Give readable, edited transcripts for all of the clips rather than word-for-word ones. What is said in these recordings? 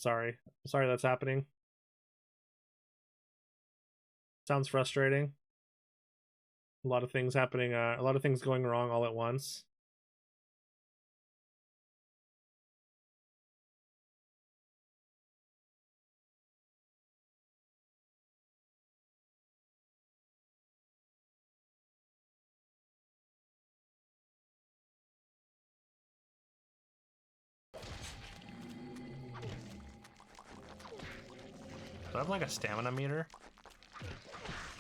sorry. Sorry that's happening. Sounds frustrating. A lot of things happening, a lot of things going wrong all at once. Do I have like a stamina meter?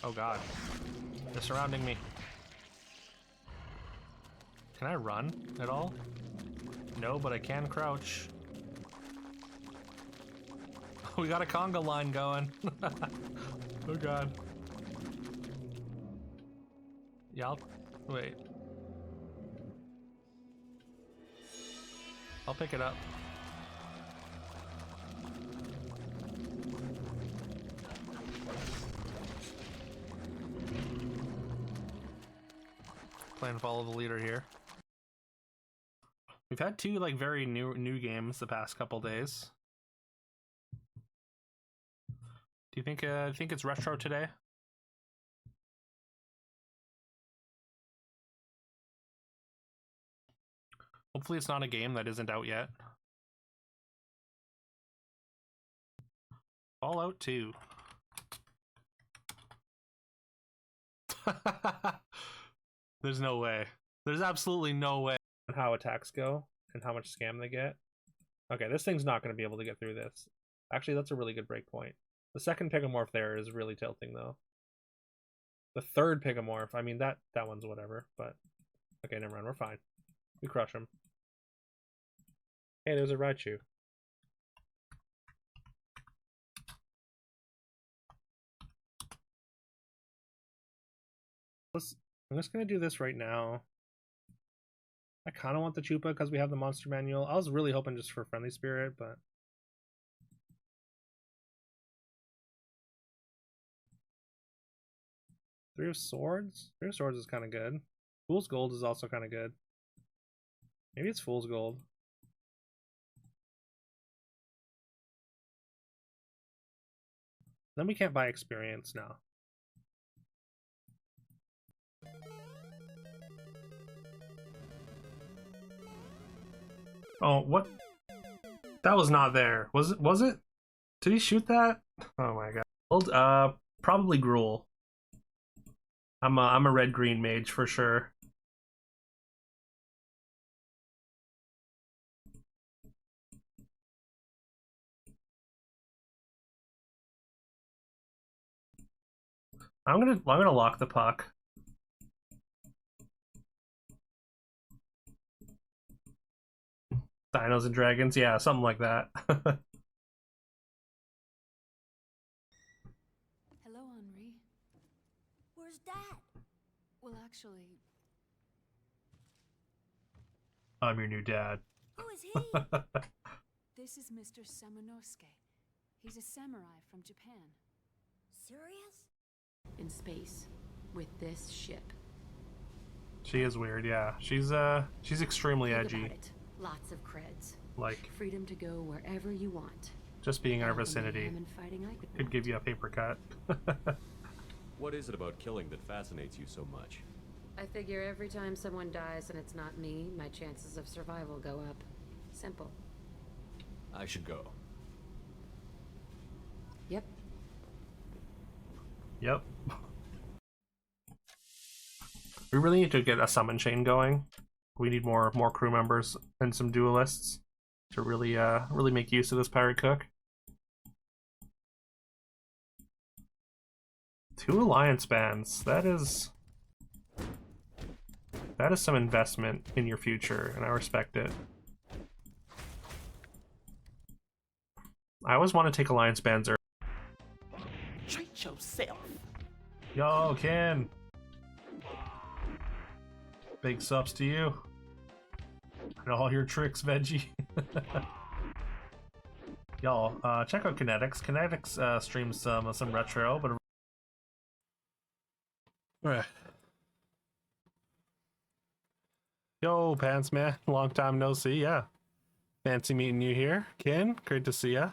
Oh god. They're surrounding me. Can I run at all? No, but I can crouch. We got a conga line going. Oh god. Yeah, wait. I'll pick it up. Plan to follow the leader here. We've had two like very new games the past couple days. Do you think it's retro today? Hopefully it's not a game that isn't out yet. Fallout 2. There's no way. There's absolutely no way. How attacks go and how much scam they get. Okay, this thing's not going to be able to get through this. Actually, that's a really good break point. The second Pigamorph there is really tilting, though. The third Pigamorph, I mean, that one's whatever, but... Okay, never mind, we're fine. We crush him. Hey, there's a Raichu. I'm just going to do this right now. I kind of want the Chupa because we have the monster manual. I was really hoping just for Friendly Spirit, but... Three of Swords? Three of Swords is kind of good. Fool's Gold is also kind of good. Maybe it's Fool's Gold. Then we can't buy experience now. Oh, what? That was not there. Was it? Was it? Did he shoot that? Oh my god. Probably Gruul. I'm a red-green mage for sure. I'm gonna lock the puck. Dinos and Dragons, yeah, something like that. Hello, Henri. Where's Dad? Well, actually... I'm your new dad. Who is he? This is Mr. Samanosuke. He's a samurai from Japan. Serious? In space. With this ship. She is weird, yeah. She's extremely Think edgy. about it. Lots of creds. Like, freedom to go wherever you want. just being in our All the vicinity mayhem and fighting I could could want. give you a paper cut. What is it about killing that fascinates you so much? I figure every time someone dies and it's not me, my chances of survival go up. Simple. I should go. Yep. Yep. We really need to get a summon chain going. We need more crew members and some duelists to really really make use of this pirate cook. 2 alliance bands. That is some investment in your future, and I respect it. I always want to take alliance bands early. Treat yourself. Yo, Ken. Big subs to you. And all your tricks, Veggie. Y'all, check out Kinetics. Kinetics streams some retro, but... Alright. Yo, Pants Man. Long time no see, yeah. Fancy meeting you here. Ken, great to see ya.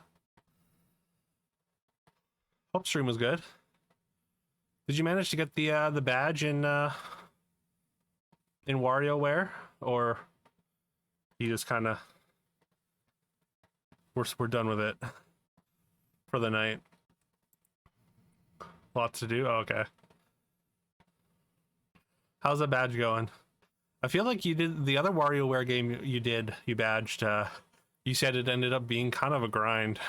Hope stream was good. Did you manage to get the badge in WarioWare, or you just kind of we're done with it for the night? Lots to do. Oh, okay. How's the badge going? I feel like you did the other WarioWare game you badged. You said it ended up being kind of a grind.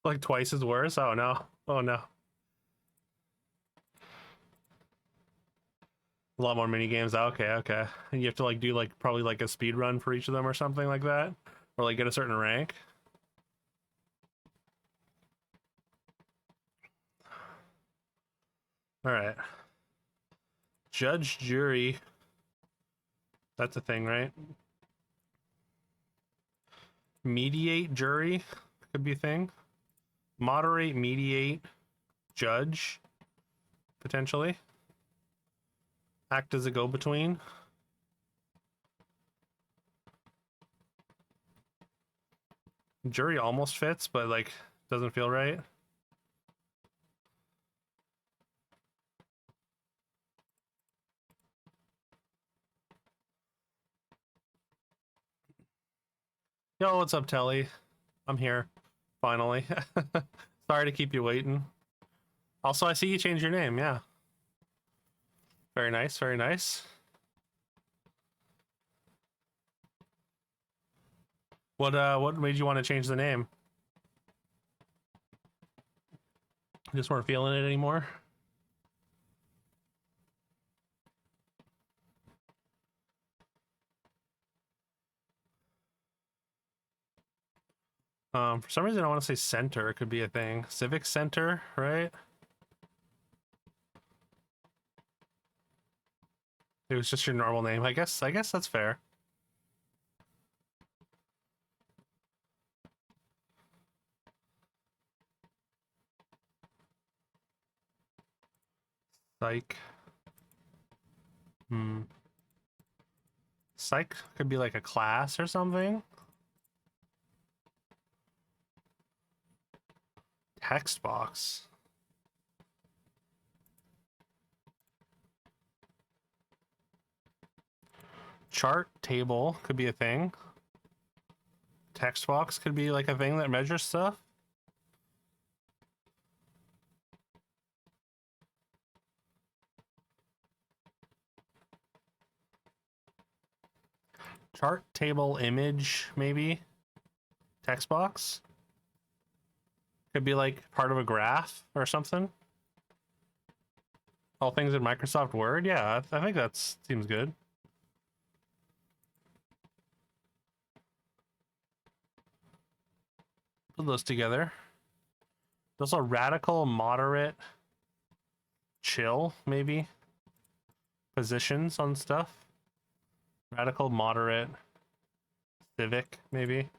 Like twice as worse? Oh no. Oh no. A lot more mini games. Okay, okay. And you have to like do like probably like a speed run for each of them or something like that, or like get a certain rank. All right. Judge, jury. That's a thing, right? Mediate, jury could be a thing. Moderate, mediate, judge, potentially. Act as a go-between. Jury almost fits, but like doesn't feel right. Yo, what's up, Telly? I'm here, finally. Sorry to keep you waiting. Also, I see you changed your name, yeah. Very nice, very nice. What made you want to change the name? Just weren't feeling it anymore? For some reason I want to say center. It could be a thing. Civic Center, right? It was just your normal name. I guess that's fair. Psych. Psych could be like a class or something. Text box. Chart table could be a thing. Text box could be like a thing that measures stuff. Chart table image, maybe. Text box. Could be like part of a graph or something. All things in Microsoft Word. Yeah, I think that seems good. Put those together. There's also radical, moderate, chill, maybe. Positions on stuff. Radical, moderate, civic, maybe.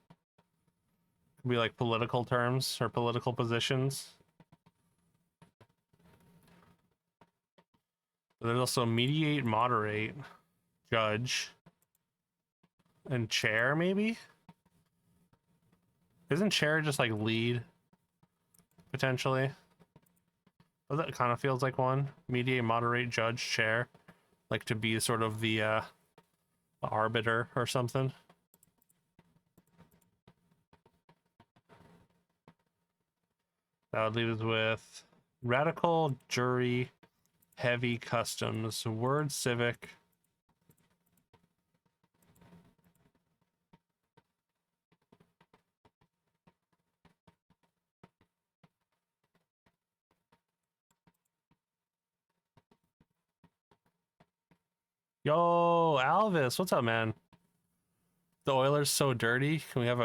Could be like political terms or political positions. There's also mediate, moderate, judge, and chair, maybe? Isn't chair just like lead, potentially? Well, that kind of feels like one. Mediate, moderate, judge, chair. Like to be sort of the arbiter or something. That would leave us with radical, jury, heavy, customs, word, civic. Yo, Alvis, what's up, man? The Oilers so dirty. Can we have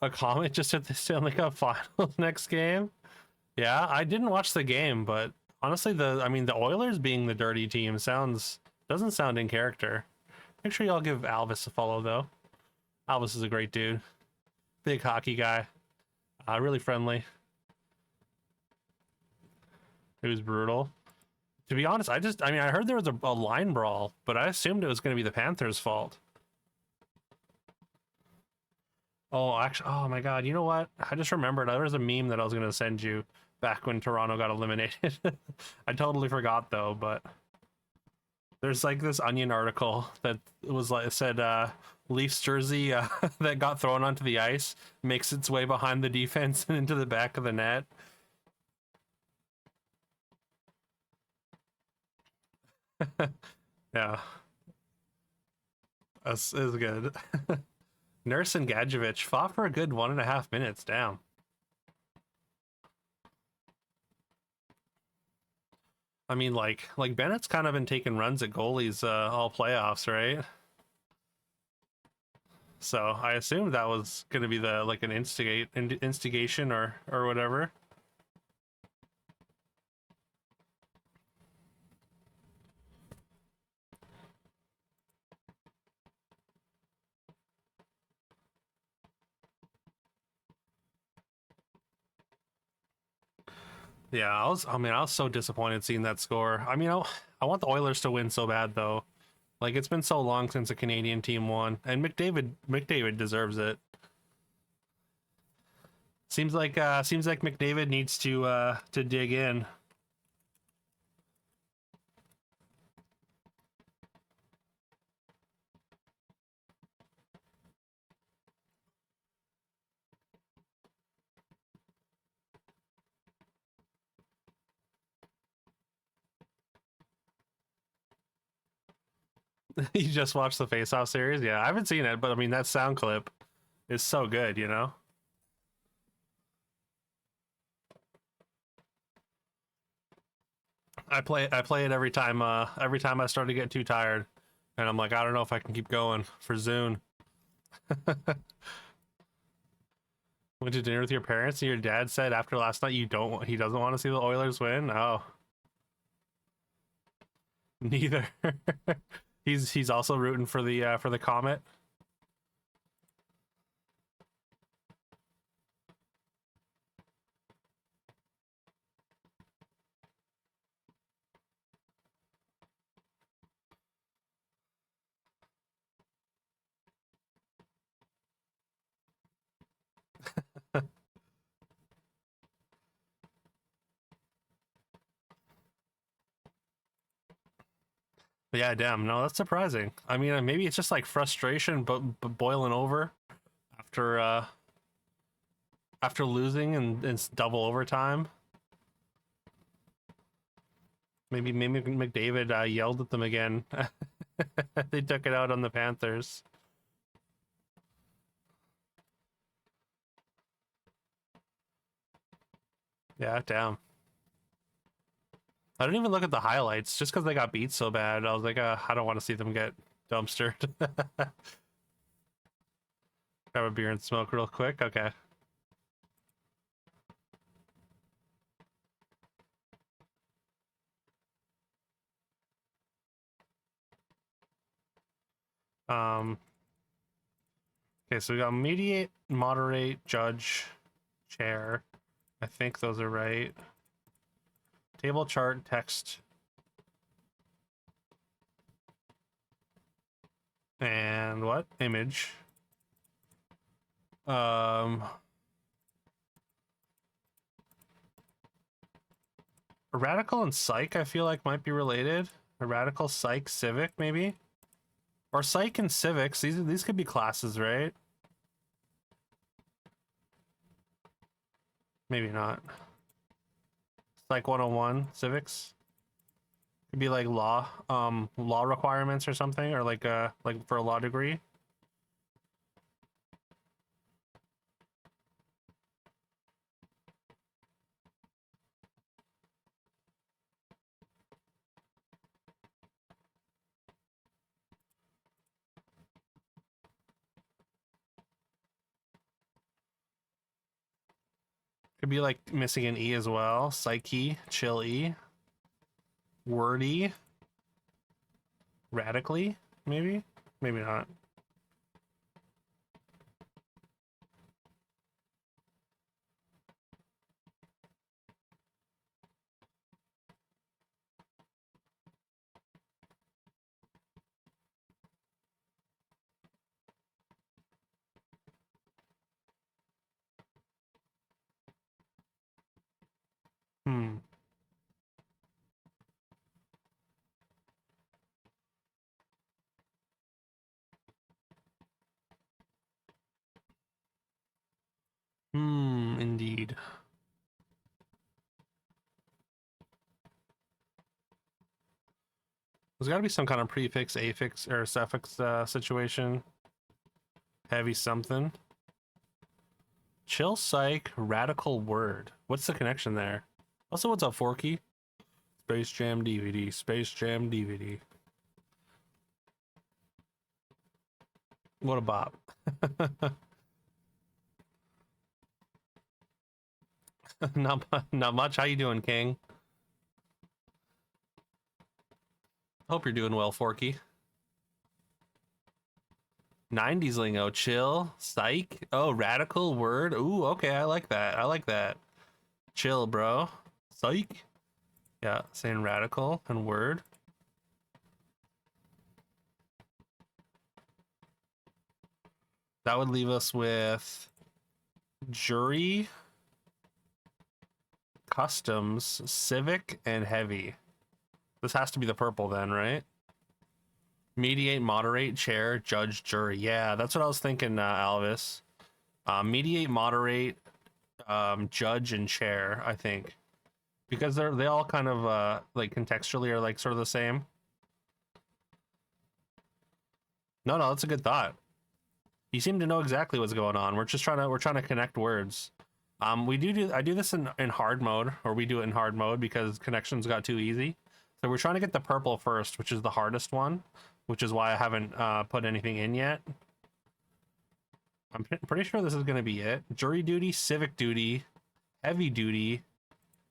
a comment just at the Stanley Cup Finals next game? Yeah, I didn't watch the game, but honestly, the Oilers being the dirty team doesn't sound in character. Make sure y'all give Alvis a follow though. Alvis is a great dude, big hockey guy, really friendly. It was brutal. To be honest, I heard there was a line brawl, but I assumed it was going to be the Panthers' fault. Oh, actually, oh my God, you know what? I just remembered there was a meme that I was going to send you back when Toronto got eliminated. I totally forgot though, but there's like this Onion article that was like said Leafs jersey that got thrown onto the ice makes its way behind the defense and into the back of the net. Yeah, that's is good. Nurse and Gadjevich fought for a good 1.5 minutes. Damn. I mean, like Bennett's kind of been taking runs at goalies all playoffs, right? So I assumed that was going to be the like an instigation or whatever. Yeah, I was so disappointed seeing that score. I mean, I want the Oilers to win so bad though. Like it's been so long since a Canadian team won, and McDavid deserves it. Seems like McDavid needs to dig in. You just watched the Face Off series? Yeah, I haven't seen it, but I mean that sound clip is so good, you know? I play it every time I start to get too tired. And I'm like, I don't know if I can keep going for Zune. Went to dinner with your parents and your dad said after last night he doesn't want to see the Oilers win? Oh. Neither. He's also rooting for the Comet. But yeah, damn, no, that's surprising. I mean, maybe it's just like frustration, but boiling over after losing and it's double overtime. Maybe McDavid yelled at them again. They took it out on the Panthers. Yeah, damn. I didn't even look at the highlights just because they got beat so bad. I was like, I don't want to see them get dumpstered. Grab a beer and smoke real quick. Okay. Okay, so we got mediate, moderate, judge, chair. I think those are right. Table, chart, text. And what? Image. Radical and psych I feel like might be related. A radical, psych, civic maybe? Or psych and civics. These could be classes, right? Maybe not. Psych 101, civics. Could be like law requirements or something, or like for a law degree. be like missing an E as well. Psyche, chill E. Wordy. Radically, maybe? Maybe not. Hmm. Indeed. There's got to be some kind of prefix, affix, or suffix situation. Heavy something. Chill psych, radical word. What's the connection there? Also, what's up, Forky? Space Jam DVD, Space Jam DVD. What a bop. Not much. How you doing, King? Hope you're doing well, Forky. 90s lingo, chill, psych. Oh, radical word. Ooh, okay, I like that. I like that. Chill, bro. Psych. Yeah, saying radical and word. That would leave us with jury, customs, civic, and heavy. This has to be the purple then, right? Mediate, moderate, chair, judge, jury. Yeah, that's what I was thinking, Alvis. Mediate, moderate, judge, and chair, I think. Because they all kind of like contextually are like sort of the same. No, that's a good thought. You seem to know exactly what's going on. We're trying to connect words. I do this in hard mode, or we do it in hard mode because connections got too easy. So we're trying to get the purple first, which is the hardest one, which is why I haven't put anything in yet. I'm pretty sure this is going to be it. Jury duty, civic duty, heavy duty,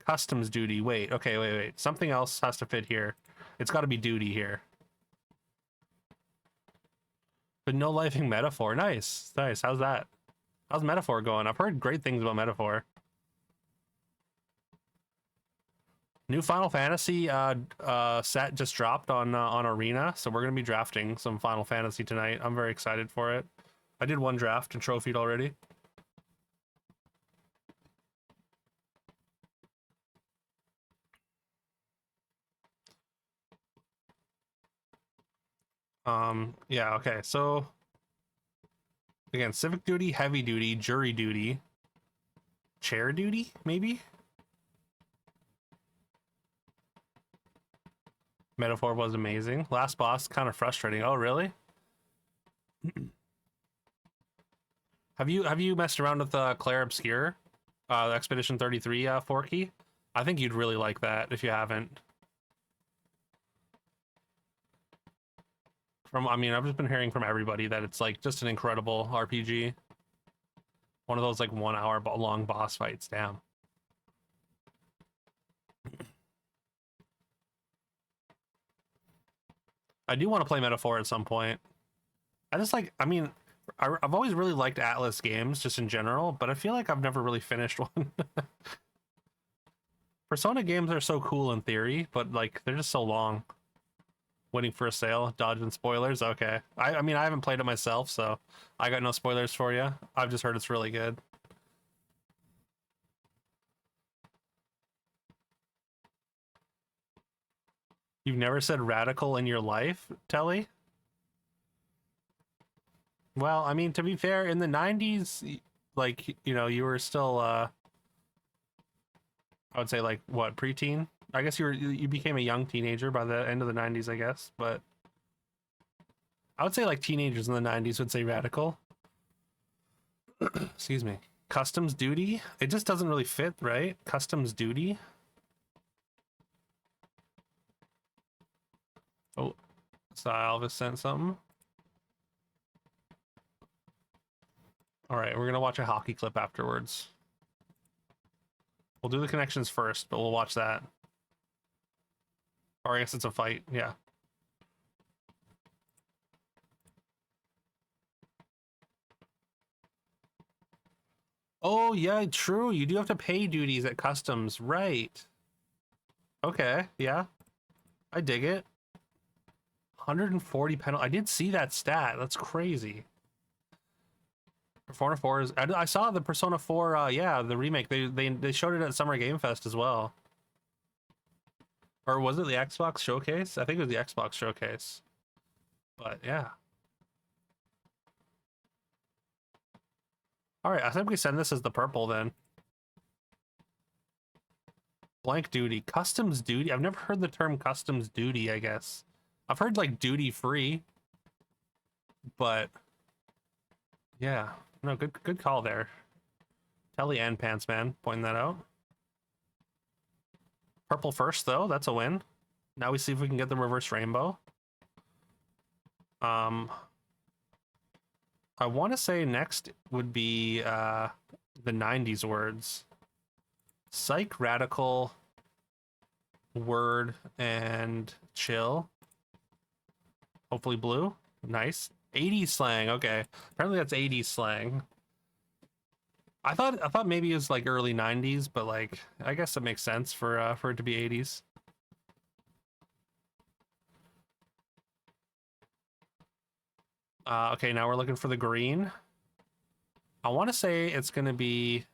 customs duty. Wait. Something else has to fit here. It's got to be duty here. But no lifing metaphor. Nice. How's that? How's metaphor going? I've heard great things about metaphor. New Final Fantasy set just dropped on Arena, so we're gonna be drafting some Final Fantasy tonight. I'm very excited for it. I did one draft and trophied already. Yeah, okay, so again, civic duty, heavy duty, jury duty, chair duty, maybe? Metaphor was amazing. Last boss, kind of frustrating. Oh, really? Have you messed around with Claire Obscure? Expedition 33 Forky? I think you'd really like that if you haven't. I've just been hearing from everybody that it's like just an incredible RPG. One of those like 1 hour long boss fights. Damn. I do want to play Metaphor at some point. I've always really liked Atlas games just in general, but I feel like I've never really finished one. Persona games are so cool in theory, but like they're just so long. Waiting for a sale, dodging spoilers. Okay. I haven't played it myself, so I got no spoilers for you. I've just heard it's really good. You've never said radical in your life, Telly? Well, I mean, to be fair, in the 90s, like, you were still, I would say, like, what, preteen? I guess you became a young teenager by the end of the 90s, I guess, but I would say, like, teenagers in the 90s would say radical. Excuse me. Customs duty? It just doesn't really fit, right? Customs duty? Oh, so Alvis sent something. All right, we're gonna watch a hockey clip afterwards. We'll do the connections first, but we'll watch that. Or I guess it's a fight, yeah. Oh, yeah, true. You do have to pay duties at customs, right? Okay, yeah. I dig it. 140 penalty. I did see that stat. That's crazy. Persona 4 is... I saw the Persona 4, yeah, the remake. They showed it at Summer Game Fest as well. Or was it the Xbox Showcase? I think it was the Xbox Showcase. But, yeah. Alright, I think we send this as the purple then. Blank duty. Customs duty? I've never heard the term customs duty, I guess. I've heard, like, duty free. But... yeah. No, good call there. Telly and Pants Man pointing that out. Purple first, though. That's a win. Now we see if we can get the reverse rainbow. I want to say next would be the 90s words. Psych, radical, word, and chill. Hopefully blue. Nice. 80s slang. Okay. Apparently that's 80s slang. I thought maybe it was like early 90s, but like I guess it makes sense for it to be 80s. Okay, now we're looking for the green. I want to say it's going to be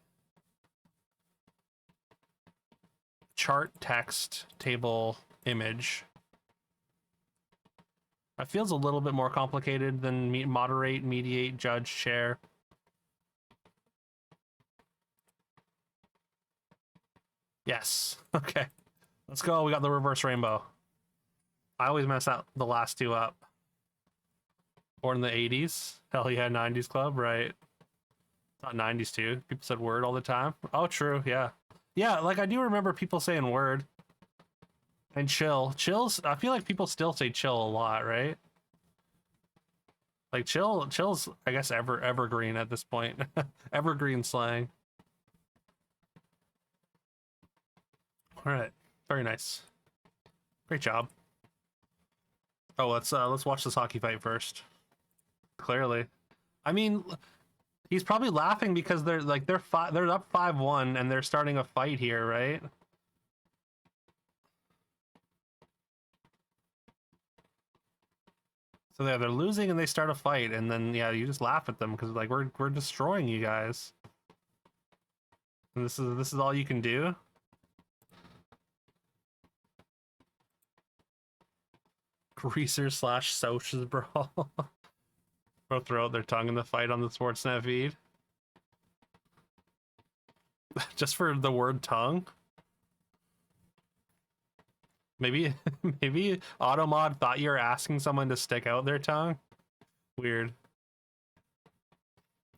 chart, text, table, image. That feels a little bit more complicated than moderate, mediate, judge, share. Yes. Okay. Let's go. We got the reverse rainbow. I always mess out the last two up. Born in the 80s. Hell yeah, 90s club, right? Not 90s too. People said word all the time. Oh, true. Yeah. Yeah, like I do remember people saying word. And chill. Chills, I feel like people still say chill a lot, right? Like chill's, I guess, evergreen at this point. Evergreen slang. All right, very nice. Great job. Oh, let's watch this hockey fight first. Clearly, I mean, he's probably laughing because they're up 5-1 and they're starting a fight here, right? So yeah, they're losing and they start a fight, and then yeah, you just laugh at them because like we're destroying you guys. And this is all you can do. Greaser / Soch's brawl. They'll throw out their tongue in the fight on the Sportsnet feed. Just for the word tongue. Maybe Automod thought you were asking someone to stick out their tongue. Weird.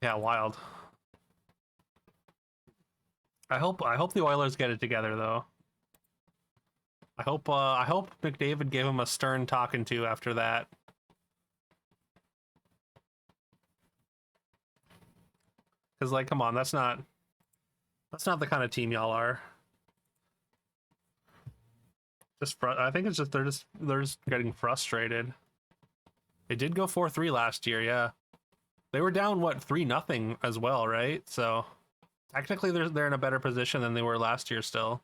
Yeah, wild. I hope the Oilers get it together though. I hope McDavid gave him a stern talking to after that. Cause like, come on, that's not the kind of team y'all are. I think it's just they're just getting frustrated. They did go 4-3 last year, yeah. They were down what 3-0 as well, right? So technically they're in a better position than they were last year still.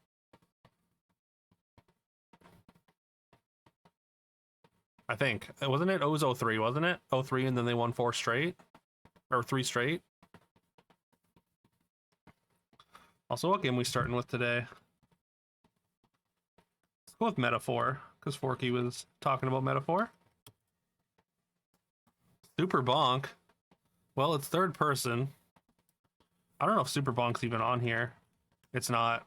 I think. Wasn't it? It was 0-3, wasn't it? 0-3 and then they won 4 straight? Or 3 straight? Also, what game we starting with today? Let's go with Metaphor, because Forky was talking about Metaphor. Super Bonk. Well, it's third person. I don't know if Super Bonk's even on here. It's not.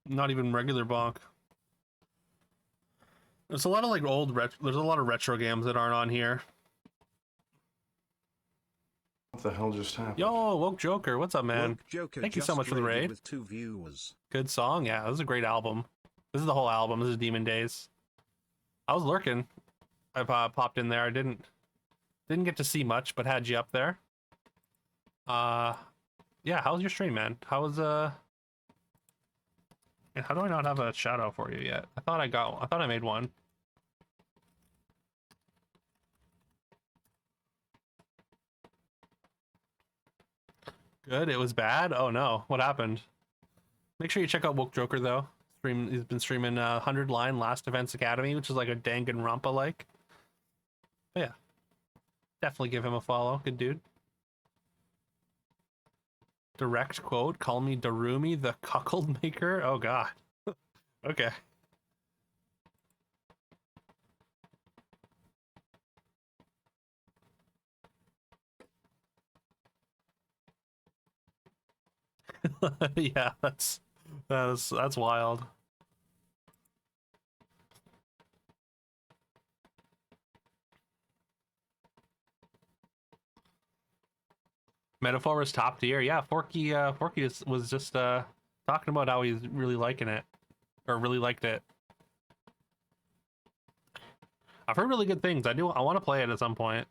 Not even regular Bonk. There's a lot of like there's a lot of retro games that aren't on here. What the hell just happened? Yo, Woke Joker, what's up, man? Woke Joker Thank you so much for the raid. With 2 viewers. Good song, yeah. This is a great album. This is the whole album. This is Demon Days. I was lurking. I popped in there. I didn't get to see much, but had you up there. Yeah, how's your stream, man? How do I not have a shout out for you yet? I thought I made one. Good, it was bad? Oh no, what happened? Make sure you check out Woke Joker though. He's been streaming 100 Line Last Defense Academy, which is like a Danganronpa like. But yeah, definitely give him a follow. Good dude. Direct quote, call me Darumi the cuckold maker. Oh god. Okay. Yeah, that's wild. Metaphor was top tier. Yeah, Forky was just talking about how he's really liking it, or really liked it. I've heard really good things. I want to play it at some point.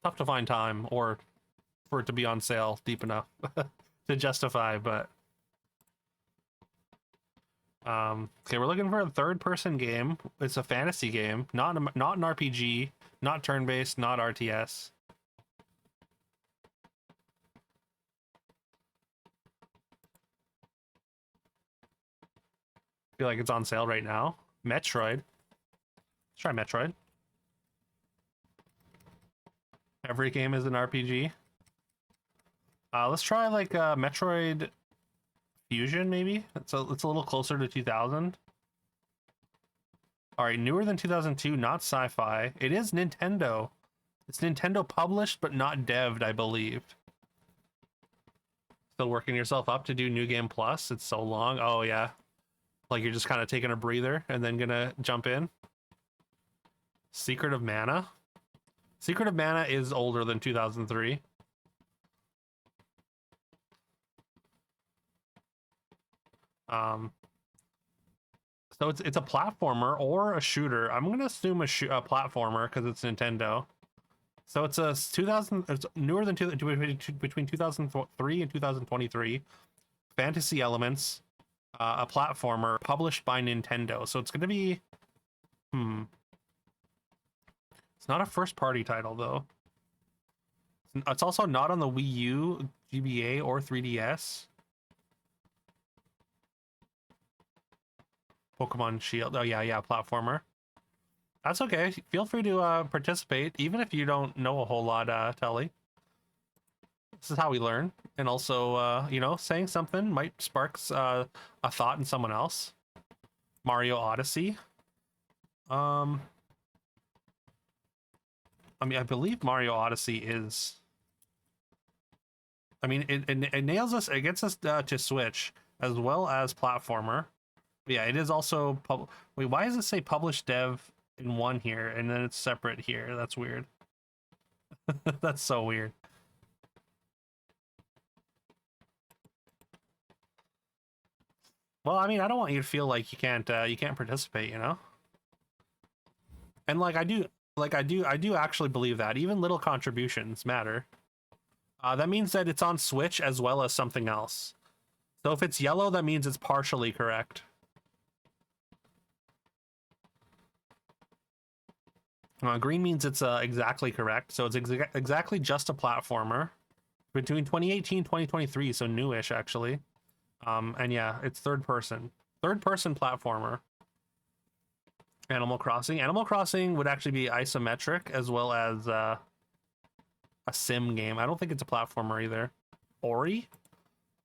Tough to find time or for it to be on sale deep enough to justify, but okay, we're looking for a third-person game. It's a fantasy game, not an RPG, not turn-based, not RTS. Feel like it's on sale right now. Metroid. Let's try Metroid. Every game is an RPG. Let's try like Metroid Fusion, maybe. It's a little closer to 2000. All right, newer than 2002, not sci-fi. It is Nintendo. It's Nintendo published, but not devved, I believe. Still working yourself up to do New Game Plus. It's so long. Oh yeah, like you're just kind of taking a breather and then gonna jump in. Secret of Mana. Secret of Mana is older than 2003. So it's a platformer or a shooter. I'm gonna assume a platformer because it's Nintendo. So it's a 2000. It's newer than between 2003 and 2023. Fantasy elements, a platformer published by Nintendo. So it's gonna be, It's not a first-party title though. It's also not on the Wii U, GBA, or 3DS. Pokemon Shield. Oh yeah, platformer. That's okay. Feel free to participate, even if you don't know a whole lot, Telly. This is how we learn, and also, you know, saying something might sparks a thought in someone else. Mario Odyssey. I mean, I believe Mario Odyssey is. I mean, it nails us. It gets us to Switch as well as platformer. Yeah, it is also wait, why does it say published dev in one here and then it's separate here? That's weird. That's so weird. Well, I mean, I don't want you to feel like you can't participate, you know? And like I do actually believe that even little contributions matter. That means that it's on Switch as well as something else. So if it's yellow, that means it's partially correct. Green means it's exactly correct. So it's exactly just a platformer between 2018 and 2023, so newish actually. And yeah, it's third person platformer. Animal Crossing would actually be isometric as well as a sim game. I don't think it's a platformer either. Ori?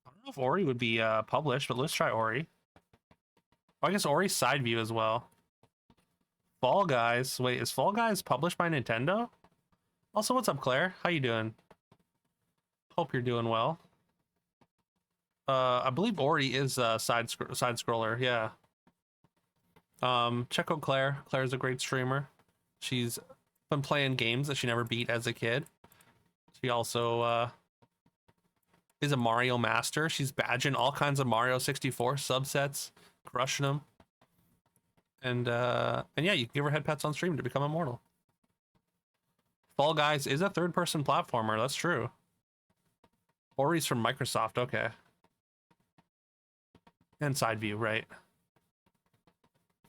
I don't know if Ori would be published, but let's try Ori. Oh, I guess Ori's side view as well. Fall Guys. Wait, is Fall Guys published by Nintendo? Also, what's up, Claire? How you doing? Hope you're doing well. I believe Ori is a side scroller. Yeah. Check out Claire. Claire's a great streamer. She's been playing games that she never beat as a kid. She also is a Mario master. She's badging all kinds of Mario 64 subsets, crushing them. And yeah, you can give her head pats on stream to become immortal. Fall Guys is a third-person platformer. That's true. Ori's from Microsoft. Okay. And side view, right?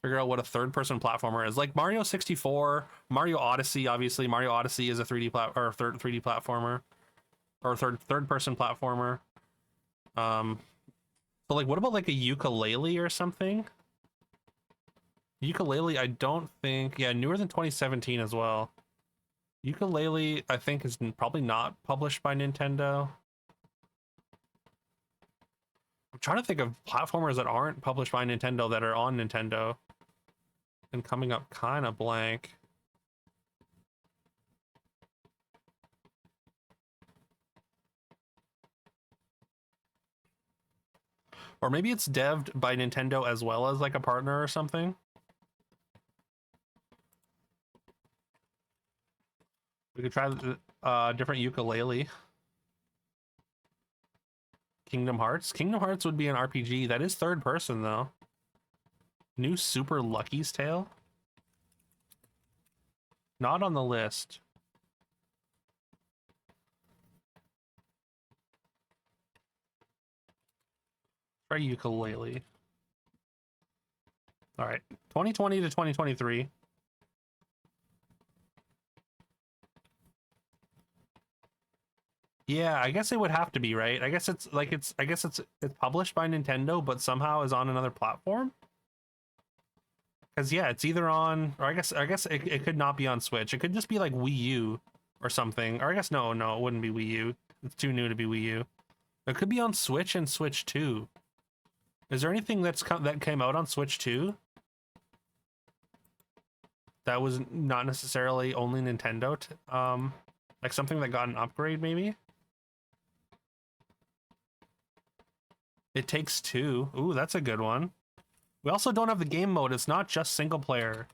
Figure out what a third-person platformer is. Like Mario 64, Mario Odyssey. Obviously, Mario Odyssey is a 3D 3D platformer, or third-person platformer. So like, what about like a ukulele or something? Ukulele, I don't think. Yeah, newer than 2017 as well. Ukulele, I think, is probably not published by Nintendo. I'm trying to think of platformers that aren't published by Nintendo that are on Nintendo. And coming up kind of blank. Or maybe it's devved by Nintendo as well as like a partner or something. We could try different ukulele. Kingdom Hearts. Kingdom Hearts would be an RPG. That is third person though. New Super Lucky's Tale. Not on the list. Try ukulele. All right, 2020 to 2023. Yeah, I guess it would have to be, right? I guess it's published by Nintendo, but somehow is on another platform. Because yeah, it's either on, or I guess it could not be on Switch. It could just be like Wii U or something. Or I guess no, it wouldn't be Wii U. It's too new to be Wii U. It could be on Switch and Switch 2. Is there anything that came out on Switch 2 that was not necessarily only Nintendo? Like something that got an upgrade, maybe? It Takes Two. Ooh, that's a good one. We also don't have the game mode. It's not just single player.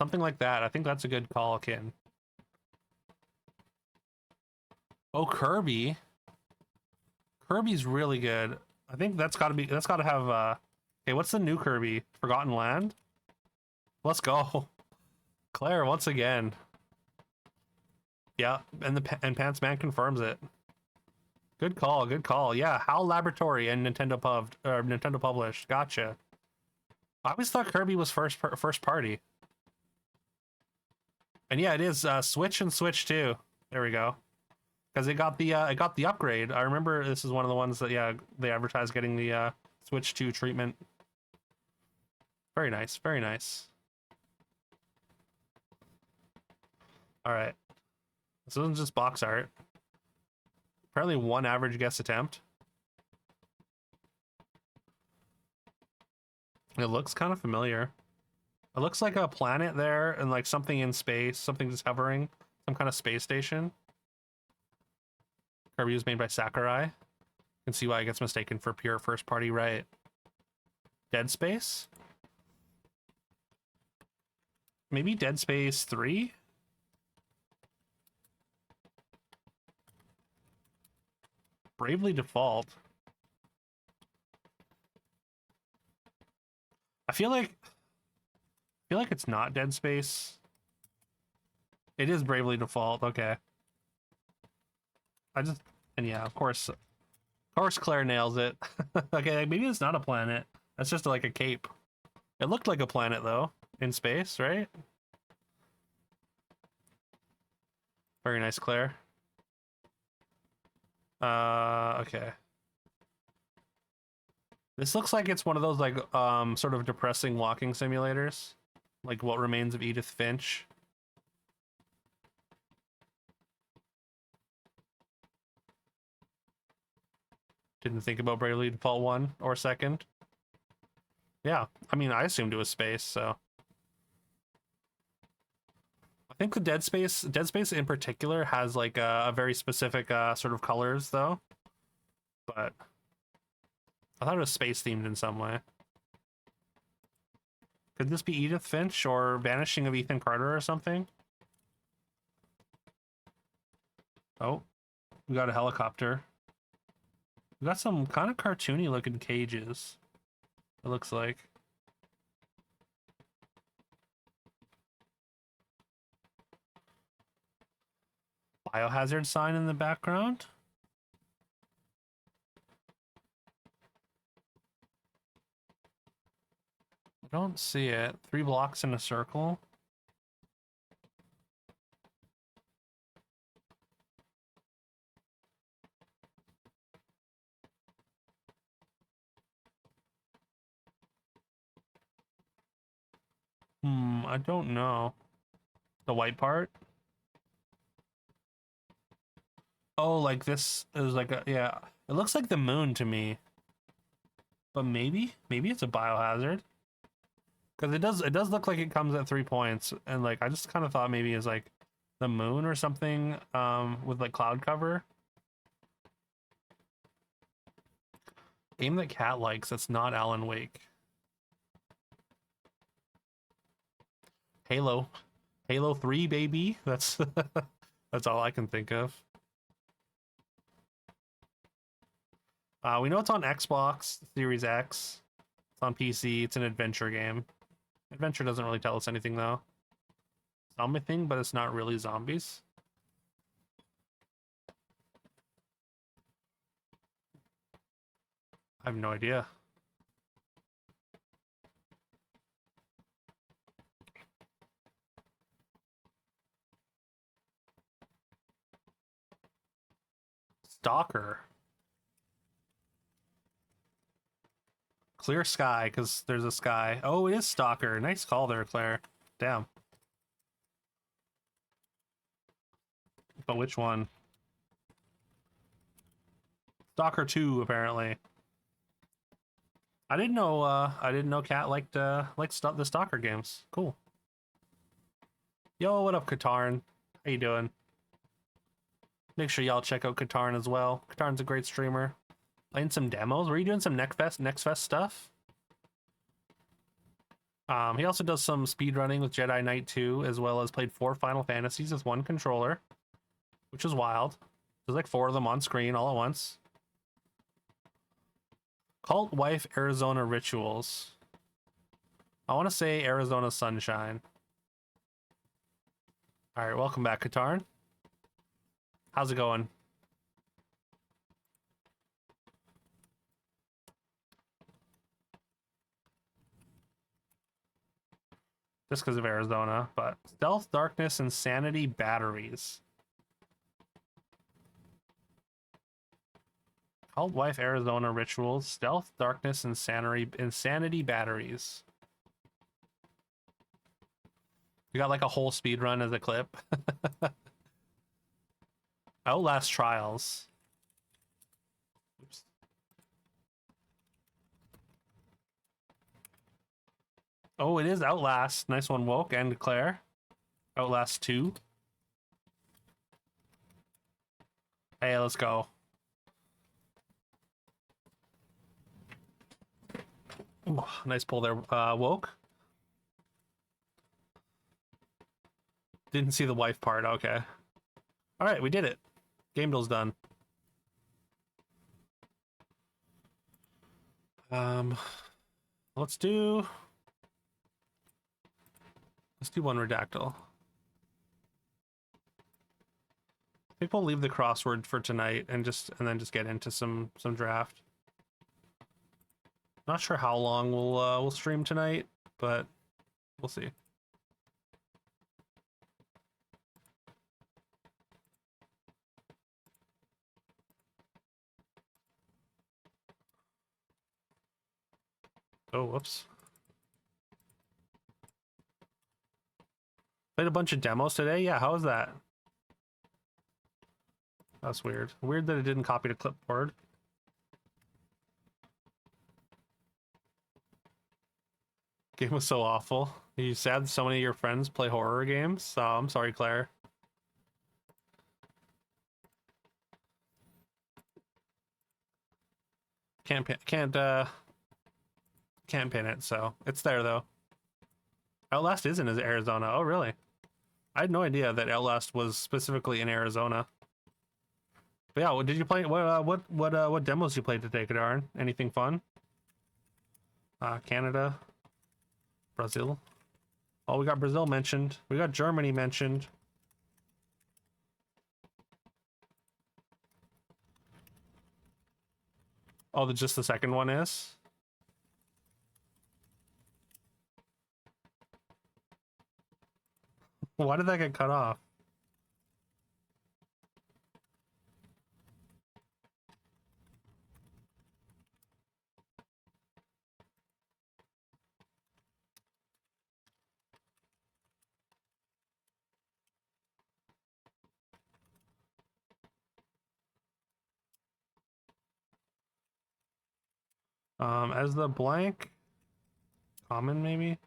Something like that. I think that's a good call, Kin. Oh, Kirby. Kirby's really good. I think that's gotta have okay, what's the new Kirby? Forgotten Land? Let's go. Claire, once again. Yeah, and Pants Man confirms it. Good call, good call. Yeah, HAL Laboratory and Nintendo published. Gotcha. I always thought Kirby was first party. And yeah, it is Switch and Switch 2. There we go. Because it got the upgrade. I remember this is one of the ones that they advertised getting the Switch 2 treatment. Very nice, very nice. All right. This isn't just box art. Apparently one average guess attempt. It looks kind of familiar. It looks like a planet there and like something in space, something just hovering, some kind of space station. Kirby was made by Sakurai. You can see why it gets mistaken for pure first party, right? Dead Space? Maybe Dead Space 3? Bravely Default. I feel like it's not Dead Space. It is Bravely Default. Okay. And yeah, of course Claire nails it. Okay, like maybe it's not a planet. That's just like a cape. It looked like a planet though, in space, right? Very nice, Claire. Okay. This looks like it's one of those like sort of depressing walking simulators, like What Remains of Edith Finch. Didn't think about Bravely Default 1 or 2nd. Yeah, I mean, I assumed it was space, so. I think the Dead Space in particular has like a very specific sort of colors though. But I thought it was space themed in some way. Could this be Edith Finch or Vanishing of Ethan Carter or something? Oh, we got a helicopter. We got some kind of cartoony looking cages, it looks like. Biohazard sign in the background. I don't see it. 3 blocks in a circle. I don't know. The white part? Oh, like this is like a, yeah. It looks like the moon to me. But maybe it's a biohazard. Because it does look like it comes at 3 points. And like I just kind of thought maybe it's like the moon or something with like cloud cover. Game that Cat likes, that's not Alan Wake. Halo 3, baby. That's that's all I can think of. We know it's on Xbox Series X. It's on PC. It's an adventure game. Adventure doesn't really tell us anything though. Zombie thing, but it's not really zombies. I have no idea. Stalker. Clear sky, because there's a sky. Oh, it is Stalker. Nice call there, Claire. Damn. But which one? Stalker 2, apparently. I didn't know Cat liked the Stalker games. Cool. Yo, what up, Katarn? How you doing? Make sure y'all check out Katarn as well. Katarn's a great streamer. Playing some demos. Were you doing some Next Fest stuff? He also does some speedrunning with Jedi Knight 2, as well as played 4 Final Fantasies with 1 controller, which is wild. There's like 4 of them on screen all at once. Cult Wife Arizona Rituals. I want to say Arizona Sunshine. All right, welcome back, Katarn. How's it going? Just because of Arizona, but Stealth, Darkness, Insanity, Batteries. Cult Wife Arizona Rituals, Stealth, Darkness, Insanity, Batteries. We got like a whole speed run as a clip. Outlast Trials. Oops. Oh, it is Outlast. Nice one, Woke and Claire. Outlast 2. Hey, let's go. Ooh, nice pull there, Woke. Didn't see the wife part, okay. All right, we did it. Game deal's done. Let's do one redactyl. I think we'll leave the crossword for tonight and then just get into some draft. Not sure how long we'll stream tonight, but we'll see. Oh, whoops. Played a bunch of demos today? Yeah, how was that? That's weird. Weird that it didn't copy to clipboard. Game was so awful. You sad so many of your friends play horror games? Oh, I'm sorry, Claire. Can't pin it, so it's there though. Outlast is in Arizona. Oh, really? I had no idea that Outlast was specifically in Arizona. But yeah, what did you play? What demos you played today, Kadarn? Anything fun? Canada, Brazil. Oh, we got Brazil mentioned. We got Germany mentioned. Oh, just the second one is? Why did that get cut off? As the blank common, maybe?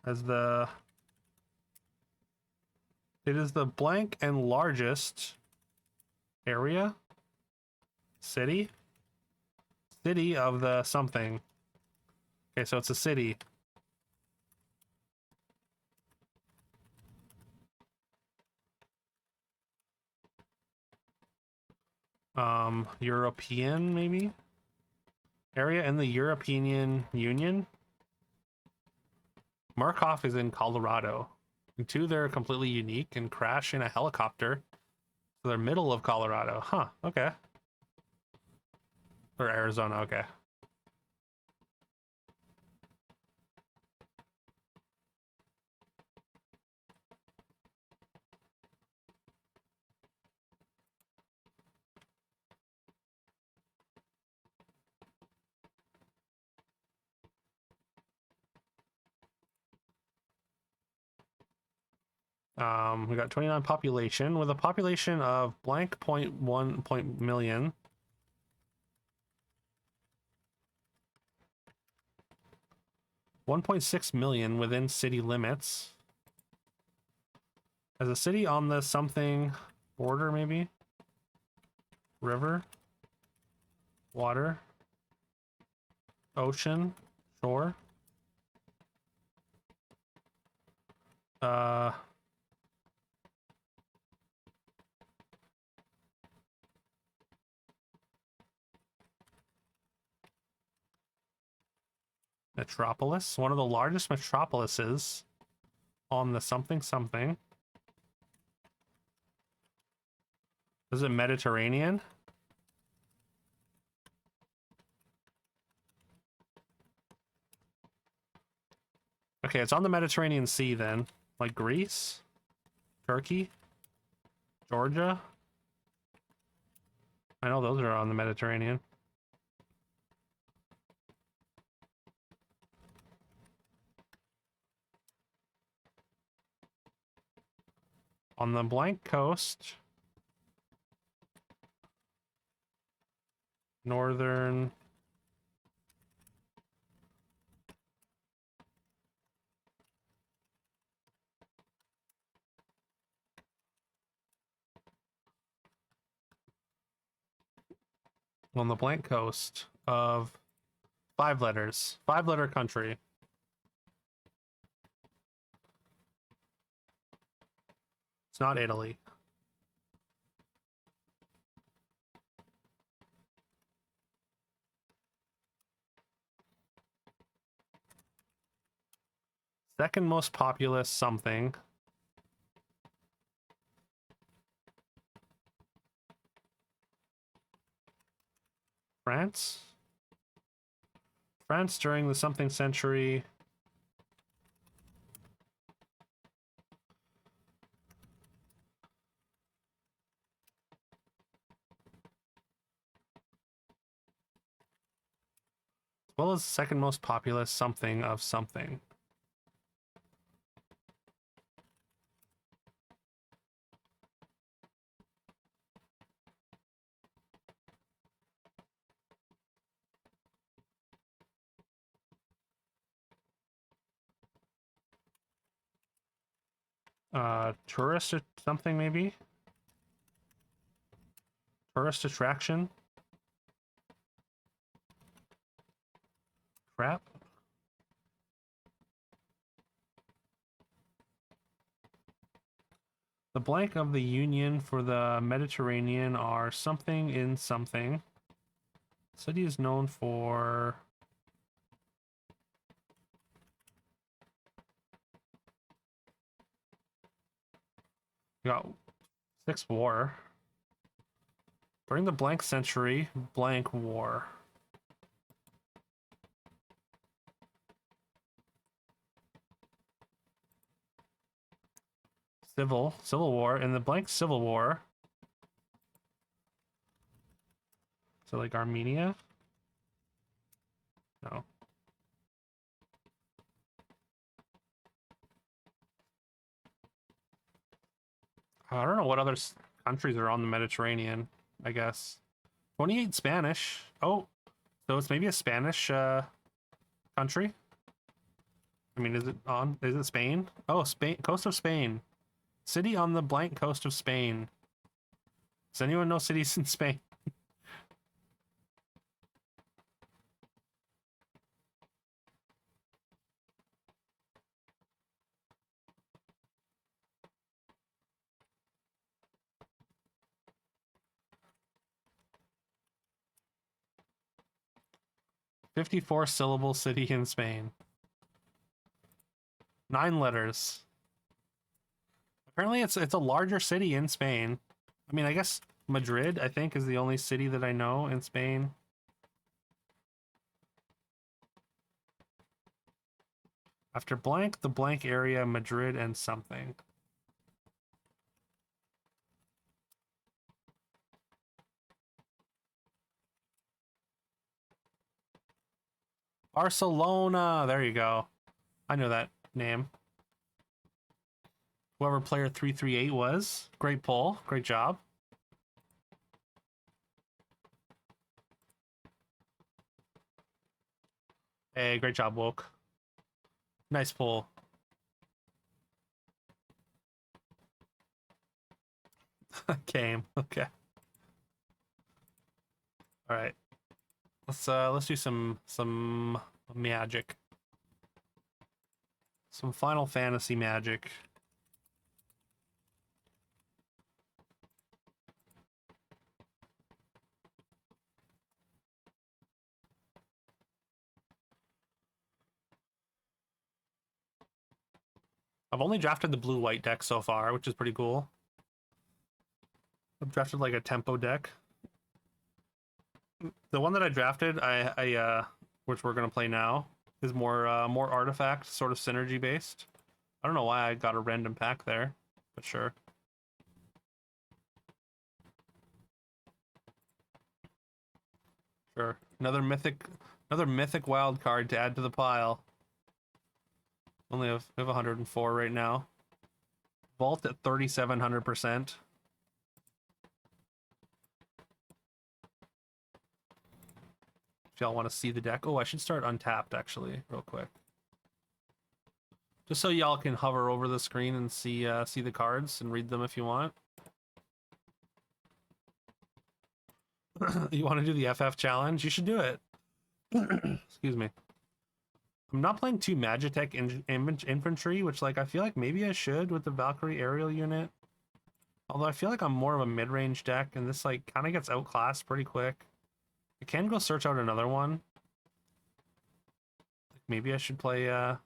As the... It is the blank and largest area? City? City of the something. Okay, so it's a city. European, maybe? Area in the European Union? Markov is in Colorado. And two, they're completely unique and crash in a helicopter. So they're middle of Colorado. Huh, okay. Or Arizona, okay. We got 29 population with a population of blank 0.1 million. $1.6 million within city limits. As a city on the something border, maybe? River? Water? Ocean? Shore? Metropolis, one of the largest metropolises on the something something. Is it Mediterranean? Okay, it's on the Mediterranean Sea then. Like Greece? Turkey? Georgia? I know those are on the Mediterranean. On the blank coast. Northern. On the blank coast of 5 letters. 5-letter country. It's not Italy. Second most populous something. France? France during the something century. As well as second most populous something of something. Tourist or something, maybe? Tourist attraction? Crap. The blank of the Union for the Mediterranean are something in something. City is known for... We got 6 war. During the blank century, blank war. Civil War. In the blank Civil War. So like Armenia? No. I don't know what other countries are on the Mediterranean, I guess. 28 Spanish. Oh, so it's maybe a Spanish country? I mean, is it Spain? Oh, Spain, coast of Spain. City on the blank coast of Spain. Does anyone know cities in Spain? "54 syllable city in Spain. 9 letters. Apparently it's a larger city in Spain. I mean, I guess Madrid, I think, is the only city that I know in Spain. After blank, the blank area, Madrid and something. Barcelona! There you go. I know that name. Whoever player 338 was. Great poll. Great job. Hey, great job, Woke. Nice poll. Game. Okay. All right. Let's do some magic. Some Final Fantasy magic. I've only drafted the blue-white deck so far, which is pretty cool. I've drafted like a tempo deck. The one that I drafted, which we're gonna play now, is more artifact, sort of synergy based. I don't know why I got a random pack there, but sure. Sure. Another mythic wild card to add to the pile. We have 104 right now. Vault at 3,700%. If y'all want to see the deck. Oh, I should start Untapped actually, real quick. Just so y'all can hover over the screen and see the cards and read them if you want. You want to do the FF challenge? You should do it. Excuse me. I'm not playing 2 Magitech infantry, which like I feel like maybe I should with the Valkyrie aerial unit. Although I feel like I'm more of a mid-range deck, and this like kind of gets outclassed pretty quick. I can go search out another one. Maybe I should play I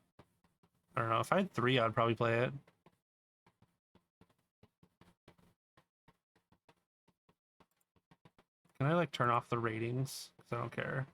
don't know, if I had 3 I'd probably play it. Can I like turn off the ratings? Because I don't care.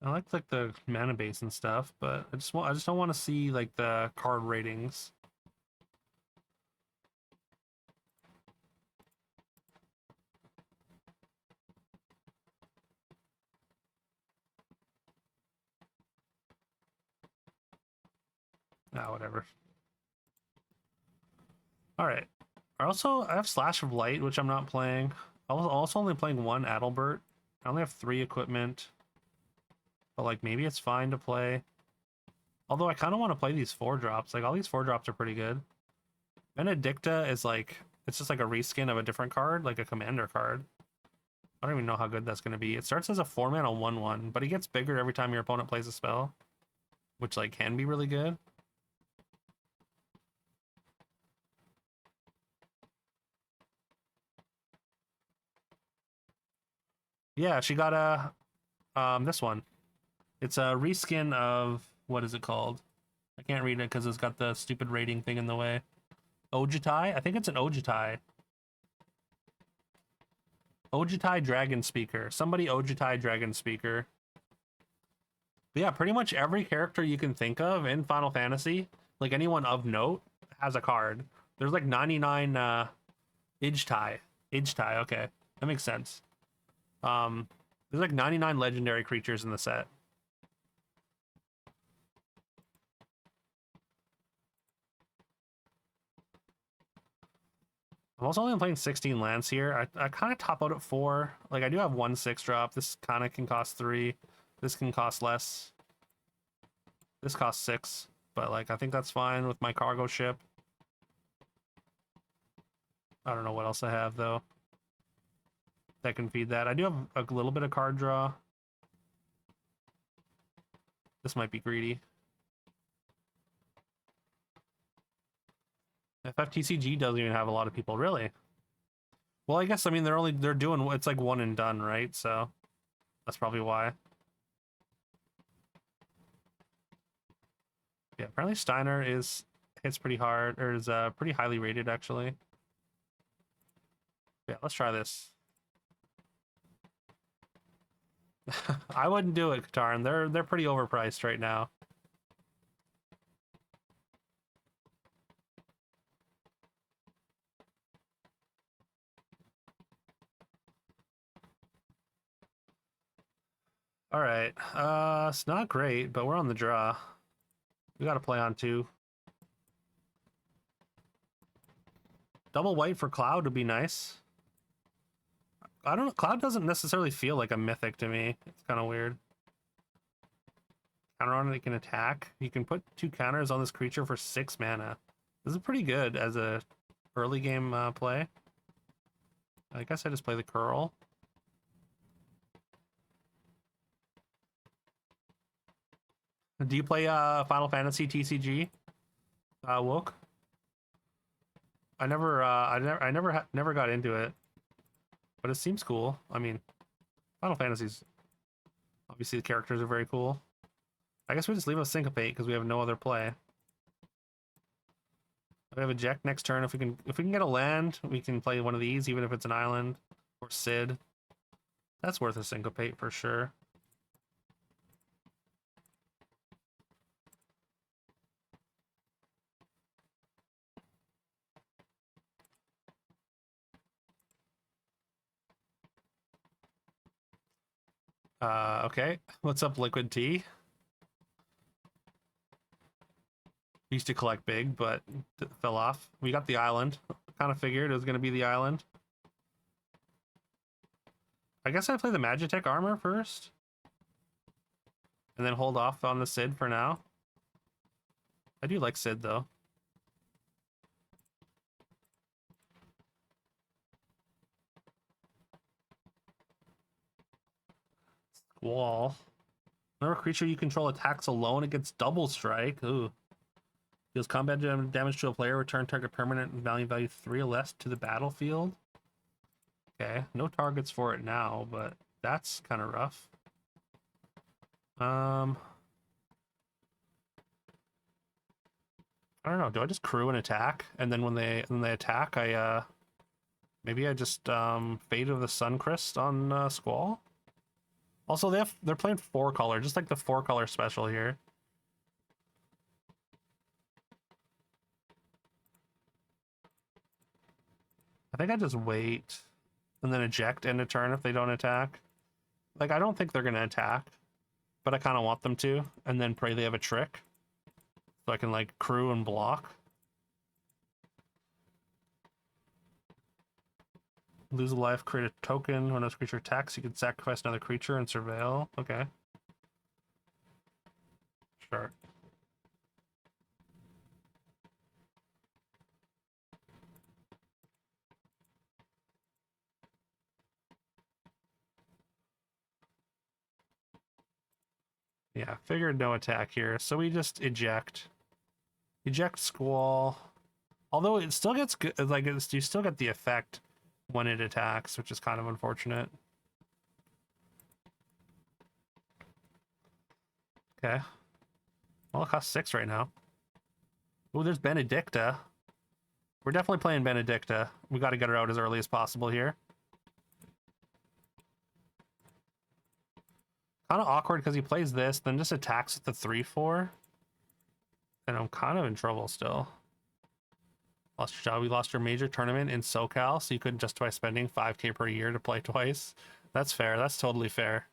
I like the mana base and stuff, but I just don't want to see like the card ratings. Ah, whatever. All right. I have Slash of Light, which I'm not playing. I was also only playing 1 Adalbert. I only have 3 equipment. But like maybe it's fine to play. Although I kind of want to play these 4-drops. Like all these 4-drops are pretty good. Benedicta is like, it's just like a reskin of a different card, like a commander card. I don't even know how good that's going to be. It starts as a 4-mana 1/1, but it gets bigger every time your opponent plays a spell, which like can be really good. Yeah, she got a this one. It's a reskin of, what is it called? I can't read it because it's got the stupid rating thing in the way. Ojitai? I think it's an Ojitai. Ojitai Dragon Speaker. Somebody Ojitai Dragon Speaker. But yeah, pretty much every character you can think of in Final Fantasy, like anyone of note, has a card. There's like 99 Ijtai. Ijtai, okay. That makes sense. There's like 99 legendary creatures in the set. I'm also only playing 16 lands here. I kind of top out at 4. Like, I do have 1 6-drop. This kind of can cost 3. This can cost less. This costs 6. But, like, I think that's fine with my cargo ship. I don't know what else I have, though, that can feed that. I do have a little bit of card draw. This might be greedy. FFTCG doesn't even have a lot of people, really. Well, I guess, I mean, they're doing, it's like one and done, right? So that's probably why. Yeah, apparently Steiner hits pretty hard, or is pretty highly rated, actually. Yeah, let's try this. I wouldn't do it, Katarn. They're pretty overpriced right now. All right. It's not great, but we're on the draw. We got to play on 2. Double white for Cloud would be nice. I don't know. Cloud doesn't necessarily feel like a mythic to me. It's kind of weird. Counter on it, you can attack. You can put 2 counters on this creature for 6 mana. This is pretty good as a early game play. I guess I just play the curl. Do you play Final Fantasy TCG, Woke? I never got into it, but it seems cool. I mean, Final Fantasy's obviously the characters are very cool. I guess we just leave a syncopate because we have no other play. We have eject next turn. If we can get a land, we can play one of these, even if it's an island or Sid. That's worth a syncopate for sure. Okay. What's up, Liquid Tea? Used to collect big, but fell off. We got the island. Kind of figured it was going to be the island. I guess I play the Magitech armor first. And then hold off on the Sid for now. I do like Sid, though. Squall. Whenever a creature you control attacks alone, it gets double strike. Ooh. Deals combat damage to a player. Return target permanent value 3 or less to the battlefield. Okay, no targets for it now, but that's kind of rough. I don't know. Do I just crew and attack, and then when they attack, I maybe I just Fate of the Suncrist on Squall. Also, they're playing 4-color, just like the 4-color special here. I think I just wait and then eject end of turn if they don't attack. Like, I don't think they're gonna attack, but I kind of want them to, and then pray they have a trick so I can like crew and block. Lose a life, create a token. When a creature attacks, you can sacrifice another creature and surveil. Okay. Sure. Yeah, figured no attack here. So we just eject. Eject Squall. Although it still gets good, like, you still get the effect when it attacks, which is kind of unfortunate. Okay. Well, it costs 6 right now. Oh, there's Benedicta. We're definitely playing Benedicta. We got to get her out as early as possible here. Kind of awkward because he plays this, then just attacks with the 3/4. And I'm kind of in trouble still. Lost your job. We lost your major tournament in SoCal, so you couldn't justify spending 5K per year to play twice. That's fair. That's totally fair.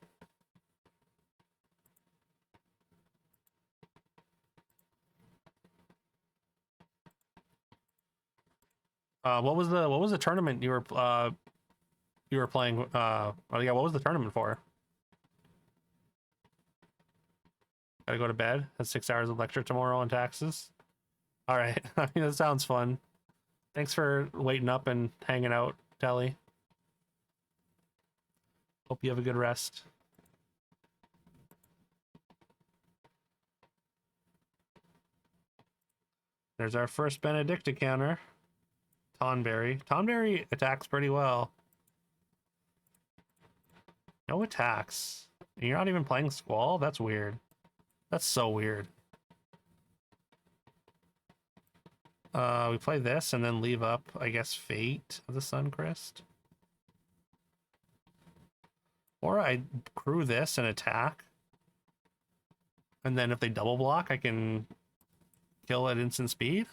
What was the tournament you were playing? Oh yeah, what was the tournament for? Gotta go to bed. Has 6 hours of lecture tomorrow on taxes. All right. I mean, that sounds fun. Thanks for waiting up and hanging out, Telly. Hope you have a good rest. There's our first Benedicta counter. Tonberry. Tonberry attacks pretty well. No attacks. You're not even playing Squall? That's weird. That's so weird. We play this and then leave up, I guess, Fate of the Suncrist. Or I crew this and attack. And then if they double block, I can kill at instant speed.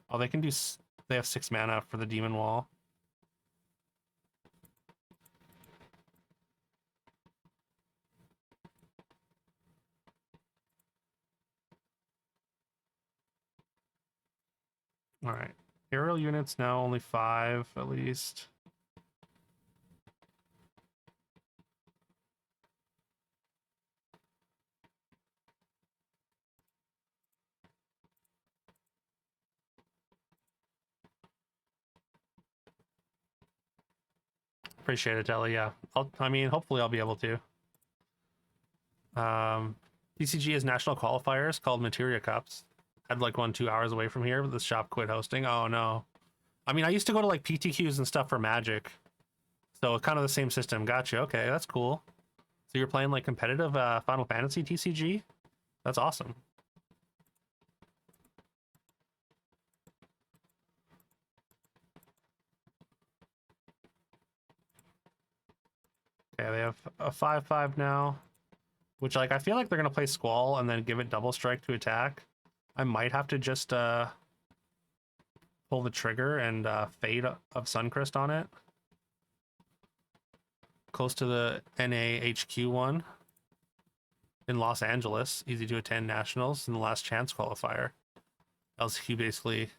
Oh, they can do... They have 6 mana for the Demon Wall. Alright. Aerial units now only 5, at least. Appreciate it, Ellie. Yeah, I mean, hopefully I'll be able to. TCG has national qualifiers called Materia Cups. I'd like one 2 hours away from here, but the shop quit hosting. Oh no. I mean, I used to go to like PTQs and stuff for Magic, so kind of the same system. Gotcha. Okay, that's cool. So you're playing like competitive Final Fantasy TCG? That's awesome. Okay, they have a 5/5 now, which like I feel like they're gonna play Squall and then give it double strike to attack. I might have to just pull the trigger and Fade of Suncrist on it. Close to the NAHQ one in Los Angeles. Easy to attend nationals in the last chance qualifier. LCQ basically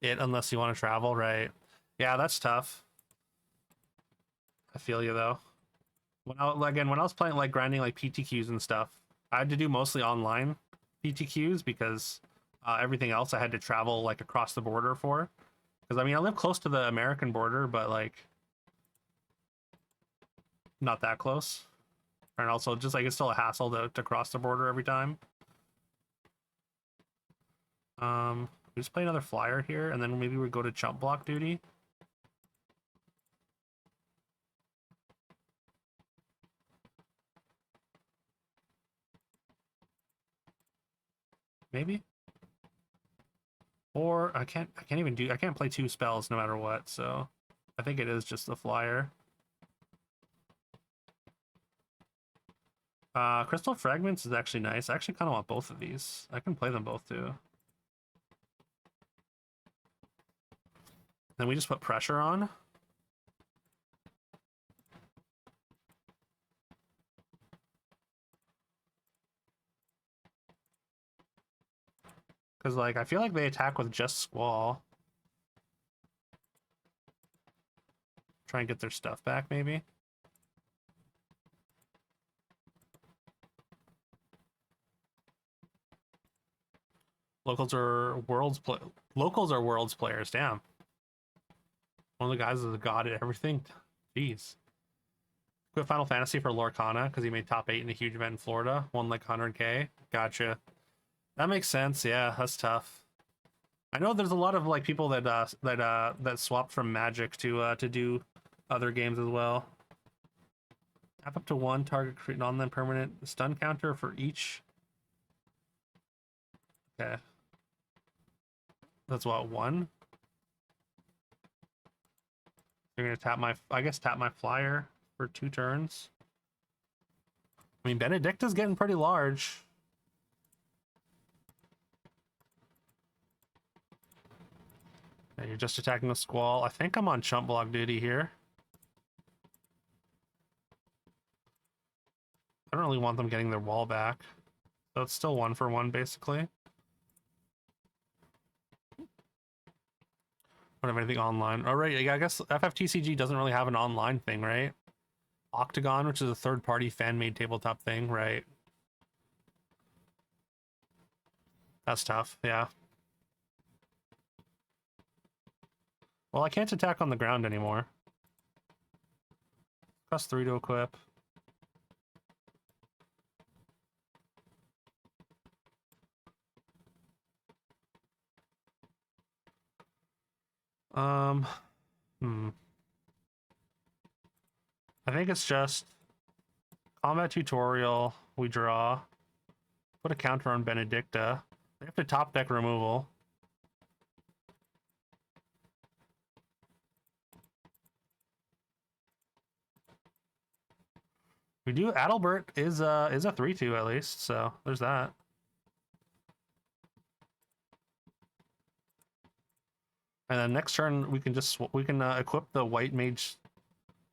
it unless you want to travel, right? Yeah, that's tough. I feel you though. When I was playing like grinding like PTQs and stuff, I had to do mostly online PTQs because everything else I had to travel like across the border for. Because I mean, I live close to the American border, but like not that close. And also just like it's still a hassle to cross the border every time. We just play another flyer here, and then maybe we go to chump block duty. Maybe. Or I can't play 2 spells no matter what, so I think it is just the flyer. Crystal Fragments is actually nice. I actually kind of want both of these. I can play them both too. Then we just put pressure on. Because, like, I feel like they attack with just Squall. Try and get their stuff back, maybe. Locals are worlds players, damn. One of the guys is a god at everything. Jeez. Quit Final Fantasy for Lorcana because he made top 8 in a huge event in Florida. Won like 100K. Gotcha. That makes sense. Yeah, that's tough. I know there's a lot of like people that swapped from Magic to do other games as well. Tap up to 1 target, create non permanent stun counter for each. Okay. That's what, 1? You're gonna tap my, I guess tap my flyer for 2 turns. I mean, Benedicta's getting pretty large. Yeah, you're just attacking the Squall. I think I'm on chump block duty here. I don't really want them getting their wall back. So it's still 1 for 1, basically. I don't have anything online. All right, yeah, I guess FFTCG doesn't really have an online thing, right? Octagon, which is a third-party fan-made tabletop thing, right? That's tough, yeah. Well, I can't attack on the ground anymore. Cost 3 to equip. I think it's just combat tutorial. We draw. Put a counter on Benedicta. They have to top deck removal. We do. Adalbert is a 3/2 at least, so there's that. And then next turn we can just equip the white mage.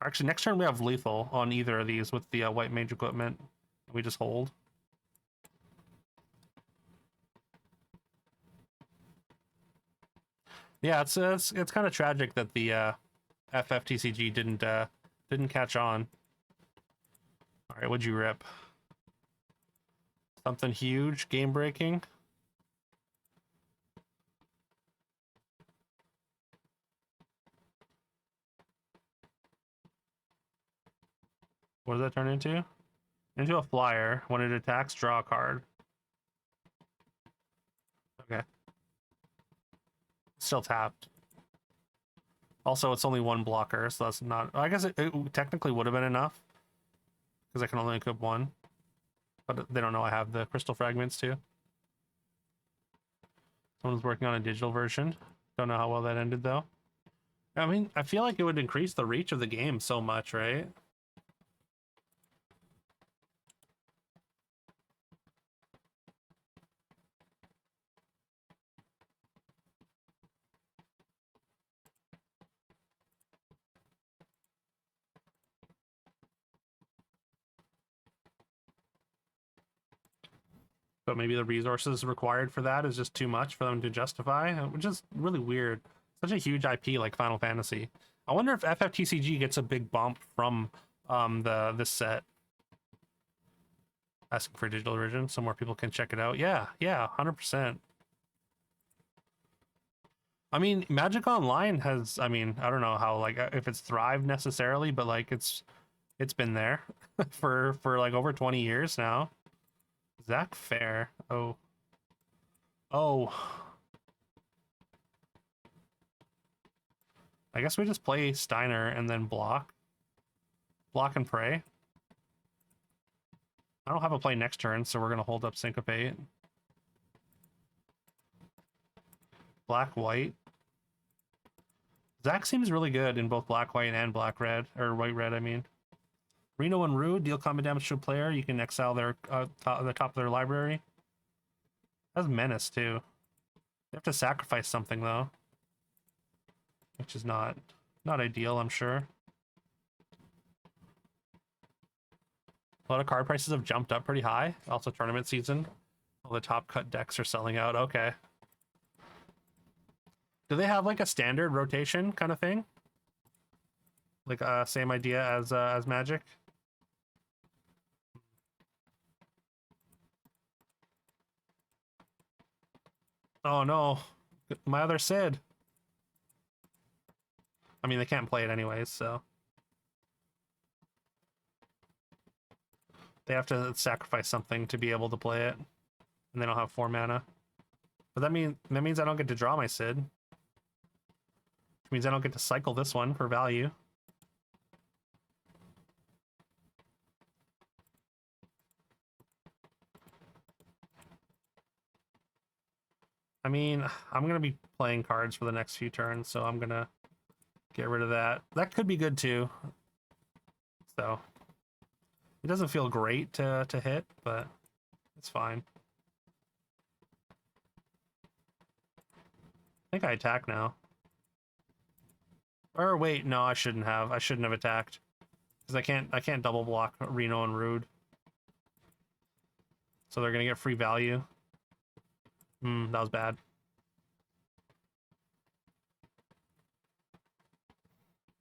Actually, next turn we have lethal on either of these with the white mage equipment. We just hold. Yeah, it's kind of tragic that the FFTCG didn't catch on. All right, what'd you rip? Something huge, game breaking. What does that turn into? Into a flyer. When it attacks, draw a card. Okay. Still tapped. Also, it's only 1 blocker, so that's not... I guess it technically would have been enough. Because I can only equip 1. But they don't know I have the crystal fragments too. Someone's working on a digital version. Don't know how well that ended though. I mean, I feel like it would increase the reach of the game so much, right? But maybe the resources required for that is just too much for them to justify, which is really weird. Such a huge IP like Final Fantasy. I wonder if FFTCG gets a big bump from this set. Asking for a digital version so more people can check it out. Yeah, 100%. I mean, Magic Online has, I mean, I don't know how, like, if it's thrived necessarily, but like it's been there for like over 20 years now. Zach Fair. Oh. I guess we just play Steiner and then block. Block and pray. I don't have a play next turn, so we're going to hold up Syncopate. Black, white. Zach seems really good in both black, white, and black, red. Or white, red, I mean. Reno and Rue deal combat damage to a player. You can exile their the top of their library. That's Menace, too. They have to sacrifice something, though. Which is not ideal, I'm sure. A lot of card prices have jumped up pretty high. Also tournament season. All the top cut decks are selling out. Okay. Do they have like a standard rotation kind of thing? Like same idea as Magic? Oh no. My other Sid. I mean, they can't play it anyways, so. They have to sacrifice something to be able to play it. And they don't have 4 mana. But that means I don't get to draw my Sid. Which means I don't get to cycle this one for value. I mean, I'm going to be playing cards for the next few turns, so I'm going to get rid of that. That could be good too. So, it doesn't feel great to hit, but it's fine. I think I attack now. Or wait, no, I shouldn't have. I shouldn't have attacked. Because I can't double block Reno and Rude. So they're gonna get free value. That was bad.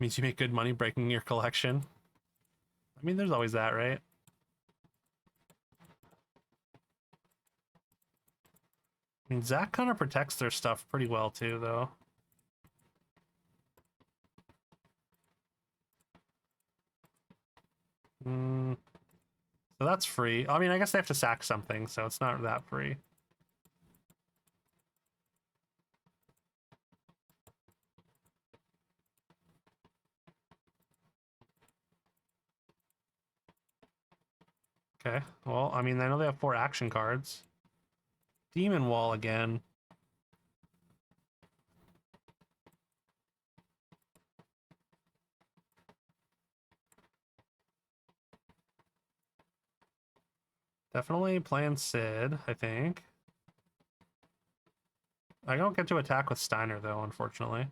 Means you make good money breaking your collection. I mean, there's always that, right? I mean, Zach kind of protects their stuff pretty well too, though. So that's free. I mean, I guess they have to sack something, so it's not that free. Okay, well, I mean, I know they have 4 action cards. Demon Wall again. Definitely playing Sid, I think. I don't get to attack with Steiner, though, unfortunately.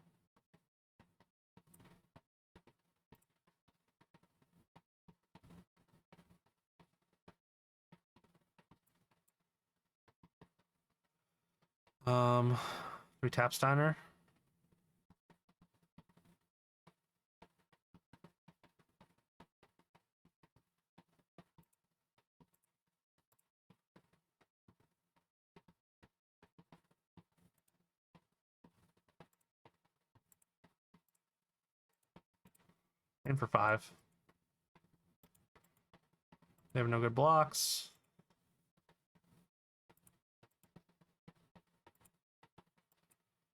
We tap Steiner. In for 5. They have no good blocks.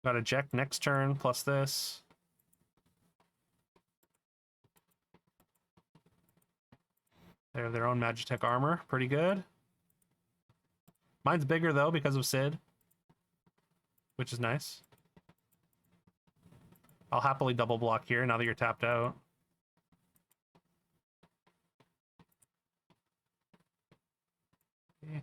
Got eject next turn, plus this. They have their own Magitech armor. Pretty good. Mine's bigger, though, because of Sid. Which is nice. I'll happily double block here now that you're tapped out. Okay.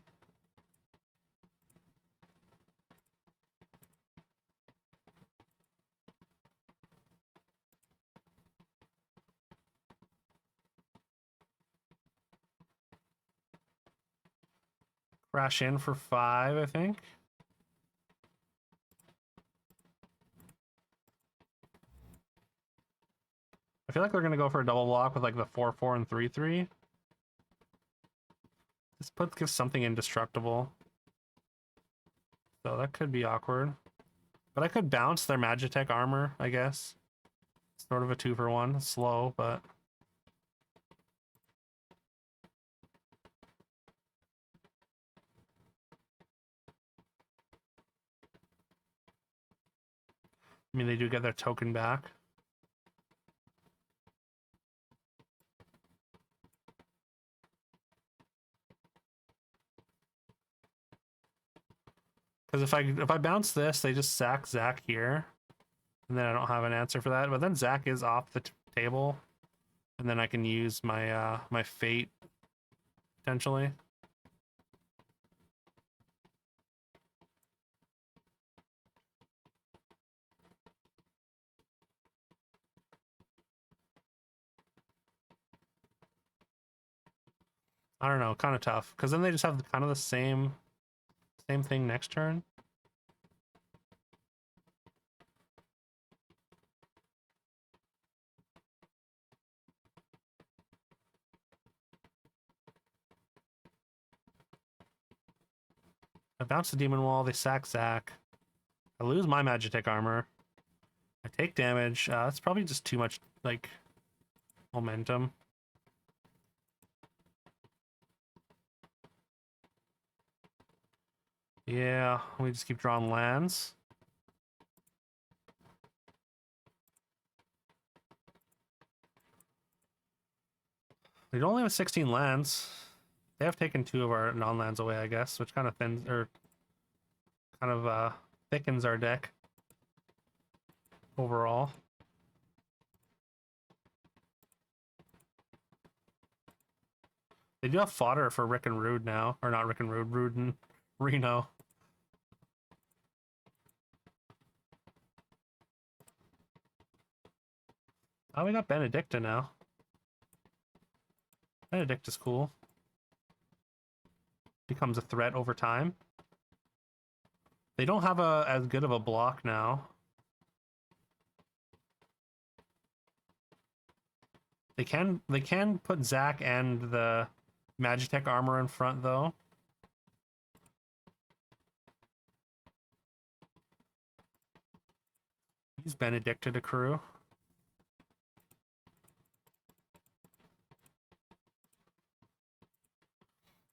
Crash in for 5, I think. I feel like they're going to go for a double block with like the 4-4 and 3-3. This gives something indestructible. So that could be awkward. But I could bounce their Magitech armor, I guess. Sort of a 2-for-1. Slow, but... I mean, they do get their token back. Because if I bounce this, they just sack Zach here. And then I don't have an answer for that. But then Zach is off the table. And then I can use my my fate, potentially. I don't know, kind of tough. Because then they just have kind of the same thing next turn. I bounce the Demon Wall, they sack Zach. I lose my Magitech armor. I take damage. That's probably just too much, like, momentum. Yeah, we just keep drawing lands. We only have 16 lands. They have taken 2 of our non-lands away, I guess, which kind of thins thickens our deck overall. They do have fodder for Rick and Rude now. Or not Rick and Rude, Rude and Reno. Oh, we got Benedicta now. Benedict is cool. Becomes a threat over time. They don't have as good of a block now. They can put Zac and the Magitech armor in front though. He's Benedicta to crew.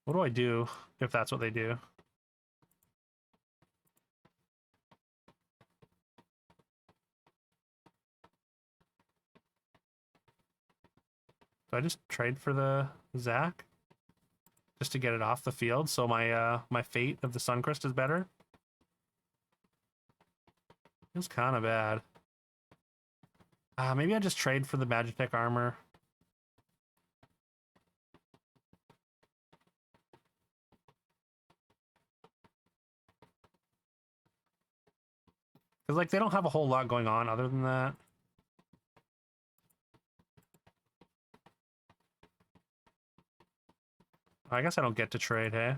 What do I do if that's what they do? Do I just trade for the Zac? Just to get it off the field so my my fate of the Suncrist is better? Feels kind of bad. Maybe I just trade for the Magitech armor. Because, like, they don't have a whole lot going on other than that. I guess I don't get to trade, hey?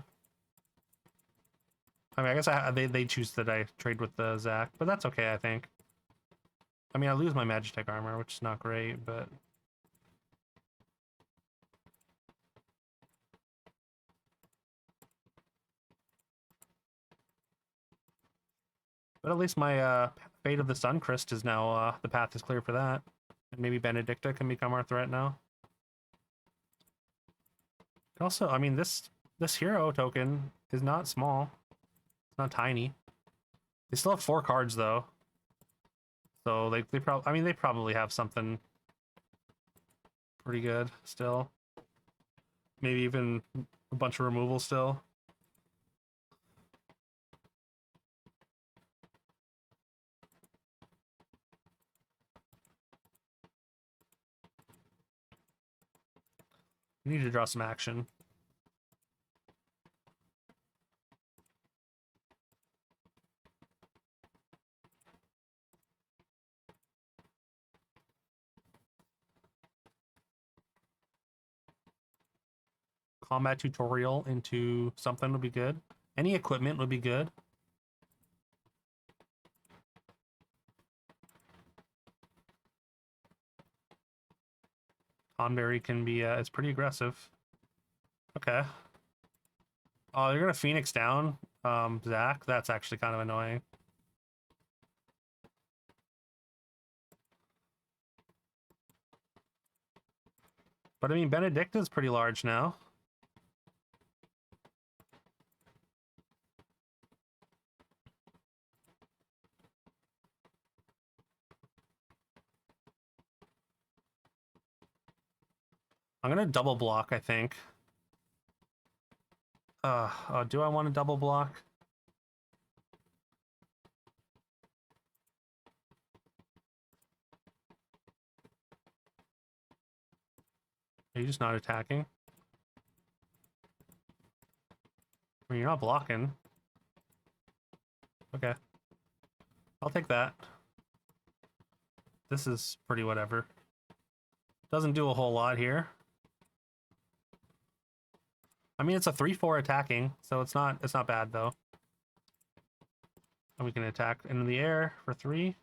I mean, I guess they choose that I trade with the Zac, but that's okay, I think. I mean, I lose my Magitech armor, which is not great, but... But at least my Fate of the Suncrist is now, the path is clear for that. And maybe Benedicta can become our threat now. Also, I mean, this hero token is not small. It's not tiny. They still have 4 cards, though. So they probably, I mean, they probably have something pretty good still. Maybe even a bunch of removal still. We need to draw some action. Combat tutorial into something would be good. Any equipment would be good. Tonberry can be, it's pretty aggressive. Okay. Oh, you're gonna Phoenix down, Zac? That's actually kind of annoying. But I mean, Benedicta's pretty large now. I'm gonna double block, I think. Do I want to double block? Are you just not attacking? I mean, you're not blocking. Okay. I'll take that. This is pretty whatever. Doesn't do a whole lot here. I mean, it's a 3/4 attacking, so it's not bad though. And we can attack into the air for 3.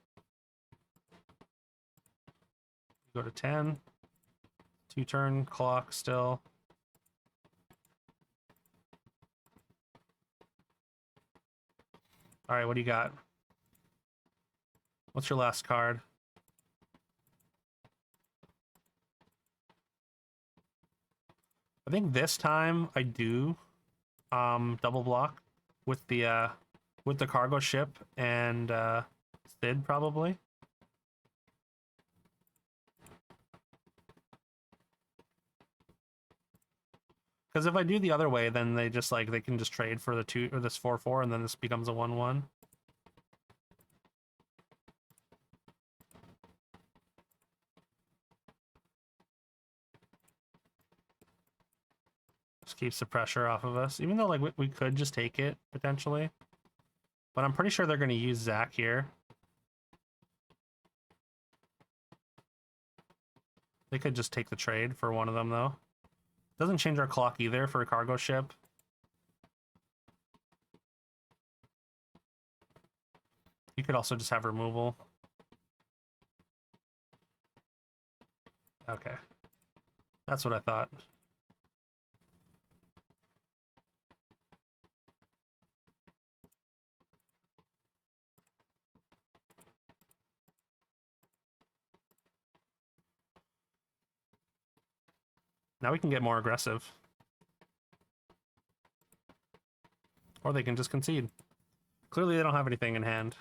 Go to 10. 2-turn clock still. All right, what do you got? What's your last card? I think this time I do double block with the cargo ship and Sid probably. Because if I do the other way, then they just like they can just trade for the 2 or this 4/4 and then this becomes a 1/1. Just keeps the pressure off of us. Even though, like, we could just take it, potentially. But I'm pretty sure they're going to use Zach here. They could just take the trade for one of them, though. Doesn't change our clock either for a cargo ship. You could also just have removal. Okay. That's what I thought. Now we can get more aggressive. Or they can just concede. Clearly they don't have anything in hand.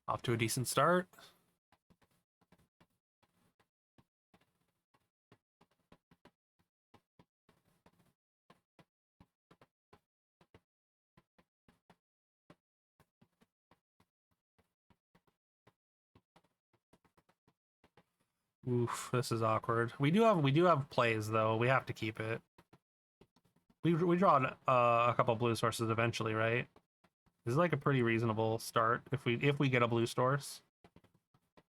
Off to a decent start. Oof, this is awkward. We do have plays though. We have to keep it. We draw a couple blue sources eventually, right? This is like a pretty reasonable start if we get a blue source.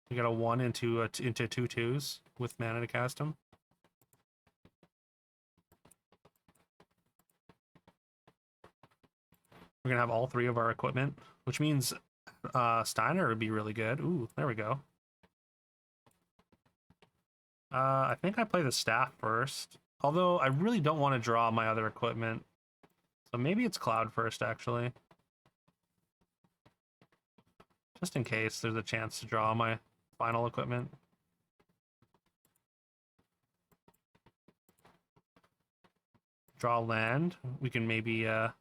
We got a 1 into two twos with mana to cast them. We're gonna have all 3 of our equipment, which means Steiner would be really good. Ooh, there we go. I think I play the staff first. Although I really don't want to draw my other equipment. So maybe it's Cloud first, actually. Just in case there's a chance to draw my final equipment. Draw land. We can maybe, yeah,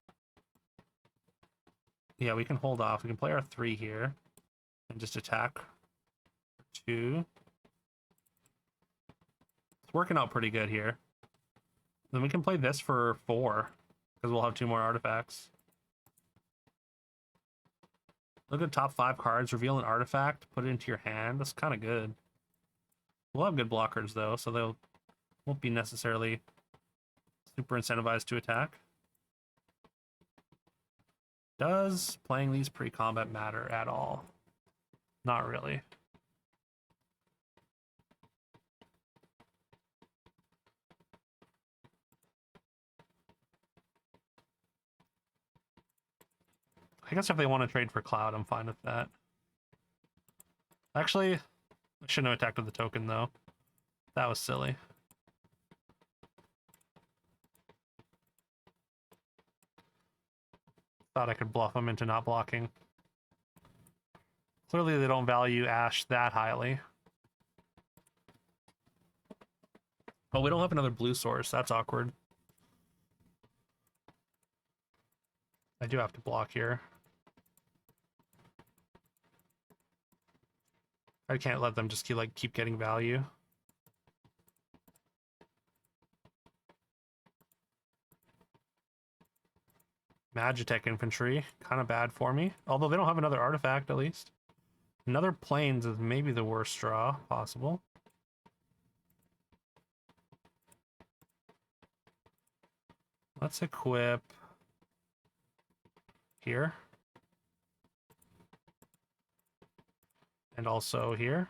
we can hold off. We can play our 3 here. And just attack 2. It's working out pretty good here. Then we can play this for 4. Because we'll have 2 more artifacts. Look at the top 5 cards, reveal an artifact, put it into your hand. That's kind of good. We'll have good blockers though, so they won't be necessarily super incentivized to attack. Does playing these pre-combat matter at all? Not really. I guess if they want to trade for Cloud, I'm fine with that. Actually, I shouldn't have attacked with the token, though. That was silly. Thought I could bluff them into not blocking. Clearly, they don't value Ash that highly. Oh, we don't have another blue source. That's awkward. I do have to block here. I can't let them just keep getting value. Magitech infantry, kind of bad for me. Although they don't have another artifact, at least. Another plains is maybe the worst draw possible. Let's equip here. And also here.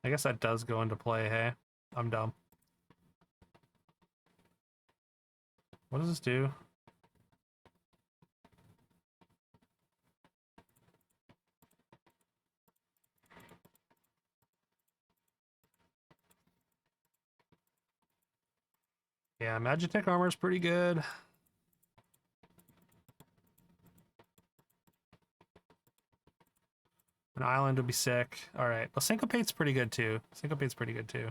I guess that does go into play, hey? I'm dumb. What does this do? Yeah, Magitech armor is pretty good. An island would be sick. Alright, well, Syncopate's pretty good too. Syncopate's pretty good too.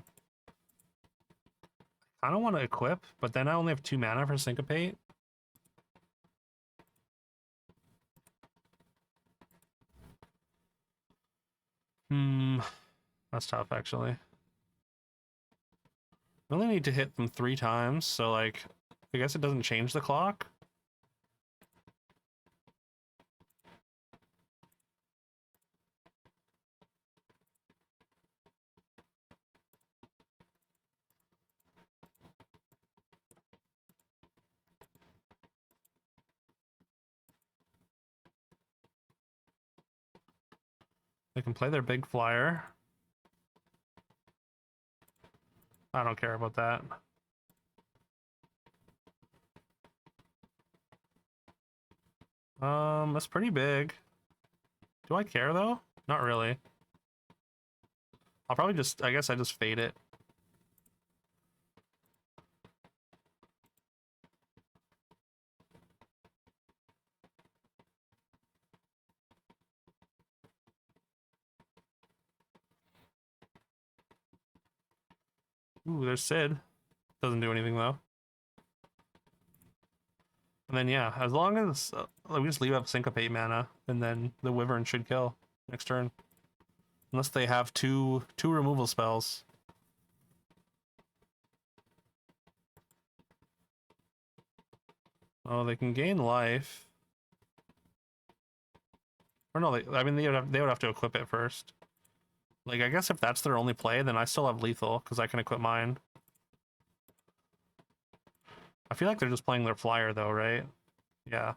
I don't want to equip, but then I only have 2 mana for Syncopate. That's tough, actually. We only need to hit them 3 times, so, like, I guess it doesn't change the clock. They can play their big flyer. I don't care about that. That's pretty big. Do I care, though? Not really. I'll probably just, I guess I just fade it. Ooh, there's Sid. Doesn't do anything, though. And then, yeah, as long as we just leave up Syncopate mana, and then the Wyvern should kill next turn. Unless they have two removal spells. Oh, they can gain life. Or no, I mean, they would have to equip it first. Like, I guess if that's their only play, then I still have lethal, because I can equip mine. I feel like they're just playing their flyer, though, right? Yeah.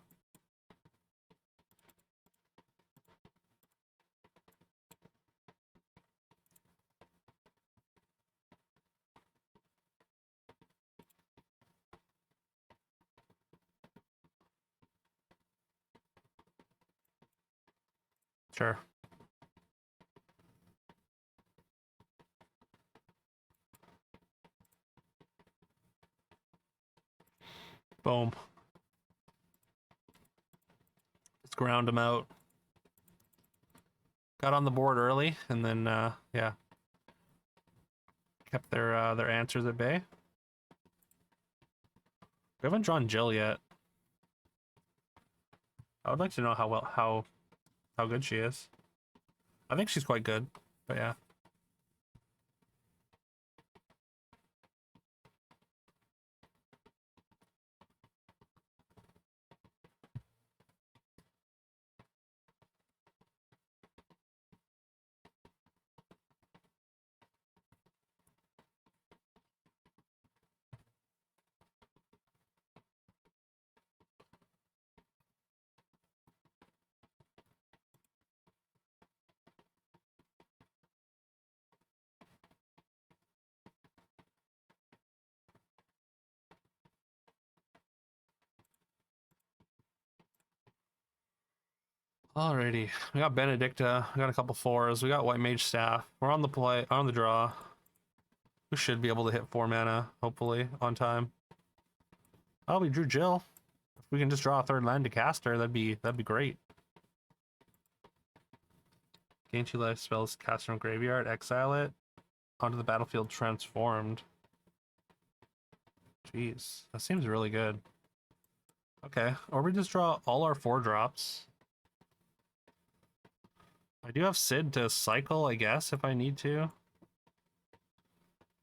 Sure. Boom. Let's ground them out. Got on the board early, and then, yeah. Kept their answers at bay. We haven't drawn Jill yet. I would like to know how good she is. I think she's quite good, but yeah. Alrighty, we got Benedicta, we got a couple 4s, we got White Mage Staff. We're on the play, on the draw. We should be able to hit 4 mana, hopefully, on time. Oh, we drew Jill. If we can just draw a 3rd land to cast her, that'd be great. Gain 2 life spells, cast from graveyard, exile it. Onto the battlefield transformed. Jeez, that seems really good. Okay, or we just draw all our 4-drops. I do have Sid to cycle, I guess, if I need to.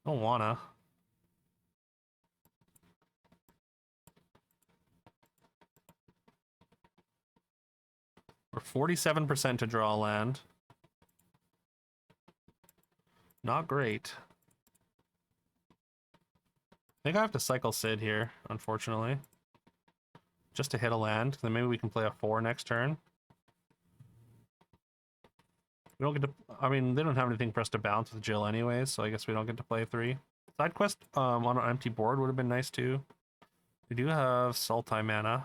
Don't wanna. We're 47% to draw land. Not great. I think I have to cycle Sid here, unfortunately. Just to hit a land, then maybe we can play a 4 next turn. We don't get to, I mean, they don't have anything for us to bounce with Jill anyways, so I guess we don't get to play 3. Side quest on an empty board would have been nice too. We do have Sultai mana.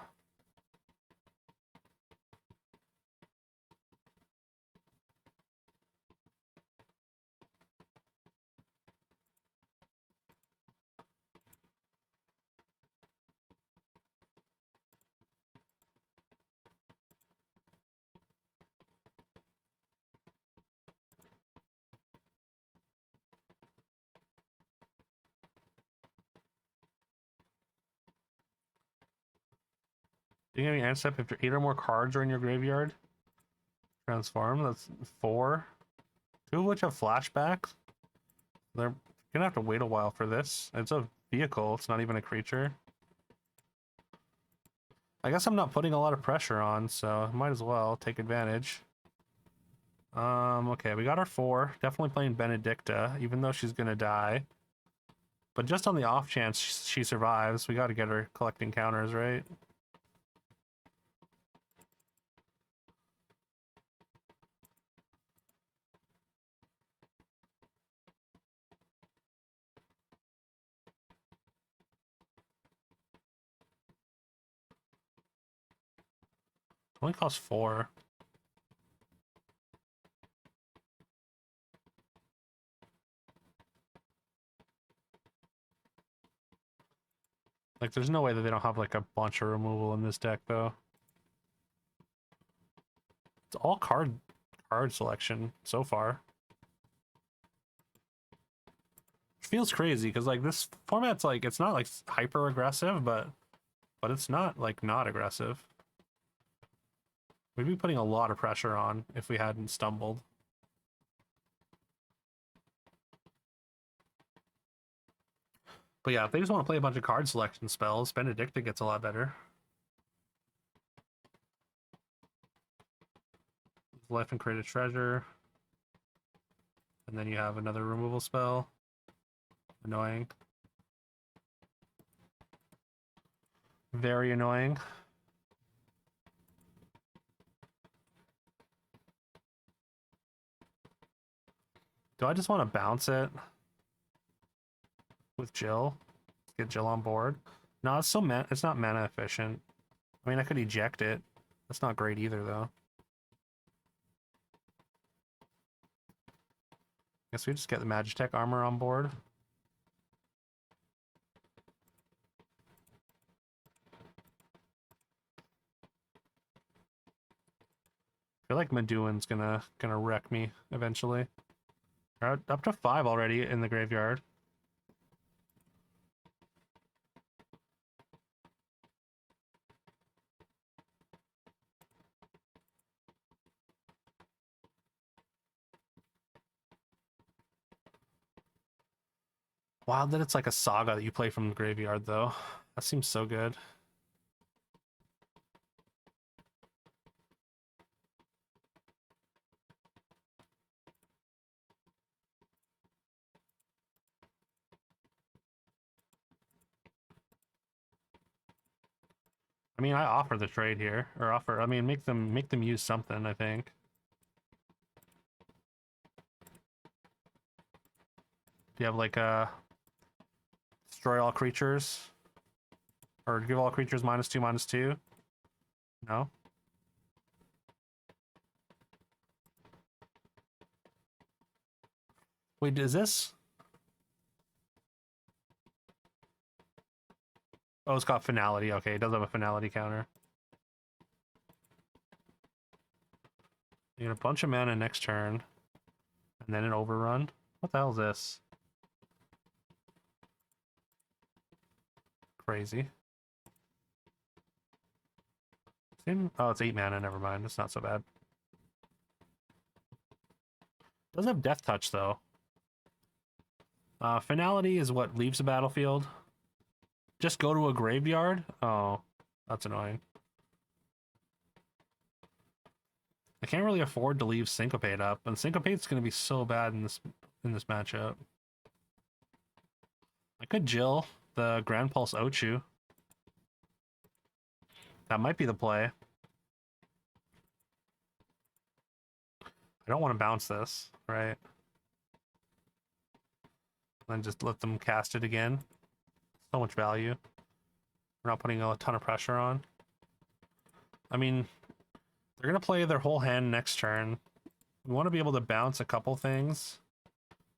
Do you have any end step if 8 or more cards are in your graveyard? Transform, that's 4. Two of which have flashbacks. They're gonna have to wait a while for this. It's a vehicle, it's not even a creature. I guess I'm not putting a lot of pressure on, so might as well take advantage. Okay, we got our 4. Definitely playing Benedicta, even though she's gonna die. But just on the off chance she survives, we gotta get her collecting counters, right? Only costs 4. Like, there's no way that they don't have like a bunch of removal in this deck, though. It's all card selection so far. Feels crazy because like this format's like it's not like hyper aggressive, but it's not like not aggressive. We'd be putting a lot of pressure on if we hadn't stumbled. But yeah, if they just want to play a bunch of card selection spells, Benedicta gets a lot better. Life and create a treasure. And then you have another removal spell. Annoying. Very annoying. Do I just want to bounce it with Jill? Get Jill on board? No, it's it's not mana efficient. I mean, I could eject it. That's not great either, though. Guess we just get the Magitech armor on board. I feel like Meduin's gonna wreck me eventually. We're up to 5 already in the graveyard. Wild that it's like a saga that you play from the graveyard, though. That seems so good. I mean, I offer the trade here, or I mean, make them use something, I think. Do you have like destroy all creatures? Or give all creatures -2/-2? No? Wait, is this? Oh, it's got finality. Okay, it does have a finality counter. You get a bunch of mana next turn, and then an overrun. What the hell is this? Crazy. Oh, it's 8 mana. Never mind. It's not so bad. Does have Death Touch though. Finality is what leaves the battlefield. Just go to a graveyard? Oh, that's annoying. I can't really afford to leave Syncopate up, and Syncopate's going to be so bad in this matchup. I could Jill the Grand Pulse Ochu. That might be the play. I don't want to bounce this, right? And just let them cast it again. So much value. We're not putting a ton of pressure on. I mean, they're going to play their whole hand next turn. We want to be able to bounce a couple things.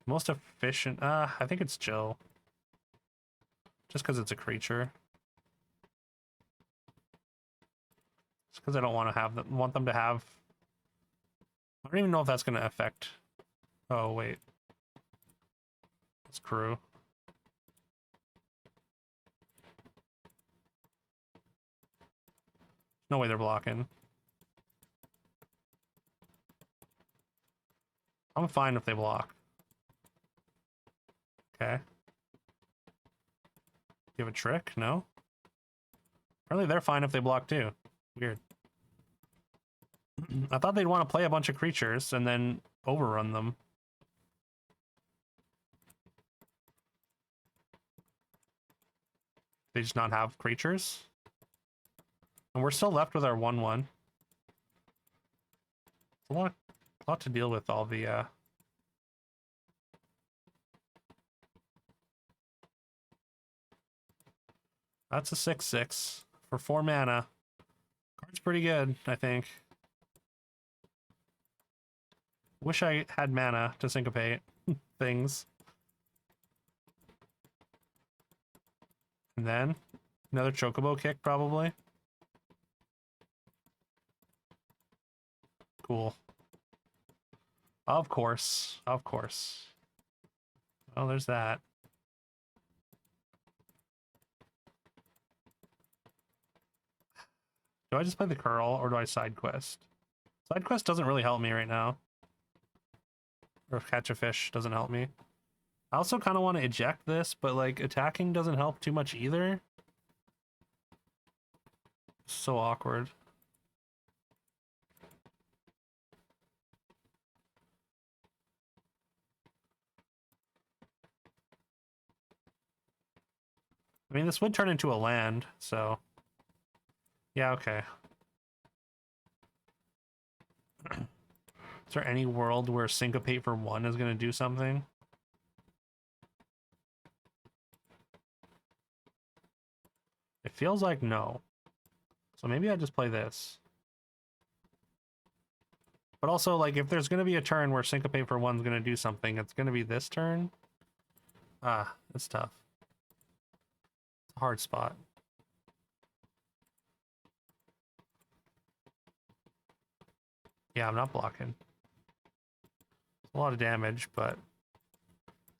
Most efficient... I think it's Jill. Just because it's a creature. Just because I don't want to have them, want them to have... I don't even know if that's going to affect... Oh, wait. It's crew. No way they're blocking. I'm fine if they block. Okay. You have a trick? No? Apparently they're fine if they block too. Weird. I thought they'd want to play a bunch of creatures and then overrun them. They just not have creatures? And we're still left with our 1/1. A lot to deal with all the That's a 6/6 for 4 mana. Card's pretty good, I think. Wish I had mana to syncopate things. And then another chocobo kick, probably. Cool. Of course. Of course. Oh, there's that. Do I just play the curl or do I side quest? Side quest doesn't really help me right now. Or catch a fish doesn't help me. I also kind of want to eject this, but like attacking doesn't help too much either. So awkward. I mean, this would turn into a land, so... Yeah, okay. Is there any world where syncopate for 1 is going to do something? It feels like no. So maybe I just play this. But also, like, if there's going to be a turn where syncopate for 1 is going to do something, it's going to be this turn. Ah, it's tough. It's a hard spot. Yeah, I'm not blocking. It's a lot of damage, but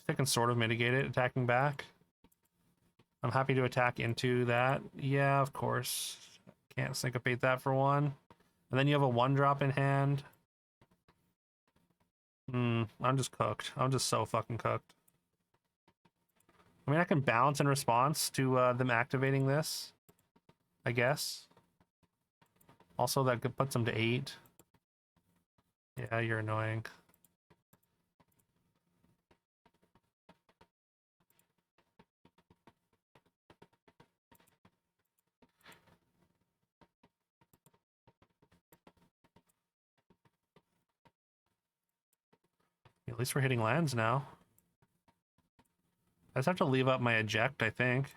I can sort of mitigate it attacking back. I'm happy to attack into that. Yeah, of course. Can't syncopate that for 1. And then you have a 1-drop in hand. I'm just cooked. I'm just so fucking cooked. I mean, I can bounce in response to them activating this, I guess. Also, that puts them to 8. Yeah, you're annoying. At least we're hitting lands now. I just have to leave up my eject, I think.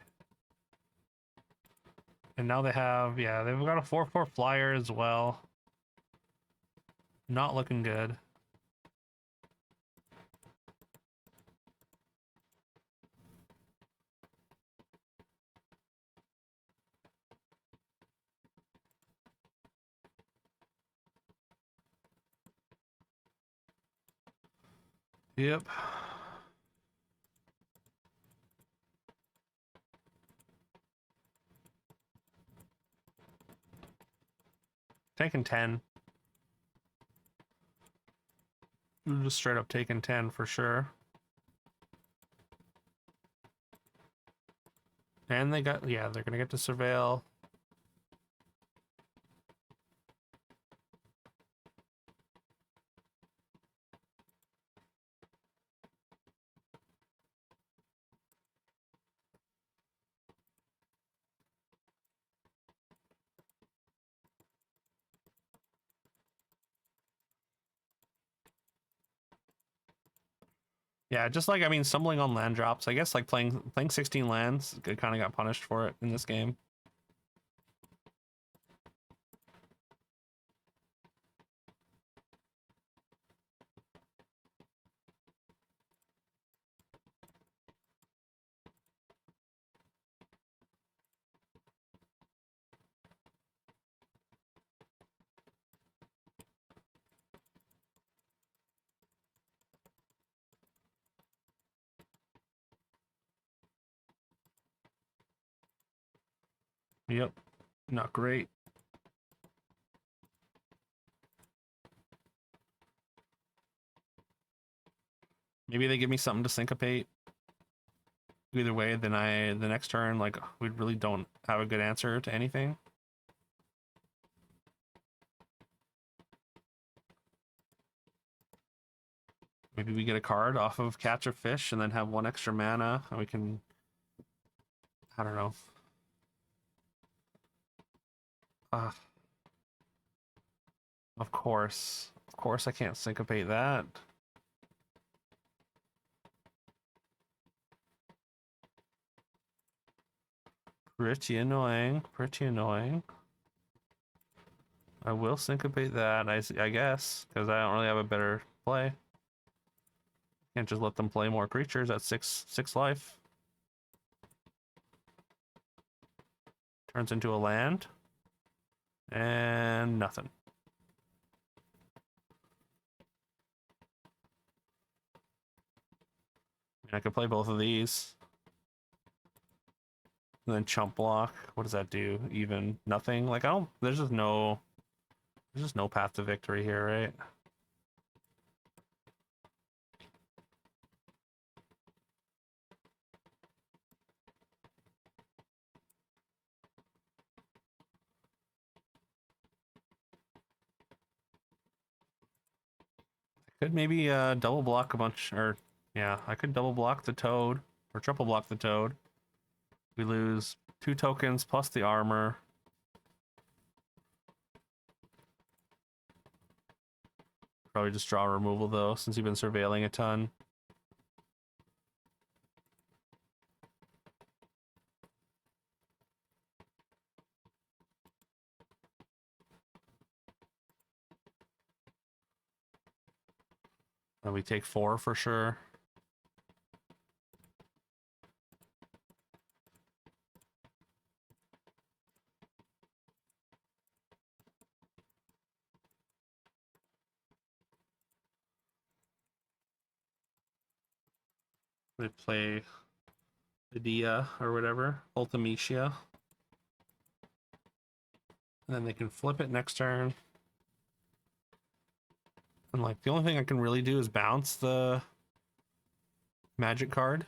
And now they have, yeah, they've got a 4/4 flyer as well. Not looking good. Yep. Taking 10. Just straight up taking 10 for sure. And they got, yeah, they're gonna get to surveil. Yeah, just like, I mean, stumbling on land drops. I guess like playing 16 lands, kind of got punished for it in this game. Yep, not great. Maybe they give me something to syncopate. Either way, then the next turn, like, we really don't have a good answer to anything. Maybe we get a card off of Catch a Fish and then have 1 extra mana, and we can... I don't know. Of course. Of course I can't syncopate that. Pretty annoying. Pretty annoying. I will syncopate that, I guess, because I don't really have a better play. Can't just let them play more creatures at 6 life. Turns into a land. And nothing. I mean, I could play both of these. And then chump block. What does that do? Even nothing? Like, I don't... There's just no path to victory here, right? Could maybe double block a bunch, or yeah, I could double block the toad, or triple block the toad. We lose 2 tokens plus the armor. Probably just draw removal though, since you've been surveilling a ton. And we take 4 for sure. They play Idea or whatever, Ultimecia. And then they can flip it next turn. And like the only thing I can really do is bounce the magic card.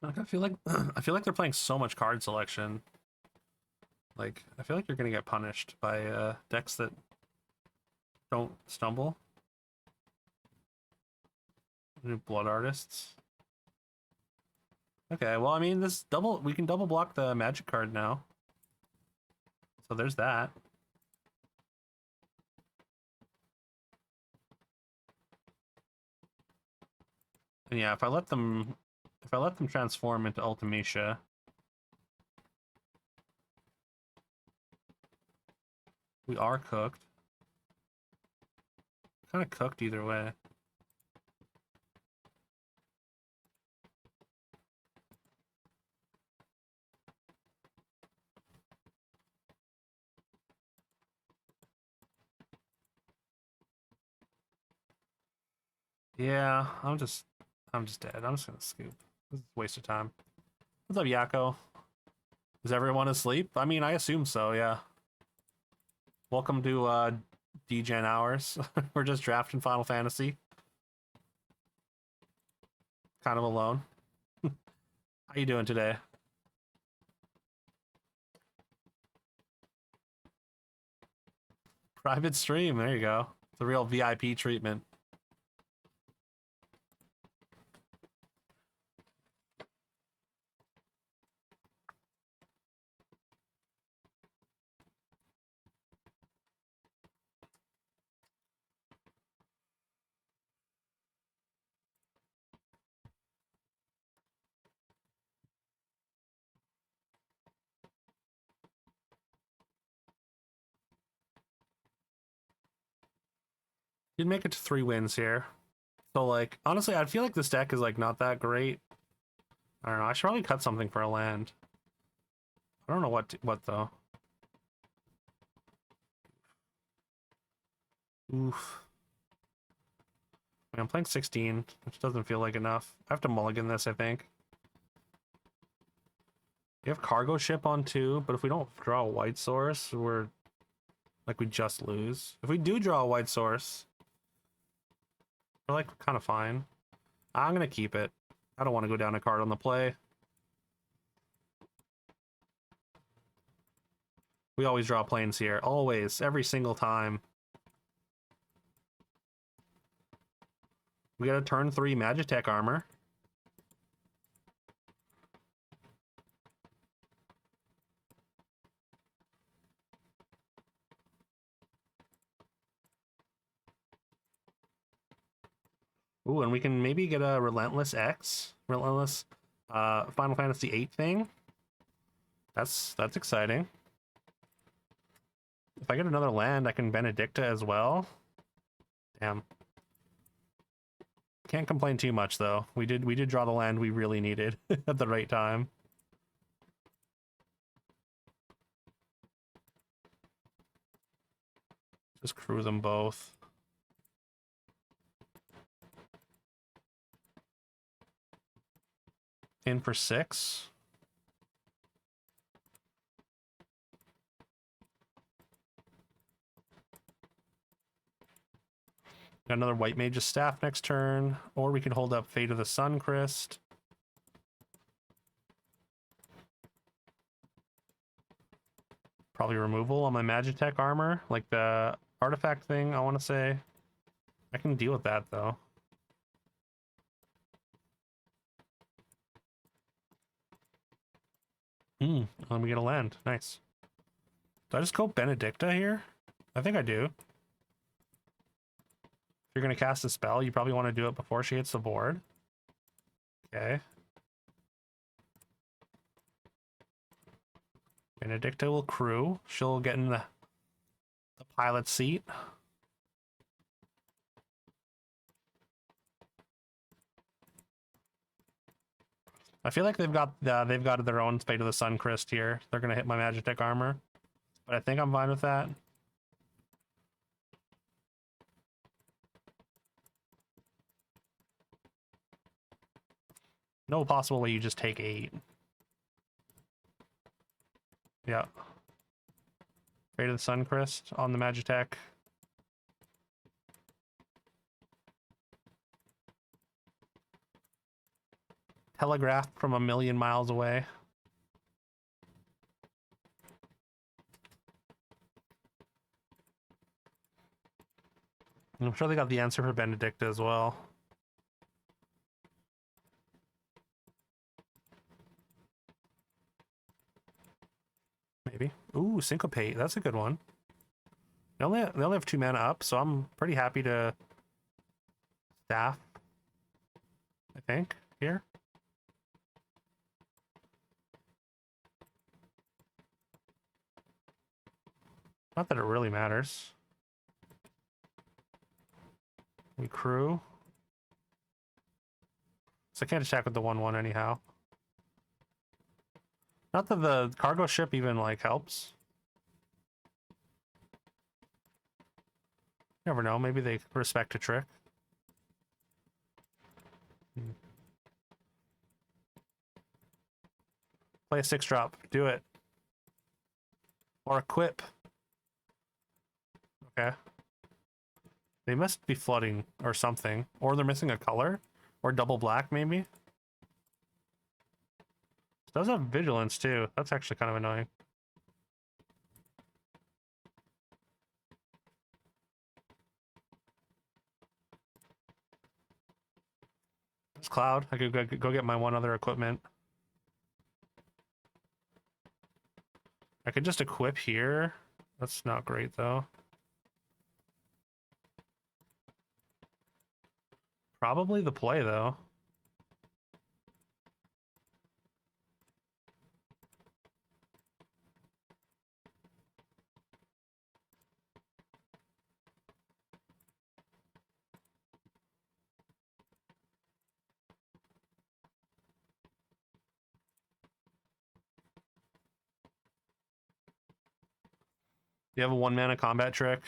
Like I feel like I feel like they're playing so much card selection. Like I feel like you're gonna get punished by decks that don't stumble. New Blood Artists. Okay, well I mean we can double block the magic card now. So there's that. And yeah, if I let them transform into Ultimecia, we are cooked. Kind of cooked either way. Yeah, I'm just dead. I'm just gonna scoop. This is a waste of time. What's up, Yakko? Is everyone asleep? I mean, I assume so, yeah. Welcome to DGen hours. We're just drafting Final Fantasy. Kind of alone. How you doing today? Private stream, there you go. The real VIP treatment. You'd make it to 3 wins here. So, like, honestly, I feel like this deck is, like, not that great. I don't know, I should probably cut something for a land. I don't know what though. Oof. I mean, I'm playing 16, which doesn't feel like enough. I have to mulligan this, I think. We have cargo ship on 2, but if we don't draw a white source, we're like we just lose. If we do draw a white source, we're like kind of fine. I'm gonna keep it. I don't want to go down a card on the play. We always draw planes here. Always. Every single time. We got a turn 3 Magitech armor. Ooh, and we can maybe get a Relentless X. Relentless Final Fantasy VIII thing. That's exciting. If I get another land, I can Benedicta as well. Damn. Can't complain too much though. We did draw the land we really needed at the right time. Just crew them both. In for 6. Got another White Mage's Staff next turn, or we can hold up Fate of the Suncrist. Probably removal on my Magitech armor, like the artifact thing, I want to say. I can deal with that, though. Let me get a land. Nice. Do I just go Benedicta here? I think I do. If you're going to cast a spell, you probably want to do it before she hits the board. Okay. Benedicta will crew. She'll get in the pilot seat. I feel like they've got their own Fate of the Suncrist here. They're going to hit my Magitech armor. But I think I'm fine with that. No possible way you just take 8. Yeah. Fate of the Suncrist on the Magitech. Telegraphed from a million miles away. I'm sure they got the answer for Benedicta as well. Maybe. Ooh, Syncopate. That's a good one. They only have 2 mana up, so I'm pretty happy to staff, I think, here. Not that it really matters. We crew. So I can't attack with the 1/1 anyhow. Not that the cargo ship even like helps. Never know, maybe they respect a trick. Play a 6-drop. Do it. Or equip. Okay. They must be flooding or something. Or they're missing a color. Or double black, maybe. It does have vigilance, too. That's actually kind of annoying. It's Cloud. I could go get my one other equipment. I could just equip here. That's not great, though. Probably the play, though. you have a 1-mana combat trick?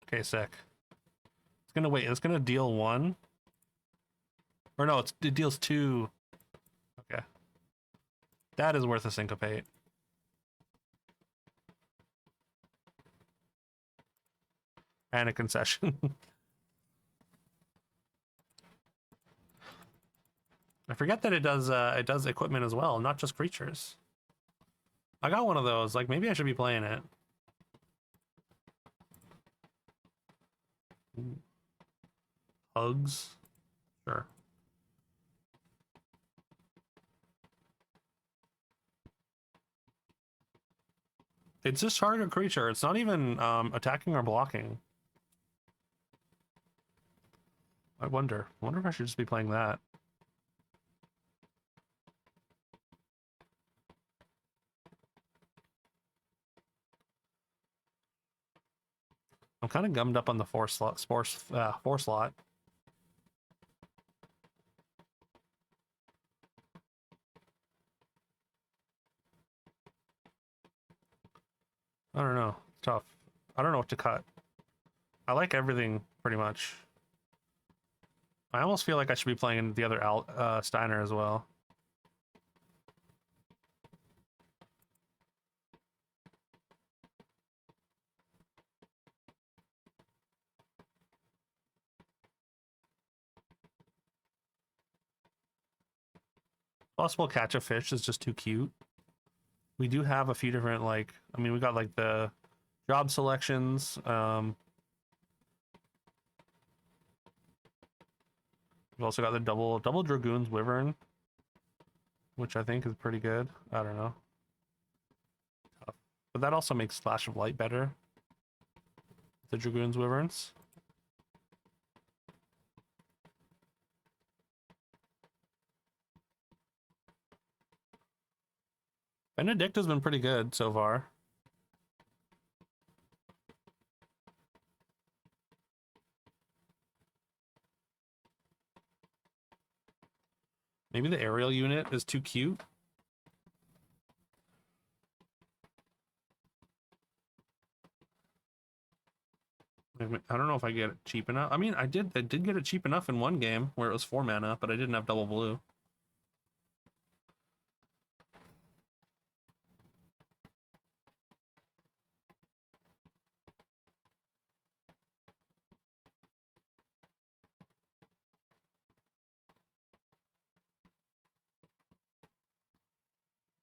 Okay, sick. It's gonna wait. It's gonna deal 1, or no? It deals 2. Okay, that is worth a syncopate. And a concession. I forget that it does equipment as well, not just creatures. I got one of those. Like, maybe I should be playing it. Hugs? Sure. It's just target creature. It's not even attacking or blocking. I wonder if I should just be playing that. I'm kind of gummed up on the 4 slot. 4 slot. I don't know. It's tough. I don't know what to cut. I like everything pretty much. I almost feel like I should be playing the other Steiner as well. Possible catch a fish is just too cute. We do have a few different, like, I mean, we got like the job selections. We've also got the double Dragoons Wyvern, which I think is pretty good. I don't know. Tough. But that also makes Flash of Light better. The Dragoons Wyverns. Benedict has been pretty good so far. Maybe the aerial unit is too cute. I don't know if I get it cheap enough. I mean, I did get it cheap enough in one game where it was 4 mana, but I didn't have double blue.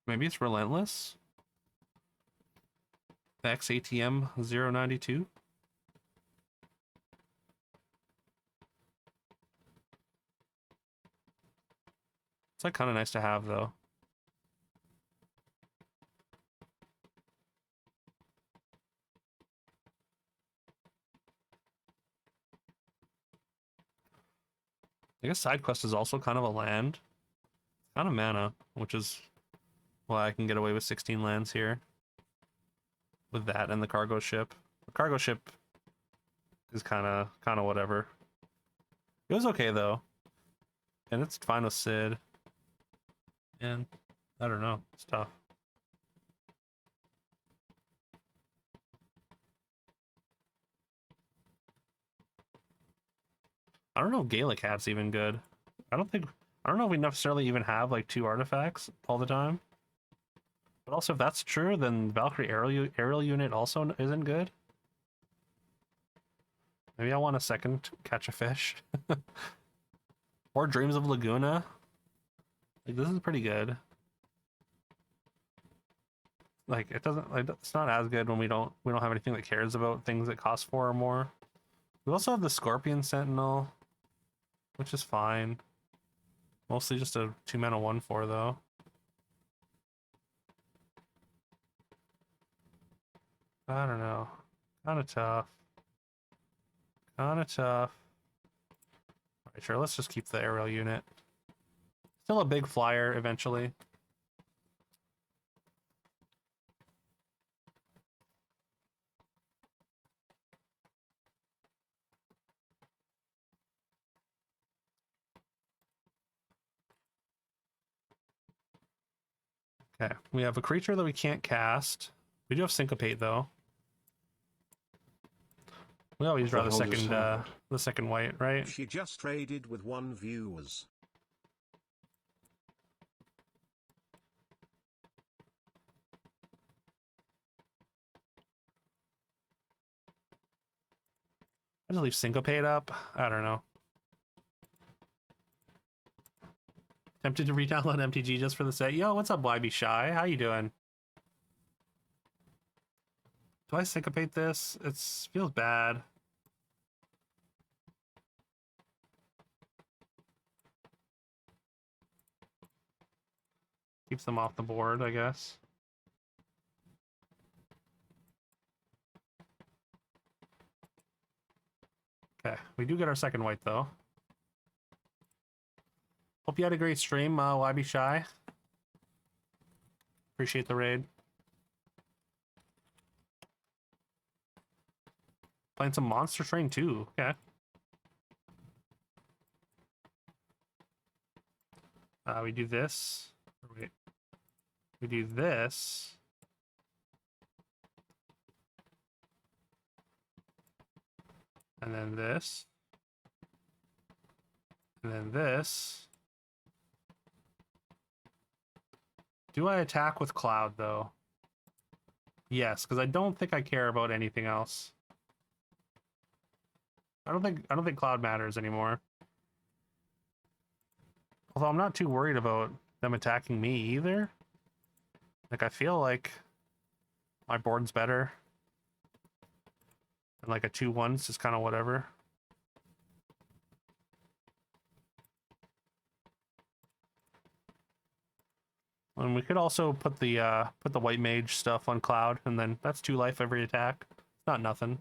Maybe it's Relentless. XATM 092. It's like kind of nice to have though. I guess side quest is also kind of a land. Kind of mana, which is why I can get away with 16 lands here. With that and the cargo ship. The cargo ship is kind of whatever. It was okay though. And it's fine with Sid. And I don't know, it's tough. I don't know if Gaelic Hat's even good. I don't know if we necessarily even have like 2 artifacts all the time. But also, if that's true, then Valkyrie aerial unit also isn't good. Maybe I want a second catch a fish. Or Dreams of Laguna. Like, this is pretty good. Like, it doesn't, like, it's not as good when we don't have anything that cares about things that cost 4 or more. We also have the Scorpion Sentinel, which is fine. Mostly just a 2 mana 1/4 though. I don't know. Kind of tough. Kind of tough. Alright, sure, let's just keep the aerial unit. Still a big flyer eventually. Okay, we have a creature that we can't cast. We do have Syncopate though. We always What draw the the hell just second happened? the second white, right? She just traded with one viewers. I just leave Syncopate up. I don't know. Tempted to re-download MTG just for the set. Yo, what's up, YB Shy? How you doing? Do I Syncopate this? It feels bad. Keeps them off the board, I guess. Okay, we do get our second white though. Hope you had a great stream, YB Shy. Appreciate the raid. Playing some Monster Train too. Okay. We do this. Wait. We do this. And then this. And then this. Do I attack with Cloud though? Yes, because I don't think I care about anything else. I don't think Cloud matters anymore. Although I'm not too worried about them attacking me either. Like, I feel like my board's better. And like a 2/1's is kind of whatever. And we could also put the white mage stuff on Cloud, and then that's 2 life every attack. Not nothing.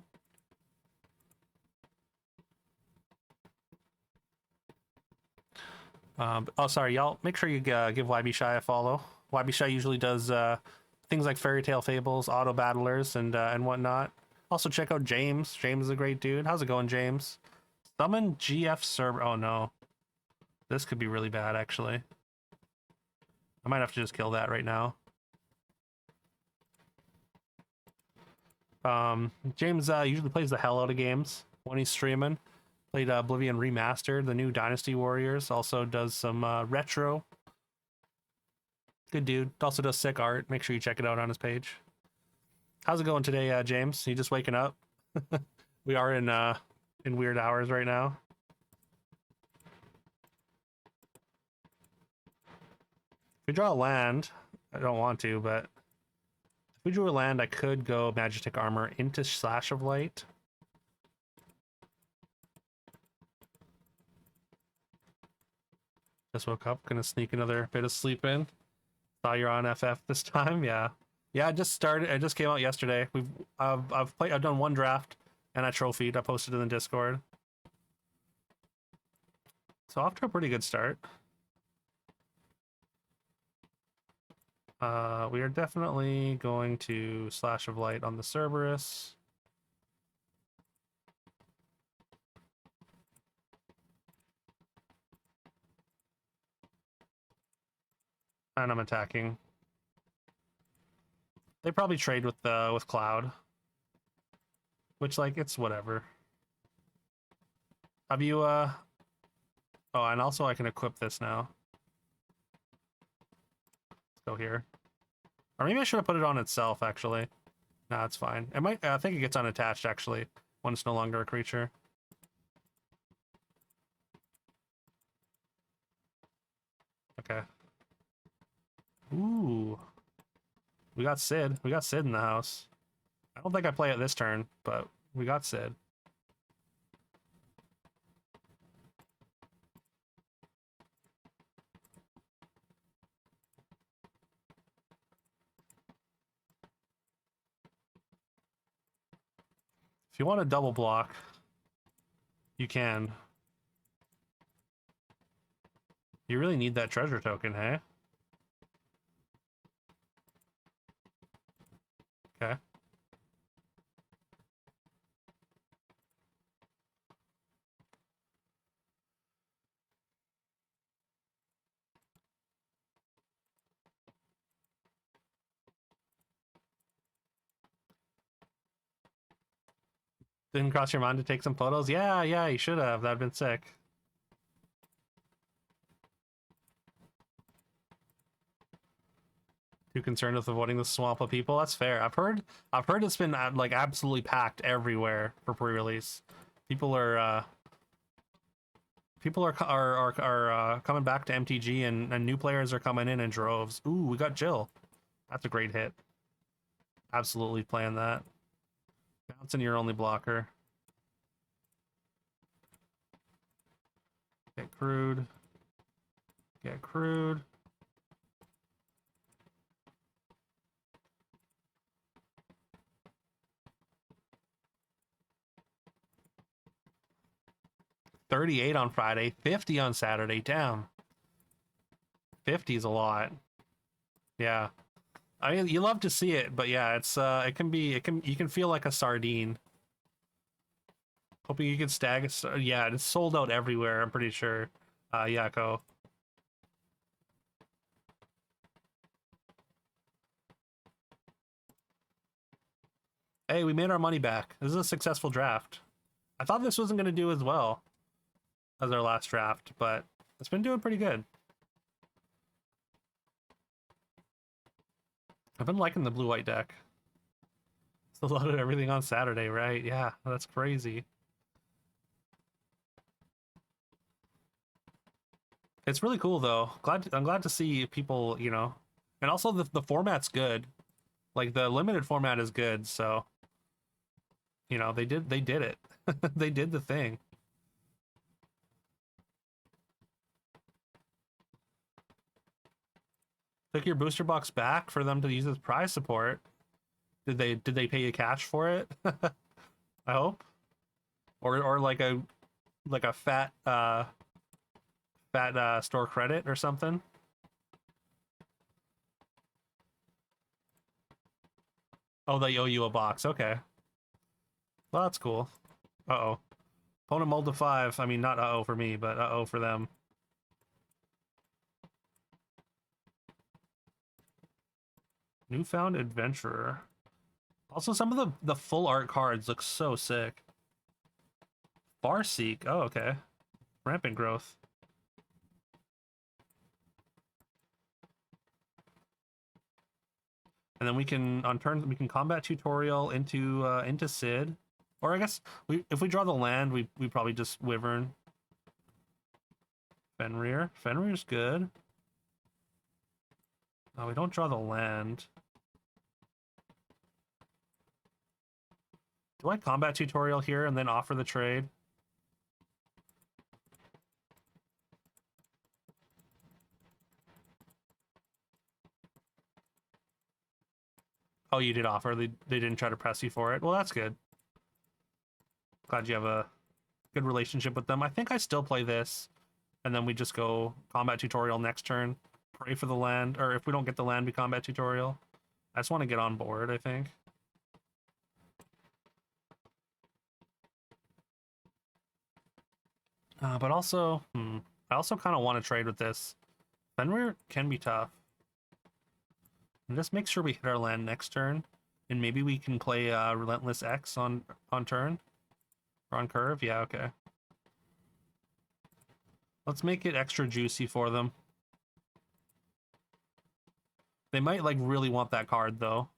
Oh, sorry, y'all. Make sure you give YB Shy a follow. YB Shy usually does things like Fairy Tale Fables, Auto Battlers, and whatnot. Also, check out James. James is a great dude. How's it going, James? Summon GF server. Oh, no. This could be really bad, actually. I might have to just kill that right now. James usually plays the hell out of games when he's streaming. Played Oblivion Remastered, the new Dynasty Warriors. Also does some retro. Good dude. Also does sick art. Make sure you check it out on his page. How's it going today, James? You just waking up? We are in weird hours right now. If we draw a land, I don't want to, but if we drew a land, I could go Magitek Armor into Slash of Light. Just woke up, gonna sneak another bit of sleep in. Saw you're on FF this time, yeah. Yeah, I just started. I just came out yesterday. I've done 1 draft and I trophied. I posted in the Discord. So off to a pretty good start. We are definitely going to Slash of Light on the Cerberus. And I'm attacking. They probably trade with Cloud. Which, like, it's whatever. Have you, Oh, and also I can equip this now. Let's go here. Or maybe I should have put it on itself, actually. Nah, it's fine. It might, I think it gets unattached, actually, when it's no longer a creature. Okay. Ooh. We got Sid. We got Sid in the house. I don't think I play it this turn, but we got Sid. If you want a double block, you can. You really need that treasure token, hey? Okay. Didn't cross your mind to take some photos? Yeah, you should have. That'd been sick. Too concerned with avoiding the swamp of people? That's fair. I've heard it's been like absolutely packed everywhere for pre-release. People are coming back to MTG, and new players are coming in droves. Ooh, we got Jill. That's a great hit. Absolutely playing that. Bouncing your only blocker. Get crude. Get crude. $38 on Friday, 50 on Saturday. Damn. 50 is a lot. Yeah. I mean, you love to see it, but yeah, it's you can feel like a sardine. Hoping you can stag. Yeah, it's sold out everywhere, I'm pretty sure. Yako. Hey, we made our money back. This is a successful draft. I thought this wasn't going to do as well as our last draft, but it's been doing pretty good. I've been liking the blue-white deck. Still loaded everything on Saturday, right? Yeah, that's crazy. It's really cool though. I'm glad to see people, you know, and also the format's good. Like the limited format is good, so you know they did it. They did the thing. Took your booster box back for them to use as prize support. Did they pay you cash for it? I hope, or like a fat store credit or something. Oh, they owe you a box. Okay. Well, that's cool. Uh-oh. Opponent mulled to 5. I mean, not uh-oh for me, but uh-oh for them. Newfound Adventurer. Also, some of the full art cards look so sick. Farseek. Oh, okay. Rampant growth. And then we can, on turn, we can combat tutorial into Sid. Or I guess if we draw the land, we probably just Wyvern. Fenrir. Fenrir's good. Oh, we don't draw the land. Do I combat tutorial here and then offer the trade? Oh, you did offer. They didn't try to press you for it. Well, that's good. Glad you have a good relationship with them. I think I still play this, and then we just go combat tutorial next turn. Pray for the land, or if we don't get the land, we combat tutorial. I just want to get on board, I think. But also, I also kind of want to trade with this. Fenrir can be tough. And just make sure we hit our land next turn, and maybe we can play Relentless X on turn or on curve. Yeah, okay. Let's make it extra juicy for them. They might like really want that card though.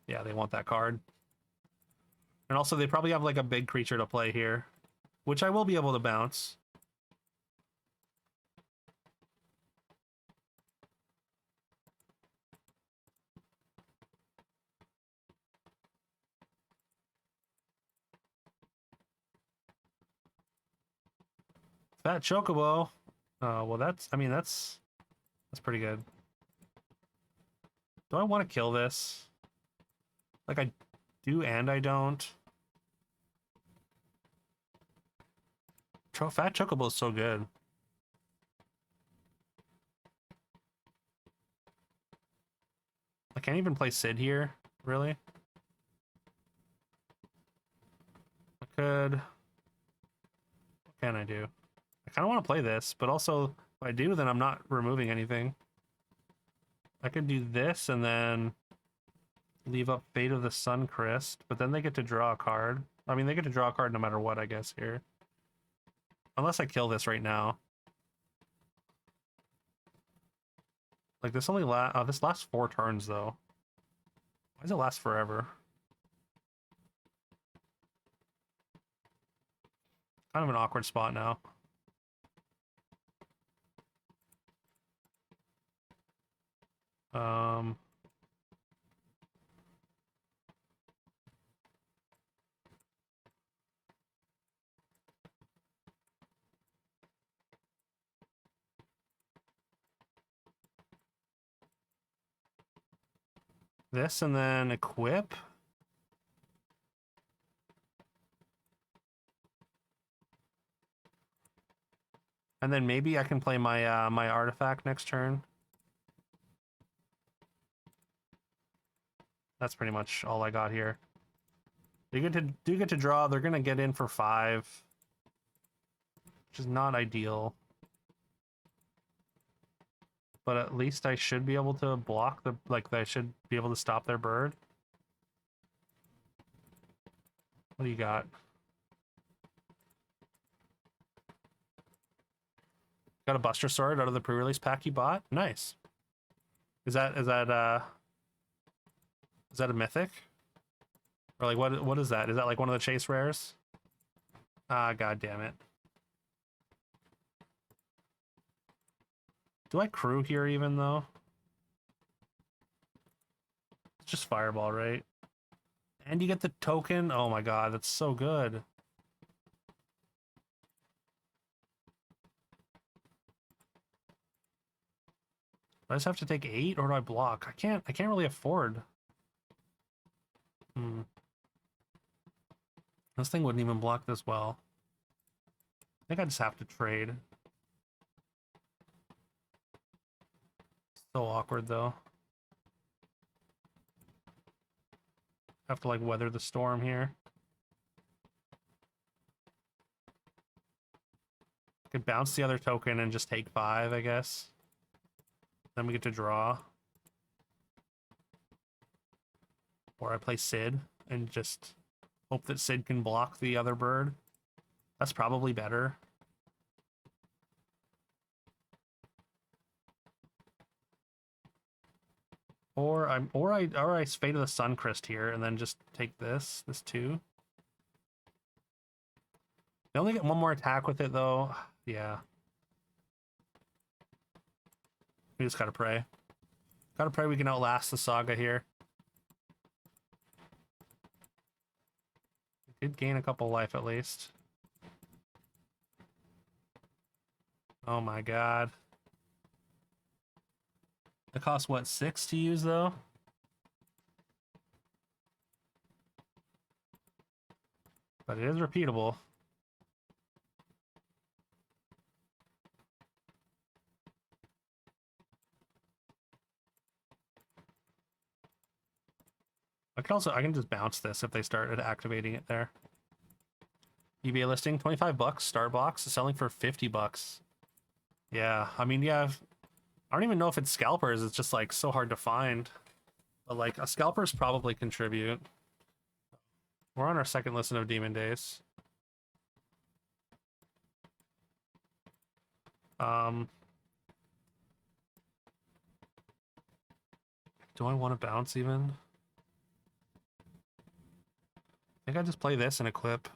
Yeah, they want that card. And also they probably have like a big creature to play here, which I will be able to bounce. Fat Chocobo. Well, that's pretty good. Do I want to kill this? Like I do and I don't. Fat Chocobo is so good. I can't even play Sid here, really. I could. can I do? I kind of want to play this, but also if I do, then I'm not removing anything. I could do this and then leave up Fate of the Suncrest, but then they get to draw a card. I mean, they get to draw a card no matter what, I guess, here. Unless I kill this right now. Like, this only this lasts 4 turns, though. Why does it last forever? Kind of an awkward spot now. This and then equip. And then maybe I can play my my artifact next turn. That's pretty much all I got here. They do get to draw. They're gonna get in for 5, which is not ideal. But at least I should be able to block the, like, I should be able to stop their bird. What do you got? Got a Buster Sword out of the pre-release pack you bought? Nice. Is that a mythic? Or like what is that? Is that like one of the chase rares? Ah, god damn it. Do I crew here even though? It's just fireball, right? And you get the token. Oh my god, that's so good. Do I just have to take 8 or do I block? I can't really afford. This thing wouldn't even block this well. I think I just have to trade. So awkward though. Have to like weather the storm here. Could bounce the other token and just take 5, I guess. Then we get to draw. Or I play Sid and just hope that Sid can block the other bird. That's probably better. Or I Fate of the Suncrest here and then just take this too. They only get 1 more attack with it though. Yeah. We just gotta pray. Gotta pray we can outlast the saga here. We did gain a couple life at least. Oh my god. It costs what, 6 to use though? But it is repeatable. I can just bounce this if they started activating it there. eBay listing, $25, start box, selling for $50. Yeah, I mean, yeah, I don't even know if it's scalpers, it's just like so hard to find. But like, a scalpers probably contribute. We're on our second listen of Demon Days. Do I want to bounce even? I think I just play this and equip. I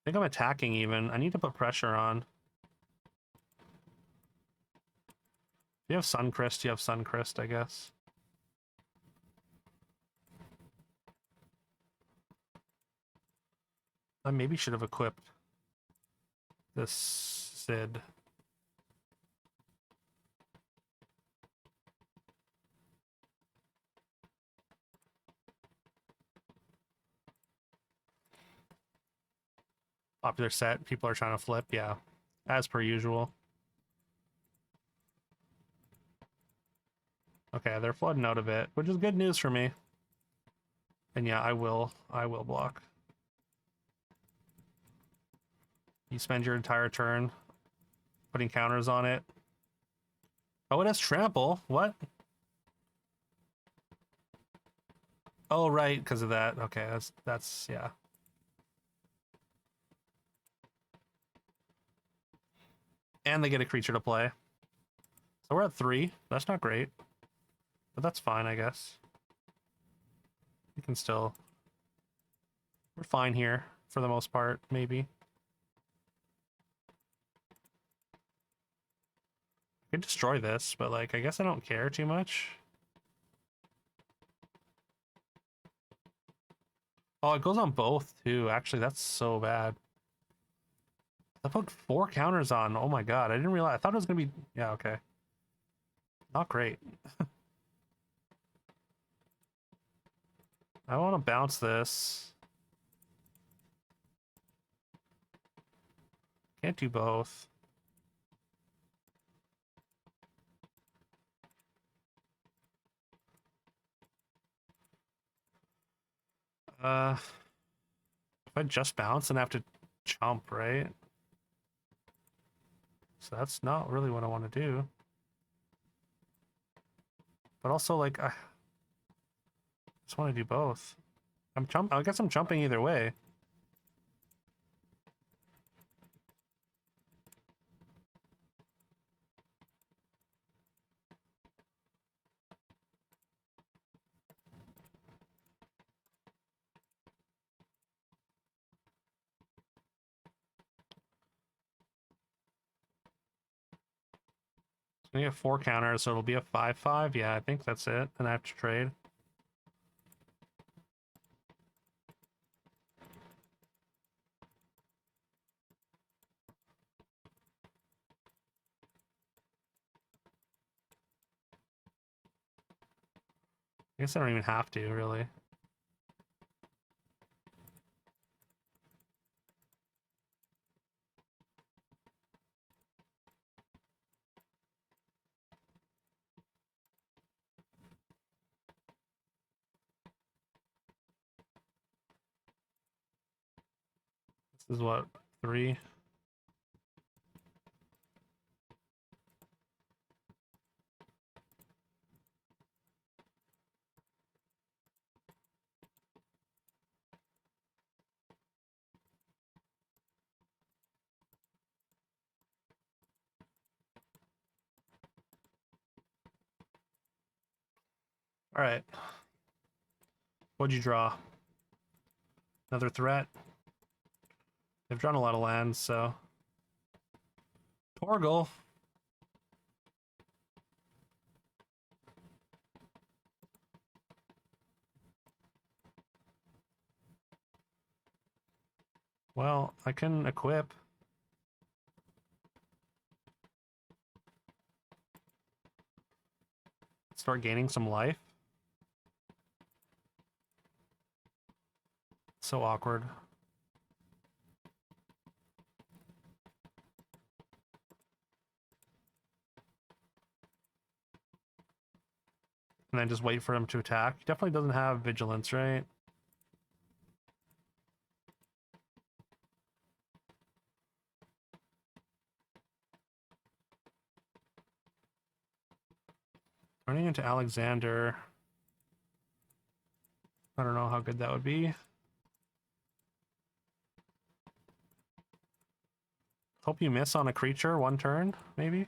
think I'm attacking even. I need to put pressure on. If you have Suncrest, you have Suncrest, I guess. I maybe should have equipped this Sid. Popular set, people are trying to flip, yeah. As per usual. Okay, they're flooding out of it, which is good news for me. And yeah, I will block. You spend your entire turn putting counters on it. Oh, it has trample. What? Oh, right, because of that. Okay, that's yeah. And they get a creature to play. So we're at 3. That's not great. But that's fine, I guess. We can still... We're fine here, for the most part, maybe. I could destroy this, but, like, I guess I don't care too much. Oh, it goes on both, too. Actually, that's so bad. I put 4 counters on. Oh my god, I didn't realize. I thought it was gonna be... Yeah, okay. Not great. I want to bounce this. Can't do both. If I just bounce, then I have to jump, right? So that's not really what I want to do. But also, like, I just want to do both. I guess I'm jumping either way. We have 4 counters, so it'll be a 5/5. Yeah, I think that's it. And I have to trade. I guess I don't even have to, really. This is what, 3? All right. What'd you draw? Another threat? They've drawn a lot of lands, so... Torgal. Well, I can equip. Start gaining some life. So awkward. And then just wait for him to attack. He definitely doesn't have vigilance, right? Running into Alexander. I don't know how good that would be. Hope you miss on a creature 1 turn, maybe?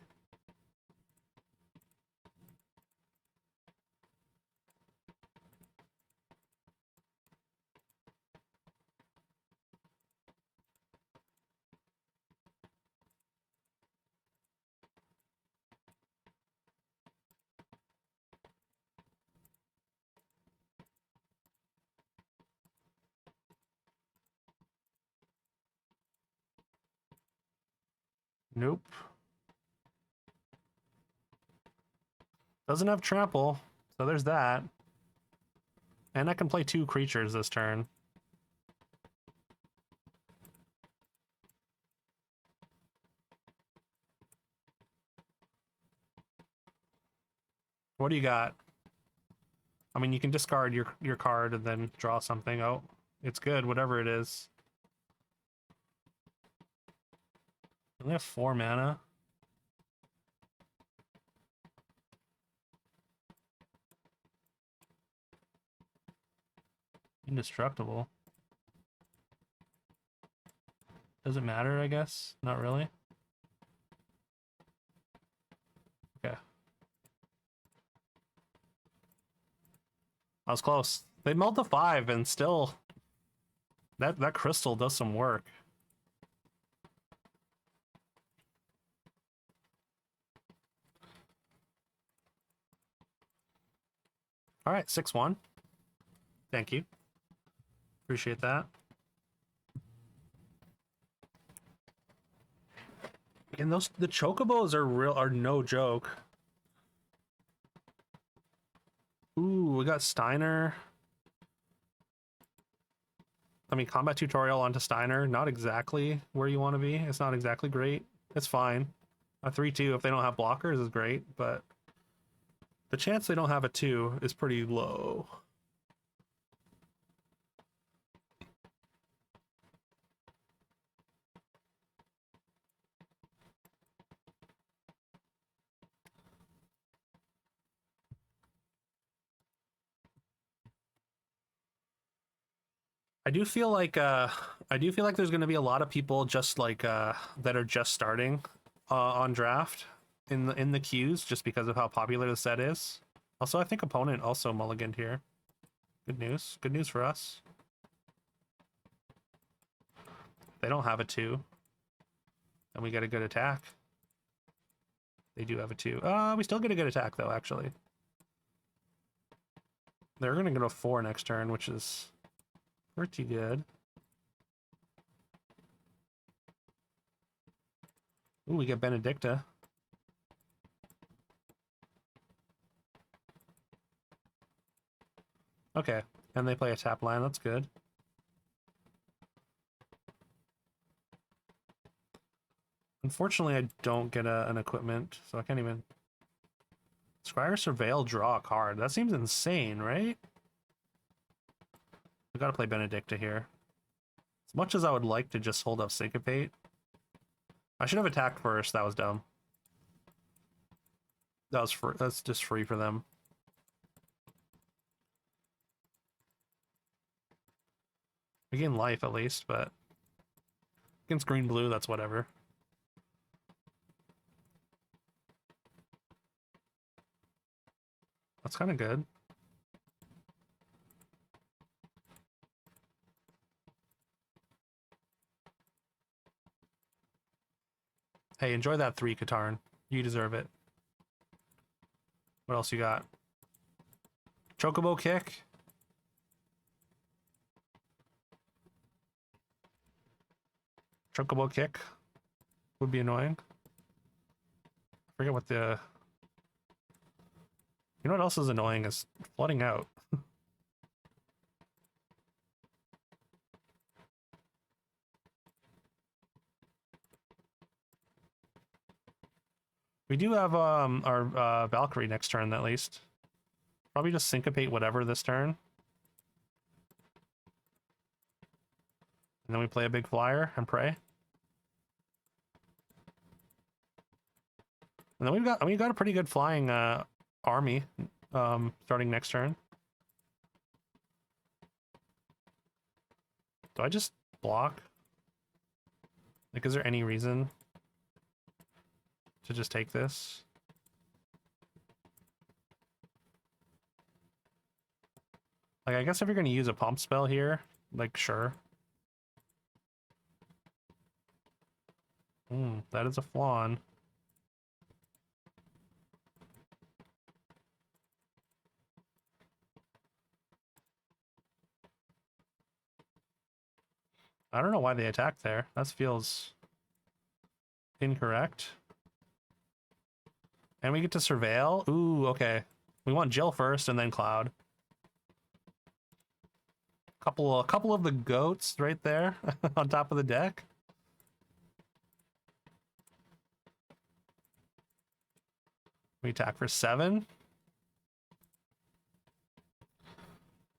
Nope. Doesn't have trample, so there's that. And I can play 2 creatures this turn. What do you got? I mean, you can discard your card and then draw something. Oh, it's good, whatever it is. I only have 4 mana. Indestructible. Does it matter, I guess? Not really. Okay. I was close. They milled the 5 and still that crystal does some work. All right, 6-1. Thank you. Appreciate that. And the chocobos are no joke. Ooh, we got Steiner. I mean, combat tutorial onto Steiner, not exactly where you want to be. It's not exactly great. It's fine. A 3-2 if they don't have blockers is great, but the chance they don't have a 2 is pretty low. I do feel like there's going to be a lot of people just like that are just starting on draft in the queues just because of how popular the set is. Also, I think opponent also mulliganed here. Good news. Good news for us. They don't have a 2. And we get a good attack. They do have a 2. We still get a good attack though, actually. They're going to go to 4 next turn, which is pretty good. Ooh, we get Benedicta. Okay, and they play a tap line, that's good. Unfortunately, I don't get an equipment, so I can't even... Scryer Surveil, draw a card. That seems insane, right? We gotta play Benedicta here. As much as I would like to just hold up Syncopate. I should have attacked first, that was dumb. That's just free for them. We gain life at least, but against green-blue, that's whatever. That's kind of good. Hey, enjoy that 3, Katarn. You deserve it. What else you got? Chocobo kick. Chocobo kick would be annoying. I forget what the... You know what else is annoying is flooding out. We do have our Valkyrie next turn at least. Probably just syncopate whatever this turn. And then we play a big flyer and pray. And then we've got a pretty good flying army starting next turn. Do I just block? Like, is there any reason to just take this? Like, I guess if you're going to use a pump spell here, like, sure. That is a flawn. I don't know why they attacked there. That feels incorrect. And we get to surveil. Ooh, okay. We want Jill first and then Cloud. A couple of the goats right there on top of the deck. We attack for 7.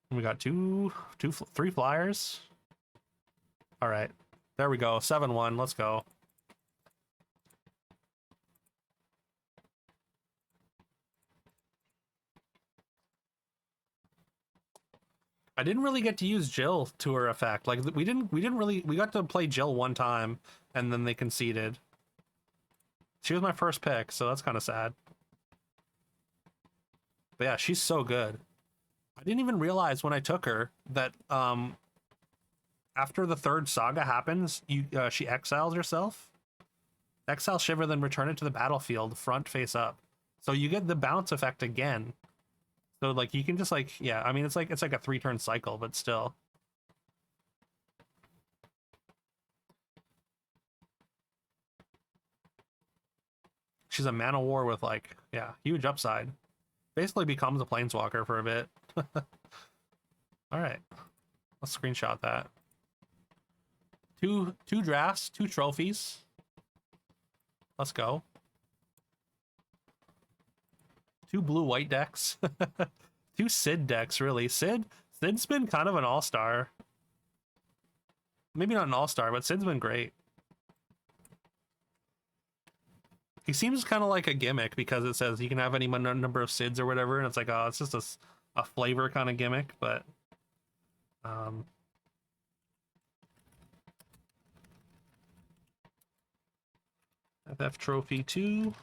We got three flyers. All right, there we go. 7-1. Let's go. I didn't really get to use Jill to her effect. Like we didn't really, we got to play Jill one time and then they conceded. She was my first pick, so that's kind of sad. But yeah, she's so good. I didn't even realize when I took her that after the third saga happens, she exiles herself. Exile Shiver, then return it to the battlefield, front face up. So you get the bounce effect again. So like you can just like, yeah, I mean it's like a 3-turn cycle, but still. She's a Man of War with like, yeah, huge upside. Basically becomes a planeswalker for a bit. All right, let's screenshot that. Two drafts, 2 trophies. Let's go. 2 blue-white decks. 2 Sid decks, really. Sid's been kind of an all-star. Maybe not an all-star, but Sid's been great. He seems kind of like a gimmick because it says you can have any number of Sids or whatever, and it's like, oh, it's just a flavor kind of gimmick, but FF Trophy 2.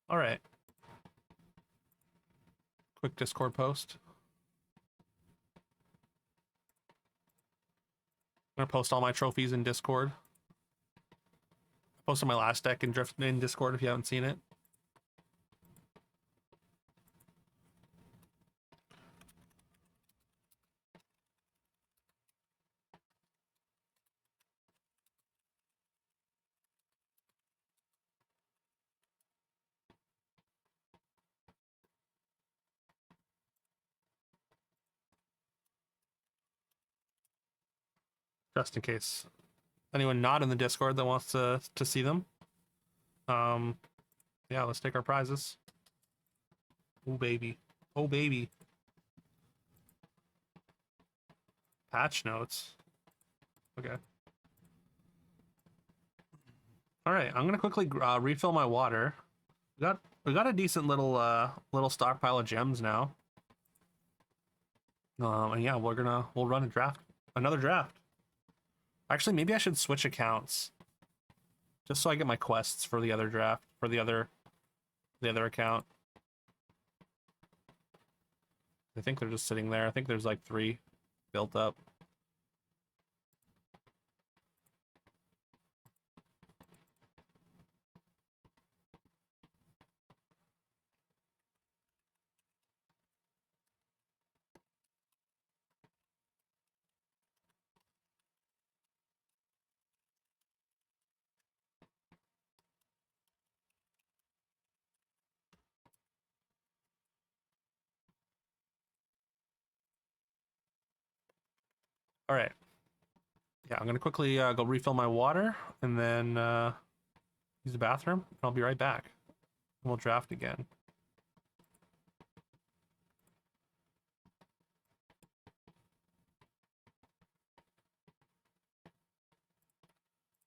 All right. Quick Discord post. I'm gonna post all my trophies in Discord. I posted my last deck in Discord if you haven't seen it. Just in case anyone not in the Discord that wants to see them. Yeah, let's take our prizes. Oh baby. Oh baby. Patch notes. Okay. All right, I'm gonna quickly refill my water. We got a decent little stockpile of gems now. And yeah, we'll run another draft. Actually, maybe I should switch accounts, just so I get my quests for the other draft for the other account. I think they're just sitting there. I think there's like 3 built up. All right. Yeah, I'm gonna quickly go refill my water and then use the bathroom. I'll be right back. And we'll draft again.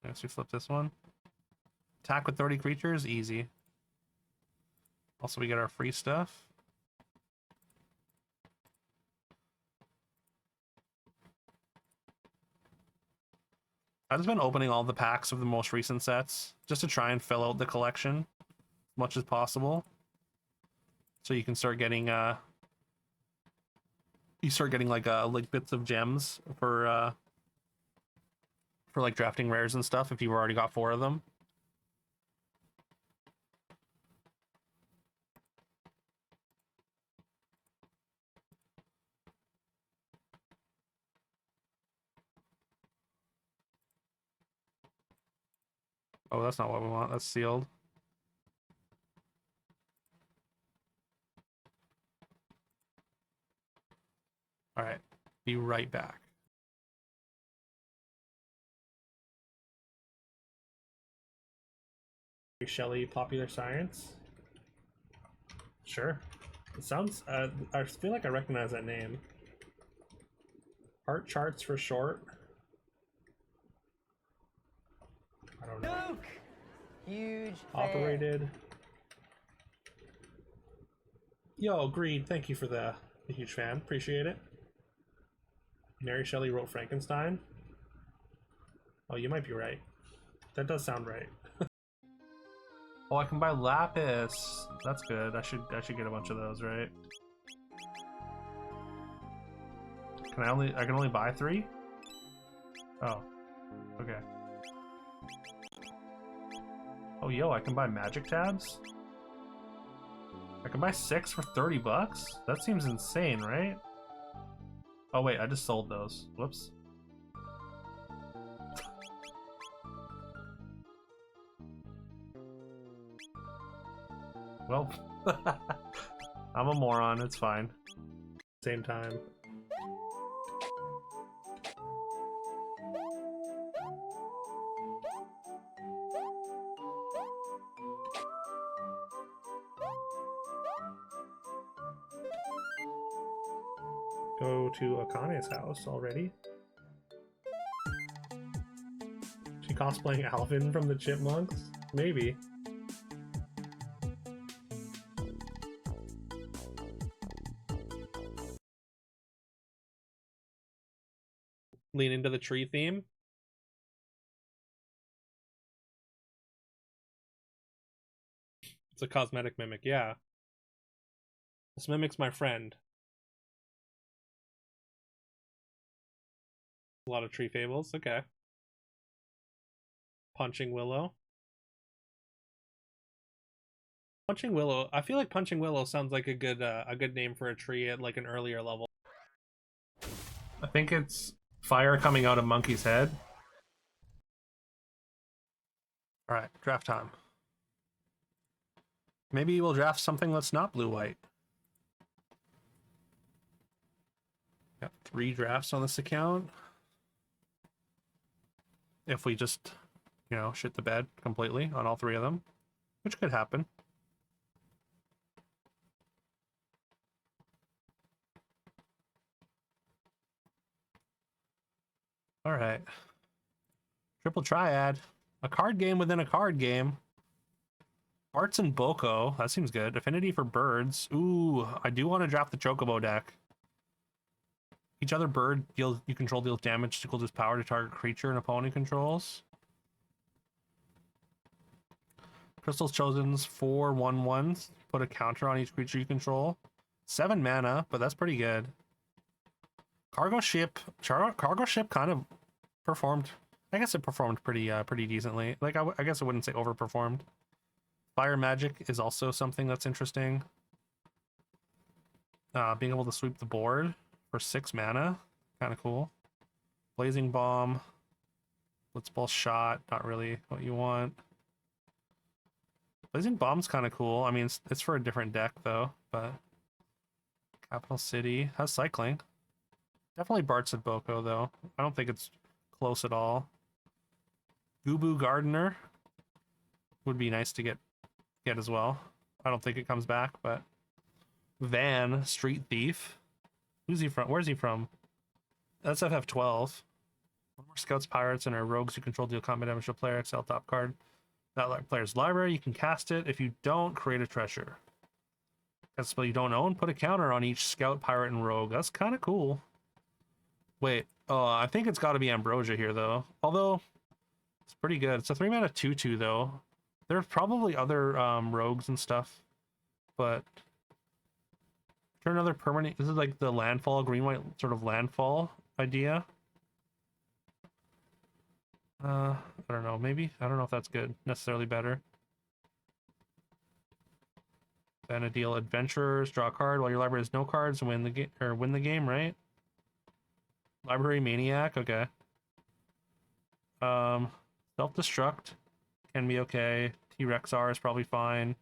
Next, we flip this one. Attack with 30 creatures, easy. Also, we get our free stuff. I've just been opening all the packs of the most recent sets just to try and fill out the collection as much as possible. So you can start getting like bits of gems for like drafting rares and stuff if you've already got 4 of them. Oh, that's not what we want. That's sealed. All right. Be right back. Shelley, Popular Science? Sure. It sounds, I feel like I recognize that name. Art charts for short. I don't know. Luke! Huge Operated. Yo, Greed, thank you for the huge fan. Appreciate it. Mary Shelley wrote Frankenstein. Oh, you might be right. That does sound right. Oh, I can buy lapis. That's good. I should get a bunch of those, right? I can only buy 3? Oh. Okay. Oh, yo, I can buy magic tabs? I can buy 6 for 30 bucks? That seems insane, right? Oh wait, I just sold those. Whoops. Well, I'm a moron, it's fine. Same time. Go to Akane's house already. She cosplaying Alvin from the Chipmunks? Maybe. Lean into the tree theme. It's a cosmetic mimic, yeah. This mimic's my friend. A lot of tree fables, okay. Punching Willow. Punching Willow. I feel like Punching Willow sounds like a good name for a tree at like an earlier level. I think it's fire coming out of Monkey's head. All right, draft time. Maybe we'll draft something that's not blue-white. Got 3 drafts on this account. If we just, you know, shit the bed completely on all 3 of them, which could happen. All right. Triple Triad. A card game within a card game. Arts and Boko. That seems good. Affinity for birds. Ooh, I do want to draft the Chocobo deck. Each other bird you control deals damage equal to its power to target creature an opponent controls. Crystal's Chosen's 4 1/1s. Put a counter on each creature you control. 7 mana, but that's pretty good. Cargo ship kind of performed. I guess it performed pretty decently. Like I guess I wouldn't say overperformed. Fire magic is also something that's interesting. Being able to sweep the board for 6 mana, kind of cool. Blazing bomb, blitzball shot, not really what you want. Blazing bomb's kind of cool. I mean, it's for a different deck though, but Capital City has cycling. Definitely Bart's at Boko though. I don't think it's close at all. Gubu Gardener would be nice to get as well. I don't think it comes back, but Van Street Thief. Who's he from? Where's he from? That's FF12. One more Scouts, Pirates, and our Rogues you control deal combat damage to a player. Excel top card. That player's library. You can cast it. If you don't, create a treasure. That's a spell you don't own. Put a counter on each Scout, Pirate, and Rogue. That's kind of cool. Wait. Oh, I think it's got to be Ambrosia here, though. Although, it's pretty good. It's a 3-mana 2/2, though. There's probably other rogues and stuff, but turn another permanent. This is like the landfall, green-white sort of landfall idea. I don't know. Maybe I don't know if that's good. Necessarily better. Then a deal adventurers, draw a card while your library has no cards, and win the game, right? Library maniac. Okay. Self-destruct. can be okay. T-Rex R is probably fine.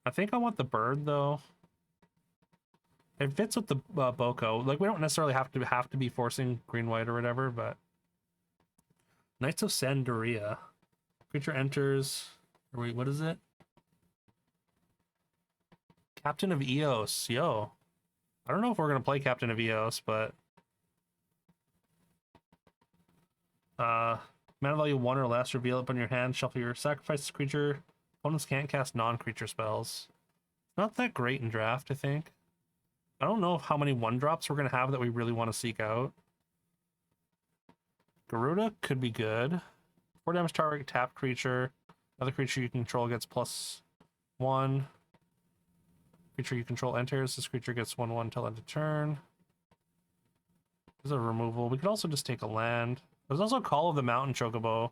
I think I want the bird though. It fits with the Boko. Like we don't necessarily have to be forcing green white or whatever, but Knights of Sandaria. Creature enters. Wait, what is it? Captain of Eos. Yo. I don't know if we're gonna play Captain of Eos, but mana value 1 or less, reveal it on your hand, shuffle your sacrifice this creature. Opponents can't cast non-creature spells. Not that great in draft, I think. I don't know how many 1-drops we're gonna have that we really want to seek out. Garuda could be good. 4 damage target, tap creature. Another creature you control gets +1. Creature you control enters. This creature gets 1/1 till end of turn. There's a removal. We could also just take a land. There's also Call of the Mountain Chocobo,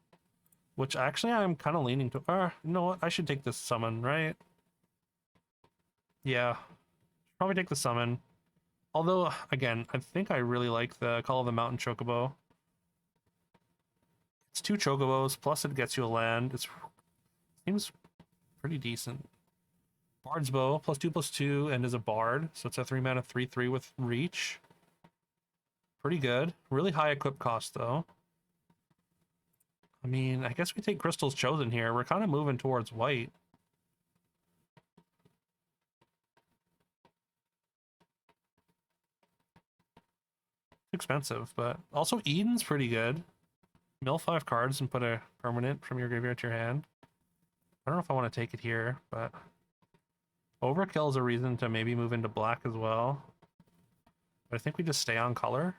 which actually I'm kind of leaning to. You know what? I should take this summon, right? Yeah. Probably take the summon. Although, again, I think I really like the Call of the Mountain Chocobo. It's 2 Chocobos, plus it gets you a land. It seems pretty decent. Bard's Bow, +2/+2, and is a bard. So it's a 3-mana 3/3 with reach. Pretty good. Really high equip cost, though. I mean, I guess we take Crystal's Chosen here. We're kind of moving towards white. Expensive, but also Eden's pretty good. Mill 5 cards and put a permanent from your graveyard to your hand. I don't know if I want to take it here, but Overkill is a reason to maybe move into black as well. But I think we just stay on color.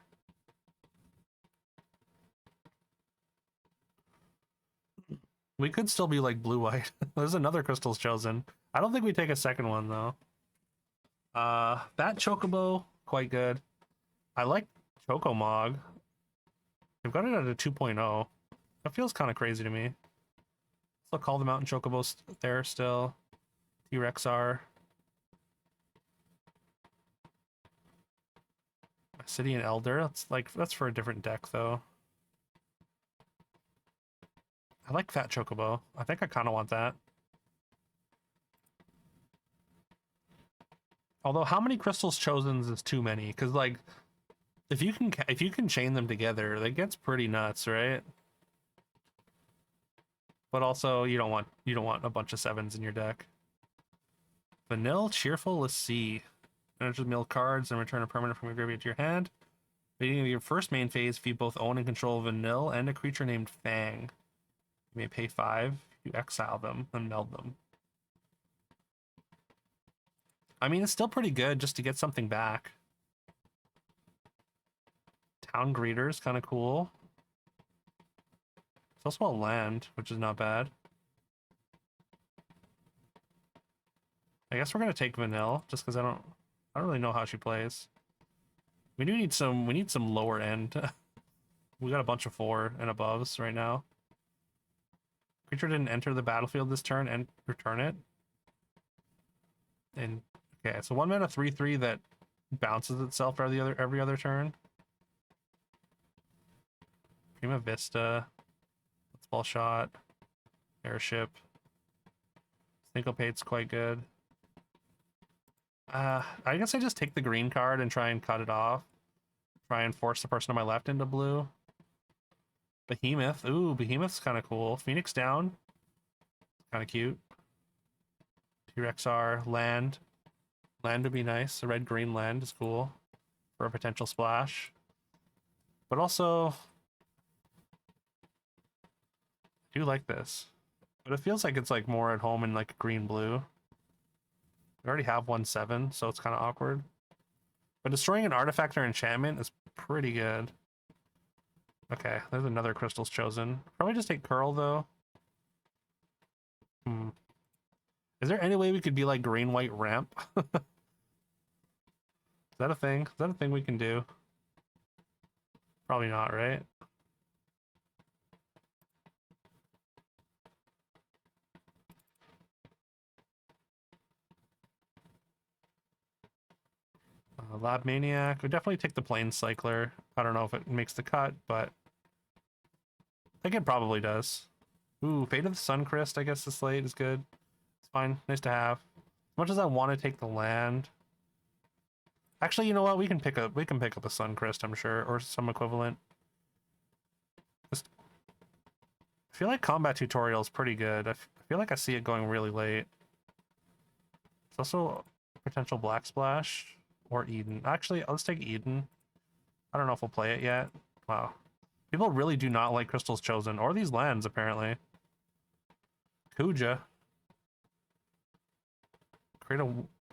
We could still be like blue-white. There's another Crystal's Chosen. I don't think we take a second one, though. That Chocobo, quite good. I like Chocomog. They've got it at a 2.0. That feels kind of crazy to me. Let's call the Mountain Chocobos there still. T-Rex R. City and Elder. That's for a different deck though. I like Fat Chocobo. I think I kind of want that. Although, how many Crystals Chosens is too many? Because like, if you can chain them together, that gets pretty nuts, right? But also, you don't want a bunch of 7s in your deck. Vanille, Cheerful, let's see. Enter the mill cards and return a permanent from your graveyard to your hand. Beginning of your first main phase, if you both own and control Vanille and a creature named Fang, you may pay 5. You exile them and meld them. I mean, it's still pretty good just to get something back. Town Greeter's kind of cool. It's also a land, which is not bad. I guess we're gonna take Vanille just because I don't really know how she plays. We need some lower end. We got a bunch of 4 and aboves right now. Creature didn't enter the battlefield this turn and return it. And okay, so 1 mana 3/3 that bounces itself every other turn. Prima Vista, Let's Ball Shot, Airship. Syncopate's quite good. I guess I just take the green card and try and cut it off. Try and force the person on my left into blue. Behemoth. Ooh, Behemoth's kind of cool. Phoenix down. Kind of cute. T-Rex R. Land. Land would be nice. A red-green land is cool for a potential splash. But also, I do like this. But it feels like it's like more at home in like green-blue. We already have 1/7, so it's kind of awkward. But destroying an artifact or enchantment is pretty good. Okay, there's another Crystal's Chosen. Probably just take Curl, though. Is there any way we could be like green-white ramp? Is that a thing? Is that a thing we can do? Probably not, right? Lab Maniac. We definitely take the Plane Cycler. I don't know if it makes the cut, but I think it probably does. Ooh, Fate of the Suncrest, I guess this late is good. It's fine. Nice to have. As much as I want to take the land. Actually, you know what? We can pick up a Suncrest, I'm sure, or some equivalent. Just, I feel like combat tutorial is pretty good. I feel like I see it going really late. It's also potential Black Splash or Eden. Actually, let's take Eden. I don't know if we'll play it yet. Wow. People really do not like Crystals Chosen, or these lands, apparently. Kuja. At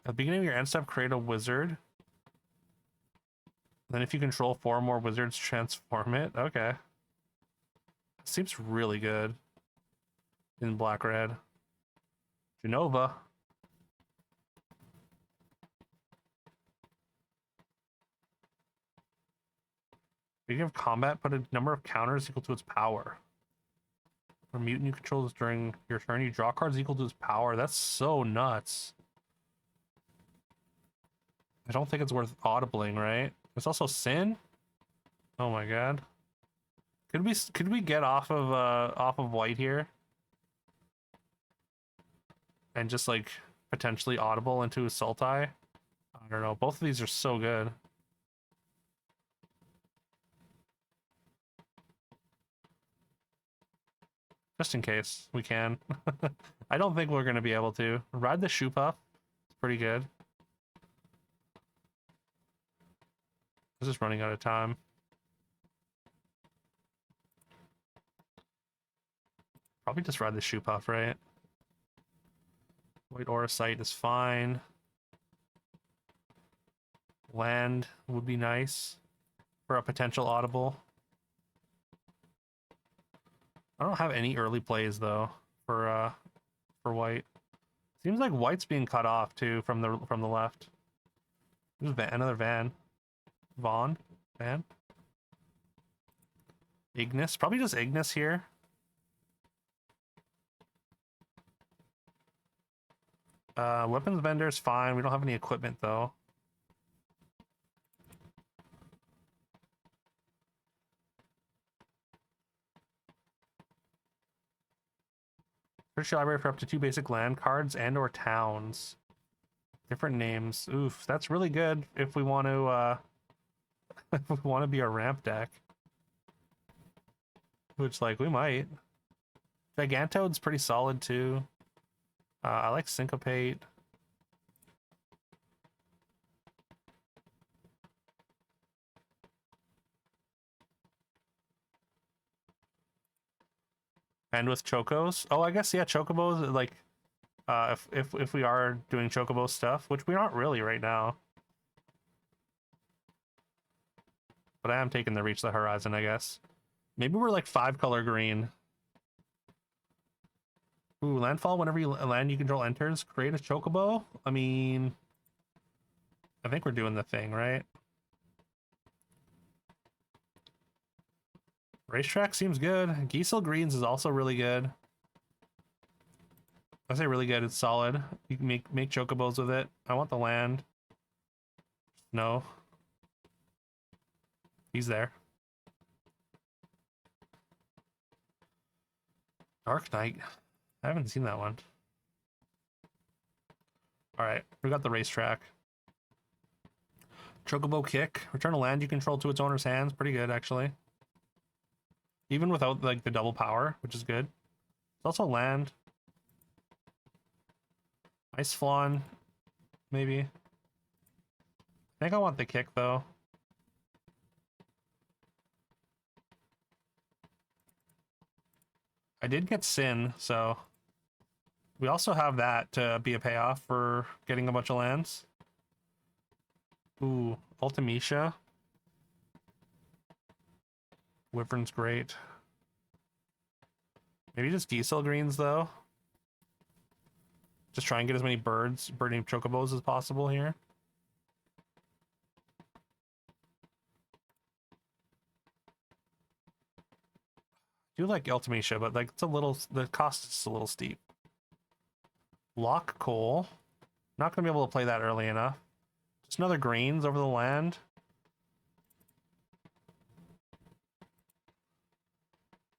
the beginning of your end step, create a wizard. Then if you control 4 more wizards, transform it. Okay. Seems really good. In black-red. Genova. Beginning of combat, put a number of counters equal to its power. For mutant you control during your turn, you draw cards equal to its power. That's so nuts. I don't think it's worth audibling, right? It's also Sin? Oh my god. Could we get off of white here? And just like potentially audible into a Sultai? I don't know. Both of these are so good. Just in case we can. I don't think we're gonna be able to. Ride the Shoe Puff. It's pretty good. I'm just running out of time. Probably just ride the Shoe Puff, right? White Aura Sight is fine. Land would be nice for a potential audible. I don't have any early plays though for white. Seems like white's being cut off too from the left. There's another Van. Van. Ignis, probably just Ignis here. Weapons vendor is fine. We don't have any equipment though. Search your library for up to 2 basic land cards and or towns. Different names. Oof, that's really good if we want to if we want to be a ramp deck. Which like we might. Gigantoad's pretty solid too. I like Syncopate. And with Chocos. Oh, I guess yeah, Chocobos like if we are doing Chocobo stuff, which we aren't really right now. But I am taking the Reach the Horizon, I guess. Maybe we're like 5-color green. Ooh, landfall. Whenever land you control enters, create a Chocobo. I mean, I think we're doing the thing, right? Racetrack seems good. Giesel Greens is also really good. I say really good. It's solid. You can make Chocobos with it. I want the land. No. He's there. Dark Knight. I haven't seen that one. Alright, we got the Racetrack. Chocobo Kick. Return a land you control to its owner's hands. Pretty good, actually. Even without like the double power, which is good. It's also land. Ice Flan, maybe. I think I want the kick though. I did get Sin, so we also have that to be a payoff for getting a bunch of lands. Ooh, Ultimecia. Wyvern's great. Maybe just Giesel Greens though. Just try and get as many birding Chocobos as possible here. I do like Ultimecia, but like it's a little, the cost is a little steep. Lock Coal. Not gonna be able to play that early enough. Just another greens over the land.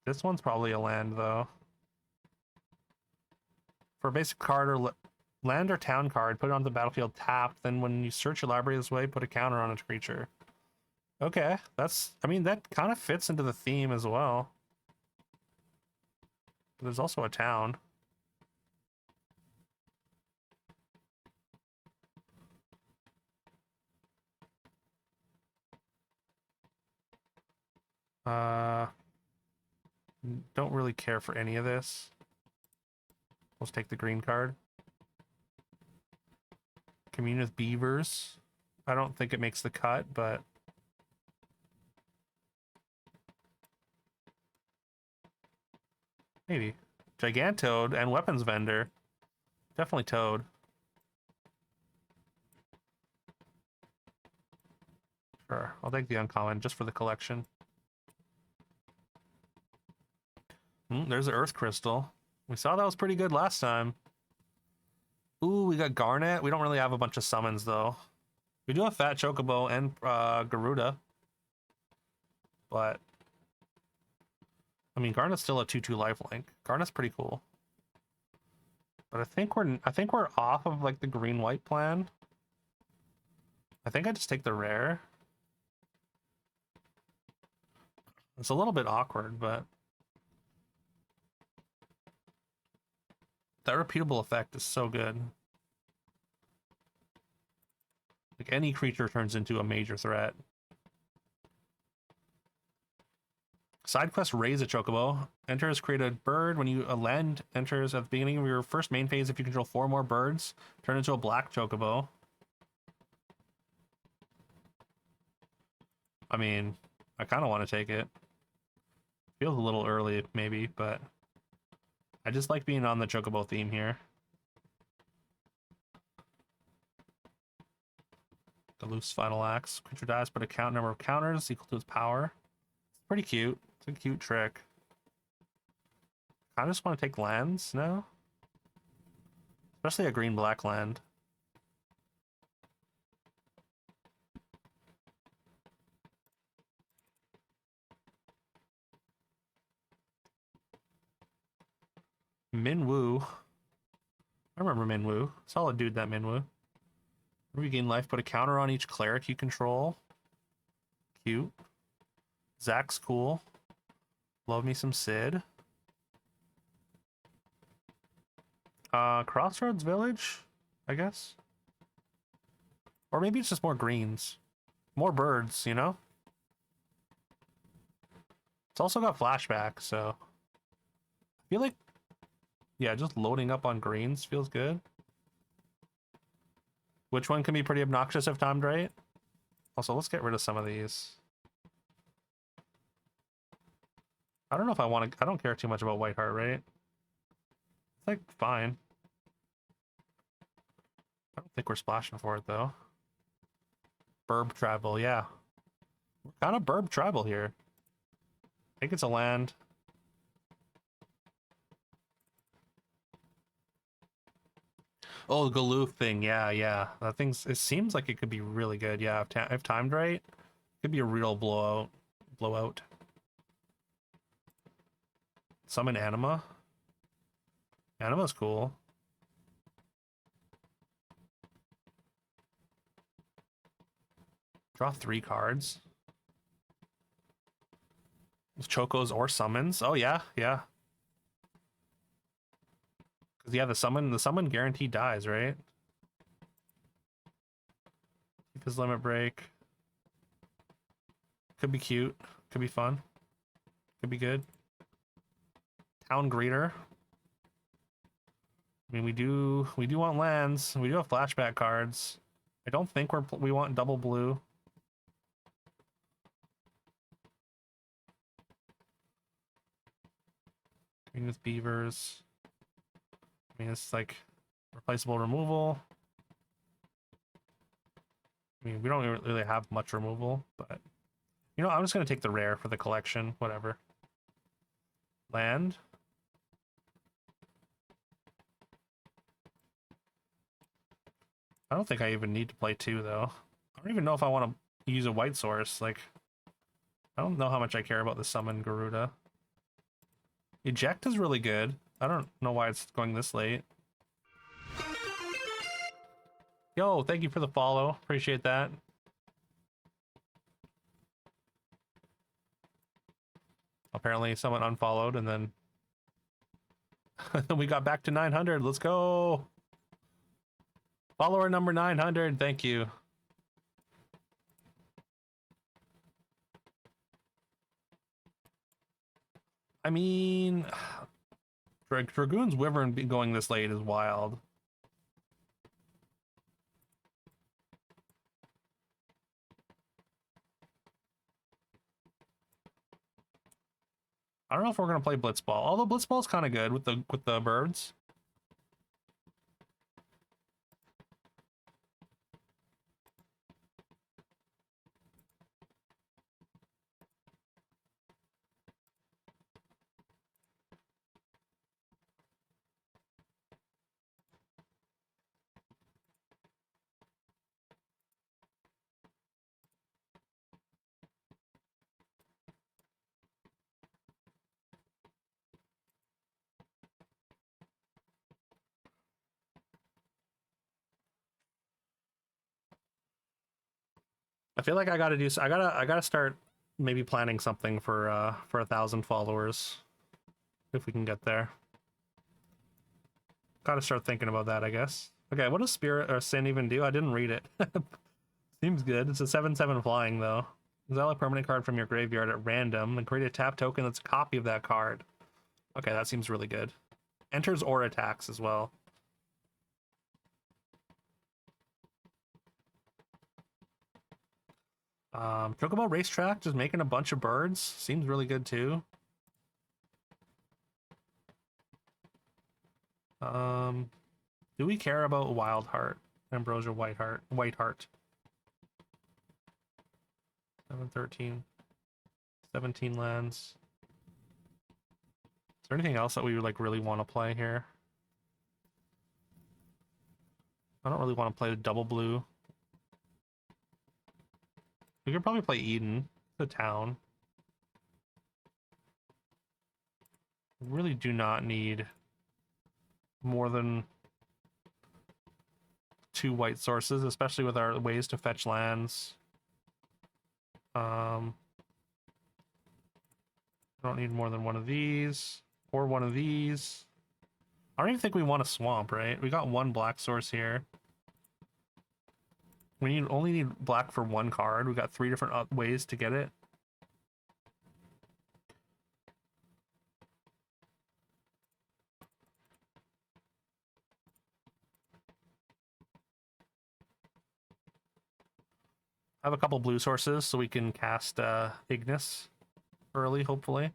This one's probably a land though. For a basic card or land or town card, put it on the battlefield tapped. Then when you search your library this way, put a counter on a creature. Okay, that's, I mean, that kind of fits into the theme as well. There's also a town. Don't really care for any of this. Let's take the green card. Commune with beavers. I don't think it makes the cut, but maybe. Gigantoad and weapons vendor. Definitely Toad. Sure, I'll take the uncommon just for the collection. There's an Earth Crystal. We saw that was pretty good last time. Ooh, we got Garnet. We don't really have a bunch of summons, though. We do have Fat Chocobo and Garuda. But I mean, Garnet's still a 2/2 lifelink. Garnet's pretty cool. But I think we're off of like the green-white plan. I think I just take the rare. It's a little bit awkward, but that repeatable effect is so good. Like any creature turns into a major threat. Side quest Raise a Chocobo. Enters, create a bird. When a land enters at the beginning of your first main phase, if you control 4 more birds, turn into a black Chocobo. I mean, I kind of want to take it. Feels a little early, maybe, but I just like being on the Chocobo theme here. The loose final axe. Creature dies, but a count number of counters equal to its power. It's pretty cute. It's a cute trick. I just want to take lands now. Especially a green-black land. Minwoo. I remember Minwoo. Solid dude, that Minwoo. Regain life, put a counter on each cleric you control. Cute. Zach's cool. Love me some Sid. Crossroads Village, I guess. Or maybe it's just more greens. More birds, you know? It's also got flashback, so I feel like, yeah, just loading up on greens feels good. Which one can be pretty obnoxious if timed right? Also, let's get rid of some of these. I don't know if I want to, I don't care too much about White Heart, right? It's like fine. I don't think we're splashing for it though. Burb Tribal, yeah. We're kind of Burb Tribal here. I think it's a land. Oh, the Galoof thing, yeah. That thing's, it seems like it could be really good. Yeah, if timed right, it could be a real blowout. Summon Anima. Anima's cool. Draw 3 cards. Chocos or summons. Oh yeah. Because yeah, the summon guaranteed dies, right? Keep his limit break. Could be cute. Could be fun. Could be good. Town Greeter. I mean, we do want lands. We do have flashback cards. I don't think we want double blue. Green with beavers. I mean, it's like replaceable removal. I mean, we don't really have much removal, but you know, I'm just gonna take the rare for the collection. Whatever. Land. I don't think I even need to play 2 though. I don't even know if I want to use a white source. Like, I don't know how much I care about the summon Garuda. Eject is really good. I don't know why it's going this late. Yo, thank you for the follow. Appreciate that. Apparently someone unfollowed and then we got back to 900. Let's go. Follower number 900. Thank you. I mean, Dragoon's Wyvern going this late is wild. I don't know if we're gonna play Blitzball, although Blitzball's kind of good with the birds. I feel like I gotta start maybe planning something for 1,000 followers if we can get there. Gotta start thinking about that, I guess. Okay, what does Spirit or Sin even do? I didn't read it. Seems good. It's a 7/7 flying though. Exile a permanent card from your graveyard at random and create a tap token that's a copy of that card. Okay, that seems really good. Enters or attacks as well. Chocobo Racetrack, just making a bunch of birds. Seems really good too. Do we care about Wild Heart? Ambrosia White Heart. 7/13. 17 lands. Is there anything else that we like really want to play here? I don't really want to play the double blue. We could probably play Eden, the town. Really do not need more than 2 white sources, especially with our ways to fetch lands. I don't need more than one of these or one of these. I don't even think we want a swamp, right? We got 1 black source here. We only need black for 1 card. We got 3 different ways to get it. I have a couple blue sources so we can cast Ignis early, hopefully.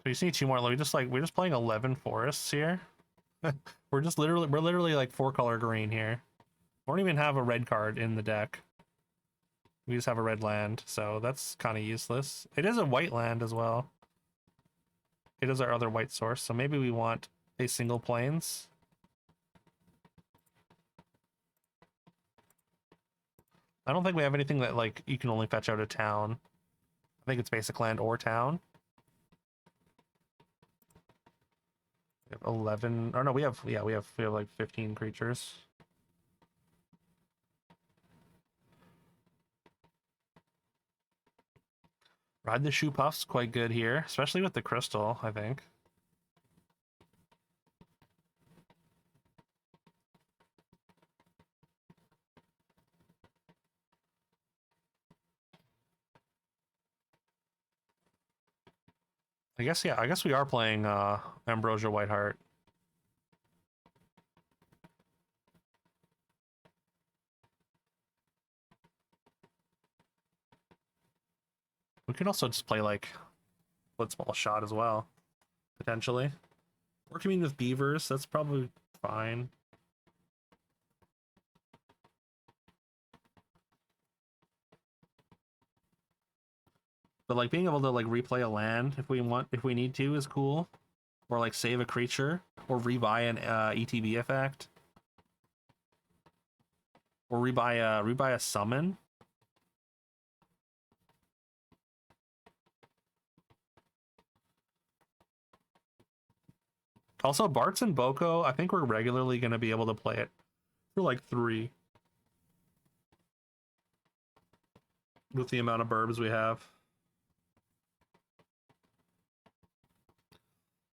So you see 2 more. We're just playing 11 forests here. we're literally like 4-color green here. We don't even have a red card in the deck. We just have a red land, so that's kind of useless. It is a white land as well. It is our other white source, so maybe we want a single plains. I don't think we have anything that like you can only fetch out of town. I think it's basic land or town. We have 11. Oh no, we have like 15 creatures. Ride the Shoe Puff's quite good here, especially with the crystal, I think. I guess we are playing Ambrosia Whiteheart. We could also just play like Blitzball Shot as well, potentially. Or commune with Beavers, that's probably fine. But like being able to like replay a land if we need to is cool, or like save a creature, or rebuy an ETB effect, or rebuy a summon. Also, Bartz and Boko, I think we're regularly going to be able to play it for like 3 with the amount of burbs we have.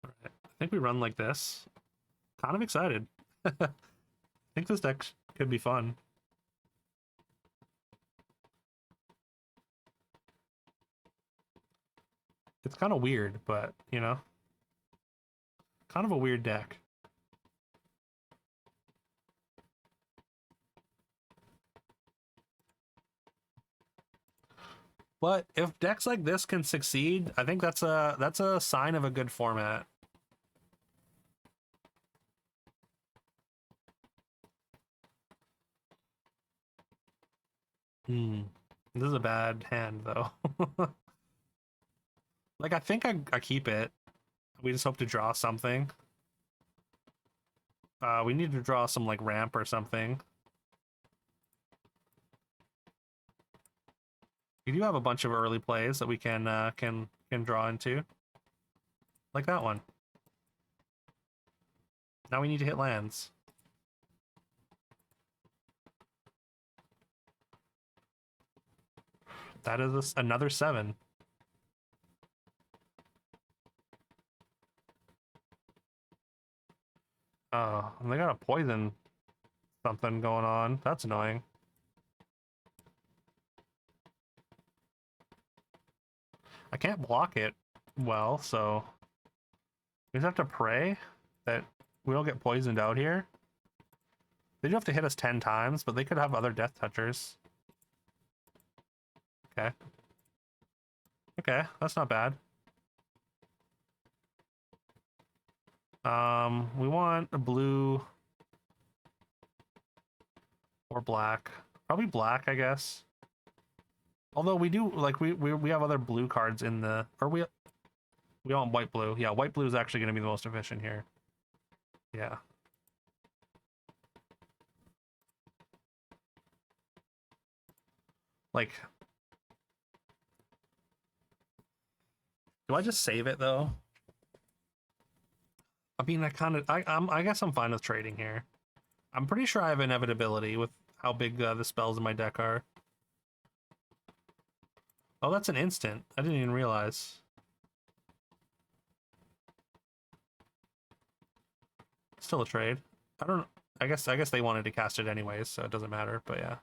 All right. I think we run like this. Kind of excited. I think this deck could be fun. It's kind of weird, but, you know, kind of a weird deck. But if decks like this can succeed, I think that's a sign of a good format. This is a bad hand though. Like I think I keep it. We just hope to draw something. We need to draw some like ramp or something. We do have a bunch of early plays that we can draw into. Like that one. Now we need to hit lands. That is another 7. Oh, and they got a poison something going on. That's annoying. I can't block it well, so we just have to pray that we don't get poisoned out here. They do have to hit us 10 times, but they could have other death touchers. Okay. Okay, that's not bad. We want a blue or black. Probably black, I guess. Although we do like we have other blue cards in the we want white blue. Yeah, white blue is actually going to be the most efficient here. Yeah. Like, do I just save it though? I mean, I guess I'm fine with trading here. I'm pretty sure I have inevitability with how big the spells in my deck are. Oh, that's an instant. I didn't even realize. Still a trade. I don't. I guess they wanted to cast it anyways, so it doesn't matter. But yeah.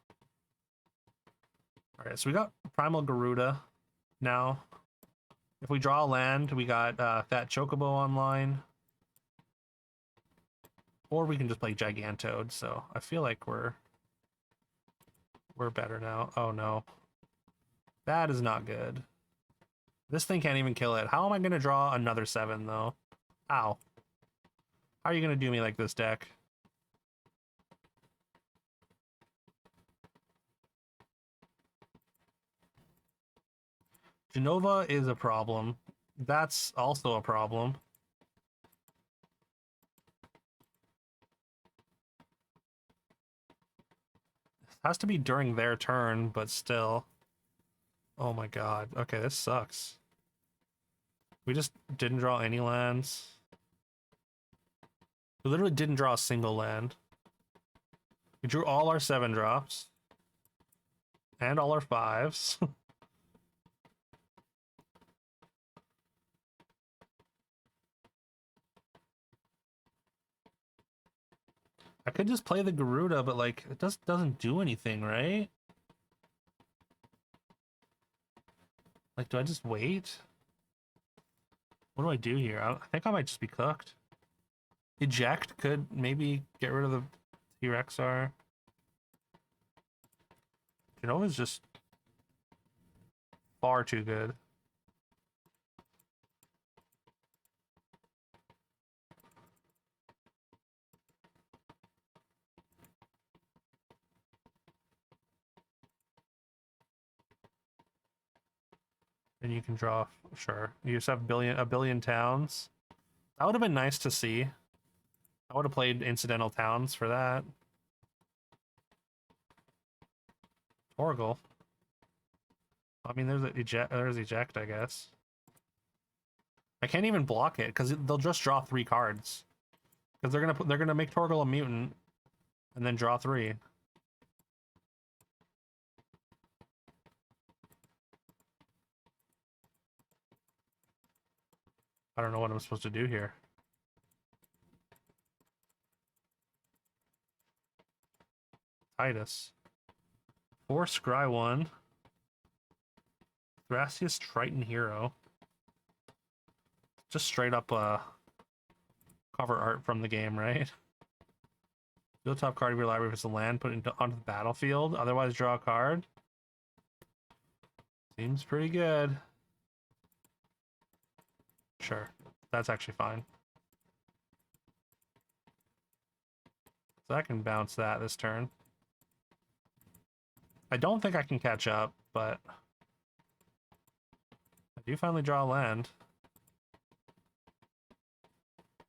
All right, so we got Primal Garuda now. If we draw a land, we got Fat Chocobo online. Or we can just play Gigantoad, so I feel like we're better now. Oh no. That is not good. This thing can't even kill it. How am I going to draw another 7, though? Ow. How are you going to do me like this, deck? Genova is a problem. That's also a problem. It has to be during their turn, but still. Oh my god. Okay, this sucks. We just didn't draw any lands. We literally didn't draw a single land. We drew all our 7 drops. And all our 5s. I could just play the Garuda, but like it doesn't do anything, right? Like, do I just wait? What do I do here? I think I might just be cooked. Eject could maybe get rid of the T-Rexar. Genova's just far too good. And you can draw, sure. You just have a billion towns. That would have been nice to see. I would have played incidental towns for that. Torgal. I mean, there's eject, I guess. I can't even block it because they'll just draw 3 cards. Because they're gonna make Torgal a mutant, and then draw 3. I don't know what I'm supposed to do here. Titus. 4 Scry 1. Thracius Triton Hero. Just straight up cover art from the game, right? Deal top card of your library if it's a land, put it onto the battlefield. Otherwise, draw a card. Seems pretty good. Sure, that's actually fine. So I can bounce that this turn. I don't think I can catch up, but I do finally draw a land.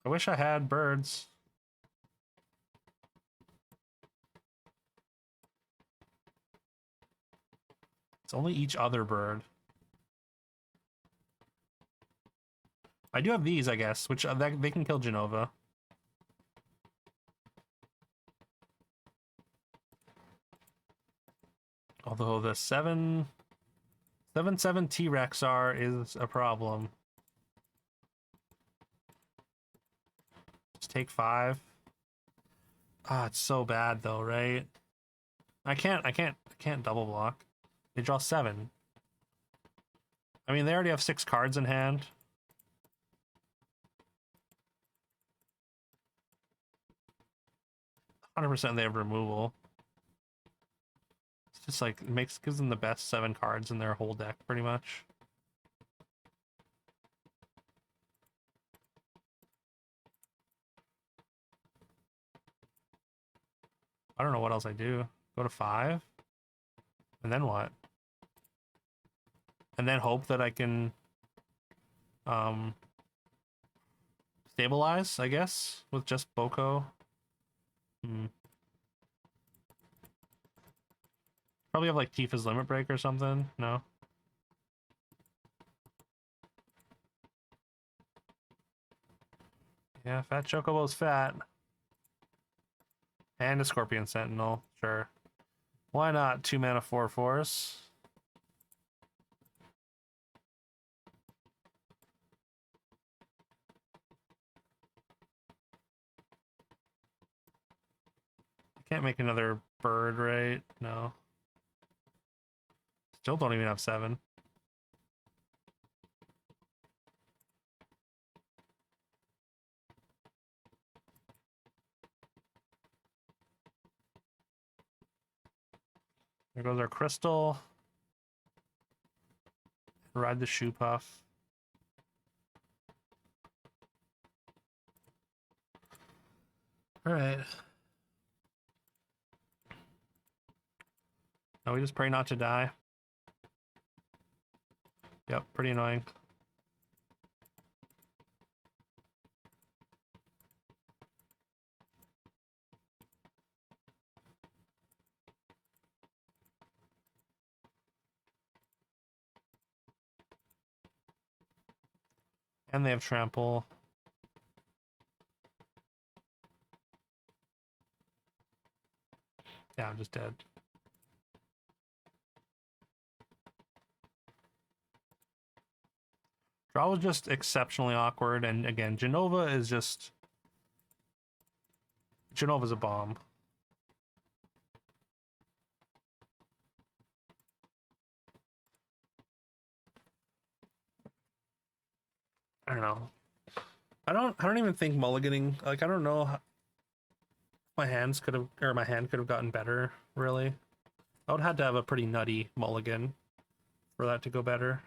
I wish I had birds. It's only each other bird. I do have these, I guess, which they can kill Genova. Although the 7/7 T-Rexar is a problem. Just take 5. Ah, it's so bad though, right? I can't double block. They draw 7. I mean, they already have 6 cards in hand. %, they have removal. It's just like gives them the best 7 cards in their whole deck, pretty much. I don't know what else I do. Go to 5, and then what? And then hope that I can stabilize, I guess, with just Boko. Probably have like Tifa's Limit Break or something. No. Yeah, Fat Chocobo's fat. And a Scorpion Sentinel, sure. Why not? 2 mana 4/4s. Can't make another bird, right? No. Still don't even have 7. There goes our crystal. Ride the shoe puff. All right. Now we just pray not to die. Yep, pretty annoying. And they have trample. Yeah, I'm just dead. Draw was just exceptionally awkward, and again, Genova is just... Genova's a bomb. I don't know. I don't even think mulliganing, like, I don't know how my hand could have gotten better, really. I would have had to have a pretty nutty mulligan for that to go better.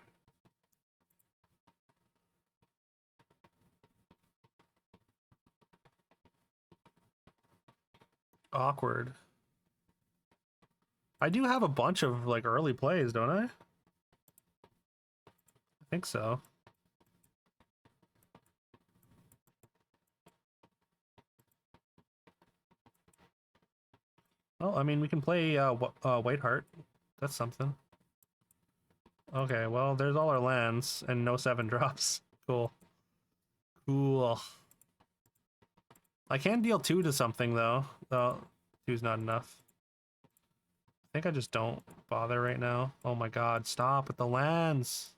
Awkward. I do have a bunch of like early plays, don't I? I think so. Oh, I mean, we can play Whiteheart. That's something. Okay, well, there's all our lands and no 7 drops. Cool. Cool. I can deal 2 to something, though. Oh, 2's not enough. I think I just don't bother right now. Oh my god, stop with the lands.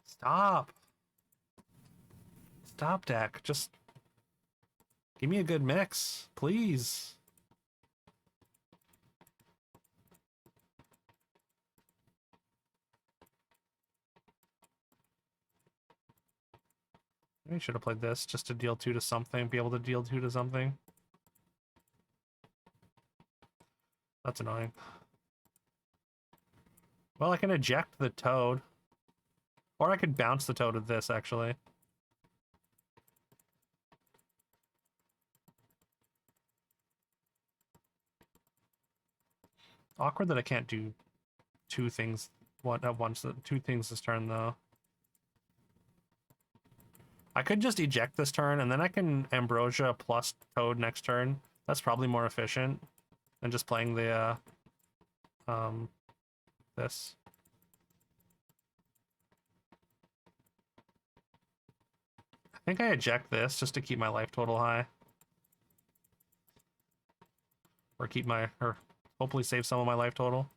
Stop. Stop, deck. Just give me a good mix, please. Maybe I should have played this just to deal 2 to something, be able to deal 2 to something. That's annoying. Well, I can eject the toad. Or I could bounce the toad with this, actually. Awkward that I can't do 2 things at once. 2 things this turn, though. I could just eject this turn, and then I can Ambrosia plus Toad next turn. That's probably more efficient than just playing the, this. I think I eject this just to keep my life total high. Or hopefully save some of my life total.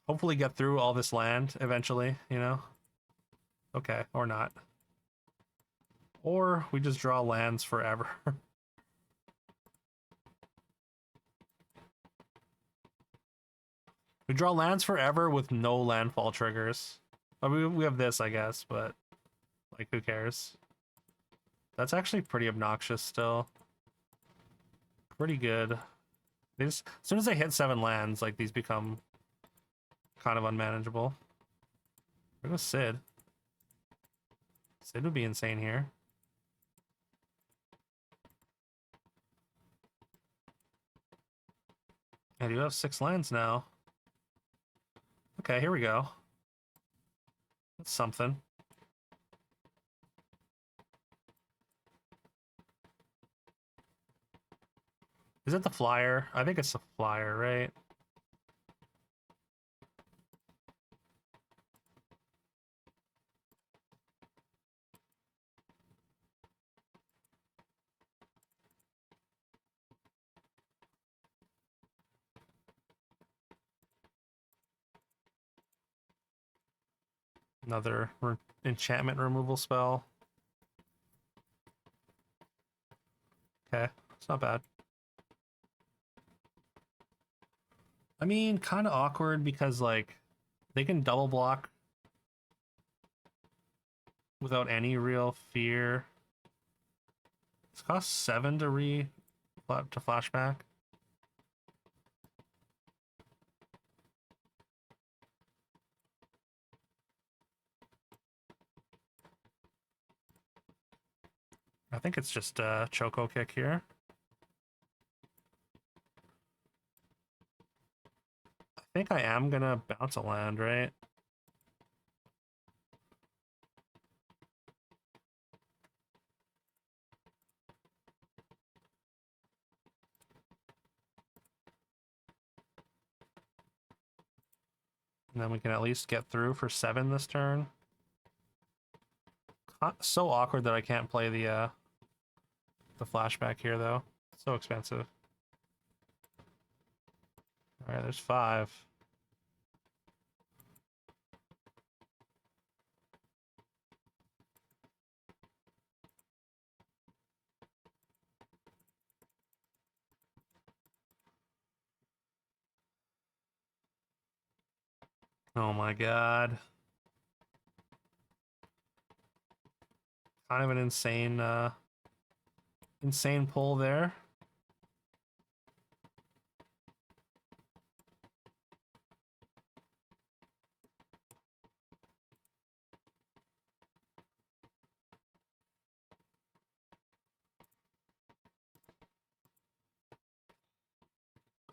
Hopefully get through all this land eventually, you know? Okay, or not. Or we just draw lands forever. We draw lands forever with no landfall triggers. I mean, we have this, I guess, but like, who cares? That's actually pretty obnoxious still. Pretty good. They just, as soon as I hit 7 lands, like, these become kind of unmanageable. There goes Sid. Sid would be insane here. I do have 6 lands now. Okay, here we go. That's something. Is it the flyer? I think it's the flyer, right? Another enchantment removal spell. Okay, it's not bad. I mean, kind of awkward because, like, they can double block without any real fear. It's cost 7 to flashback. I think it's just a Choco Kick here. I think I am gonna bounce a land, right? And then we can at least get through for 7 this turn. So awkward that I can't play the flashback here, though. So expensive. All right, there's 5. Oh my god. Kind of an insane pull there.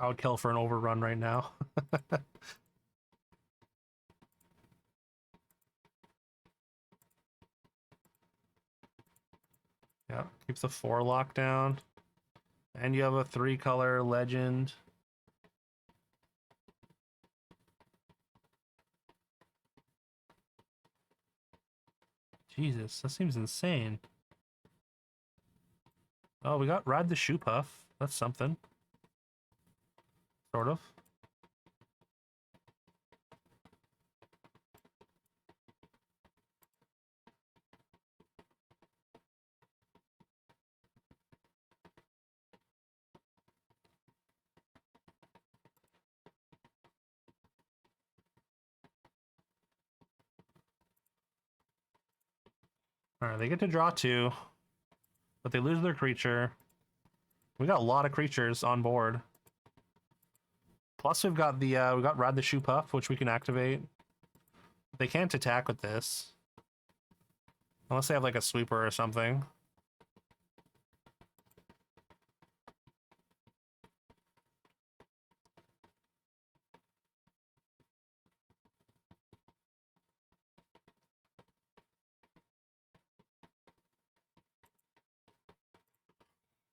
I would kill for an overrun right now. Yeah, keep the 4 lockdown. And you have a 3-color legend. Jesus, that seems insane. Oh, we got Ride the Shoe Puff. That's something. Sort of. Alright, they get to draw 2, but they lose their creature. We got a lot of creatures on board. Plus we've got the we got Ride the Shoe Puff, which we can activate. They can't attack with this. Unless they have like a sweeper or something.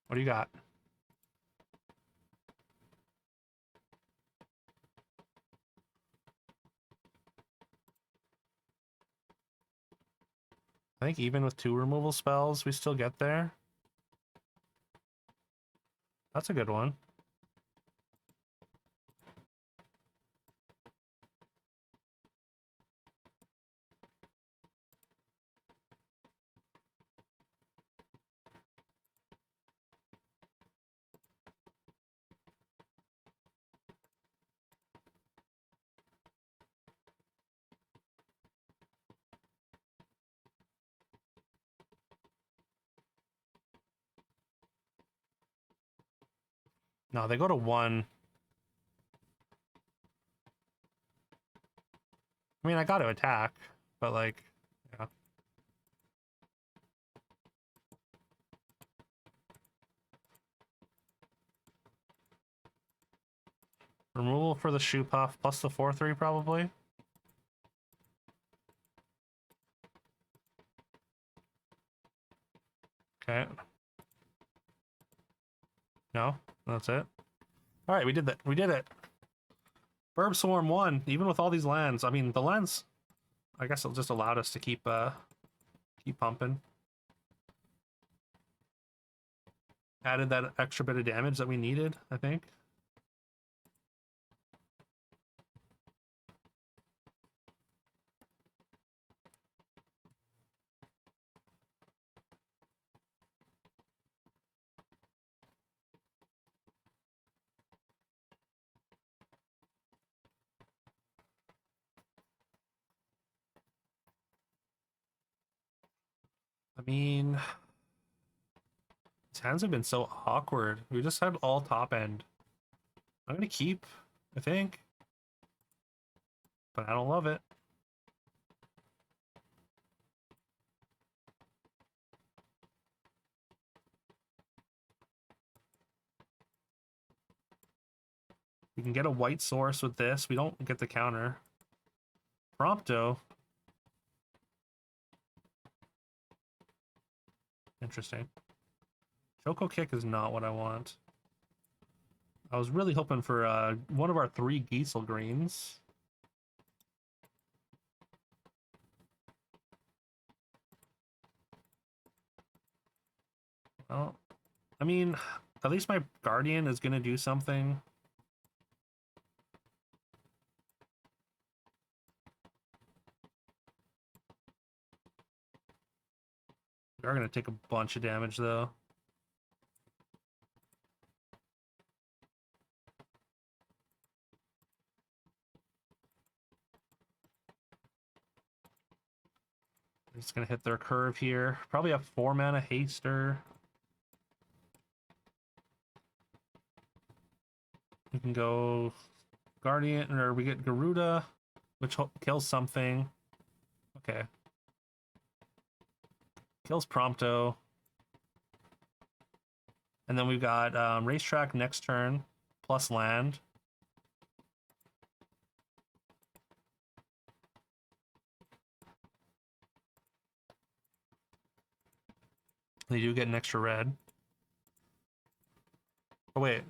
What do you got? I think even with 2 removal spells, we still get there. That's a good one. No, they go to 1. I mean, I got to attack, but like, yeah. Removal for the Shoe Puff plus the 4/3 probably. Okay. No, that's it. All right, we did that. We did it. Burb Swarm won, even with all these lands. I mean, the lands, I guess it just allowed us to keep pumping. Added that extra bit of damage that we needed, I think. I mean, his hands have been so awkward. We just had all top end. I'm gonna keep, I think. But I don't love it. We can get a white source with this. We don't get the counter. Prompto. Interesting. Choco Kick is not what I want. I was really hoping for one of our 3 Giesel greens. Well, I mean, at least my Guardian is going to do something. We are going to take a bunch of damage, though. We're just going to hit their curve here. Probably a 4-mana Haster. We can go Guardian, or we get Garuda, which kills something. Okay. Kills Prompto. And then we've got Racetrack next turn, plus land. They do get an extra red. Oh, wait.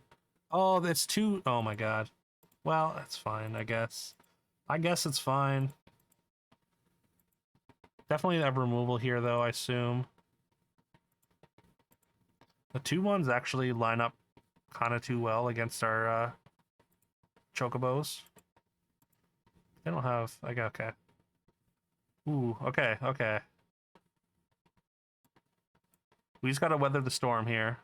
Oh, it's two. Oh, my God. Well, that's fine, I guess. I guess it's fine. Definitely have removal here, though, I assume. The 2/1s actually line up kind of too well against our chocobos. They don't have... Okay. Ooh, okay, okay. We just gotta weather the storm here.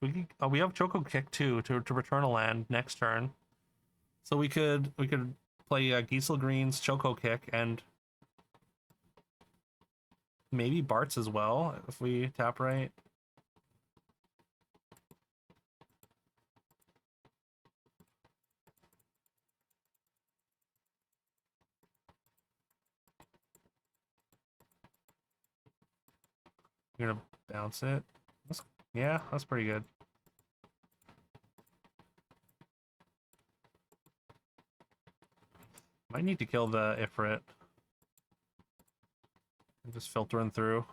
We have Choco Kick too to return a land next turn, so we could play Giesel Green's Choco Kick and maybe Bart's as well if we tap right. We're gonna bounce it. Yeah, that's pretty good. Might need to kill the Ifrit. I'm just filtering through,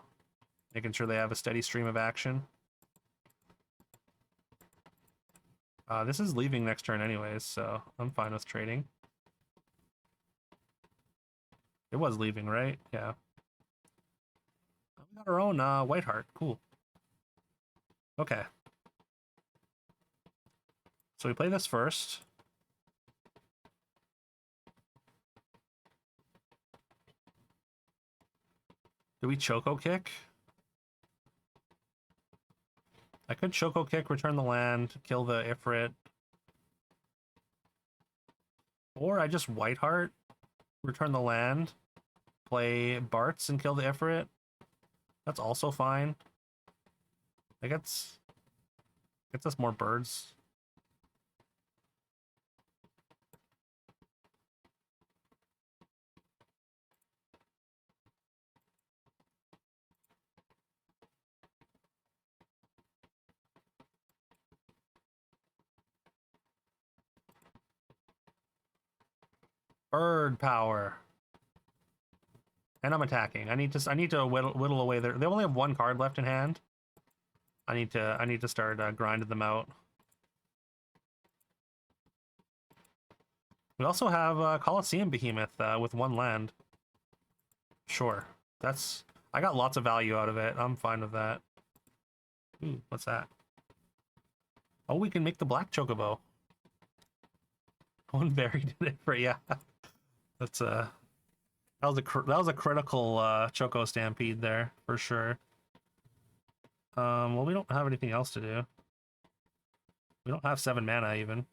making sure they have a steady stream of action. This is leaving next turn anyways, so I'm fine with trading. It was leaving, right? Yeah. We got our own Whiteheart. Cool. Okay. So we play this first. Do we Choco Kick? I could Choco Kick, return the land, kill the Ifrit. Or I just Whiteheart, return the land, play Bart's and kill the Ifrit. That's also fine. I guess gets us more birds. Bird power. And I'm attacking. I need to whittle away their. They only have one card left in hand. I need to start grinding them out. We also have Colosseum Behemoth with one land. Sure, that's. I got lots of value out of it. I'm fine with that. Ooh, what's that? Oh, we can make the black chocobo. One buried in it for yeah. That's that was a critical Choco Stampede there for sure. Well, we don't have anything else to do. We don't have 7 mana even.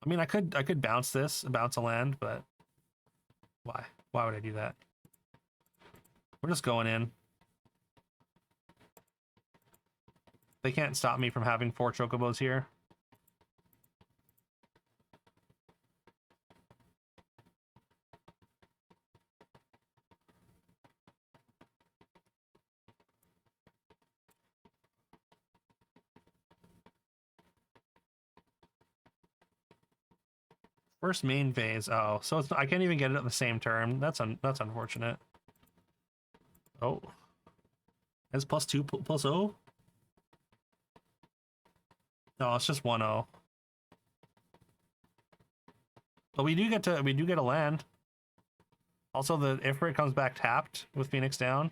I mean, I could bounce a land, but why? Why would I do that? We're just going in. They can't stop me from having 4 chocobos here. First main phase. Oh, so I can't even get it at the same turn. That's unfortunate. Oh, it's +2 +0. No, it's just 1-0. But we do get a land. Also, the Ifrit comes back tapped with Phoenix down.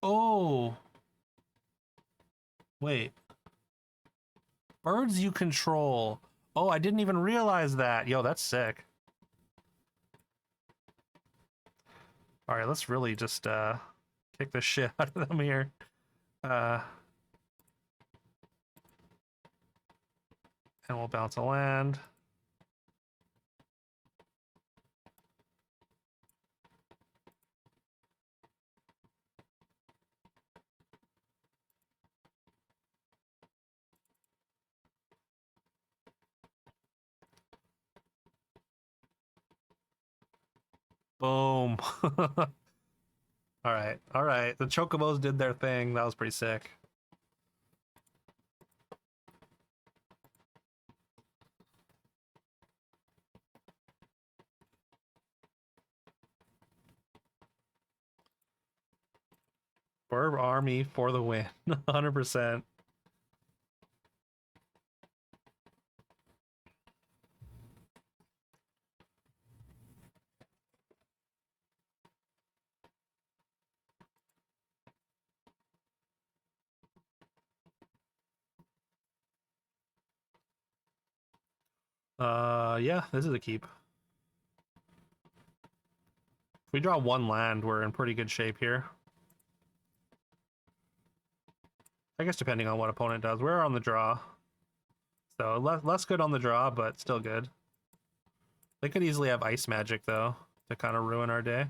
Oh. Wait. Birds you control. Oh, I didn't even realize that. Yo, that's sick. All right, let's really just kick the shit out of them here. And we'll bounce a land. Boom. Alright, alright. The chocobos did their thing. That was pretty sick. For army, for the win. 100%. Yeah, this is a keep. If we draw one land, we're in pretty good shape here. I guess depending on what opponent does. We're on the draw. So less good on the draw, but still good. They could easily have ice magic, though, to kind of ruin our day.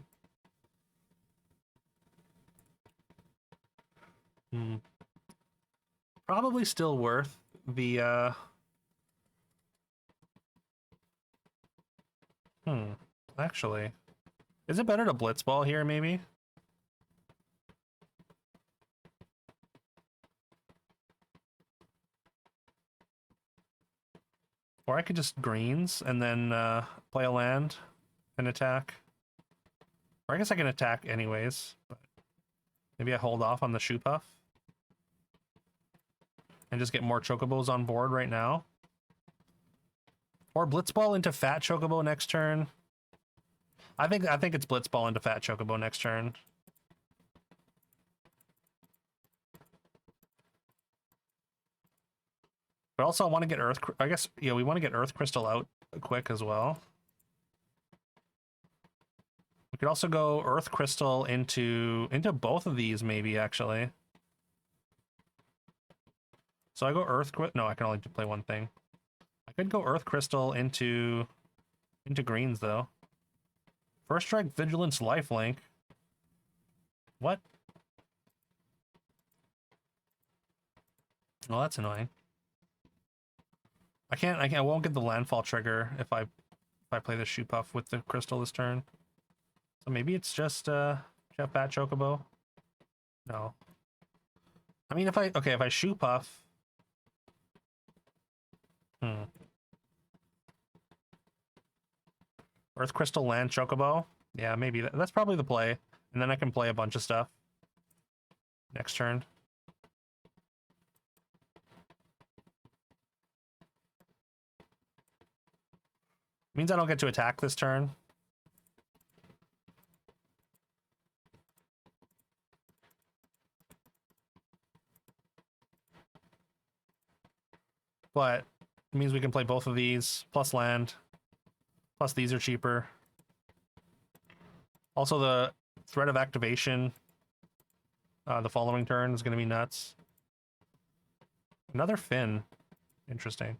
Probably still worth the, actually. Is it better to blitzball here, maybe? Or I could just greens and then play a land and attack. Or I guess I can attack anyways. But maybe I hold off on the shoe puff. And just get more chocobos on board right now. Or blitzball into fat chocobo next turn. I think it's blitzball into fat chocobo next turn. But also I want to get earth. I guess yeah, we want to get earth crystal out quick as well. We could also go earth crystal into both of these maybe actually. So I go earth. No, I can only play one thing. I could go earth crystal into greens though. First strike vigilance lifelink. What? Oh, that's annoying. I won't get the landfall trigger if I play the shoe puff with the crystal this turn. So maybe it's just Jeff Bat Chocobo. No. I mean if I shoe puff. Earth Crystal Land Chocobo. Yeah, maybe that's probably the play. And then I can play a bunch of stuff next turn. Means I don't get to attack this turn. But it means we can play both of these, plus land. Plus these are cheaper. Also the threat of activation the following turn is going to be nuts. Another fin. Interesting.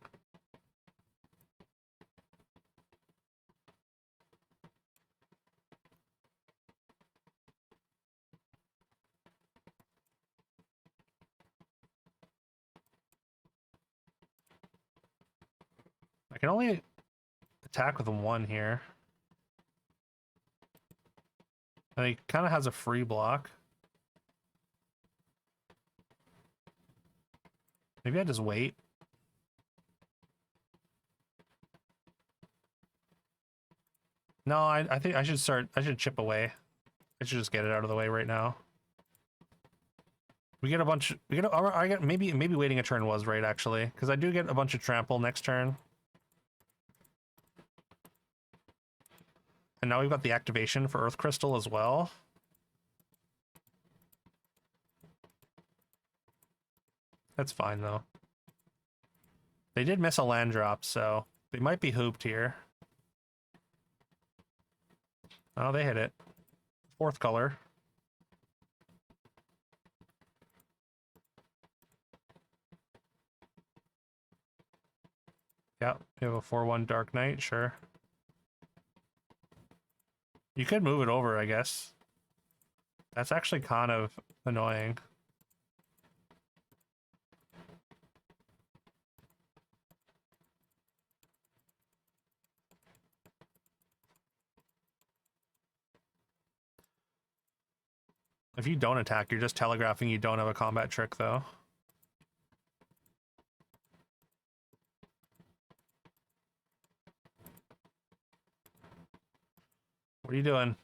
I can only attack with one here. And he kind of has a free block. Maybe I just wait. No, I think I should chip away. I should just get it out of the way right now. We get a bunch, I get, maybe waiting a turn was right actually, because I do get a bunch of trample next turn. And now we've got the activation for Earth Crystal as well. That's fine though. They did miss a land drop, so they might be hooped here. Oh, they hit it. Fourth color. Yep, you have a 4/1 Dark Knight, sure. You could move it over, I guess. That's actually kind of annoying. If you don't attack, you're just telegraphing you don't have a combat trick, though. What are you doing?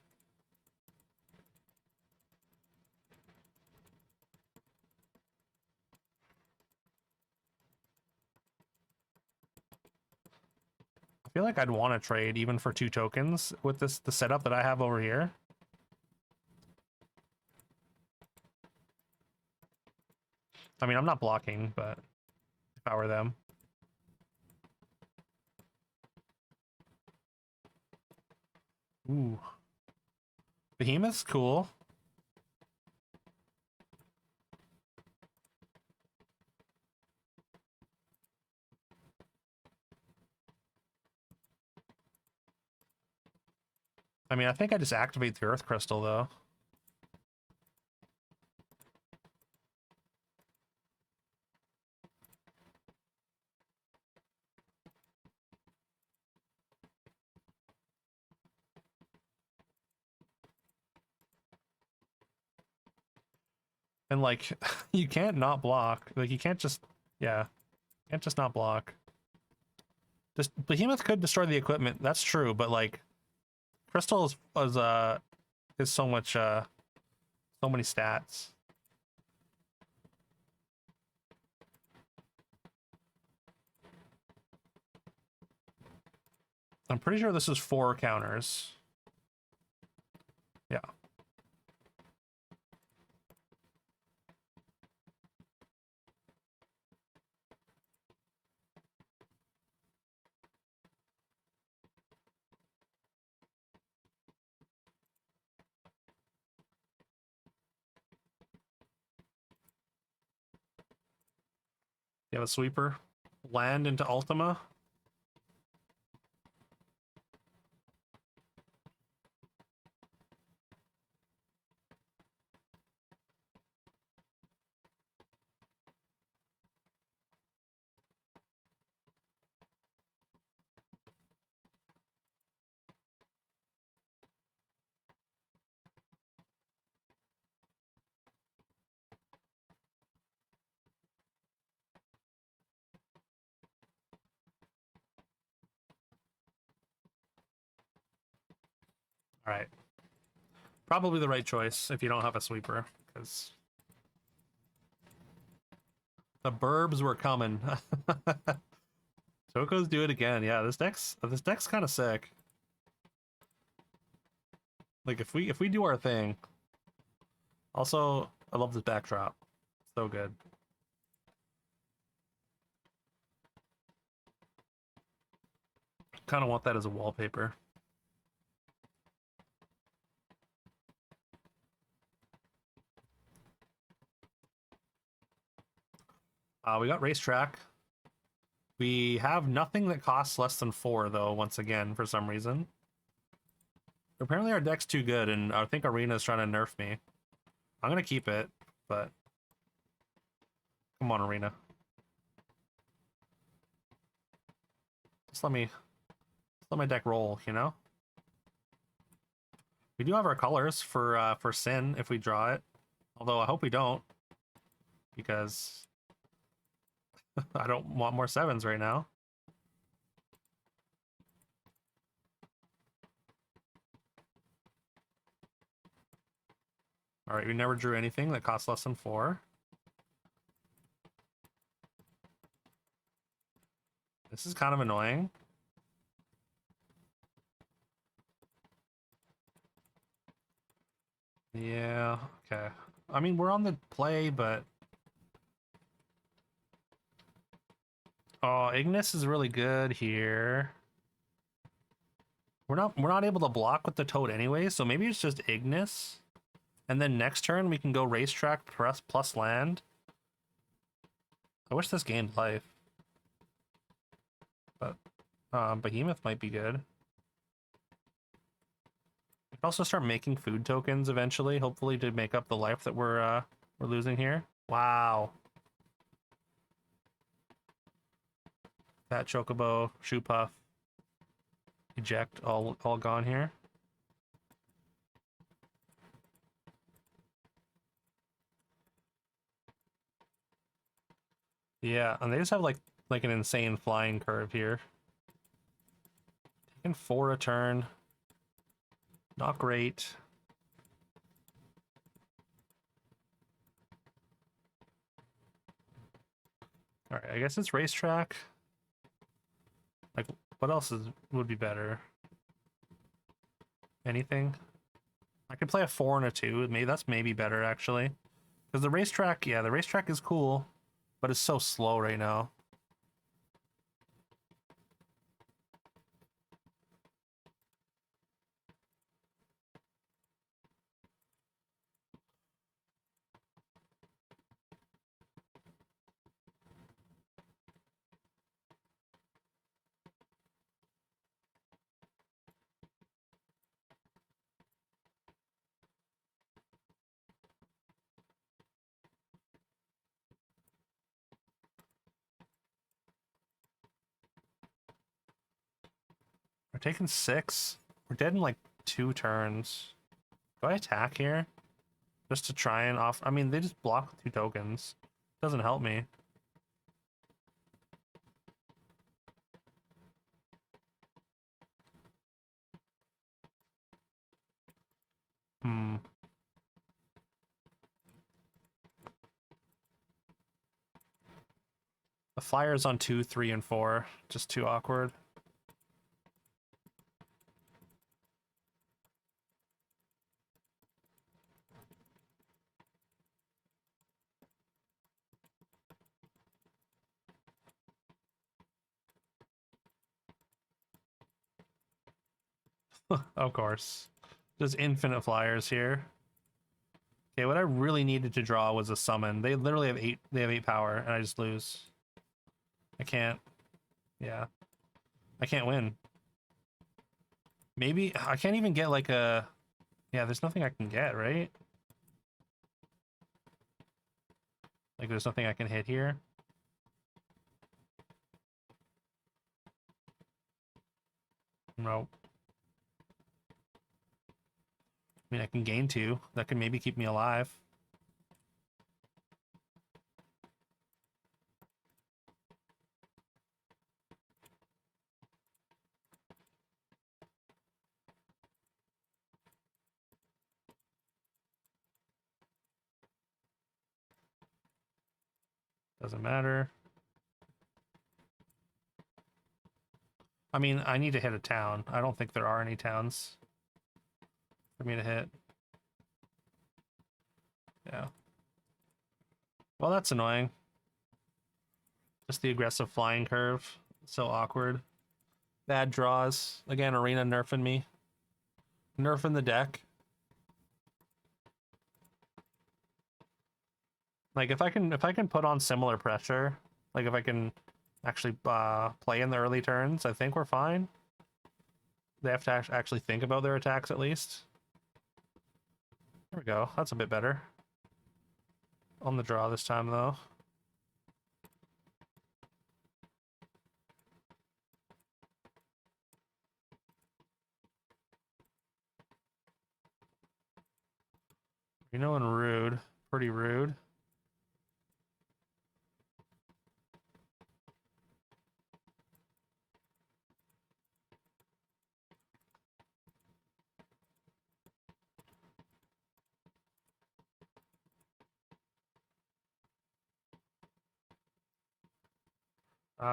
I feel like I'd want to trade even for 2 tokens with the setup that I have over here. I mean, I'm not blocking, but if I were them. Ooh. Behemoth's cool. I mean, I think I just activate the Earth Crystal, though. And, like, you can't not block. Like, you can't just... Yeah. You can't just not block. Just, Behemoth could destroy the equipment. That's true, but, like... Crystal is so much, so many stats. I'm pretty sure this is 4 counters. Yeah. You have a sweeper. Land into Ultima. All right. Probably the right choice if you don't have a sweeper, because the burbs were coming. Choco's do it again. Yeah, this deck's kind of sick. Like if we do our thing. Also, I love this backdrop. So good. Kind of want that as a wallpaper. We got racetrack. We have nothing that costs less than 4, though, once again, for some reason. Apparently our deck's too good, and I think Arena's trying to nerf me. I'm gonna keep it, but... Come on, Arena. Just let my deck roll, you know? We do have our colors for Sin, if we draw it. Although I hope we don't. Because... I don't want more 7s right now. Alright, we never drew anything that costs less than 4. This is kind of annoying. Yeah, okay. I mean, we're on the play, but... Oh, Ignis is really good here. We're not able to block with the Toad anyway, so maybe it's just Ignis. And then next turn we can go racetrack plus land. I wish this gained life. But Behemoth might be good. We can also start making food tokens eventually, hopefully to make up the life that we're losing here. Wow. Fat Chocobo, Shoe Puff, Eject, all gone here. Yeah, and they just have like an insane flying curve here. Taking 4 a turn. Not great. Alright, I guess it's racetrack. Like, what else would be better? Anything? I could play a 4 and a 2. Maybe that's maybe better, actually. Because the racetrack, yeah, the racetrack is cool, but it's so slow right now. We're taking 6. We're dead in like 2 turns. Do I attack here? Just to try and off... I mean, they just block with 2 tokens. Doesn't help me. Hmm. The flyer's on 2, 3, and 4. Just too awkward. Of course. Just infinite flyers here. Okay, what I really needed to draw was a summon. They literally have 8. They have 8 power, and I just lose. I can't. Yeah. I can't win. Maybe I can't even get like a... Yeah, there's nothing I can get, right? Like there's nothing I can hit here. Nope. I mean, I can gain 2. That can maybe keep me alive. Doesn't matter. I mean, I need to hit a town. I don't think there are any towns for me to hit. Yeah. Well, that's annoying. Just the aggressive flying curve. So awkward. Bad draws. Again, Arena nerfing me. Nerfing the deck. Like if I can put on similar pressure, like if I can actually play in the early turns, I think we're fine. They have to actually think about their attacks at least. There we go. That's a bit better. On the draw this time though. You know, and rude. Pretty rude.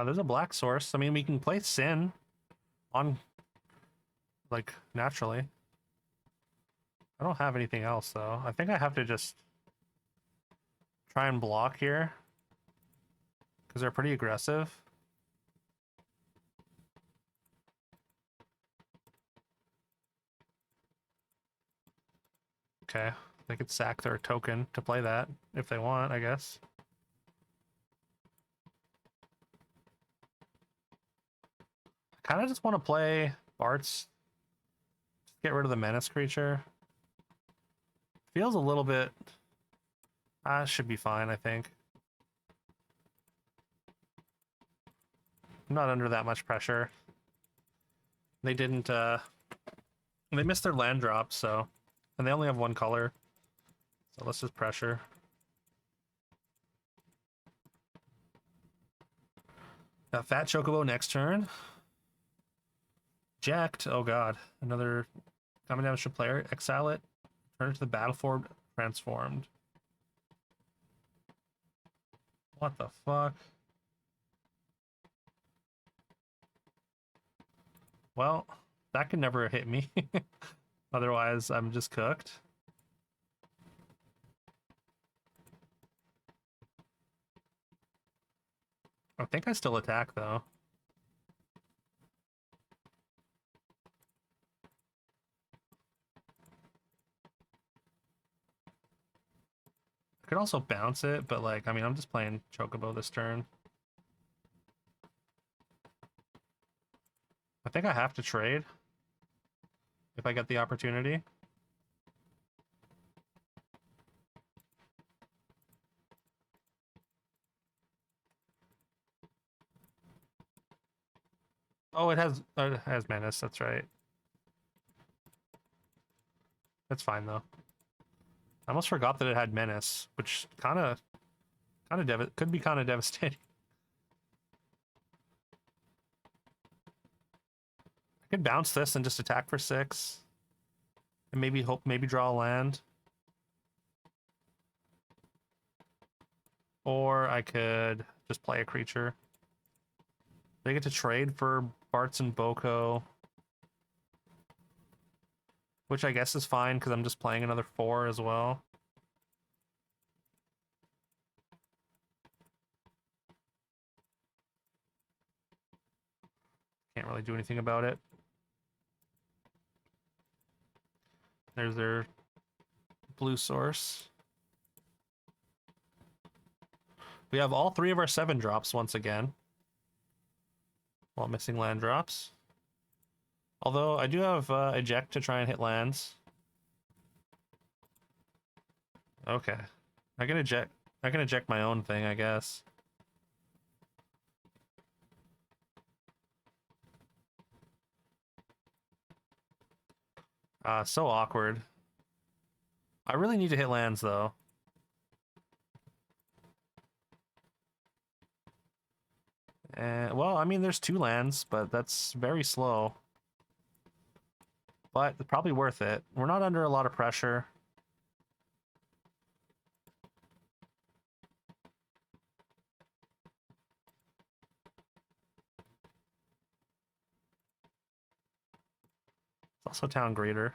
There's a black source. I mean, we can play Sin on, like, naturally. I don't have anything else, though. I think I have to just try and block here. Because they're pretty aggressive. Okay. They could sack their token to play that, if they want, I guess. I kind of just want to play Bart's. Just get rid of the menace creature. Feels a little bit... should be fine, I think. I'm not under that much pressure. They didn't, they missed their land drop, so... And they only have 1 color. So let's just pressure. Got Fat Chocobo next turn. Jacked. Oh god. Another common damage to player. Exile it. Turn it to the battlefield transformed. What the fuck? Well, that could never hit me. Otherwise, I'm just cooked. I think I still attack, though. I could also bounce it, but, like, I mean, I'm just playing Chocobo this turn. I think I have to trade if I get the opportunity. Oh, it has Menace, that's right. That's fine, though. I almost forgot that it had Menace, which could be kind of devastating. I could bounce this and just attack for 6. And maybe draw a land. Or I could just play a creature. They get to trade for Bartz and Boko. Which I guess is fine, because I'm just playing another 4 as well. Can't really do anything about it. There's their blue source. We have all 3 of our 7 drops once again. While missing land drops. Although I do have eject to try and hit lands. Okay. I can eject my own thing, I guess. So awkward. I really need to hit lands, though. Well, I mean, there's 2 lands, but that's very slow. But it's probably worth it. We're not under a lot of pressure. It's also Town Greater.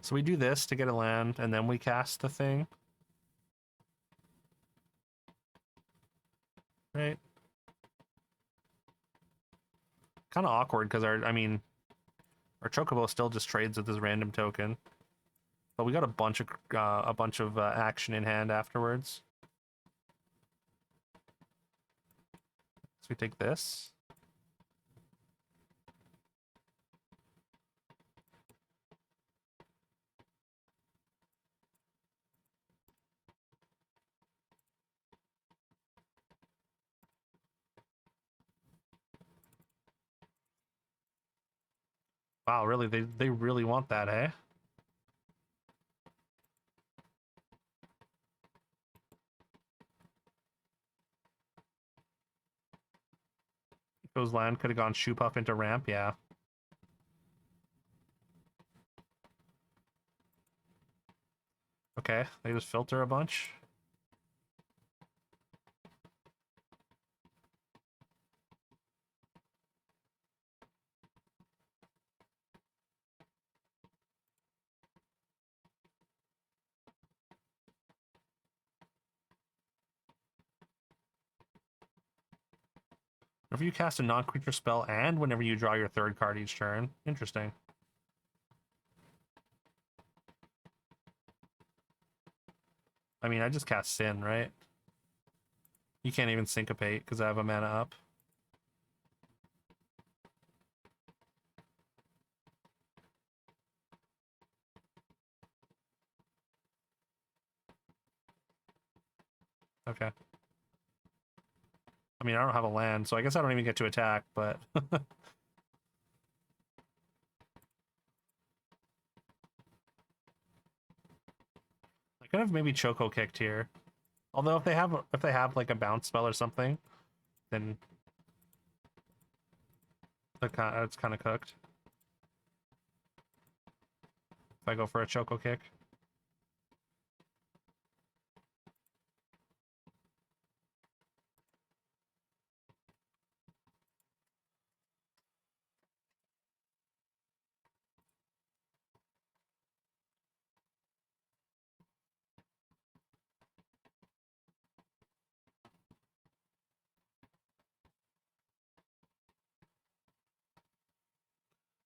So we do this to get a land, and then we cast the thing. Right? Kind of awkward, because our Chocobo still just trades with this random token. But we got a bunch of action in hand afterwards. So we take this. Wow, really? They really want that, eh? If those land could have gone Shoop Up into ramp, yeah. Okay, they just filter a bunch. Whenever you cast a non-creature spell and whenever you draw your 3rd card each turn. Interesting. I mean, I just cast Sin, right? You can't even syncopate because I have a mana up. Okay. I mean, I don't have a land, so I guess I don't even get to attack, but... I could have maybe Choco kicked here. Although if they have like a bounce spell or something, then it's kind of cooked. If I go for a Choco Kick.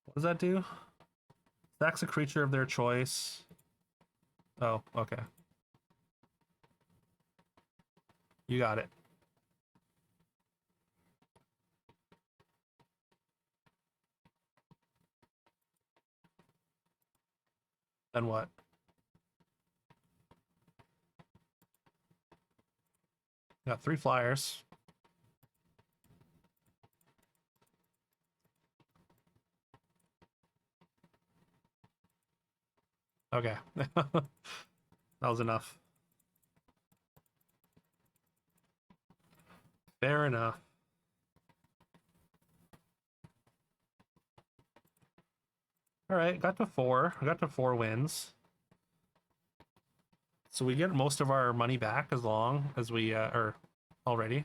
What does that do? Sacks a creature of their choice. Oh, okay. You got it. Then what? Got 3 flyers. Okay. That was enough. Fair enough. All right, got to 4. I got to 4 wins. So we get most of our money back as long as we are already.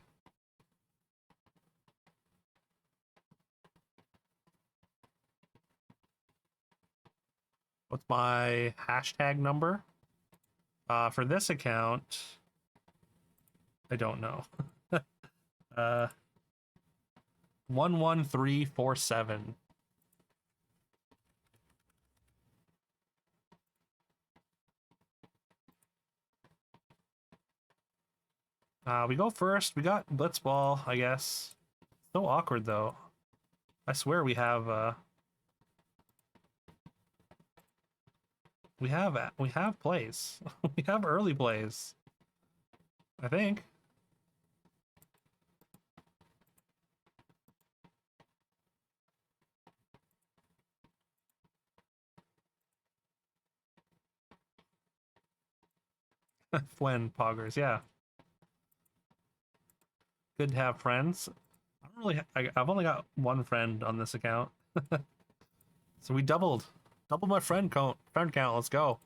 What's my hashtag number? For this account, I don't know. 11347. We go first. We got Blitzball, I guess. So awkward though. I swear we have plays. We have early plays. I think. Fwen Poggers, yeah. Good to have friends. I don't really. I've only got 1 friend on this account, so we doubled my friend count. Let's go.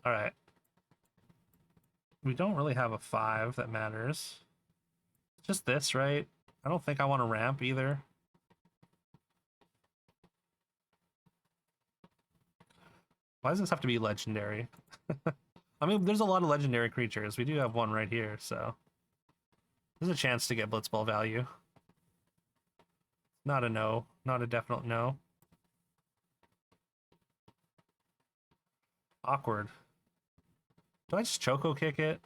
All right. We don't really have a 5 that matters. Just this, right? I don't think I want to ramp either. Why does this have to be legendary? I mean, there's a lot of legendary creatures. We do have 1 right here, so there's a chance to get Blitzball value. Not a no. Not a definite no. Awkward. Do I just Choco Kick it?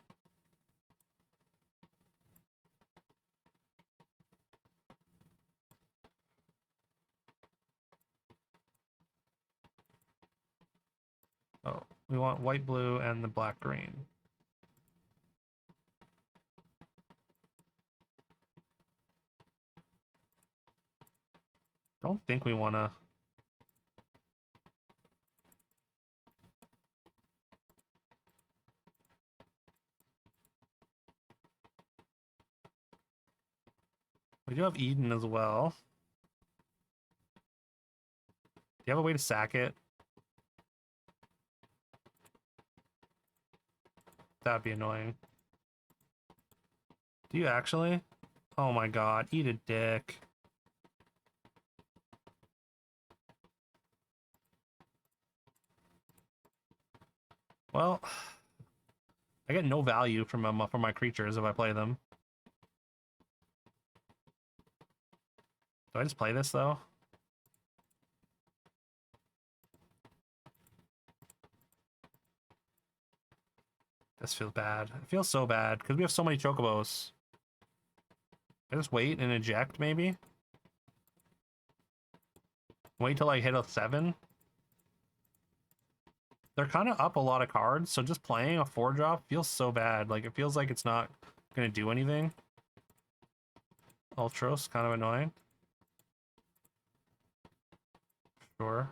Oh, we want white, blue, and the black, green. Don't think we want to. We do have Eden as well. Do you have a way to sack it? That'd be annoying. Do you actually? Oh my god, eat a dick. Well, I get no value from my creatures if I play them. Do I just play this though? This feels bad. It feels so bad because we have so many chocobos. I just wait and eject maybe? Wait till I hit a 7? They're kind of up a lot of cards, so just playing a 4-drop feels so bad. Like, it feels like it's not going to do anything. Ultros, kind of annoying. Sure.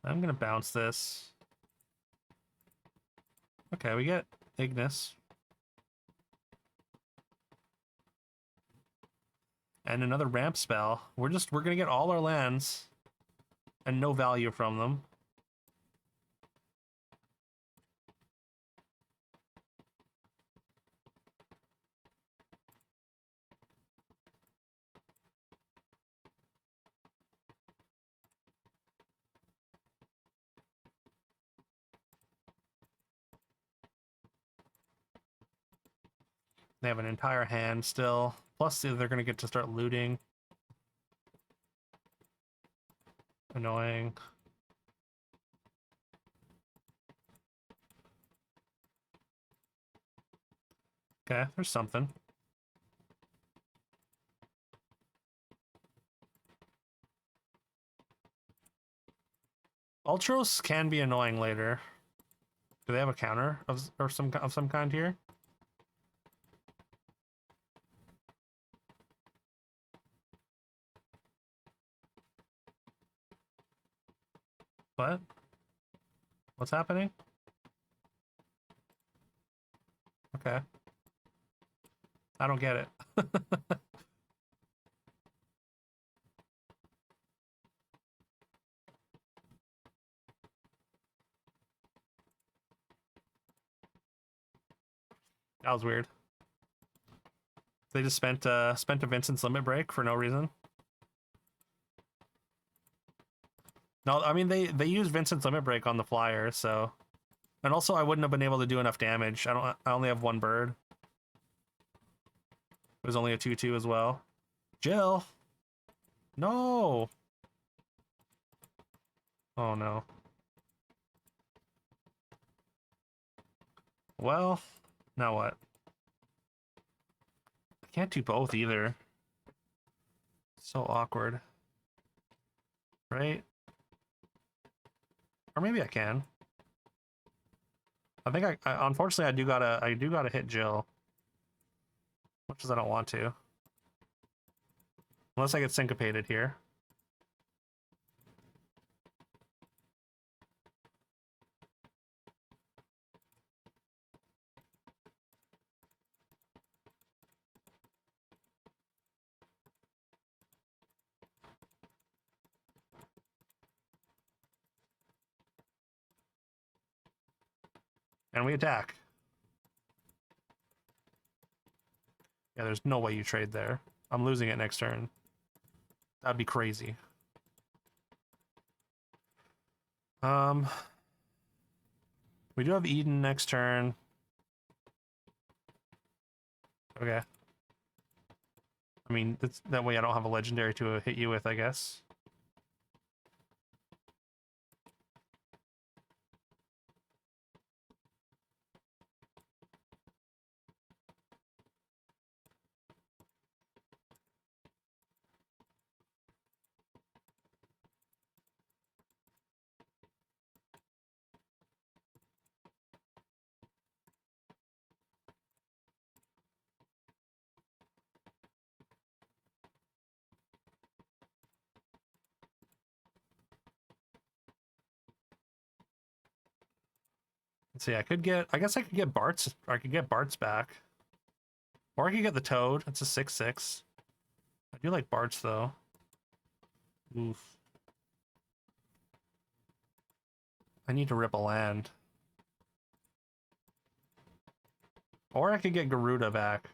I'm gonna bounce this. Okay, we get Ignis. And another ramp spell. We're gonna get all our lands and no value from them. They have an entire hand still. Plus, they're gonna get to start looting. Annoying. Okay, there's something. Ultros can be annoying later. Do they have a counter of some kind here? What? What's happening? Okay. I don't get it. That was weird. They just spent a Vincent's limit break for no reason. No, I mean they used Vincent's limit break on the flyer, so, and also I wouldn't have been able to do enough damage. I only have one bird. It was only a 2/2 as well. Jill. No. Oh no. Well, now what? I can't do both either. So awkward. Right? Or maybe I can. I think I unfortunately I do gotta hit Jill. Much as I don't want to. Unless I get syncopated here. And we attack. Yeah, there's no way you trade there. I'm losing it next turn. That'd be crazy. We do have Eden next turn. Okay. I mean, that way I don't have a legendary to hit you with, I guess. Let's see, I guess I could get Bart's, or I could get Bart's back. Or I could get the Toad. It's a 6/6. I do like Bart's though. Oof. I need to rip a land. Or I could get Garuda back.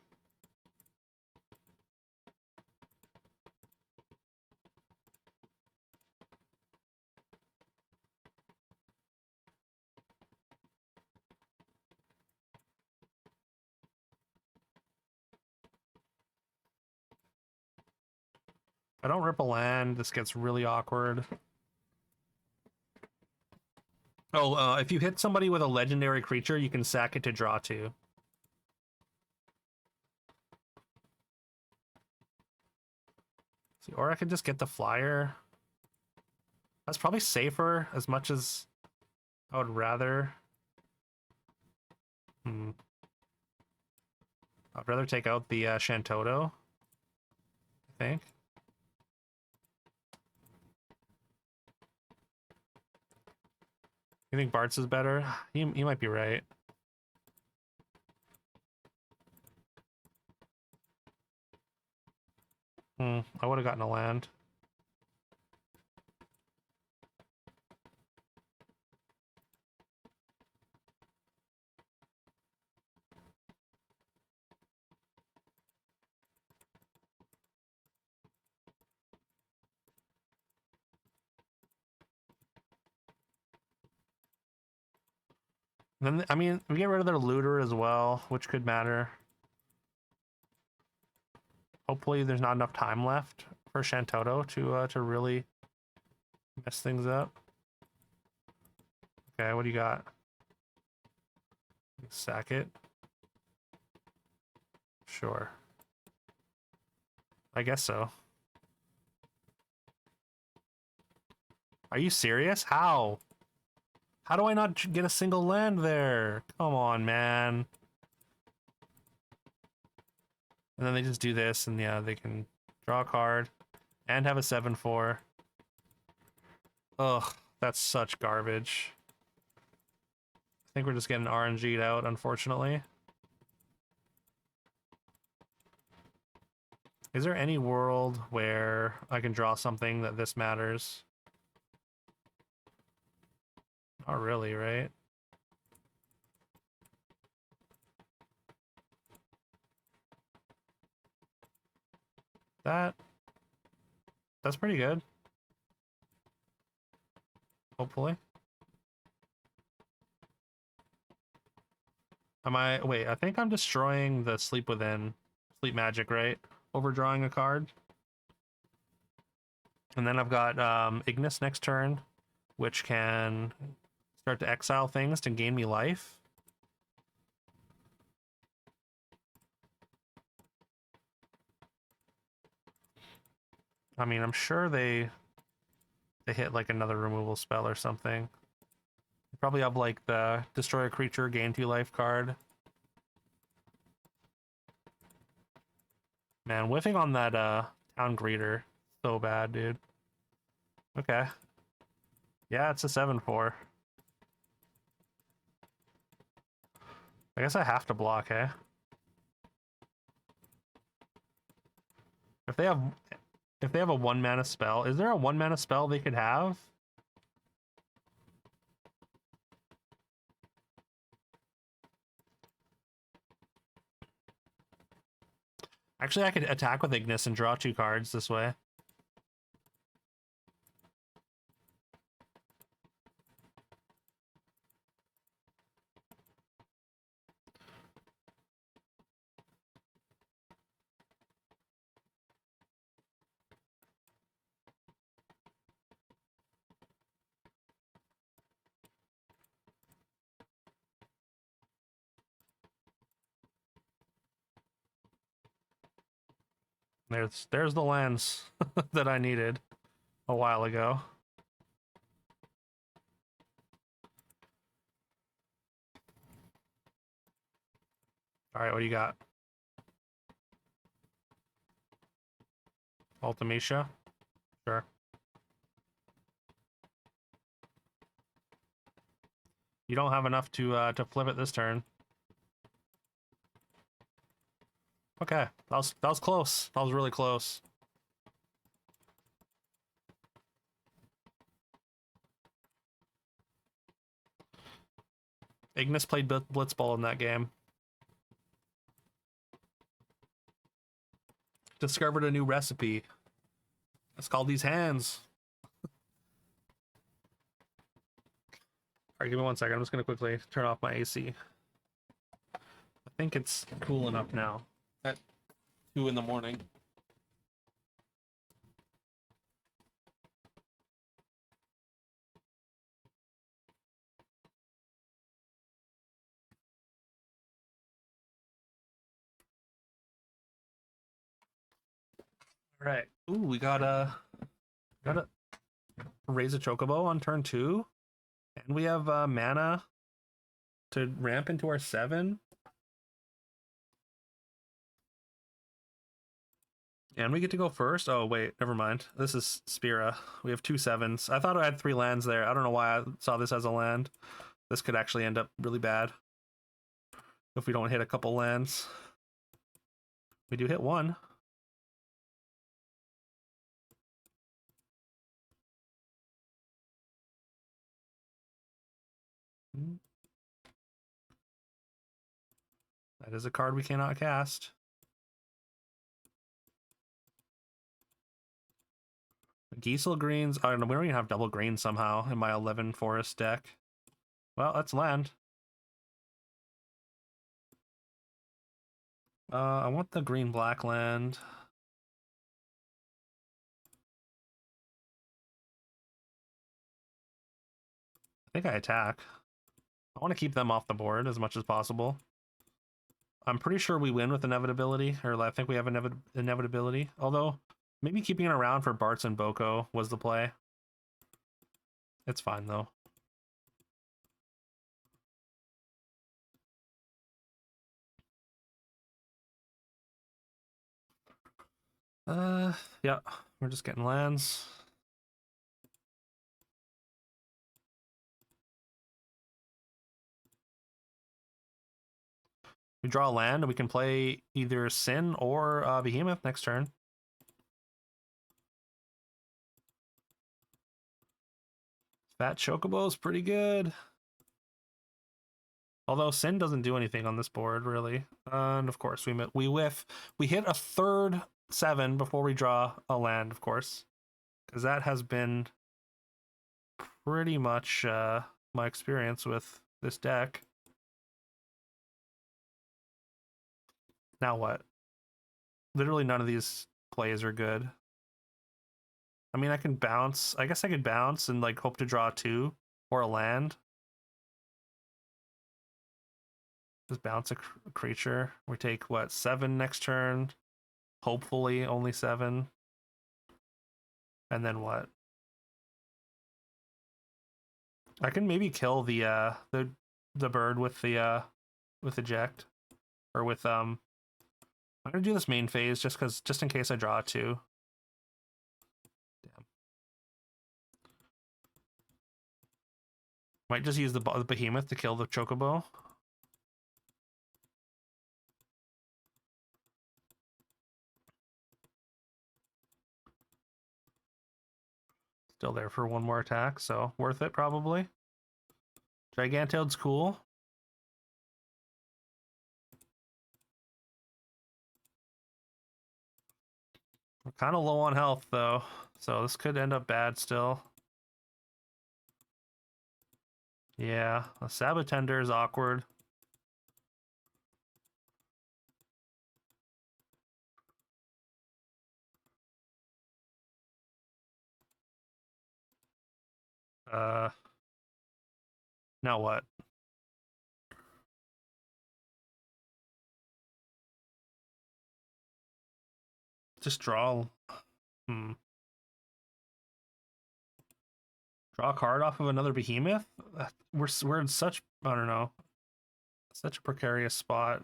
If I don't rip a land, this gets really awkward. Oh, if you hit somebody with a legendary creature, you can sack it to draw 2. See, or I could just get the flyer. That's probably safer, as much as I would rather. I'd rather take out the Shantoto, I think. You think Bart's is better? He might be right. I would have gotten a land. Then I mean, we get rid of their looter as well, which could matter. Hopefully, there's not enough time left for Shantoto to really mess things up. Okay, what do you got? Sack it. Sure. I guess so. Are you serious? How? How do I not get a single land there? Come on, man. And then they just do this, and yeah, they can draw a card and have a 7/4. Ugh, that's such garbage. I think we're just getting RNG'd out, unfortunately. Is there any world where I can draw something that this matters? Not really, right? That's pretty good. Hopefully. Wait, I think I'm destroying the Sleep magic, right? Overdrawing a card. And then I've got Ignis next turn, which can start to exile things to gain me life. I mean, I'm sure they hit like another removal spell or something. They probably have like the destroy a creature, gain 2 life card. Man, whiffing on that town greeter, so bad, dude. Okay. Yeah, it's a 7/4. I guess I have to block, eh? If they have a 1 mana spell, is there a 1 mana spell they could have? Actually, I could attack with Ignis and draw 2 cards this way. There's the lands that I needed a while ago. All right, what do you got? Ultimecia? Sure. You don't have enough to flip it this turn. Okay, that was close. That was really close. Ignis played Blitzball in that game. Discovered a new recipe. It's called these hands. Alright, give me 1 second. I'm just gonna quickly turn off my AC. I think it's cool enough now. At 2 in the morning. All right. Ooh, we gotta raise a chocobo on turn 2, and we have mana to ramp into our 7. And we get to go first? Oh, wait, never mind. This is Spira. We have 2 7s. I thought I had 3 lands there. I don't know why I saw this as a land. This could actually end up really bad if we don't hit a couple lands. We do hit 1. That is a card we cannot cast. Giesel greens. I don't know. We don't even have double green somehow in my 11 forest deck. Well, that's land. I want the green black land. I think I attack. I want to keep them off the board as much as possible. I'm pretty sure we win with inevitability, or I think we have inevitability. Although, maybe keeping it around for Bartz and Boko was the play. It's fine, though. Yeah, we're just getting lands. We draw a land, and we can play either Sin or Behemoth next turn. Fat Chocobo is pretty good. Although Sin doesn't do anything on this board, really. And of course, we whiff. We hit a third 7 before we draw a land, of course. Because that has been pretty much my experience with this deck. Now what? Literally none of these plays are good. I mean, I can bounce. I guess I could bounce and like hope to draw 2 or a land. Just bounce a creature. We take, what, 7 next turn? Hopefully only 7. And then what? I can maybe kill the bird with the eject. Or with I'm gonna do this main phase just in case I draw 2. Damn. Might just use the behemoth to kill the chocobo. Still there for 1 more attack, so worth it probably. Gigantoad's cool. We're kind of low on health though, so this could end up bad still. Yeah, a Sabotender is awkward. Now what? Just draw. Draw a card off of another behemoth? We're in such, I don't know, such a precarious spot.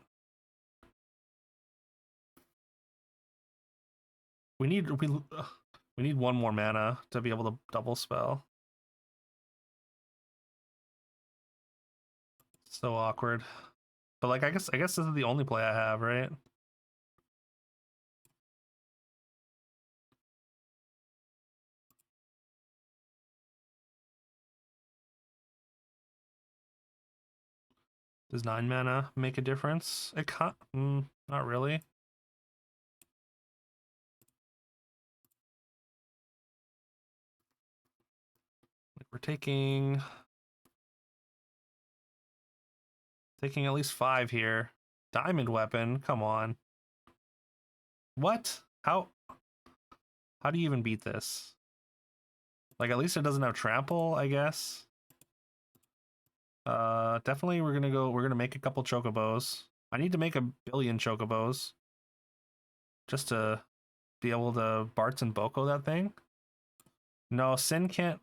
We need 1 more mana to be able to double spell. So awkward. But like I guess this is the only play I have, right? Does 9 mana make a difference? It can't. Not really. Like we're taking at least 5 here. Diamond weapon, come on. What? How do you even beat this? Like at least it doesn't have trample, I guess. Definitely we're gonna make a couple chocobos. I need to make 1 billion chocobos just to be able to Bartz and Boko that thing. No, Sin can't.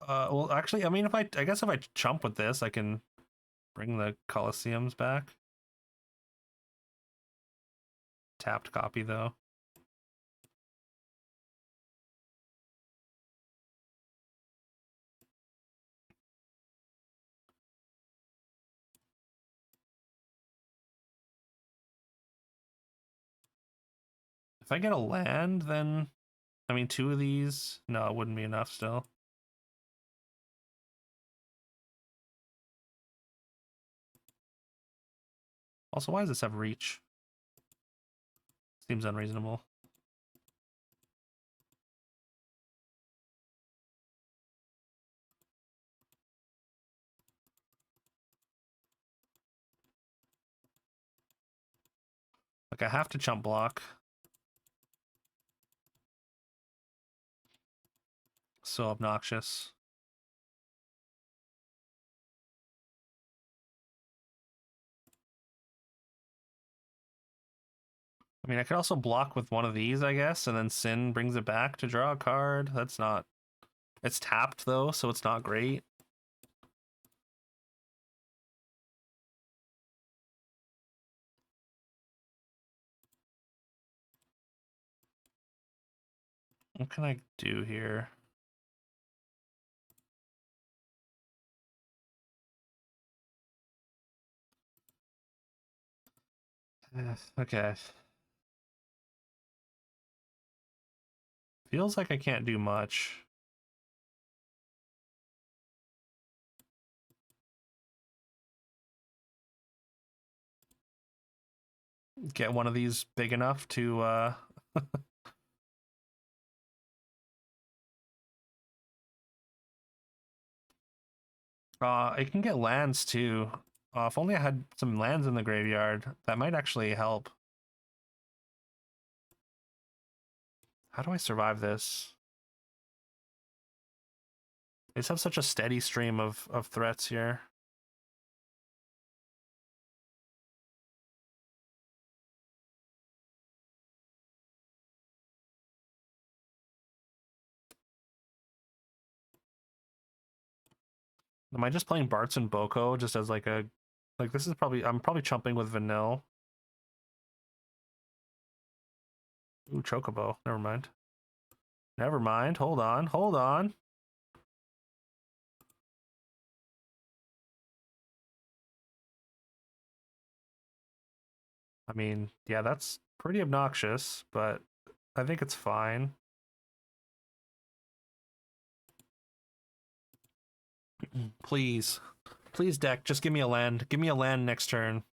Well, actually, I mean, I guess if I chump with this, I can bring the Colosseums back. Tapped copy though. If I get a land, then I mean 2 of these. No, it wouldn't be enough still. Also, why does this have reach? Seems unreasonable. Like, I have to chump block. So obnoxious. I mean, I could also block with one of these, I guess, and then Sin brings it back to draw a card. That's not... It's tapped, though, so it's not great. What can I do here? Okay. Feels like I can't do much. Get one of these big enough to it can get lands too. If only I had some lands in the graveyard, that might actually help. How do I survive this? They just have such a steady stream of threats here. Am I just playing Bartz and Boko just as like a... Like, this is probably... I'm probably chumping with Vanille. Ooh, Chocobo. Never mind. Never mind. Hold on. Hold on. I mean, yeah, that's pretty obnoxious, but I think it's fine. Please. Please, deck, just give me a land. Give me a land next turn.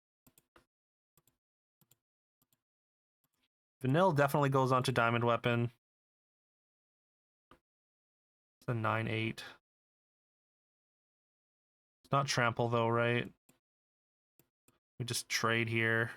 Vanille definitely goes on to Diamond Weapon. It's a 9/8. It's not trample though, right? We just trade here.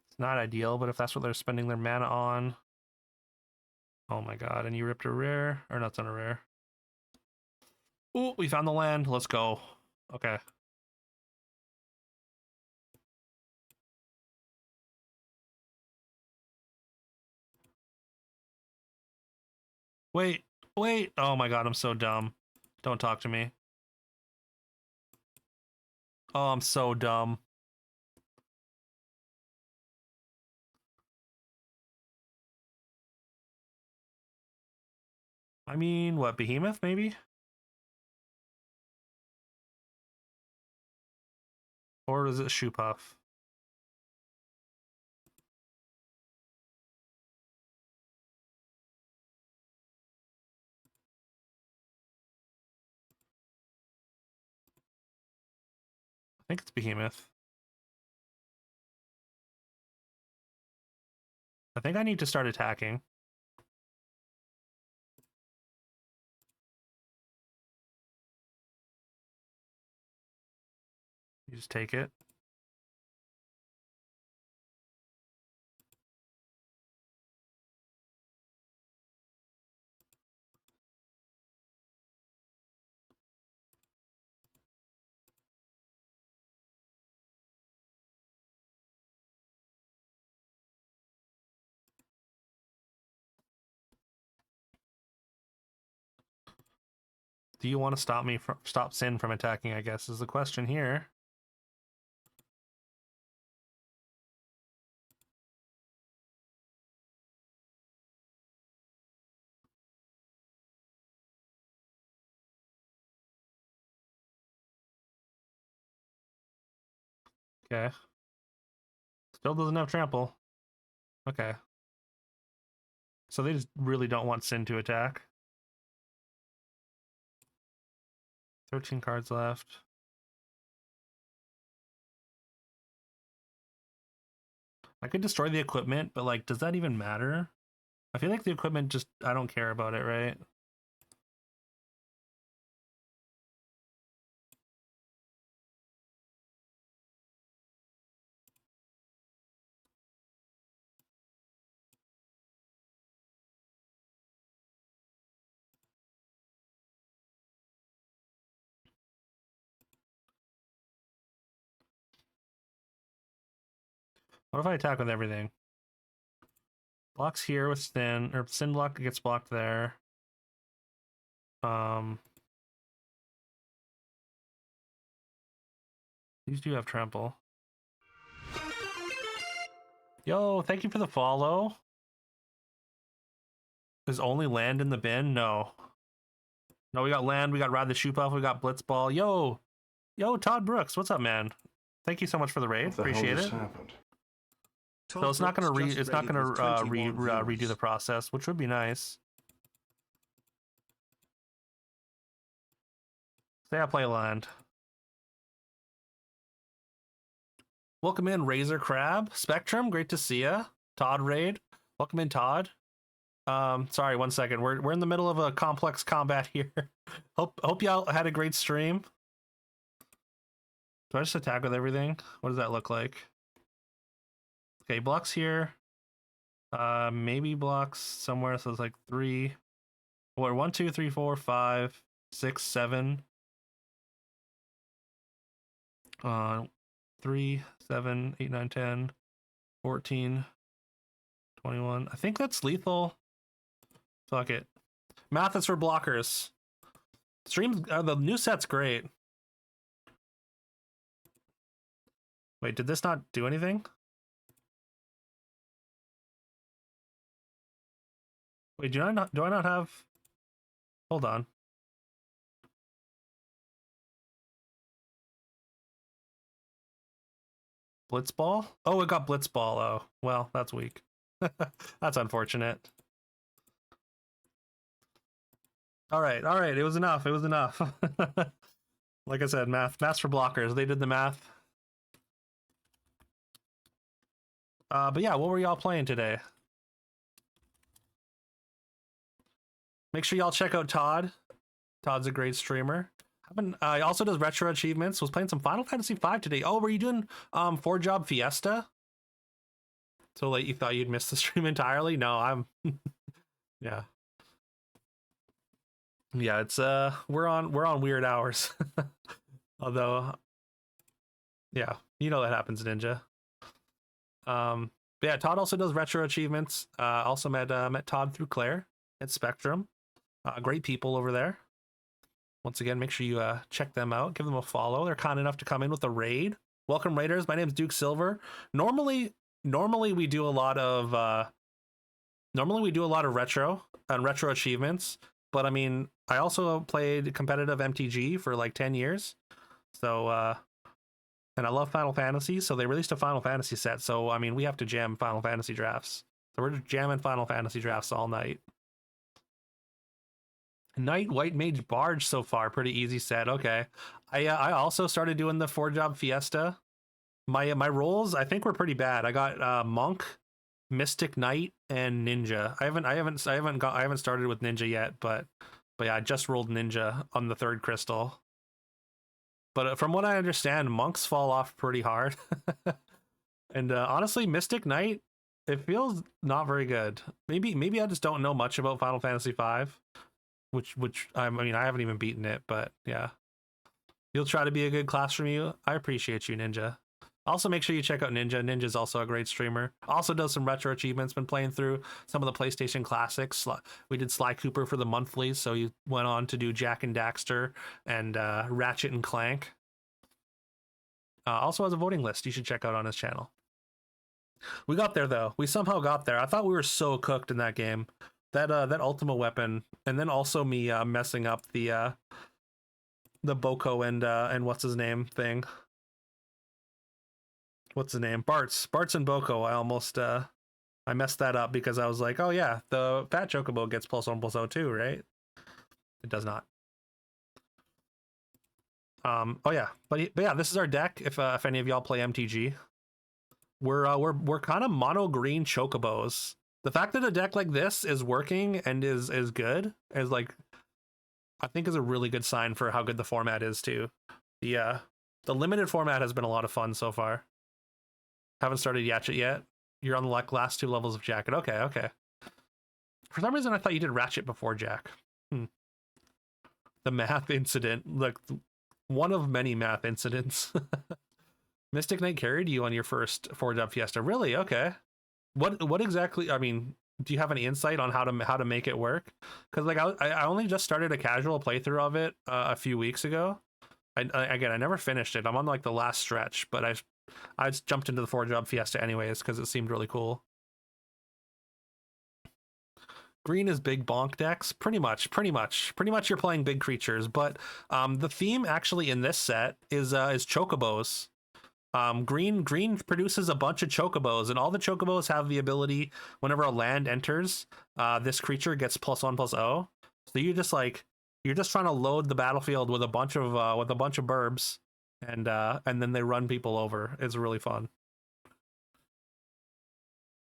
It's not ideal, but if that's what they're spending their mana on. Oh my god, and you ripped a rare? Or not on a rare. Ooh, we found the land. Let's go. Okay. Wait, wait. Oh my god, I'm so dumb. Don't talk to me. Oh, I'm so dumb. I mean, what, Behemoth, maybe? Or is it Shoe Puff? I think it's Behemoth. I think I need to start attacking. You just take it. Do you want to stop Sin from attacking, I guess, is the question here. Okay. Still doesn't have trample. Okay. So they just really don't want Sin to attack. 13 cards left. I could destroy the equipment, but like, does that even matter? I feel like the equipment just, I don't care about it, right? What if I attack with everything? Blocks here with Sin, or Sin block gets blocked there. These do have trample. Yo, thank you for the follow. Is only land in the bin? No. No, we got land, we got Ride the Shoop Off, we got Blitzball. Yo, Todd Brooks, what's up, man? Thank you so much for the raid. What the Appreciate hell it. just happened? So it's not gonna redo the process, which would be nice. Say I play land. Welcome in, Razor Crab. Spectrum, great to see ya. Todd raid. Welcome in, Todd. Sorry, 1 second. We're in the middle of a complex combat here. Hope y'all had a great stream. Do I just attack with everything? What does that look like? Okay, blocks here. Maybe blocks somewhere. So it's like 3. Or 1, 2, 3, 4, 5, 6, 7. 3, 7, 8, 9, 10, 14, 21. I think that's lethal. Fuck it. Math is for blockers. Streams, the new set's great. Wait, did this not do anything? Wait, do I not have... Hold on. Blitzball? Oh, it got Blitzball. Oh, well, that's weak. That's unfortunate. All right. It was enough. Like I said, math's for blockers. They did the math. But yeah, what were y'all playing today? Make sure y'all check out Todd. Todd's a great streamer. He also does retro achievements. Was playing some Final Fantasy V today. Oh, were you doing 4-job Fiesta? So late you thought you'd miss the stream entirely? No, I'm yeah. Yeah, it's we're on weird hours. Although yeah, you know that happens, Ninja. But yeah, Todd also does retro achievements. Also met Todd through Claire at Spectrum. Great people over there. Once again, make sure you check them out, give them a follow. They're kind enough to come in with a raid. Welcome, raiders. My name is Duke Silver. Normally we do a lot of retro and retro achievements, but I mean, I also played competitive MTG for like 10 years. So and I love Final Fantasy, so they released a Final Fantasy set. So I mean, we have to jam Final Fantasy drafts. So we're just jamming Final Fantasy drafts all night. Knight, White Mage, Barge so far, pretty easy set. Okay, I also started doing the 4-job Fiesta. My roles I think were pretty bad. I got Monk, Mystic Knight, and Ninja. I haven't started with Ninja yet, but yeah, I just rolled Ninja on the 3rd crystal. But from what I understand, monks fall off pretty hard. And honestly, Mystic Knight, it feels not very good. Maybe I just don't know much about Final Fantasy V. Which I mean, I haven't even beaten it, but yeah. You'll try to be a good class from you. I appreciate you, Ninja. Also, make sure you check out Ninja. Ninja's also a great streamer. Also does some retro achievements. Been playing through some of the PlayStation classics. We did Sly Cooper for the monthly, so you went on to do Jack and Daxter and Ratchet and Clank. Also has a voting list you should check out on his channel. We got there, though. We somehow got there. I thought we were so cooked in that game. That Ultima weapon, and then also me messing up the Boko and what's his name thing. what's the name? Bart's and Boko. I messed that up because I was like, oh yeah, the fat chocobo gets +1/+0 too, right? It does not. Oh yeah, but yeah, this is our deck. If any of y'all play MTG, we're kind of mono green chocobos. The fact that a deck like this is working and is good is like, I think is a really good sign for how good the format is too. The limited format has been a lot of fun so far. Haven't started Yatchet yet. You're on the last 2 levels of Jacket. Okay. For some reason, I thought you did Ratchet before Jack. The math incident, like one of many math incidents. Mystic Knight carried you on your first 4-job Fiesta. Really? Okay. What exactly? I mean, do you have any insight on how to make it work? Because like I only just started a casual playthrough of it a few weeks ago. I never finished it. I'm on like the last stretch, but I just jumped into the 4-job Fiesta anyways because it seemed really cool. Green is big bonk decks, pretty much. You're playing big creatures, but the theme actually in this set is chocobos. Green produces a bunch of chocobos, and all the chocobos have the ability, whenever a land enters, this creature gets +1/+0. So you're just trying to load the battlefield with a bunch of burbs, and then they run people over. It's really fun.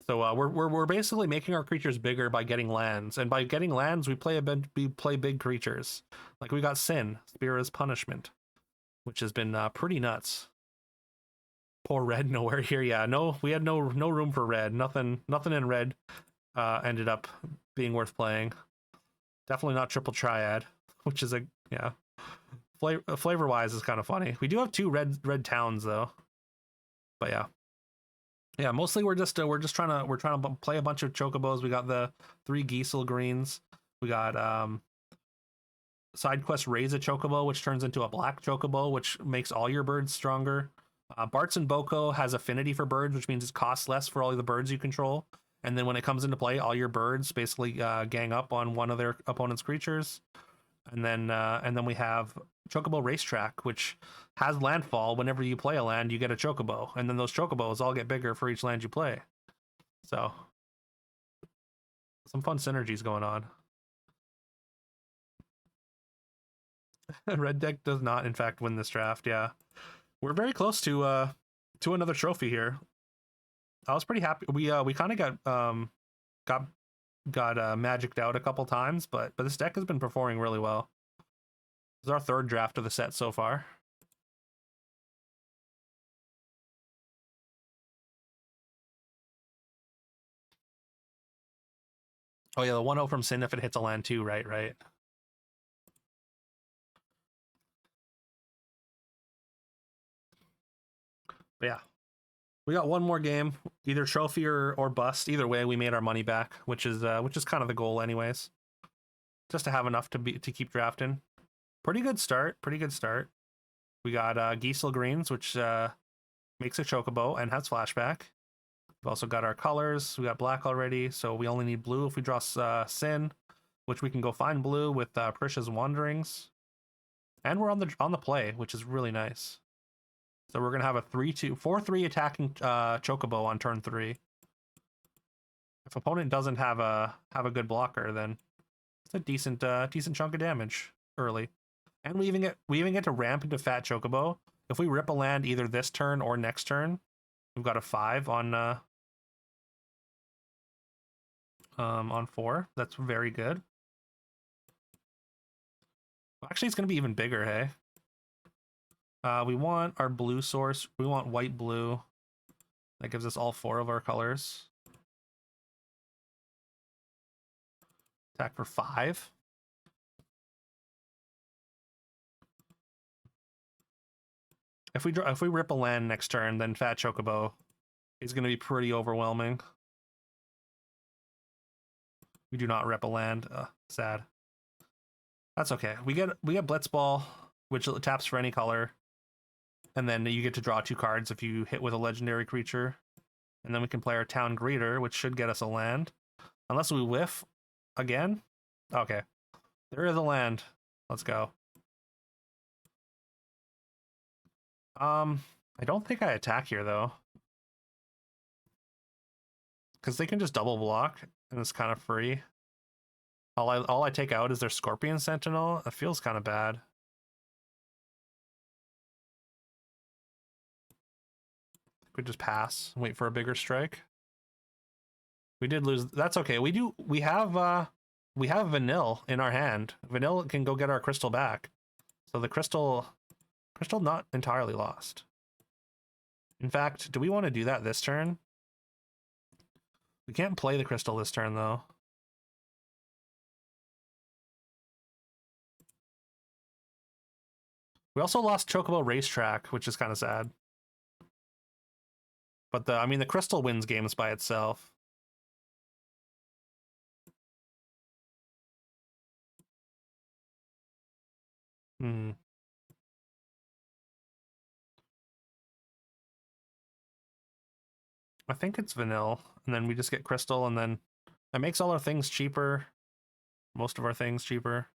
So we're basically making our creatures bigger by getting lands, and by getting lands, we play big creatures. Like we got Sin, Spear as Punishment, which has been pretty nuts. Poor red nowhere here. Yeah, no, we had no room for red. Nothing in red ended up being worth playing. Definitely not triple triad, which is flavor wise is kind of funny. We do have 2 red towns though, but yeah, mostly we're trying to play a bunch of chocobos. We got the 3 Giesel greens. We got side quest Raise a Chocobo, which turns into a black chocobo, which makes all your birds stronger. Bart's and Boko has affinity for birds, which means it costs less for all the birds you control. And then when it comes into play, all your birds basically gang up on one of their opponent's creatures. And then we have Chocobo Racetrack, which has landfall. Whenever you play a land, you get a chocobo, and then those chocobos all get bigger for each land you play. So some fun synergies going on. Red deck does not, in fact, win this draft. Yeah, we're very close to another trophy here. I was pretty happy. We kind of got magicked out a couple times, but this deck has been performing really well. This is our 3rd draft of the set so far. Oh yeah, the 1/0 from Sin if it hits a land too, right? But yeah, we got one more game, either trophy or bust. Either way, we made our money back, which is kind of the goal, anyways. Just to have enough to keep drafting. Pretty good start. We got Giesel greens, which makes a chocobo and has flashback. We've also got our colors. We got black already, so we only need blue if we draw Sin, which we can go find blue with Prisha's Wanderings. And we're on the play, which is really nice. So we're gonna have a 4/3 attacking chocobo on turn 3. If opponent doesn't have a good blocker, then it's a decent chunk of damage early. And we even get to ramp into fat chocobo. If we rip a land either this turn or next turn, we've got a 5 on 4. That's very good. Actually, it's gonna be even bigger, hey? We want our blue source. We want white blue. That gives us all 4 of our colors. Attack for 5. If we rip a land next turn, then Fat Chocobo is going to be pretty overwhelming. We do not rip a land. Sad. That's okay. We get Blitzball, which taps for any color. And then you get to draw 2 cards if you hit with a legendary creature. And then we can play our Town Greeter, which should get us a land. Unless we whiff again. Okay. There is a land. Let's go. I don't think I attack here, though. because they can just double block and it's kind of free. All I take out is their Scorpion Sentinel. It feels kind of bad. Could just pass and wait for a bigger strike. We did lose. That's okay. We have Vanille in our hand. Vanille can go get our crystal back. So the crystal not entirely lost. In fact, do we want to do that this turn? We can't play the crystal this turn though. We also lost Chocobo Racetrack, which is kind of sad. But I mean, the crystal wins games by itself. I think it's Vanille, and then we just get crystal, and then it makes all our things cheaper. Most of our things cheaper.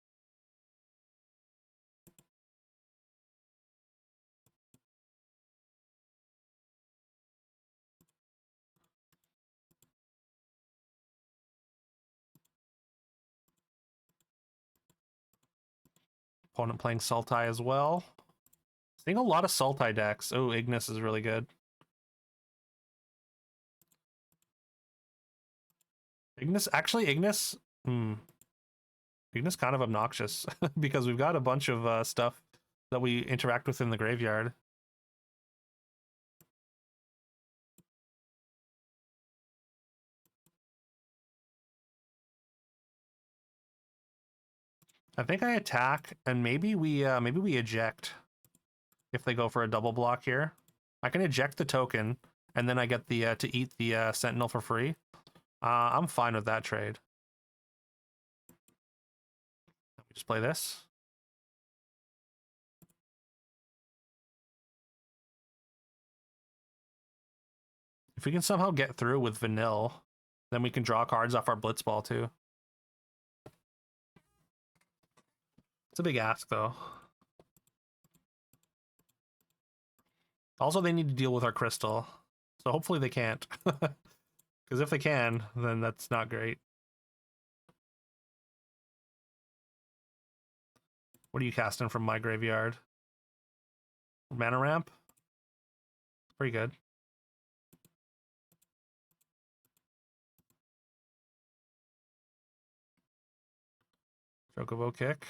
Opponent playing Sultai as well. Seeing a lot of Sultai decks. Oh, Ignis is really good. Ignis, Ignis kind of obnoxious because we've got a bunch of stuff that we interact with in the graveyard. I think I attack and maybe we eject if they go for a double block here. I can eject the token and then I get the to eat the Sentinel for free. I'm fine with that trade. Just play this. If we can somehow get through with Vanille, then we can draw cards off our Blitzball too. It's a big ask though. Also, they need to deal with our crystal. So hopefully they can't. Because if they can, then that's not great. What are you casting from my graveyard? Mana Ramp? Pretty good. Chocobo Kick.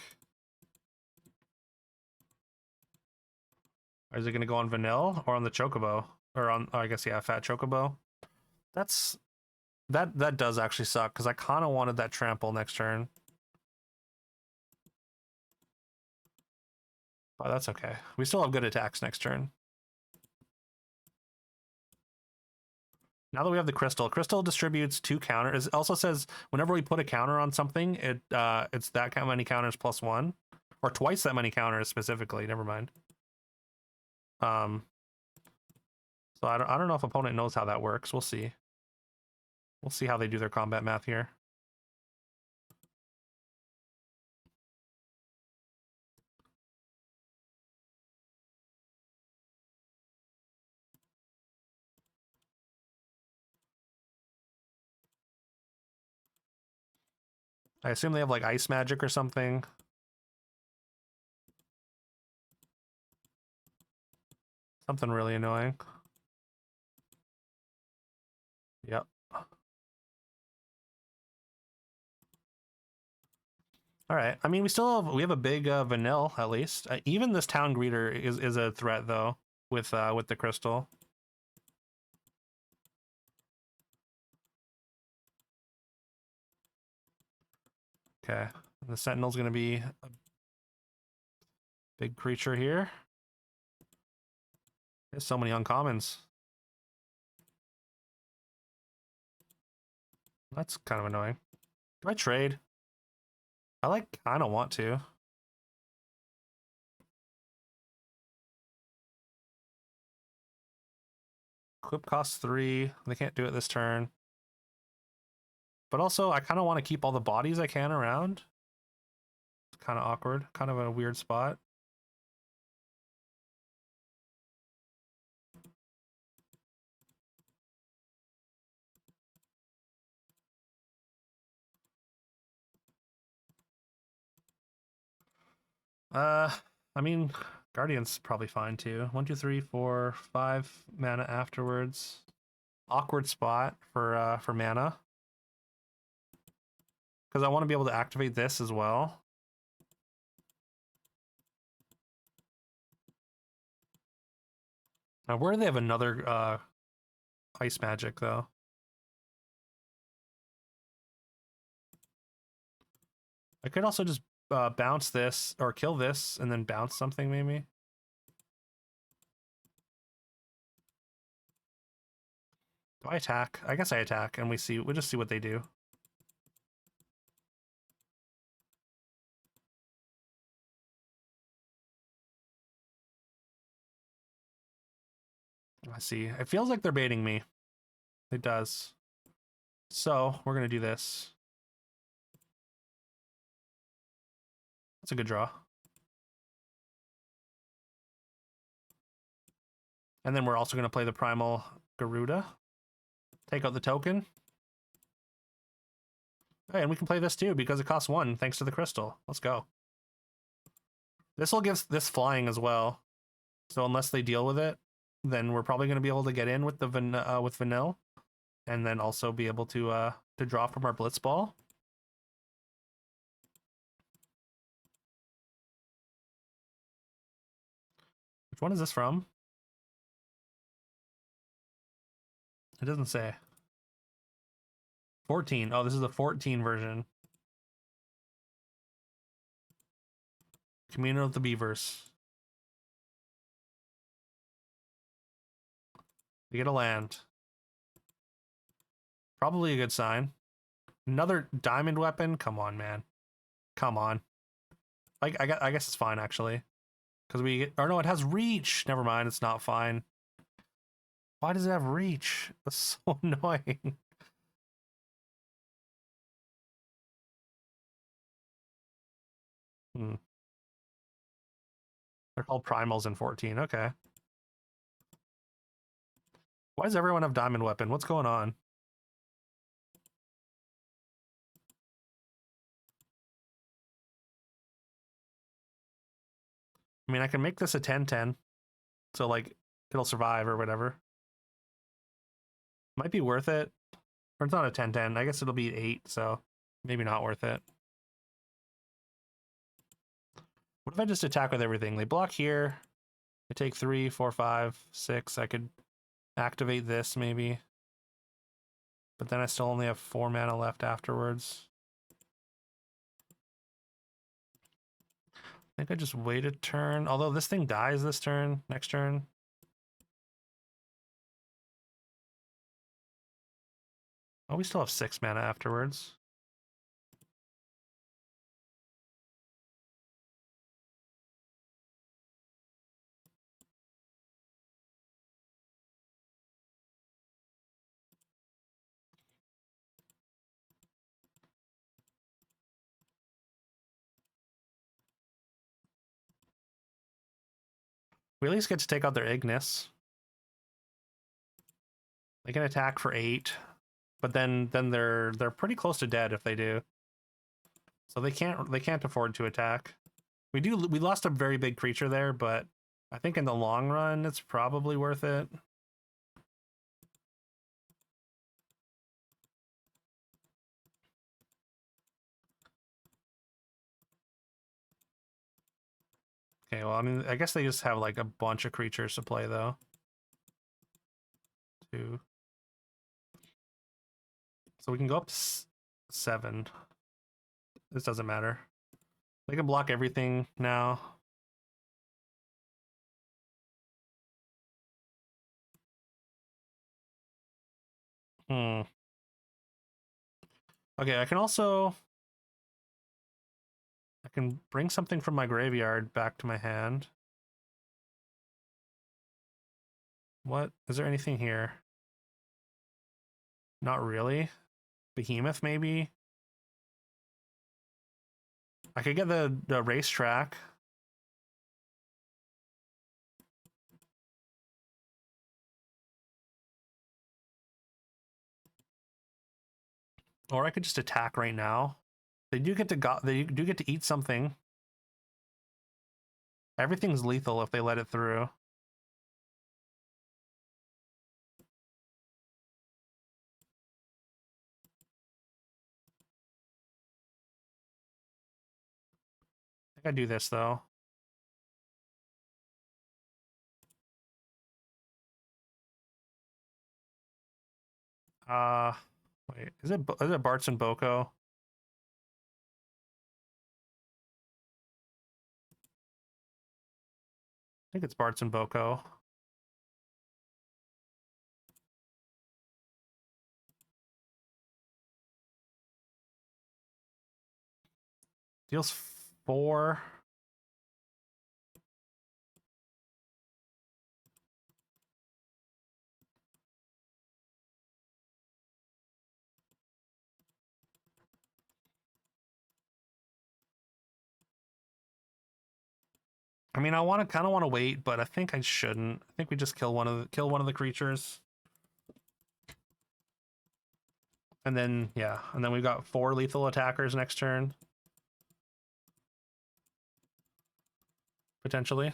Or is it going to go on Vanille or on the Chocobo? Or on, oh, I guess, yeah, Fat Chocobo. That does actually suck, because I kind of wanted that trample next turn. But that's okay. We still have good attacks next turn. Now that we have the crystal distributes 2 counters. It also says whenever we put a counter on something, it's that many counters plus 1. Or twice that many counters specifically, never mind. So I don't know if opponent knows how that works. We'll see. We'll see how they do their combat math here. I assume they have like ice magic or something. Something really annoying. Yep. All right. I mean, we have a big Vanille at least. Even this Town Greeter is a threat though with the crystal. Okay. The Sentinel's gonna be a big creature here. There's so many uncommons. That's kind of annoying. Do I trade? I don't want to. Equip costs 3. They can't do it this turn. But also, I kind of want to keep all the bodies I can around. It's kind of awkward. Kind of a weird spot. I mean, Guardian's probably fine too. 1, 2, 3, 4, 5 mana afterwards. Awkward spot for mana. Because I want to be able to activate this as well. Now, where do they have another ice magic, though? I could also just bounce this, or kill this, and then bounce something, maybe. Do I attack? I guess I attack, and we'll just see what they do. I see. It feels like they're baiting me. It does. So, we're going to do this. That's a good draw. And then we're also going to play the Primal Garuda. Take out the token. Hey, and we can play this too because it costs 1 thanks to the crystal. Let's go. This will give this flying as well. So unless they deal with it, then we're probably going to be able to get in with the with Vanille, and then also be able to draw from our Blitzball. Which one is this from? It doesn't say. 14. Oh, this is the 14 version. Communal of the Beavers. We get a land. Probably a good sign. Another diamond weapon? Come on, man. Come on. I guess it's fine, actually. Because we get... Or no, it has reach. Never mind, it's not fine. Why does it have reach? That's so annoying. They're called primals in 14. Okay. Why does everyone have diamond weapon? What's going on? I mean, I can make this a 10-10. So, like, it'll survive or whatever. Might be worth it. Or it's not a 10-10. I guess it'll be 8, so maybe not worth it. What if I just attack with everything? They block here. They take 3, 4, 5, 6. I could activate this, maybe. But then I still only have 4 mana left afterwards. I think I just wait a turn. Although this thing dies this turn, next turn. Oh, we still have 6 mana afterwards. We at least get to take out their Ignis. They can attack for 8, but then they're pretty close to dead if they do. So they can't afford to attack. We lost a very big creature there, but I think in the long run it's probably worth it. Okay, well, I mean, I guess they just have like a bunch of creatures to play though. 2. So we can go up to 7. This doesn't matter. They can block everything now. Okay, I can bring something from my graveyard back to my hand. What? Is there anything here? Not really. Behemoth, maybe? I could get the racetrack. Or I could just attack right now. They do get to eat something. Everything's lethal if they let it through. I think I do this though. Uh, wait, is it Bart's and Boko? I think it's Bart's and Boko. Deals 4. I mean, I kind of want to wait, but I think I shouldn't. I think we just kill one of the creatures. And then, yeah, and then we've got 4 lethal attackers next turn. Potentially.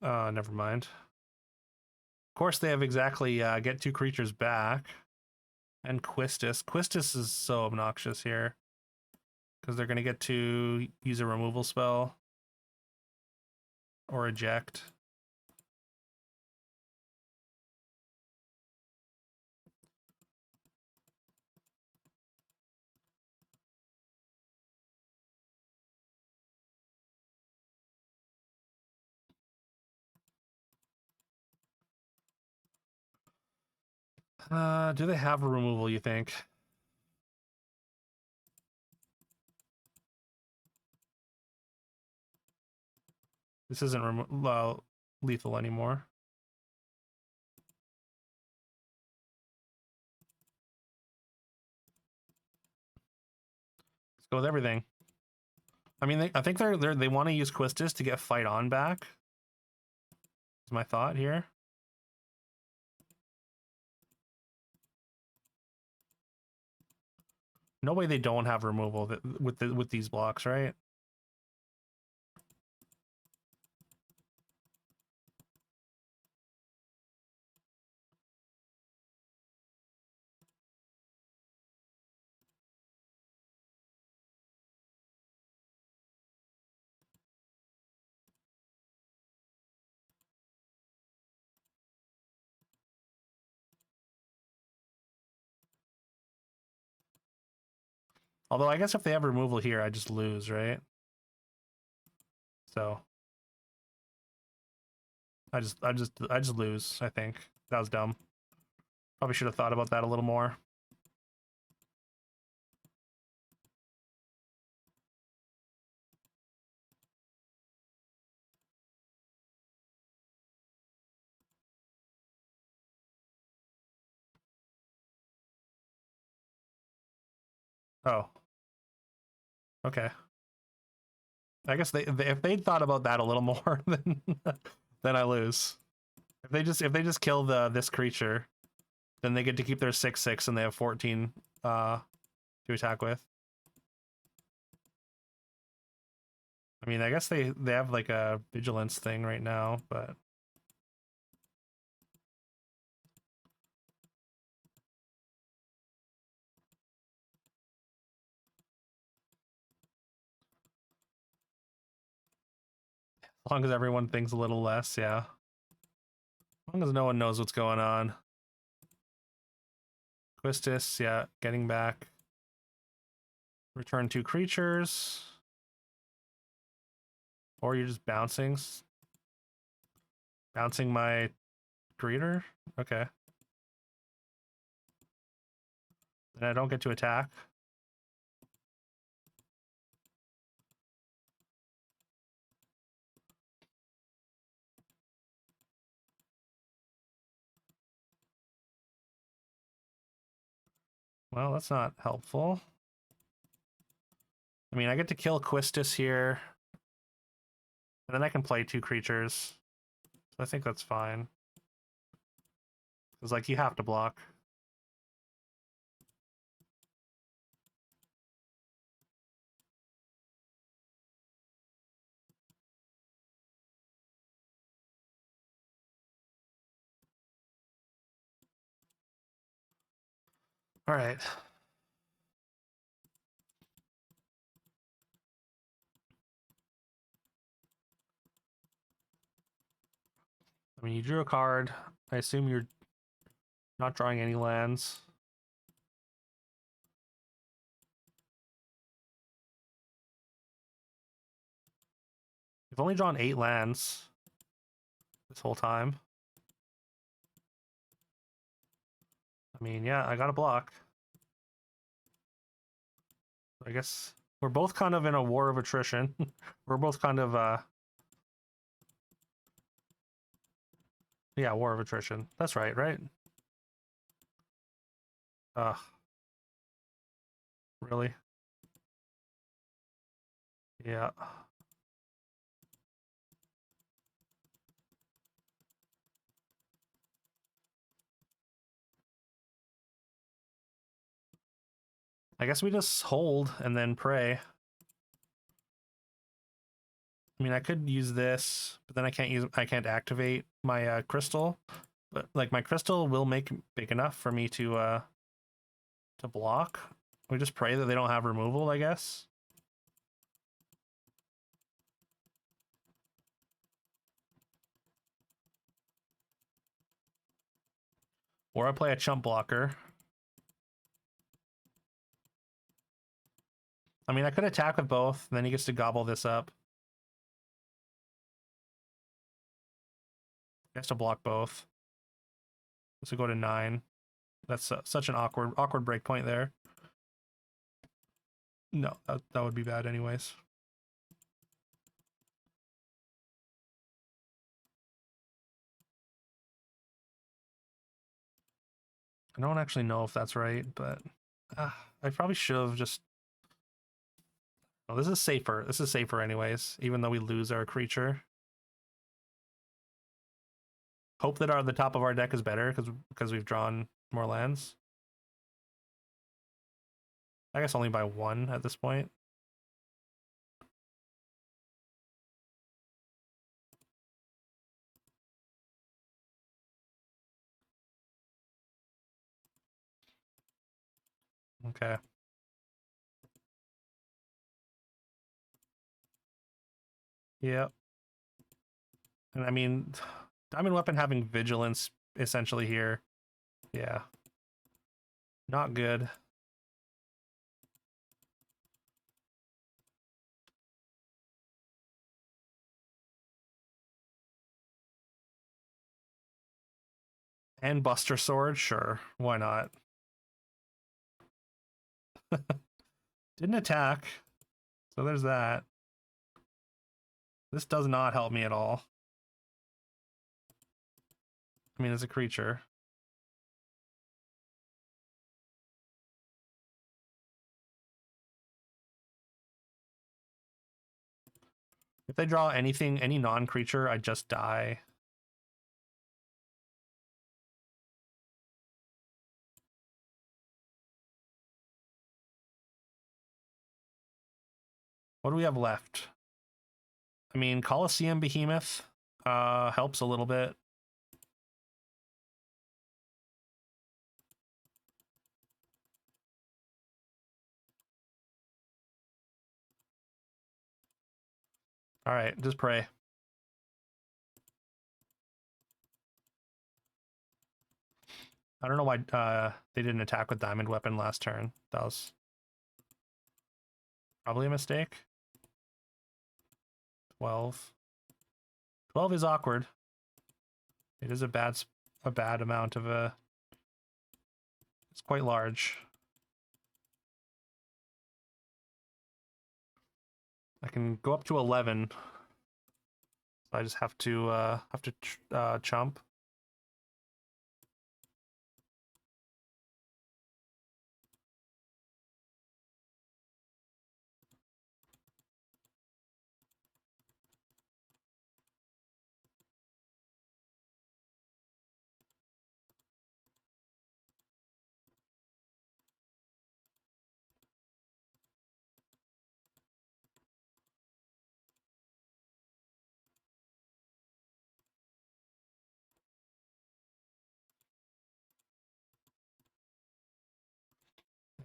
Never mind. Of course, they have exactly get 2 creatures back. And Quistis. Quistis is so obnoxious here. Because they're going to get to use a removal spell. Or eject. Do they have a removal, you think? This isn't lethal anymore. Let's go with everything. I mean, I think they want to use Quistis to get fight on back. Is my thought here. No way they don't have removal with these blocks, right? Although I guess if they have removal here, I just lose, right? So I just lose, I think. That was dumb. Probably should have thought about that a little more. Oh. Okay. I guess if they'd thought about that a little more, then I lose. If they just kill this creature, then they get to keep their 6/6 and they have 14 to attack with. I mean, I guess they have like a vigilance thing right now, but as long as everyone thinks a little less, yeah. As long as no one knows what's going on. Quistis, yeah, getting back. Return 2 creatures. Or you're just bouncing my greeter? Okay. Then I don't get to attack. Well, that's not helpful. I mean, I get to kill Quistis here. And then I can play 2 creatures. So I think that's fine. Because, like, you have to block. All right. I mean, you drew a card. I assume you're not drawing any lands. You've only drawn 8 lands this whole time. I mean, yeah, I got a block. I guess we're both kind of in a war of attrition. We're both kind of, yeah, war of attrition. That's right, right? Ugh. Really? Yeah. I guess we just hold and then pray. I mean, I could use this, but then I can't activate my crystal. But like my crystal will make big enough for me to block. We just pray that they don't have removal, I guess. Or I play a chump blocker. I mean, I could attack with both, and then he gets to gobble this up. He has to block both. So go to 9. That's such an awkward breakpoint there. No, that would be bad anyways. I don't actually know if that's right, but I probably should have just... Oh, this is safer. This is safer anyways, even though we lose our creature. Hope that the top of our deck is better because we've drawn more lands. I guess only by 1 at this point. Okay. Yep. And I mean, Diamond Weapon having Vigilance essentially here. Yeah. Not good. And Buster Sword, sure. Why not? Didn't attack. So there's that. This does not help me at all. I mean, as a creature. If they draw anything, any non-creature, I just die. What do we have left? I mean, Colosseum Behemoth helps a little bit. All right, just pray. I don't know why they didn't attack with Diamond Weapon last turn. That was probably a mistake. 12. 12 is awkward. It is a bad amount of a... It's quite large. I can go up to 11. So I just have to chump.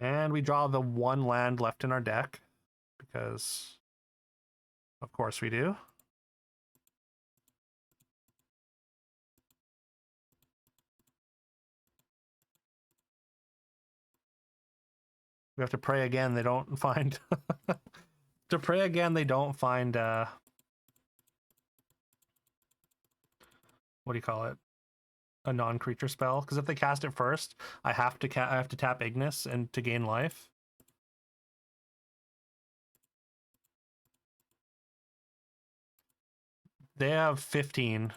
And we draw the one land left in our deck, because of course we do. We have to pray again they don't find... to pray again they don't find, what do you call it? A non-creature spell. Because if they cast it first, I have to tap Ignis and to gain life. They have 15.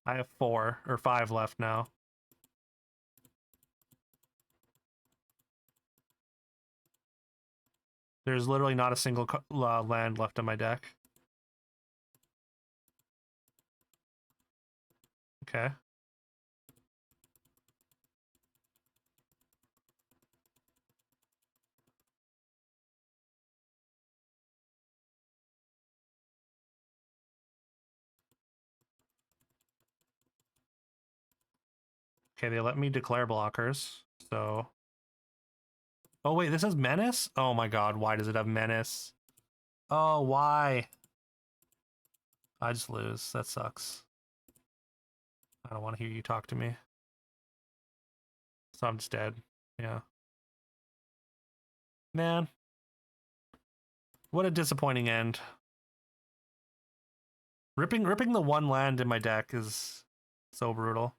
I have 4 or 5 left now. There's literally not a single land left in my deck. Okay. Okay, they let me declare blockers, so... Oh wait, this has Menace? Oh my god, why does it have Menace? Oh, why? I just lose. That sucks. I don't want to hear you talk to me. So I'm just dead. Yeah. Man. What a disappointing end. Ripping the one land in my deck is so brutal.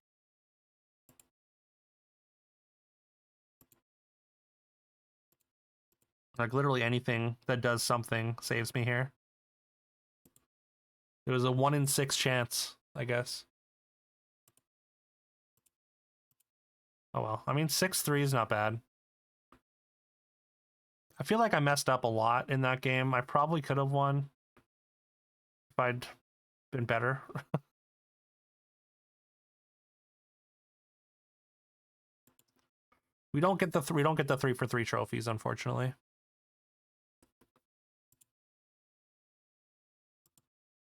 Like, literally anything that does something saves me here. It was a 1 in 6 chance, I guess. Oh well. I mean, 6-3 is not bad. I feel like I messed up a lot in that game. I probably could have won if I'd been better. We don't get the 3 for 3 trophies, unfortunately.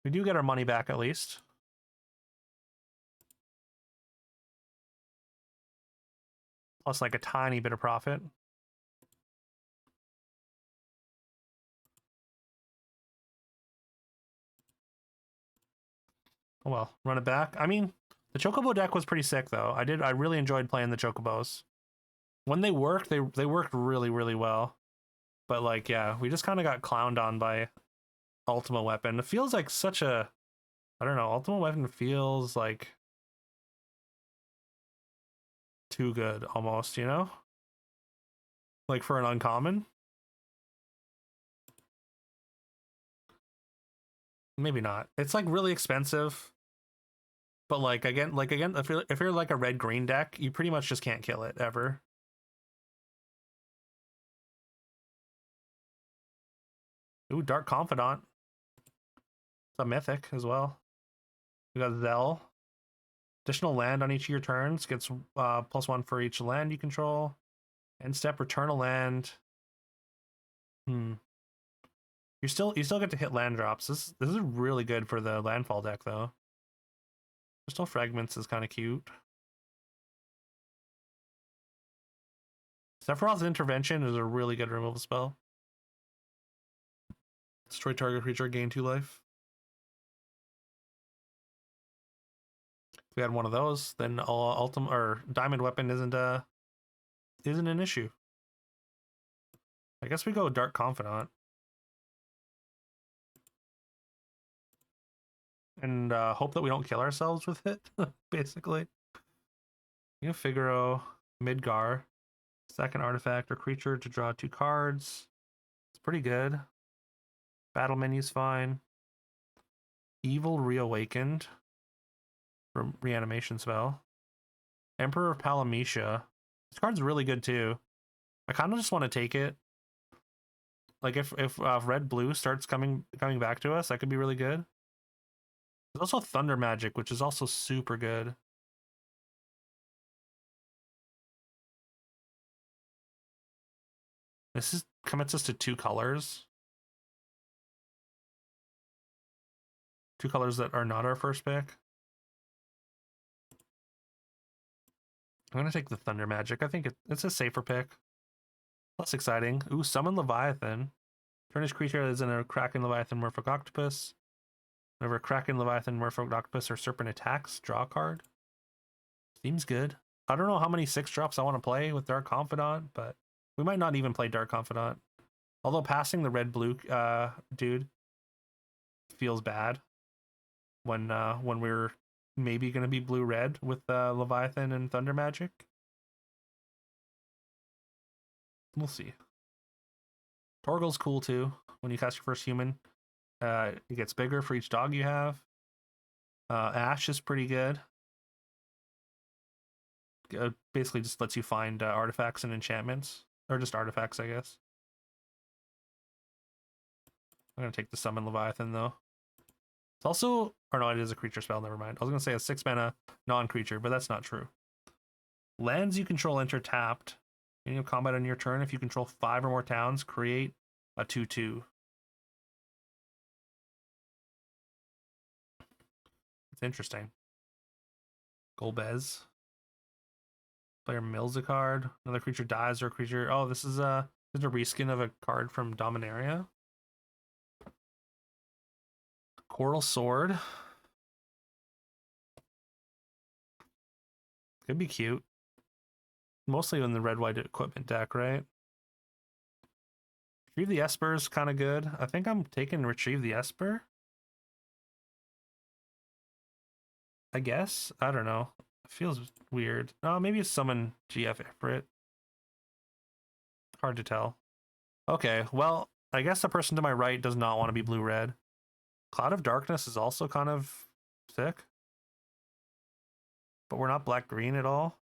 We do get our money back at least. Plus like a tiny bit of profit. Oh well, run it back. I mean, the Chocobo deck was pretty sick though. I really enjoyed playing the Chocobos. When they worked, they worked really, really well. But like, yeah, we just kind of got clowned on by Ultima Weapon. It feels like such a... I don't know, Ultima Weapon feels like too good almost, you know? Like for an uncommon? Maybe not. It's like really expensive. But like again, if you're like a red green deck, you pretty much just can't kill it ever. Ooh, Dark Confidant. It's a mythic as well. We got Zell. Additional land on each of your turns gets +1 for each land you control. End step, return a land. You still get to hit land drops. This is really good for the landfall deck though. Crystal Fragments is kind of cute. Sephiroth's Intervention is a really good removal spell. Destroy target creature, gain 2 life. If we had one of those, then Ultimate or Diamond Weapon isn't an issue. I guess we go Dark Confidant. And hope that we don't kill ourselves with it, basically. You know, Figaro, Midgar, second artifact or creature to draw 2 cards. It's pretty good. Battle menu's fine. Evil Reawakened. Reanimation spell. Emperor of Palamecia. This card's really good too. I kind of just want to take it. Like if red blue starts coming back to us, that could be really good. There's also Thunder Magic, which is also super good. This commits us to 2 colors. 2 colors that are not our first pick. I'm gonna take the Thunder Magic. I think it's a safer pick. Less exciting. Ooh, summon Leviathan. Turnish creature is in a Kraken, Leviathan, Merfolk Octopus. Whenever Kraken, Leviathan, Merfolk Octopus, or Serpent attacks, draw a card. Seems good. I don't know how many 6-drops I want to play with Dark Confidant, but we might not even play Dark Confidant. Although passing the red-blue dude feels bad when we're maybe going to be blue-red with Leviathan and Thunder Magic. We'll see. Torgal's cool too. When you cast your first human, it gets bigger for each dog you have. Ash is pretty good. Basically just lets you find artifacts and enchantments. Or just artifacts, I guess. I'm going to take the Summon Leviathan, though. It's also... Or no, it is a creature spell, never mind. I was going to say a 6-mana non-creature, but that's not true. Lands you control enter tapped. Beginning of combat on your turn, if you control 5 or more towns, create a 2/2. It's interesting. Golbez. Player mills a card. Another creature dies or a creature... Oh, this is a reskin of a card from Dominaria. Coral Sword. Could be cute. Mostly in the red-white equipment deck, right? Retrieve the Esper is kind of good. I think I'm taking Retrieve the Esper. I guess? I don't know. It feels weird. Oh, maybe it's Summon GF Ifrit. Hard to tell. Okay, well, I guess the person to my right does not want to be blue-red. Cloud of Darkness is also kind of sick. But we're not black-green at all.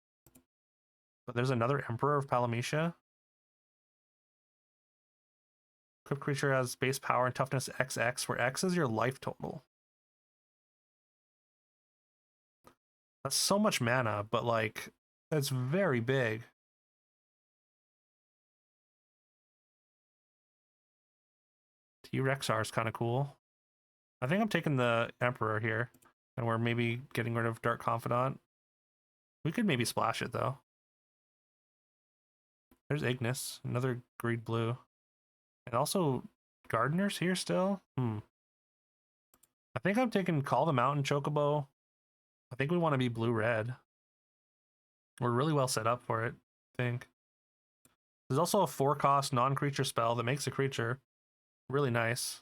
But there's another Emperor of Palamecia. Equipped creature has base power and toughness XX, where X is your life total. That's so much mana, but like, it's very big. T-Rexar is kind of cool. I think I'm taking the Emperor here, and we're maybe getting rid of Dark Confidant. We could maybe splash it, though. There's Ignis, another green blue. And also Gardeners here still? I think I'm taking Call the Mountain Chocobo. I think we want to be blue-red. We're really well set up for it, I think. There's also a 4-cost non-creature spell that makes a creature. Really nice.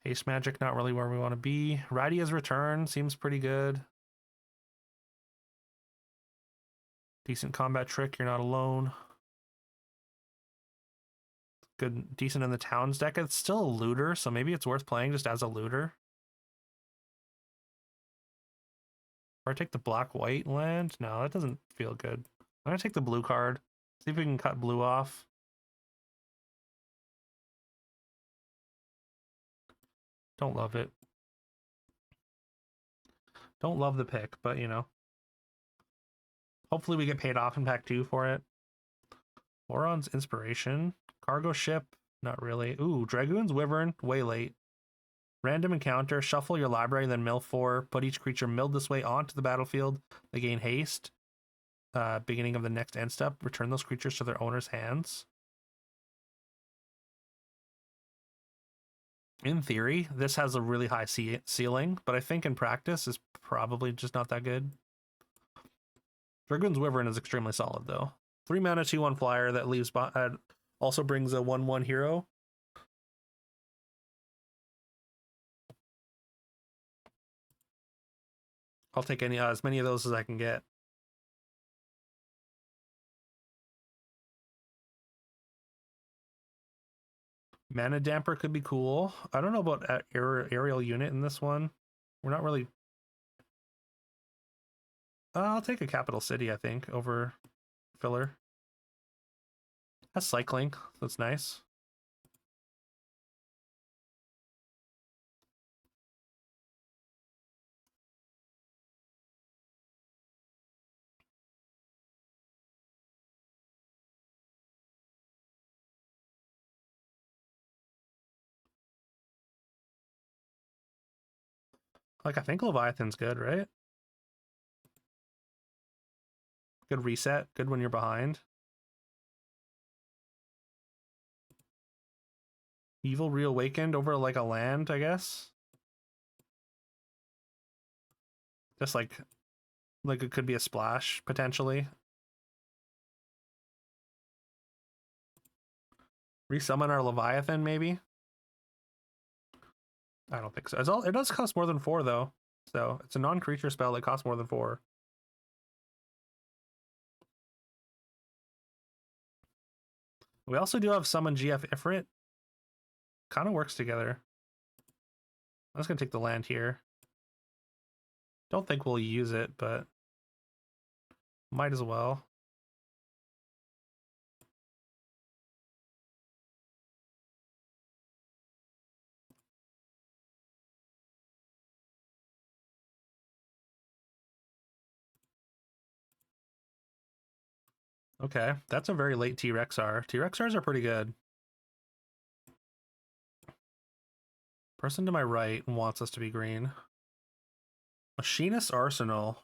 Haste Magic, not really where we want to be. Rydia's Return seems pretty good. Decent combat trick, you're not alone. Good, decent in the Towns deck. It's still a looter, so maybe it's worth playing just as a looter. Or I take the black-white land? No, that doesn't feel good. I'm gonna take the blue card. See if we can cut blue off. Don't love it. Don't love the pick, but you know. Hopefully we get paid off in pack 2 for it. Boron's Inspiration. Cargo Ship. Not really. Ooh, Dragoon's Wyvern. Way late. Random encounter. Shuffle your library, then mill 4. Put each creature milled this way onto the battlefield. They gain haste. Beginning of the next end step. Return those creatures to their owner's hands. In theory, this has a really high ceiling, but I think in practice is probably just not that good. Dragoon's Wyvern is extremely solid, though. 3 mana, 2/1 flyer that leaves also brings a 1/1 hero. I'll take as many of those as I can get. Mana Damper could be cool. I don't know about aerial unit in this one. We're not really... I'll take a capital city, I think, over filler. That's cycling. That's nice. Like, I think Leviathan's good, right? Good reset. Good when you're behind. Evil Reawakened over like a land, I guess. Just like it could be a splash, potentially. Resummon our Leviathan, maybe? I don't think so. It does cost more than 4, though. So, it's a non-creature spell that costs more than 4. We also do have Summon GF Ifrit. Kind of works together. I'm just going to take the land here. Don't think we'll use it, but might as well. Okay, that's a very late T-Rexar. T-Rexars are pretty good. Person to my right wants us to be green. Machinist Arsenal.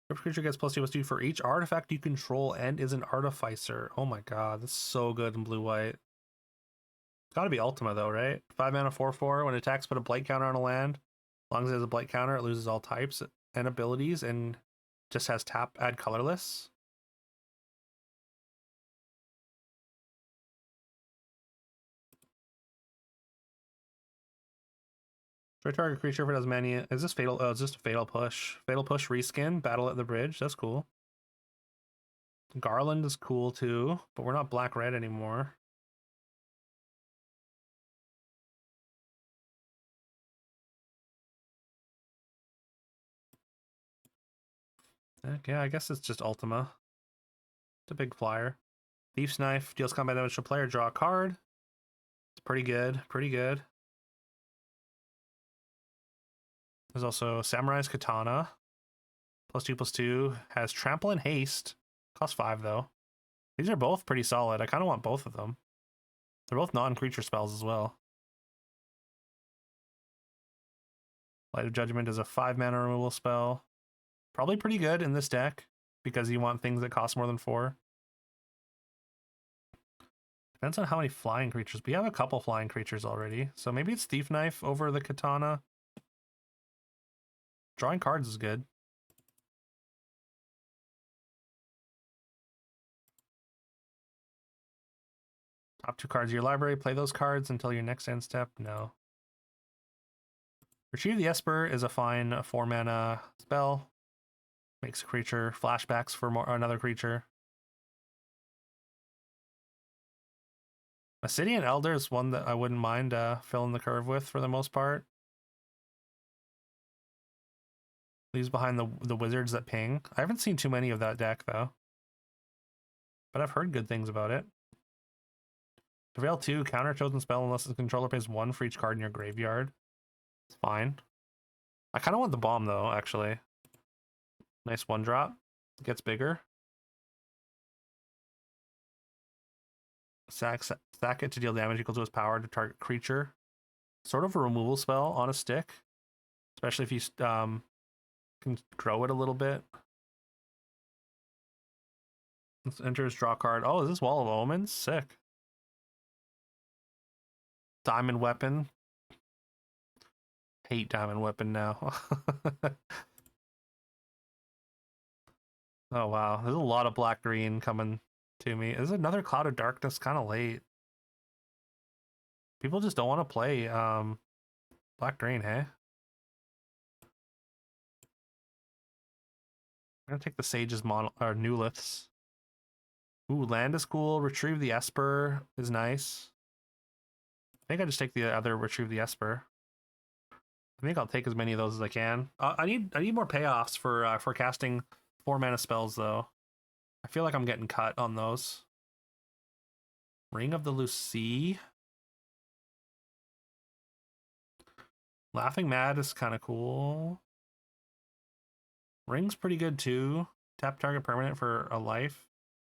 Every creature gets +2/+2 for each artifact you control and is an artificer. Oh my god, that's so good in blue-white. It's gotta be Ultima though, right? 5 mana 4/4. When it attacks, put a blight counter on a land. As long as it has a blight counter, it loses all types and abilities and just has tap, add colorless. Try target creature if it has many. Is this fatal? Oh, it's just a fatal push. Fatal push reskin. Battle at the bridge. That's cool. Garland is cool too, but we're not black-red anymore. Yeah, I guess it's just Ultima. It's a big flyer. Thief's Knife deals combat damage to a player. Draw a card. It's pretty good. Pretty good. There's also Samurai's Katana. +2/+2. Has Trample and Haste. Costs 5 though. These are both pretty solid. I kind of want both of them. They're both non-creature spells as well. Light of Judgment is a 5 mana removal spell. Probably pretty good in this deck because you want things that cost more than 4. Depends on how many flying creatures. We have a couple flying creatures already, so maybe it's Thief Knife over the Katana. Drawing cards is good. Top 2 cards of your library. Play those cards until your next end step. No. Retrieve the Esper is a fine 4 mana spell. Makes a creature flashbacks for another creature. Ascidian Elder is one that I wouldn't mind filling the curve with for the most part. Leaves behind the wizards that ping. I haven't seen too many of that deck though, but I've heard good things about it. Prevail 2, counter chosen spell unless the controller pays 1 for each card in your graveyard. It's fine. I kind of want the bomb though, actually. Nice 1-drop. Gets bigger. Sack it to deal damage equal to its power to target creature. Sort of a removal spell on a stick, especially if you can grow it a little bit. Let's enter his draw card. Oh, is this Wall of Omens? Sick. Diamond Weapon. Hate Diamond Weapon now. Oh wow, there's a lot of black-green coming to me. Is another Cloud of Darkness kind of late? People just don't want to play black-green, hey? I'm gonna take the Sage's new liths. Ooh, land is cool. Retrieve the Esper is nice. I think I just take the other Retrieve the Esper. I think I'll take as many of those as I can. I need more payoffs for casting 4 mana spells though. I feel like I'm getting cut on those. Ring of the Lucy. Laughing Mad is kind of cool. Ring's pretty good too. Tap target permanent for a life.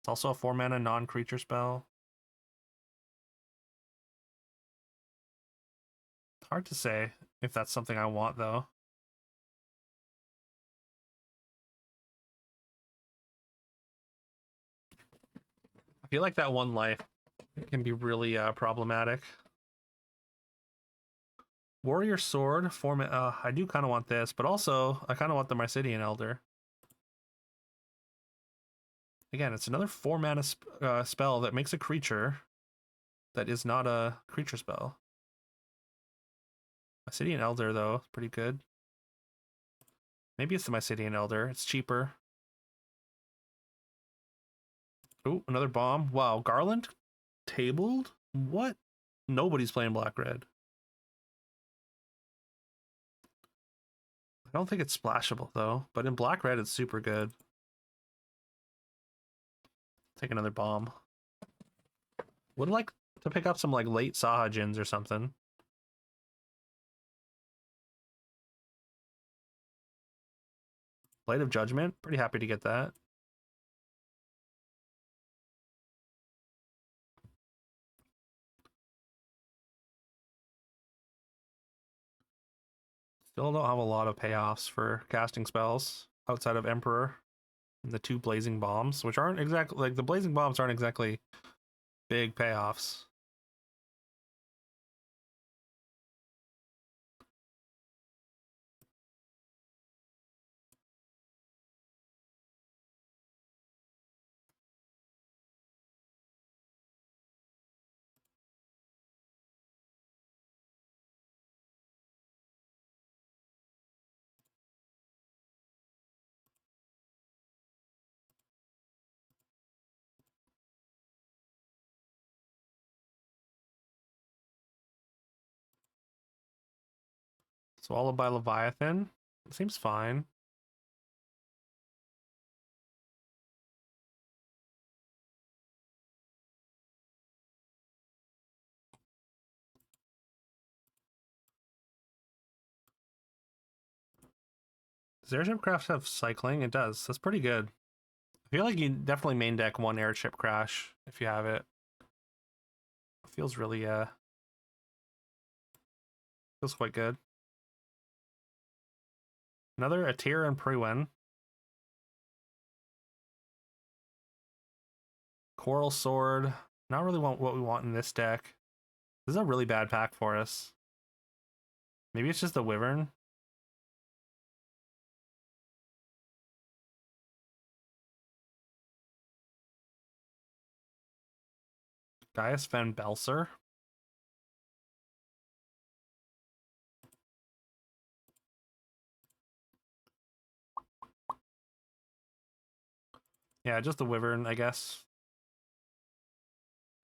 It's also a 4 mana non-creature spell. Hard to say. if that's something I want, though. I feel like that one life can be really problematic. Warrior Sword, I do kind of want this, but also I kind of want the Mysidian Elder. Again, it's another 4 mana spell that makes a creature that is not a creature spell. Mysidian Elder, though, is pretty good. Maybe it's the Mysidian Elder. It's cheaper. Oh, another bomb. Wow, Garland tabled? What? Nobody's playing black-red. I don't think it's splashable, though. But in black-red, it's super good. Take another bomb. Would like to pick up some like late Sahajins or something. Blade of Judgment. Pretty happy to get that. Still don't have a lot of payoffs for casting spells outside of Emperor and the 2 Blazing Bombs, which aren't exactly, like, the Blazing Bombs aren't exactly big payoffs. Swallowed by Leviathan. Seems fine. Does Airship Crash have cycling? It does. That's pretty good. I feel like you definitely main deck 1 Airship Crash if you have it. It feels really, feels quite good. Another Atir and Priwen. Coral Sword. Not really what we want in this deck. This is a really bad pack for us. Maybe it's just the Wyvern. Gaius Van Belser. Yeah, just the Wyvern, I guess.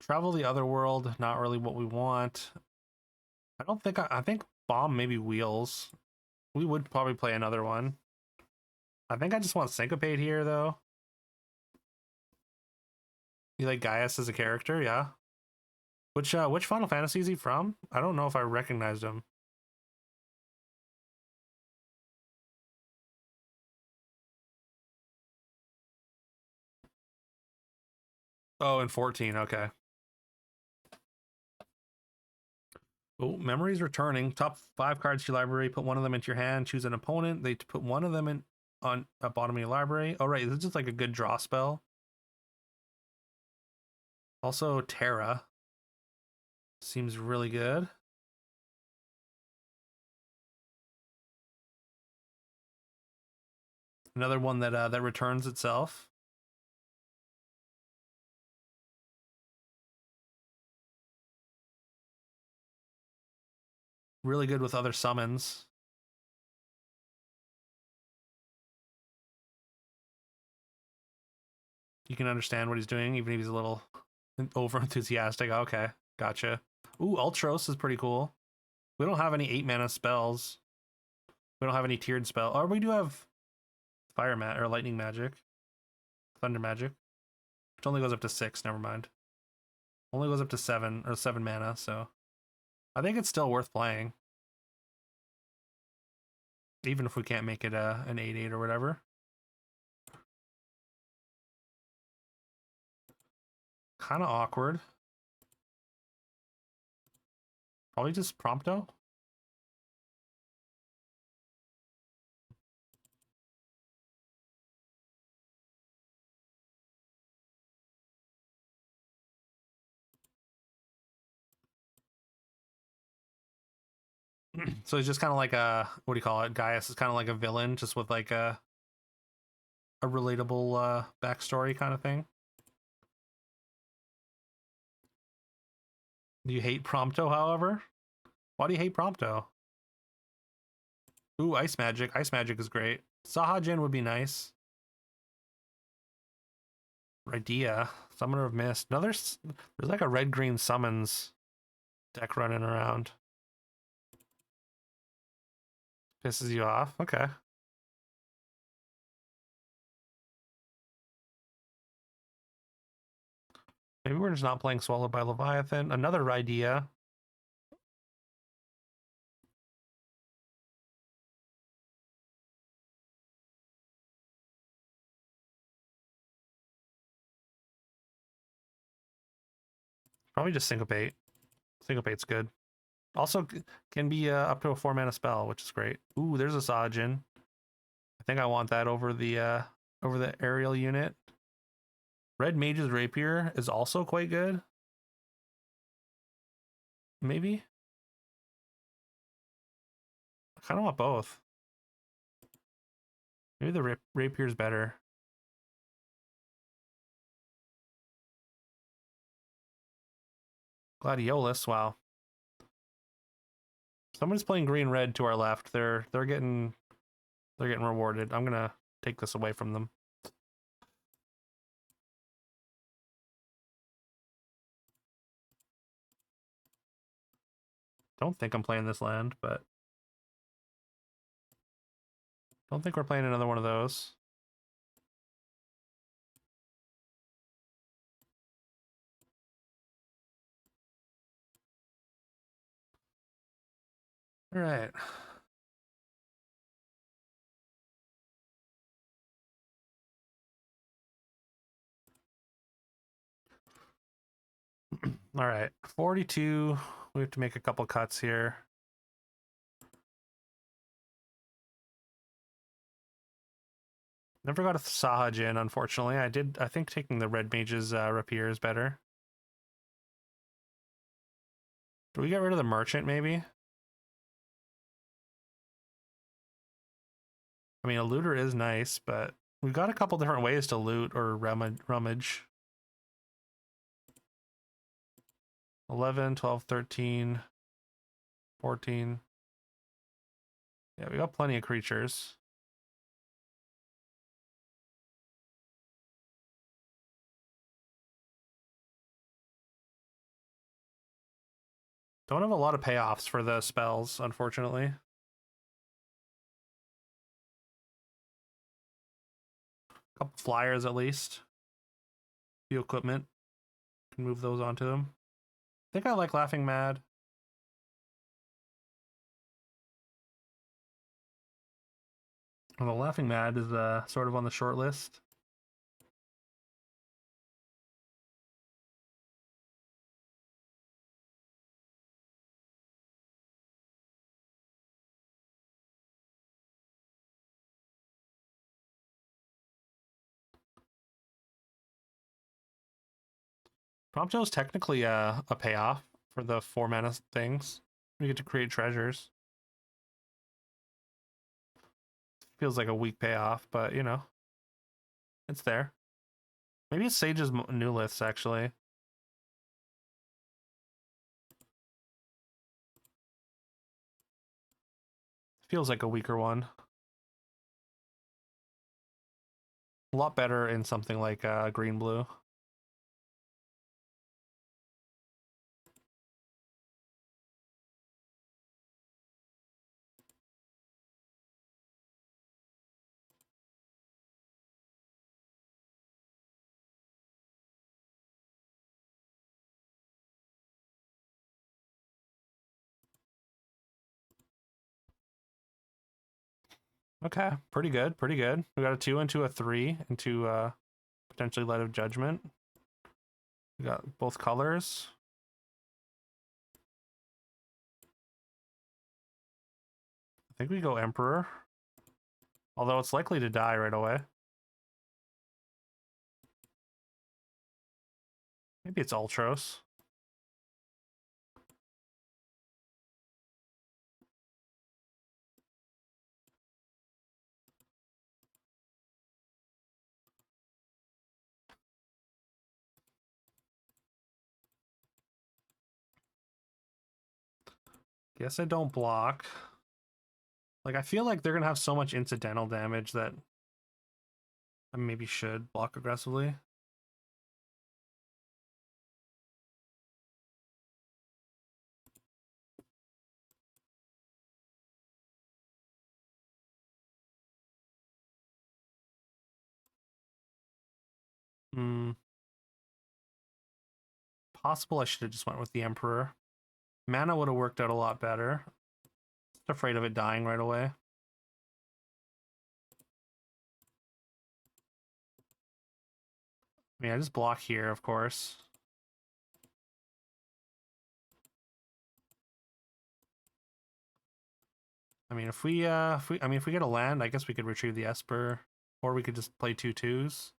Travel the Otherworld, not really what we want. I don't think I think Bomb maybe Wheels. We would probably play another one. I think I just want Syncopate here, though. You like Gaius as a character, yeah? Which Final Fantasy is he from? I don't know if I recognized him. Oh, in 14, okay. Oh, memories returning. Top 5 cards to your library. Put one of them into your hand. Choose an opponent. They put one of them in on a bottom of your library. Oh, right. This is just like a good draw spell. Also, Terra. Seems really good. Another one that that returns itself. Really good with other summons. You can understand what he's doing, even if he's a little over enthusiastic. Okay, gotcha. Ooh, Ultros is pretty cool. We don't have any 8 mana spells. We don't have any tiered spell. Or we do have fire or lightning magic. Thunder magic. Which only goes up to 6, never mind. Only goes up to 7 or 7 mana, so I think it's still worth playing. Even if we can't make it an 8/8 or whatever. Kind of awkward. Probably just Prompto. So he's just kind of like a, what do you call it? Gaius is kind of like a villain, just with like a relatable backstory kind of thing. Do you hate Prompto, however? Why do you hate Prompto? Ooh, Ice Magic. Ice Magic is great. Sahajin would be nice. Idea. Summoner of Mist. No, there's like a red-green summons deck running around. Pisses you off? Okay. Maybe we're just not playing Swallowed by Leviathan. Another idea. Probably just Syncopate. Syncopate's good. Also can be up to a 4-mana spell, which is great. Ooh, there's a Sajin. I think I want that over the aerial unit. Red Mage's Rapier is also quite good. Maybe? I kind of want both. Maybe the Rapier's better. Gladiolus, wow. Someone's playing green-red to our left. They're getting rewarded. I'm gonna take this away from them. Don't think I'm playing this land, but don't think we're playing another one of those. All right. All right. 42. We have to make a couple cuts here. Never got a Sahajin, unfortunately. I think taking the Red Mage's Rapier is better. Do we get rid of the Merchant, maybe? I mean, a looter is nice, but we've got a couple different ways to loot or rummage. 11, 12, 13, 14. Yeah, we got plenty of creatures. Don't have a lot of payoffs for the spells, unfortunately. Couple flyers at least. Few equipment. Can move those onto them. I think I like Laughing Mad. Well, the Laughing Mad is sort of on the short list. Prompto is technically a payoff for the 4-mana things. We get to create treasures. Feels like a weak payoff, but you know, it's there. Maybe it's Sage's new list, actually. Feels like a weaker one. A lot better in something like green-blue. Okay, pretty good, pretty good. We got a 2 into a 3 into potentially Light of Judgment. We got both colors. I think we go Emperor. Although it's likely to die right away. Maybe it's Ultros. Guess I don't block. Like, I feel like they're gonna have so much incidental damage that I maybe should block aggressively. Hmm. Possible I should have just went with the Emperor. Mana would have worked out a lot better. Just afraid of it dying right away. I mean, I just block here, of course. I mean, if we get a land, I guess we could retrieve the Esper, or we could just play 2/2s.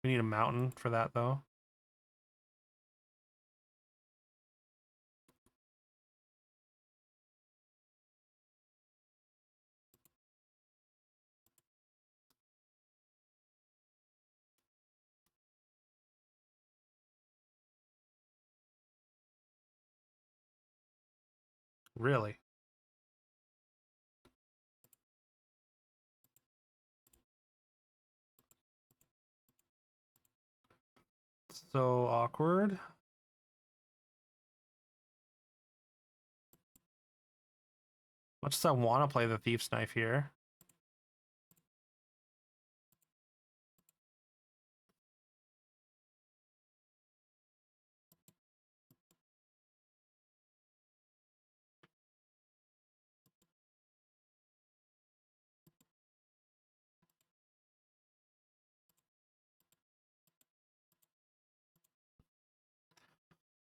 We need a mountain for that, though. Really? So awkward. Much as I want to play the Thief's Knife here.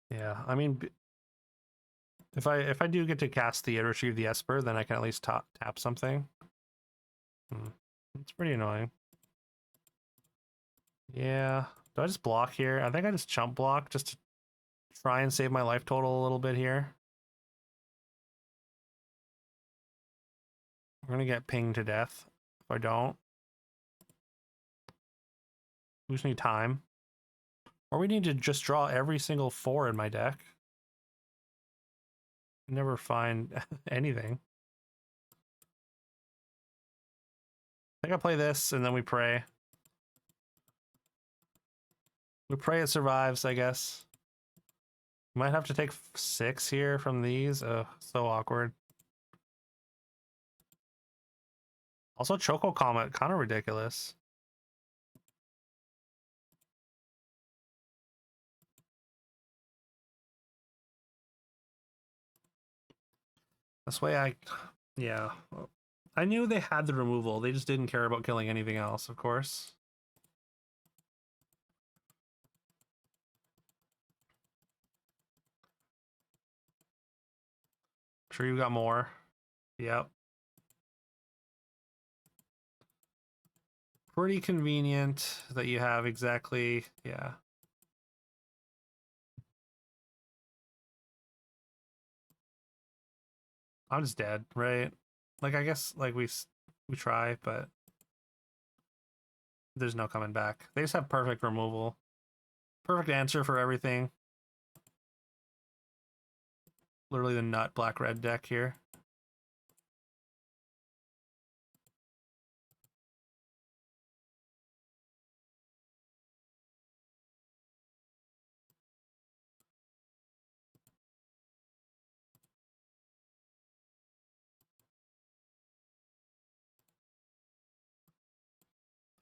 Yeah, I mean, if I do get to cast the retrieve the Esper, then I can at least tap something. It's pretty annoying. Yeah. Do I just block here? I think I just chump block just to try and save my life total a little bit here. We're gonna get pinged to death if I don't. We just need time. Or we need to just draw every single 4 in my deck. Never find anything. I think I play this and then we pray. We pray it survives, I guess. Might have to take 6 here from these. Ugh, so awkward. Also, Choco Comet, kind of ridiculous. This way yeah. I knew they had the removal. They just didn't care about killing anything else, of course. Sure you got more. Yep. Pretty convenient that you have exactly, yeah. I'm just dead, right? Like, I guess, like, we try, but there's no coming back. They just have perfect removal. Perfect answer for everything. Literally the nut black-red deck here.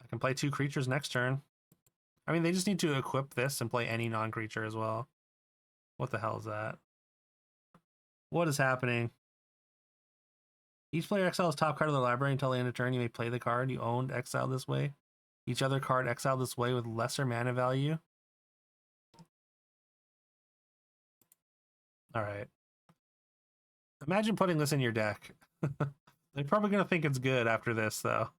I can play 2 creatures next turn. I mean, they just need to equip this and play any non-creature as well. What the hell is that? What is happening? Each player exiles top card of the library until the end of turn. You may play the card you owned exiled this way. Each other card exiled this way with lesser mana value. Alright. Imagine putting this in your deck. They're probably going to think it's good after this, though.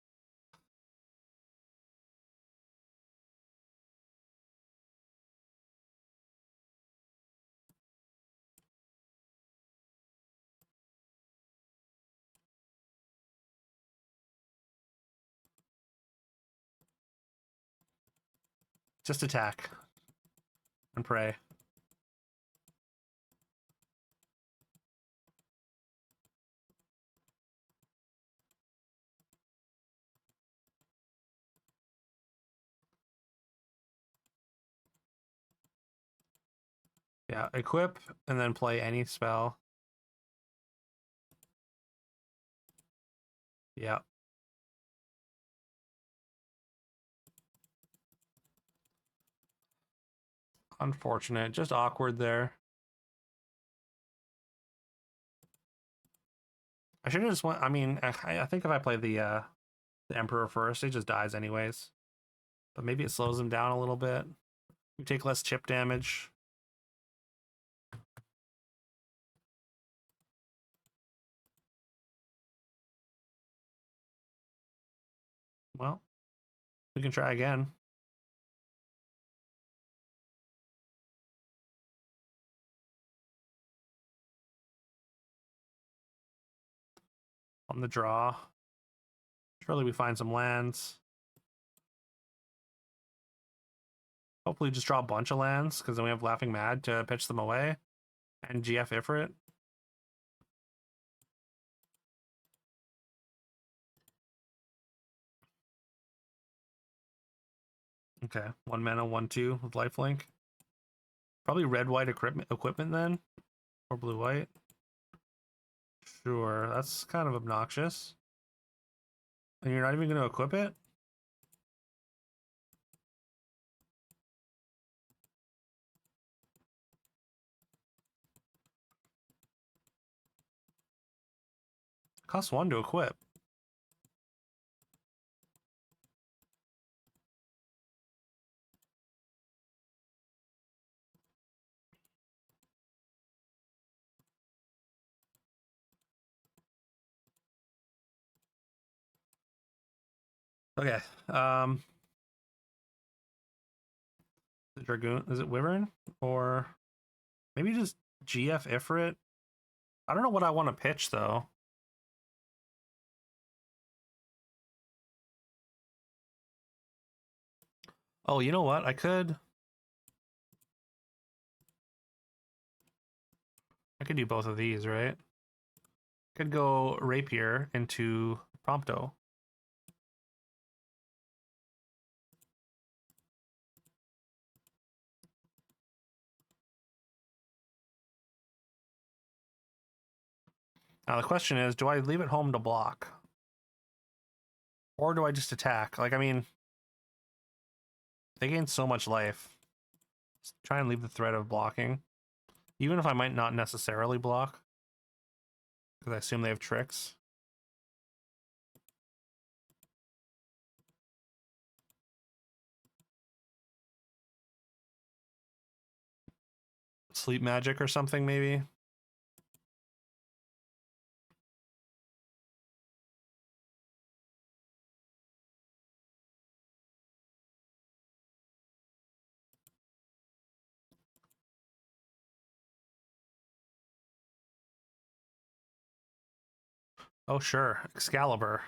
Just attack. And pray. Yeah, equip and then play any spell. Yeah. Unfortunate, just awkward there. I should have just went. I mean, I think if I play the Emperor first, he just dies anyways. But maybe it slows him down a little bit. You take less chip damage. Well, we can try again. On the draw. Surely we find some lands. Hopefully just draw a bunch of lands, because then we have Laughing Mad to pitch them away. And GF Ifrit. Okay, 1 mana, 1/2 with lifelink. Probably red-white equipment then, or blue-white. Sure, that's kind of obnoxious. And you're not even going to equip it? Costs 1 to equip. Okay. The Dragoon, is it Wyvern? Or maybe just GF Ifrit? I don't know what I want to pitch though. Oh, you know what? I could do both of these, right? Could go Rapier into Prompto. Now the question is, do I leave it home to block? Or do I just attack? Like, I mean, they gain so much life. Let's try and leave the threat of blocking. Even if I might not necessarily block. Because I assume they have tricks. Sleep magic or something, maybe? Oh, sure. Excalibur.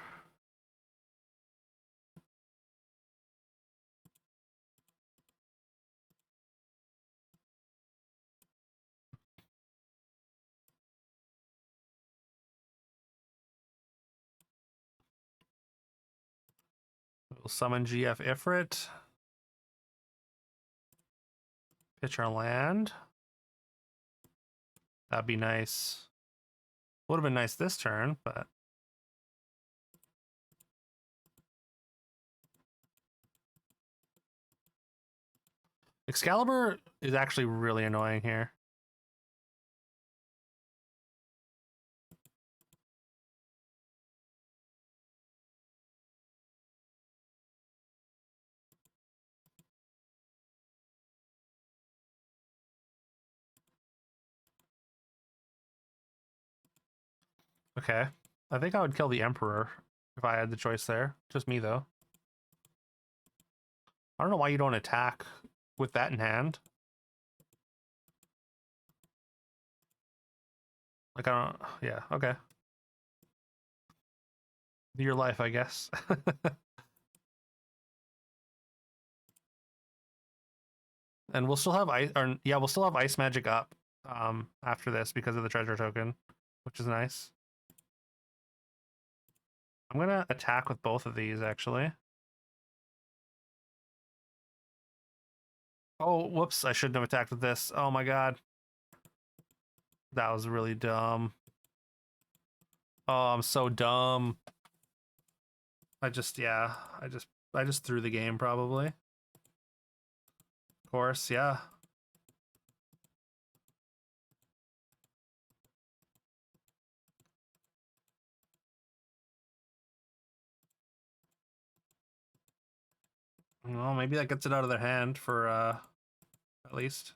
We'll summon GF Ifrit. Pitch our land. That'd be nice. Would have been nice this turn, but... Excalibur is actually really annoying here. Okay. I think I would kill the Emperor if I had the choice there. Just me, though. I don't know why you don't attack with that in hand. Like, I don't... Yeah, okay. Your life, I guess. And we'll still have ice... Or, yeah, we'll still have ice magic up after this because of the treasure token, which is nice. I'm gonna attack with both of these, actually. Oh, whoops, I shouldn't have attacked with this. Oh my god. That was really dumb. Oh, I'm so dumb. I just threw the game probably. Of course, yeah. Well, maybe that gets it out of their hand for at least.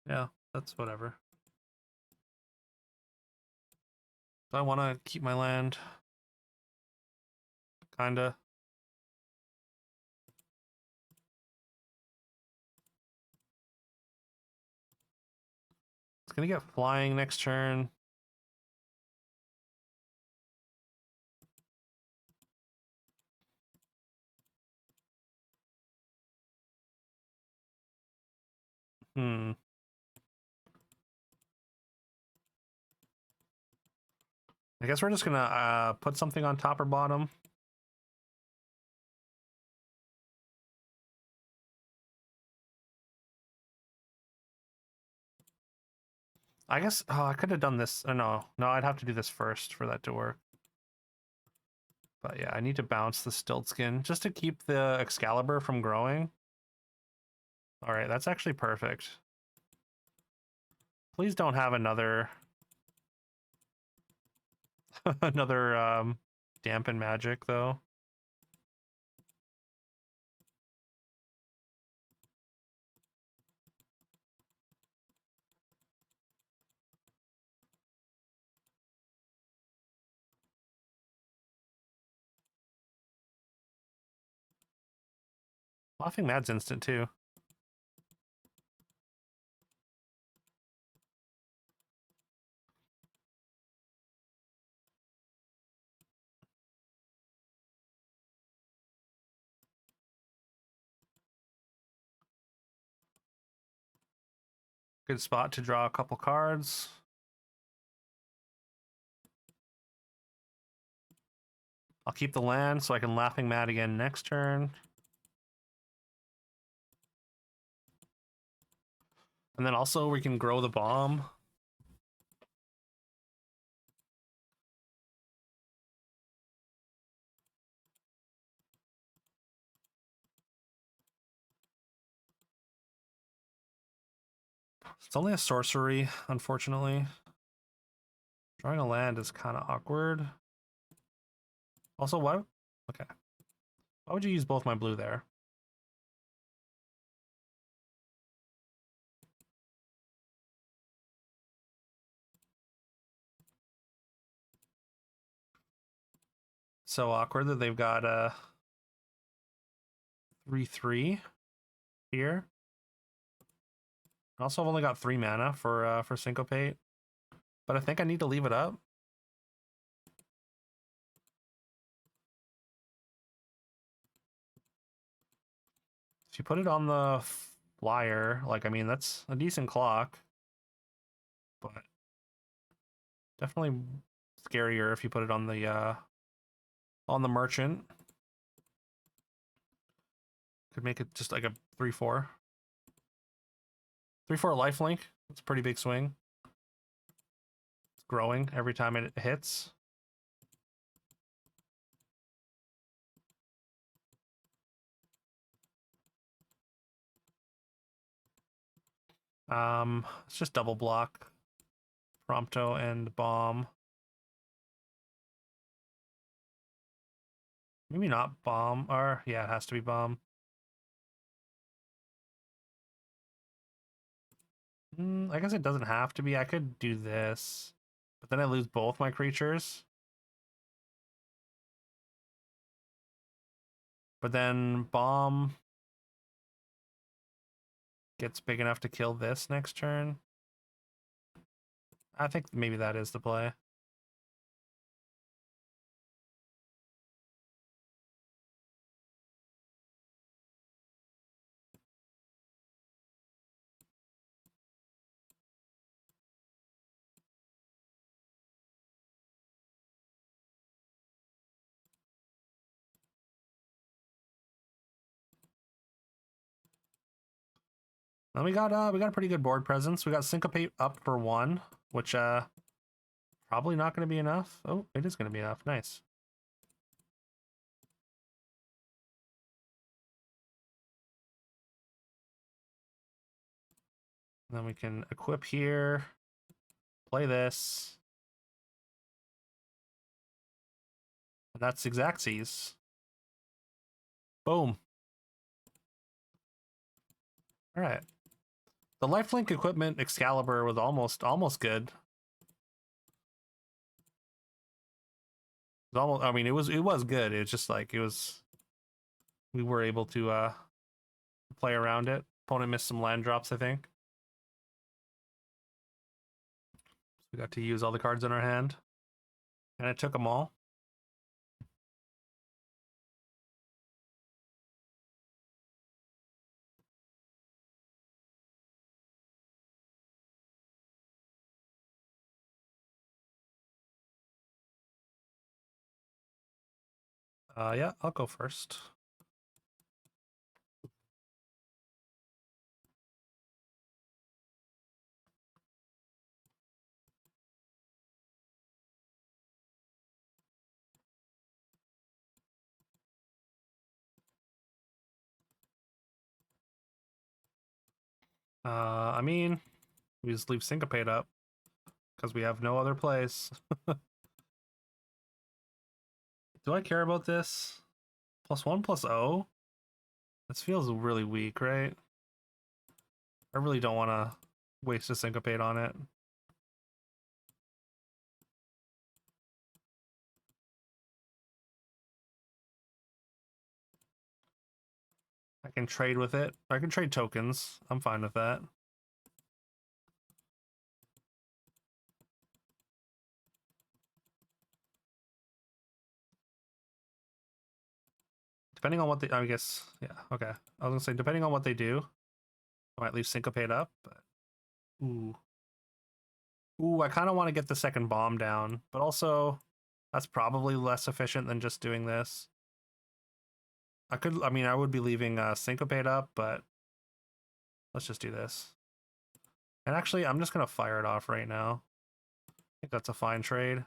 Yeah, that's whatever. So I want to keep my land. Kinda. It's gonna get flying next turn. Hmm. I guess we're just gonna put something on top or bottom. I guess, oh, I could have done this. Oh, no, I'd have to do this first for that to work. But yeah, I need to bounce the Stiltskin just to keep the Excalibur from growing. All right, that's actually perfect. Please don't have another another dampen magic though. Laughing Mad's instant too. Good spot to draw a couple cards. I'll keep the land so I can Laughing Mad again next turn. And then also we can grow the bomb. It's only a sorcery, unfortunately. Drawing a land is kind of awkward. Also, why? Okay. Why would you use both my blue there? So awkward that they've got a 3/3 here. Also, I've only got 3 mana for Syncopate, but I think I need to leave it up. If you put it on the flyer, like, I mean, that's a decent clock, but definitely scarier if you put it on the merchant. Could make it just like a 3/4. 3/4 lifelink. That's a pretty big swing. It's growing every time it hits. It's just double block. Prompto and bomb. Maybe not bomb, or yeah, it has to be bomb. I guess it doesn't have to be. I could do this, but then I lose both my creatures. But then bomb gets big enough to kill this next turn. I think maybe that is the play. And we got a pretty good board presence. We got Syncopate up for 1, which probably not going to be enough. Oh, it is going to be enough. Nice. And then we can equip here, play this. And that's Xaxes. Boom. All right. The lifelink equipment Excalibur was almost good. It was almost, I mean, it was good. It was just like we were able to play around it. Opponent missed some land drops, I think. We got to use all the cards in our hand, and it took them all. Yeah, I'll go first. I mean, we just leave Syncopate up because we have no other place. Do I care about this? +1 +0? This feels really weak, right? I really don't want to waste a Syncopate on it. I can trade with it. I can trade tokens. I'm fine with that. Depending on what they, I guess, yeah, okay. I was gonna say, depending on what they do, I might leave Syncopate up, but ooh. Ooh, I kind of want to get the second bomb down, but also that's probably less efficient than just doing this. I mean, I would be leaving Syncopate up, but let's just do this. And actually, I'm just gonna fire it off right now. I think that's a fine trade.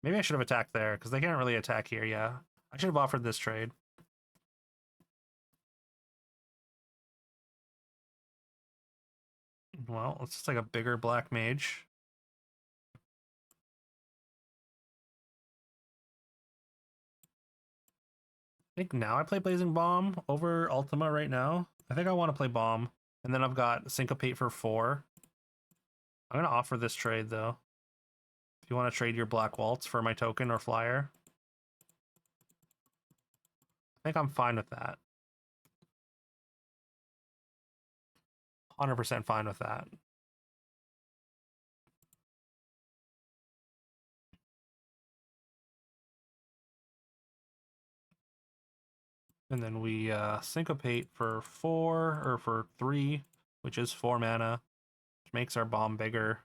Maybe I should have attacked there, because they can't really attack here, yeah. I should have offered this trade. Well, it's just like a bigger black mage. I think now I play Blazing Bomb over Ultima right now. I think I want to play Bomb. And then I've got Syncopate for 4. I'm going to offer this trade, though. If you want to trade your Black Waltz for my token or flyer. I think I'm fine with that. 100% fine with that. And then we Syncopate for 4, or for 3, which is 4 mana, which makes our bomb bigger.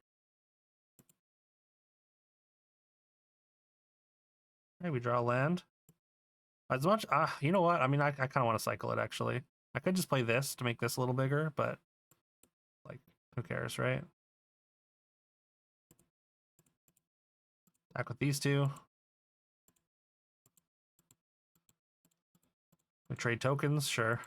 Okay, we draw land. As much, you know what? I mean, I kind of want to cycle it, actually. I could just play this to make this a little bigger, but, like, who cares, right? Attack with these two. We trade tokens, sure.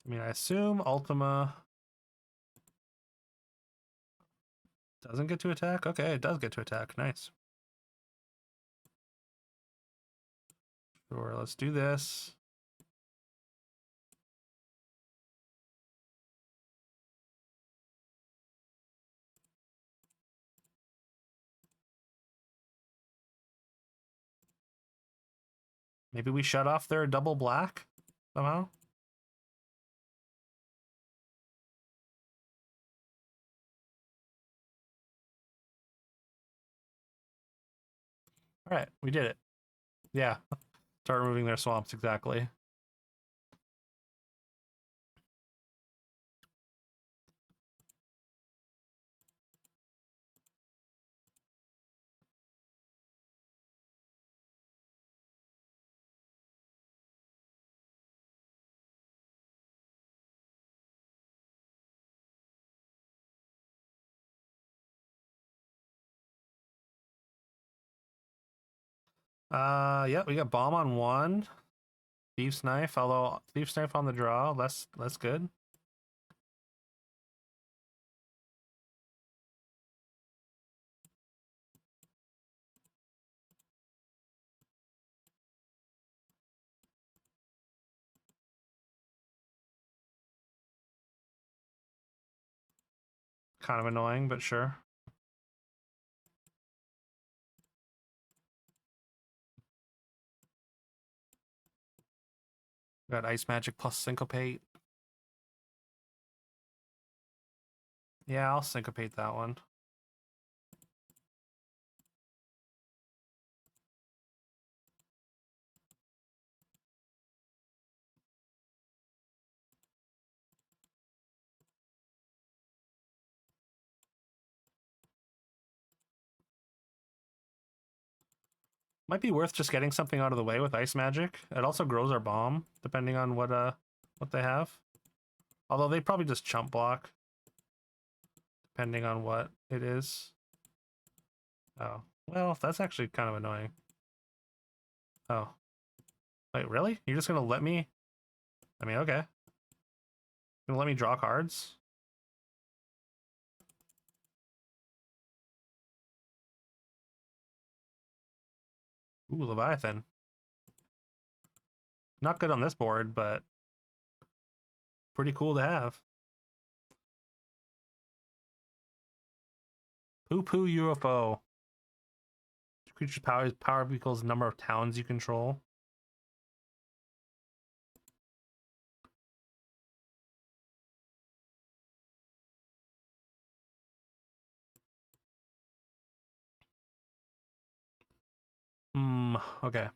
I mean, I assume Ultima doesn't get to attack. Okay, it does get to attack. Nice. Sure, let's do this. Maybe we shut off their double black somehow. All right, we did it. Yeah, start removing their swamps, exactly. Yeah, we got bomb on one. Thief's knife, although thief's knife on the draw, less good. Kind of annoying, but sure. Got ice magic plus syncopate. Yeah, I'll syncopate that one. Might be worth just getting something out of the way with ice magic. It also grows our bomb, depending on what they have. Although they probably just chump block, depending on what it is. Oh, well, that's actually kind of annoying. Oh. Wait, really? You're just gonna let me? I mean, okay. Gonna let me draw cards? Ooh, Leviathan. Not good on this board, but pretty cool to have. Poo Poo UFO. Creature's power equals number of towns you control. Okay.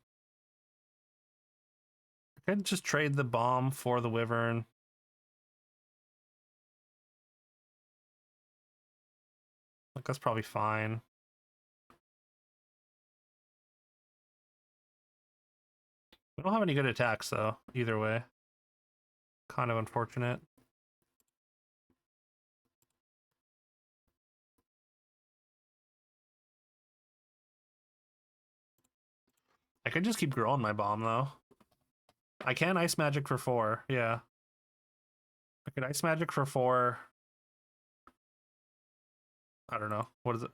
I could just trade the bomb for the wyvern. Like, that's probably fine. We don't have any good attacks, though, either way. Kind of unfortunate. I could just keep growing my bomb, though. I can ice magic for 4, yeah. I could ice magic for 4. I don't know. What is it?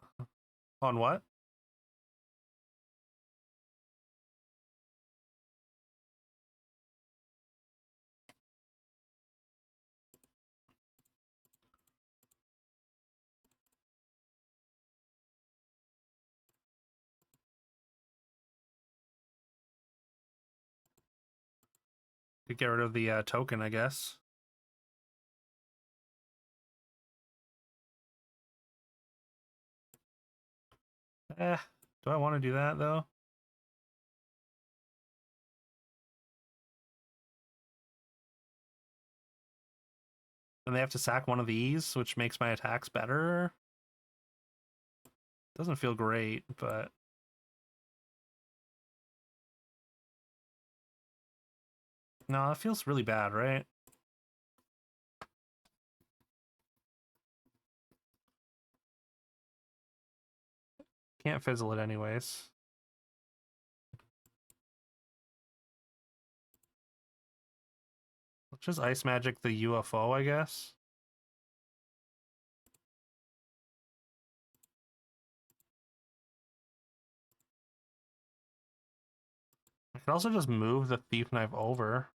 On what? Could get rid of the token, I guess. Do I want to do that, though? And they have to sack one of these, which makes my attacks better. Doesn't feel great, but... No, it feels really bad, right? Can't fizzle it anyways. Let's just ice magic the UFO, I guess. I could also just move the thief knife over.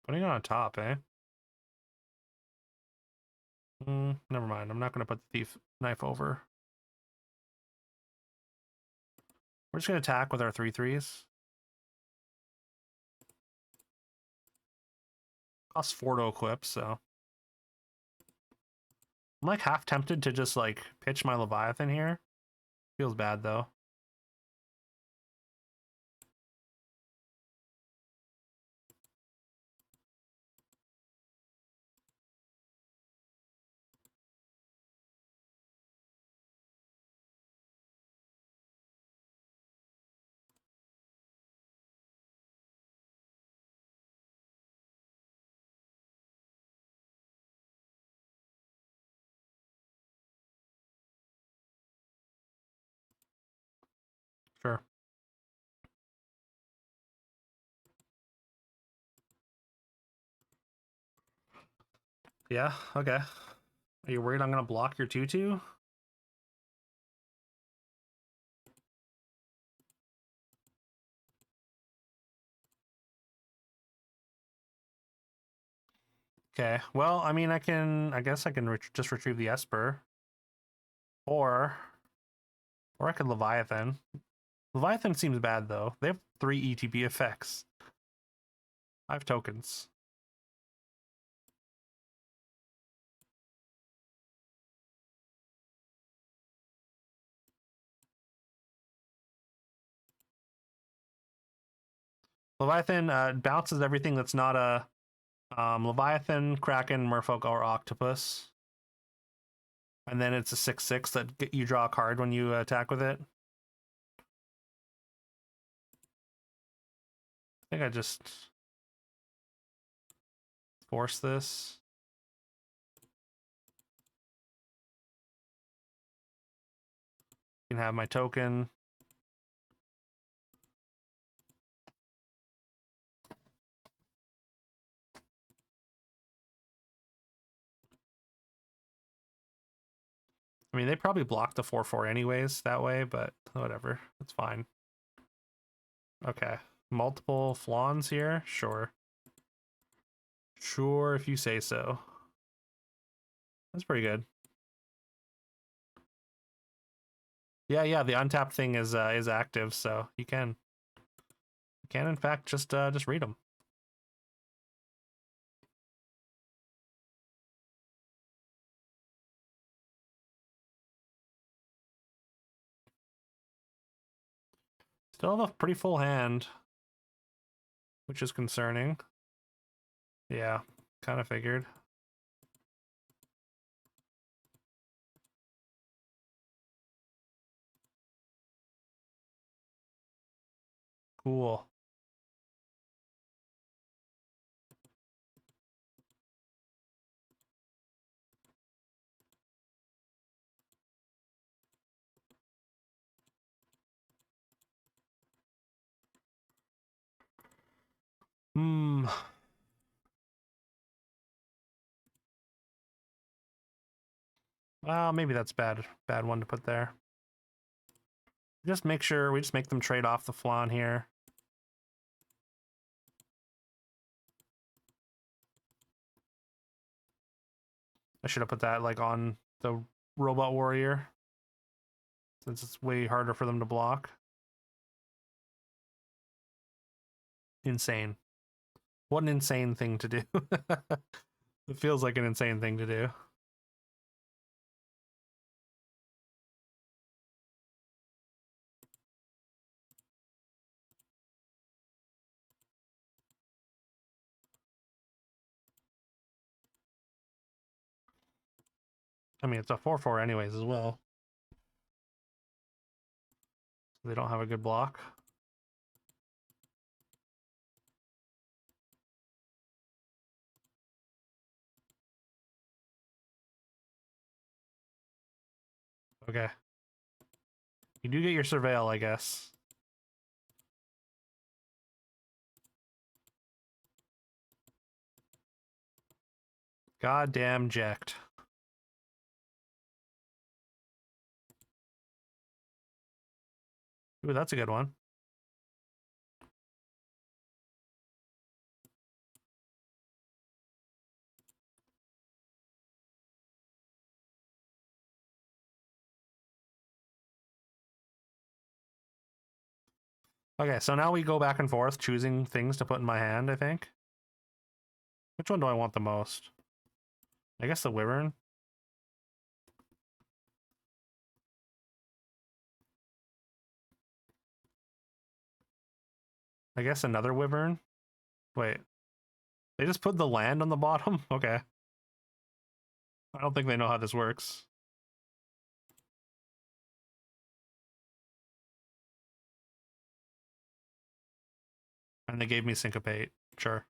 Putting it on top, eh? Never mind. I'm not going to put the thief knife over. We're just going to attack with our 3/3s. Costs 4 to equip, so... I'm like half tempted to just like pitch my Leviathan here. Feels bad though. Yeah, okay. Are you worried I'm gonna block your 2/2? Okay, well, I mean, I guess I can just retrieve the Esper. Or I could Leviathan. Leviathan seems bad, though. They have 3 ETB effects. 5 tokens. Leviathan bounces everything that's not a Leviathan, Kraken, Merfolk, or Octopus. And then it's a 6/6 that you draw a card when you attack with it. I think I just force this. You can have my token. I mean, they probably block the 4/4 anyways that way, but whatever. It's fine. Okay. Multiple flawns here? Sure. Sure, if you say so. That's pretty good. Yeah, the untapped thing is active, so you can in fact just read them. Still have a pretty full hand, which is concerning. Yeah, kind of figured. Cool. Hmm. Well, maybe that's bad one to put there. Just make sure we just make them trade off the flan here. I should have put that like on the robot warrior, since it's way harder for them to block. Insane. What an insane thing to do. It feels like an insane thing to do. I mean, it's a 4/4 anyways as well. They don't have a good block. Okay. You do get your surveil, I guess. Goddamn jacked. Ooh, that's a good one. Okay, so now we go back and forth choosing things to put in my hand, I think. Which one do I want the most? I guess the Wyvern. I guess another Wyvern. Wait. They just put the land on the bottom? Okay. I don't think they know how this works. And they gave me Syncopate. Sure.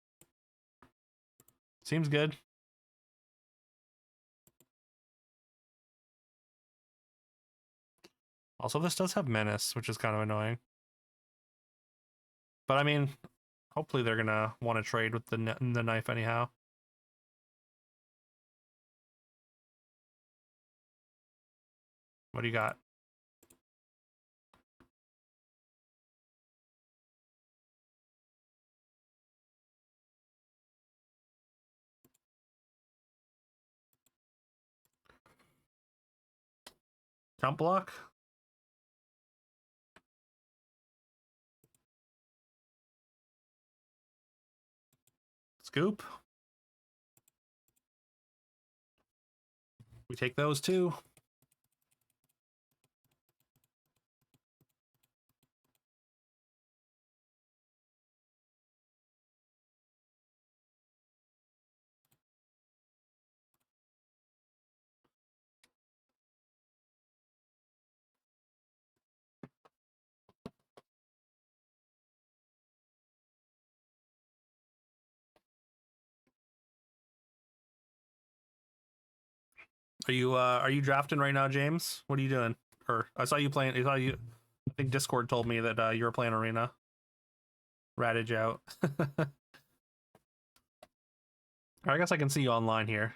Seems good. Also, this does have Menace, which is kind of annoying. But I mean, hopefully they're gonna want to trade with the knife anyhow. What do you got? Jump block? Scoop? We take those too. Are you drafting right now, James? What are you doing? Or I saw you playing. I think Discord told me that you were playing Arena. Radage out. I guess I can see you online here.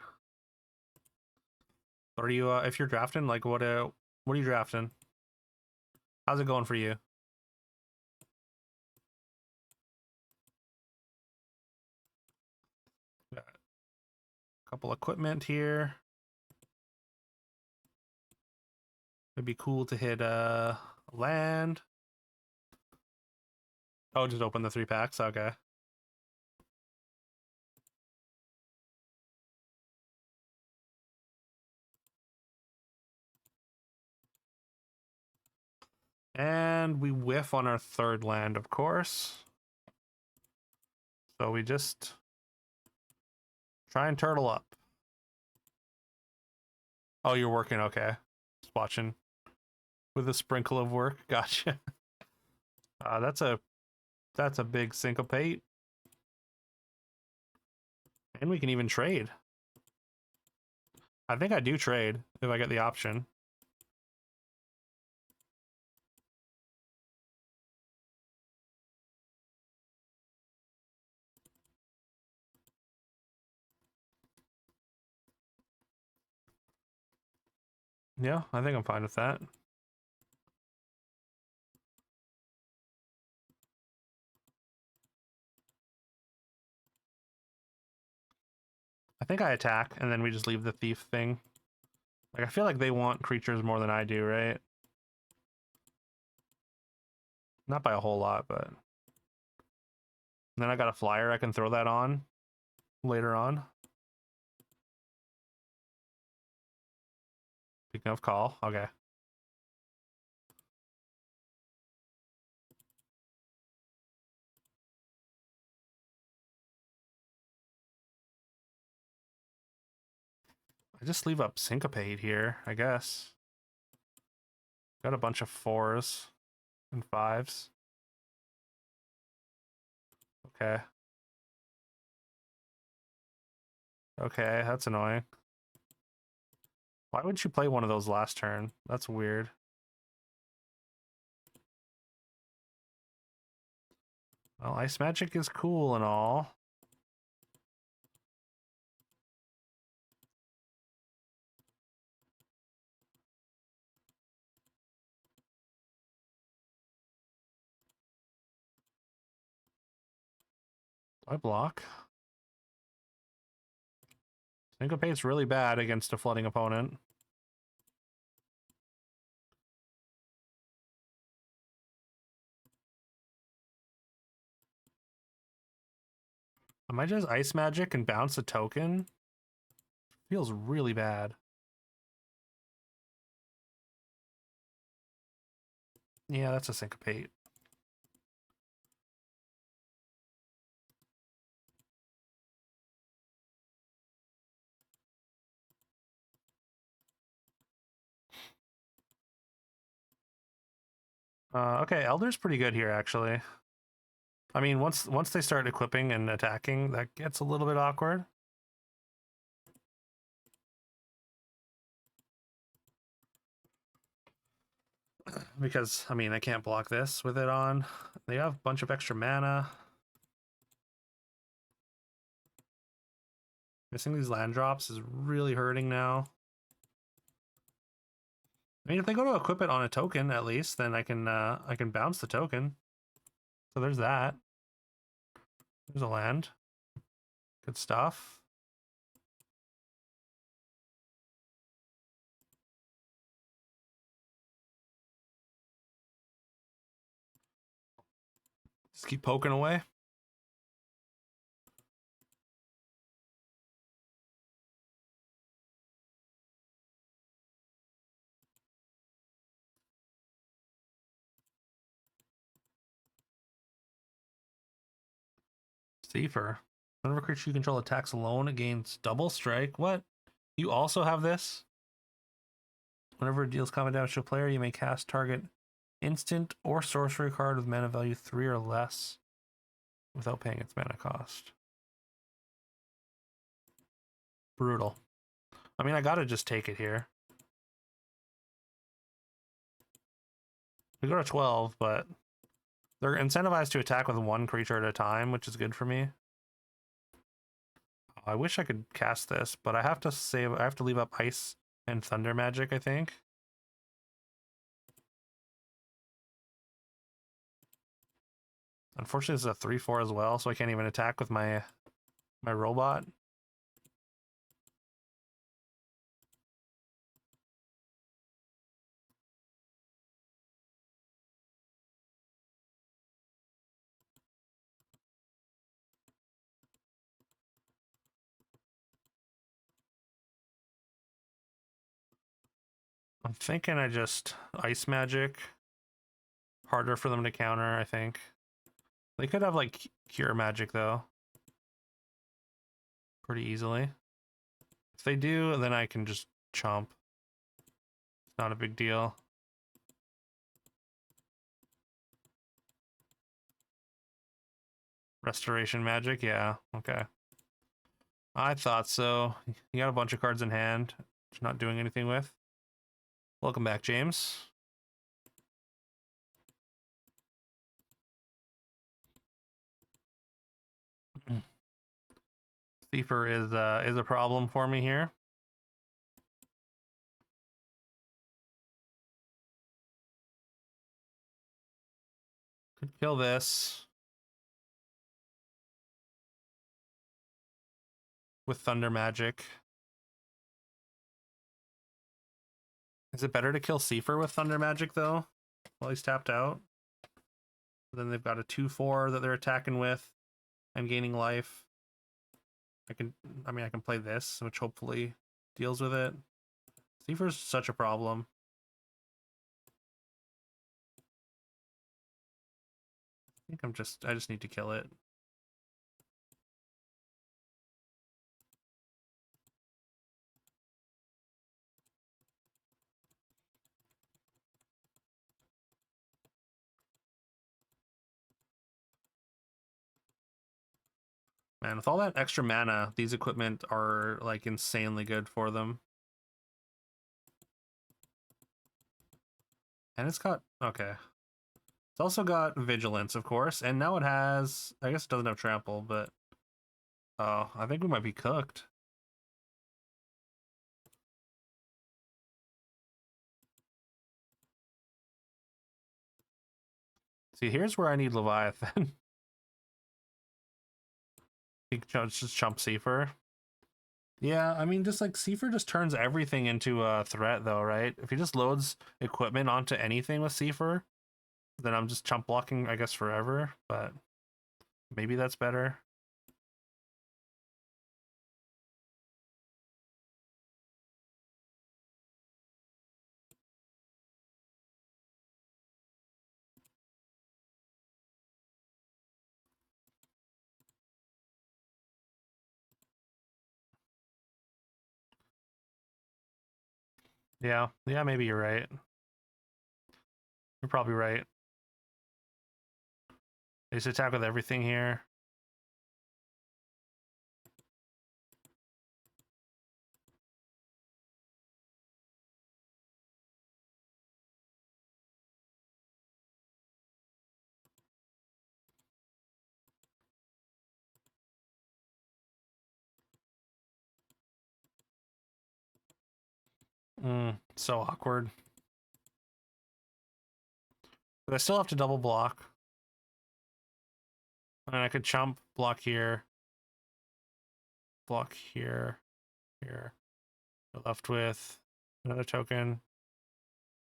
What are you? If you're drafting, like what are you drafting? How's it going for you? Got a couple equipment here. It'd be cool to hit land. Oh, just open the 3 packs. Okay. And we whiff on our 3rd land, of course. So we just try and turtle up. Oh, you're working. Okay. Just watching with a sprinkle of work. Gotcha. That's a big syncopate. And we can even trade. I think I do trade if I get the option. Yeah, I think I'm fine with that. I think I attack and then we just leave the thief thing. Like, I feel like they want creatures more than I do, right? Not by a whole lot, but... And then I got a flyer, I can throw that on later on. Speaking of call, okay. I just leave up Syncopate here, I guess. Got a bunch of 4s and 5s. Okay. Okay, that's annoying. Why would you play one of those last turn? That's weird. Well, Ice Magic is cool and all. I block. Syncopate's really bad against a flooding opponent. I might just Ice Magic and bounce a token. Feels really bad. Yeah, that's a Syncopate. Okay, Elder's pretty good here, actually. I mean, once they start equipping and attacking, that gets a little bit awkward. Because, I mean, I can't block this with it on. They have a bunch of extra mana. Missing these land drops is really hurting now. I mean, if they go to equip it on a token, at least, then I can bounce the token. So there's that. There's a land. Good stuff. Just keep poking away. Safer. Whenever creature you control attacks alone, it gains double strike. What? You also have this? Whenever it deals combat damage to a player, you may cast target instant or sorcery card with mana value 3 or less without paying its mana cost. Brutal. I mean, I gotta just take it here. We go to 12, but they're incentivized to attack with one creature at a time, which is good for me. I wish I could cast this, but I have to save. I have to leave up Ice and Thunder Magic, I think. Unfortunately, it's a 3/4 as well, so I can't even attack with my robot. I'm thinking I just Ice Magic. Harder for them to counter, I think. They could have like Cure Magic though. Pretty easily. If they do, then I can just chomp. It's not a big deal. Restoration Magic, yeah, okay. I thought so. You got a bunch of cards in hand, which you're not doing anything with. Welcome back, James. Thiefer is a problem for me here. Could kill this with Thunder Magic. Is it better to kill Seifer with Thunder Magic though, while he's tapped out? Then they've got a 2/4 that they're attacking with and gaining life. I can play this, which hopefully deals with it. Seifer's such a problem. I think I just need to kill it. Man, with all that extra mana, these equipment are like insanely good for them. And it's got, okay. It's also got Vigilance, of course, and now it has, I guess it doesn't have Trample, but oh, I think we might be cooked. See, here's where I need Leviathan. He can just chump Seifer. Yeah, I mean, just like Seifer just turns everything into a threat, though, right? If he just loads equipment onto anything with Seifer, then I'm just chump blocking, I guess, forever. But maybe that's better. Yeah, maybe you're right. You're probably right. They just attack with everything here. So awkward. But I still have to double block. And I could chump, block here. Block here. Here. You're left with another token.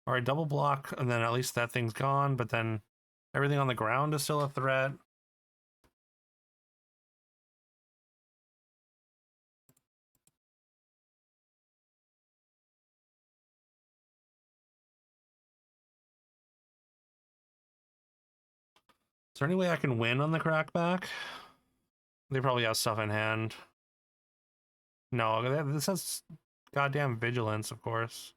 Alright, double block, and then at least that thing's gone, but then everything on the ground is still a threat. Is there any way I can win on the crackback? They probably have stuff in hand. No, this has goddamn vigilance, of course.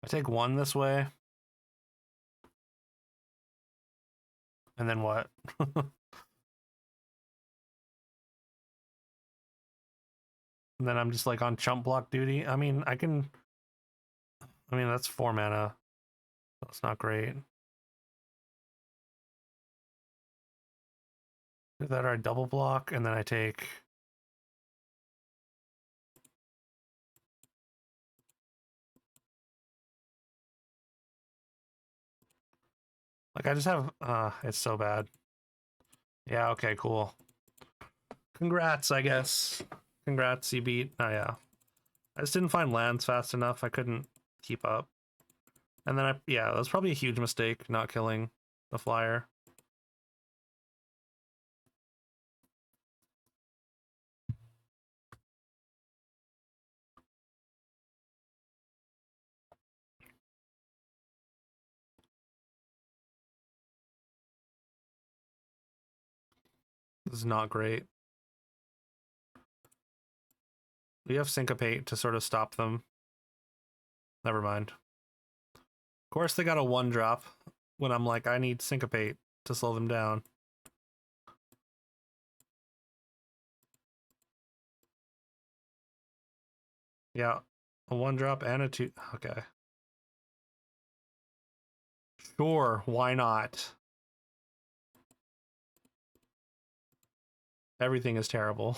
I take one this way. And then what? And then I'm just like on chump block duty. I mean, that's 4 mana. That's not great. Do that or I double block, and then I take... Like, I just have... it's so bad. Yeah, okay, cool. Congrats, I guess. Congrats, you beat... Oh, yeah. I just didn't find lands fast enough. I couldn't keep up. And then yeah, that was probably a huge mistake, not killing the flyer. This is not great. We have Syncopate to sort of stop them. Never mind. Of course they got a 1-drop when I'm like, I need Syncopate to slow them down. Yeah, a 1-drop and a 2. Okay. Sure, why not? Everything is terrible.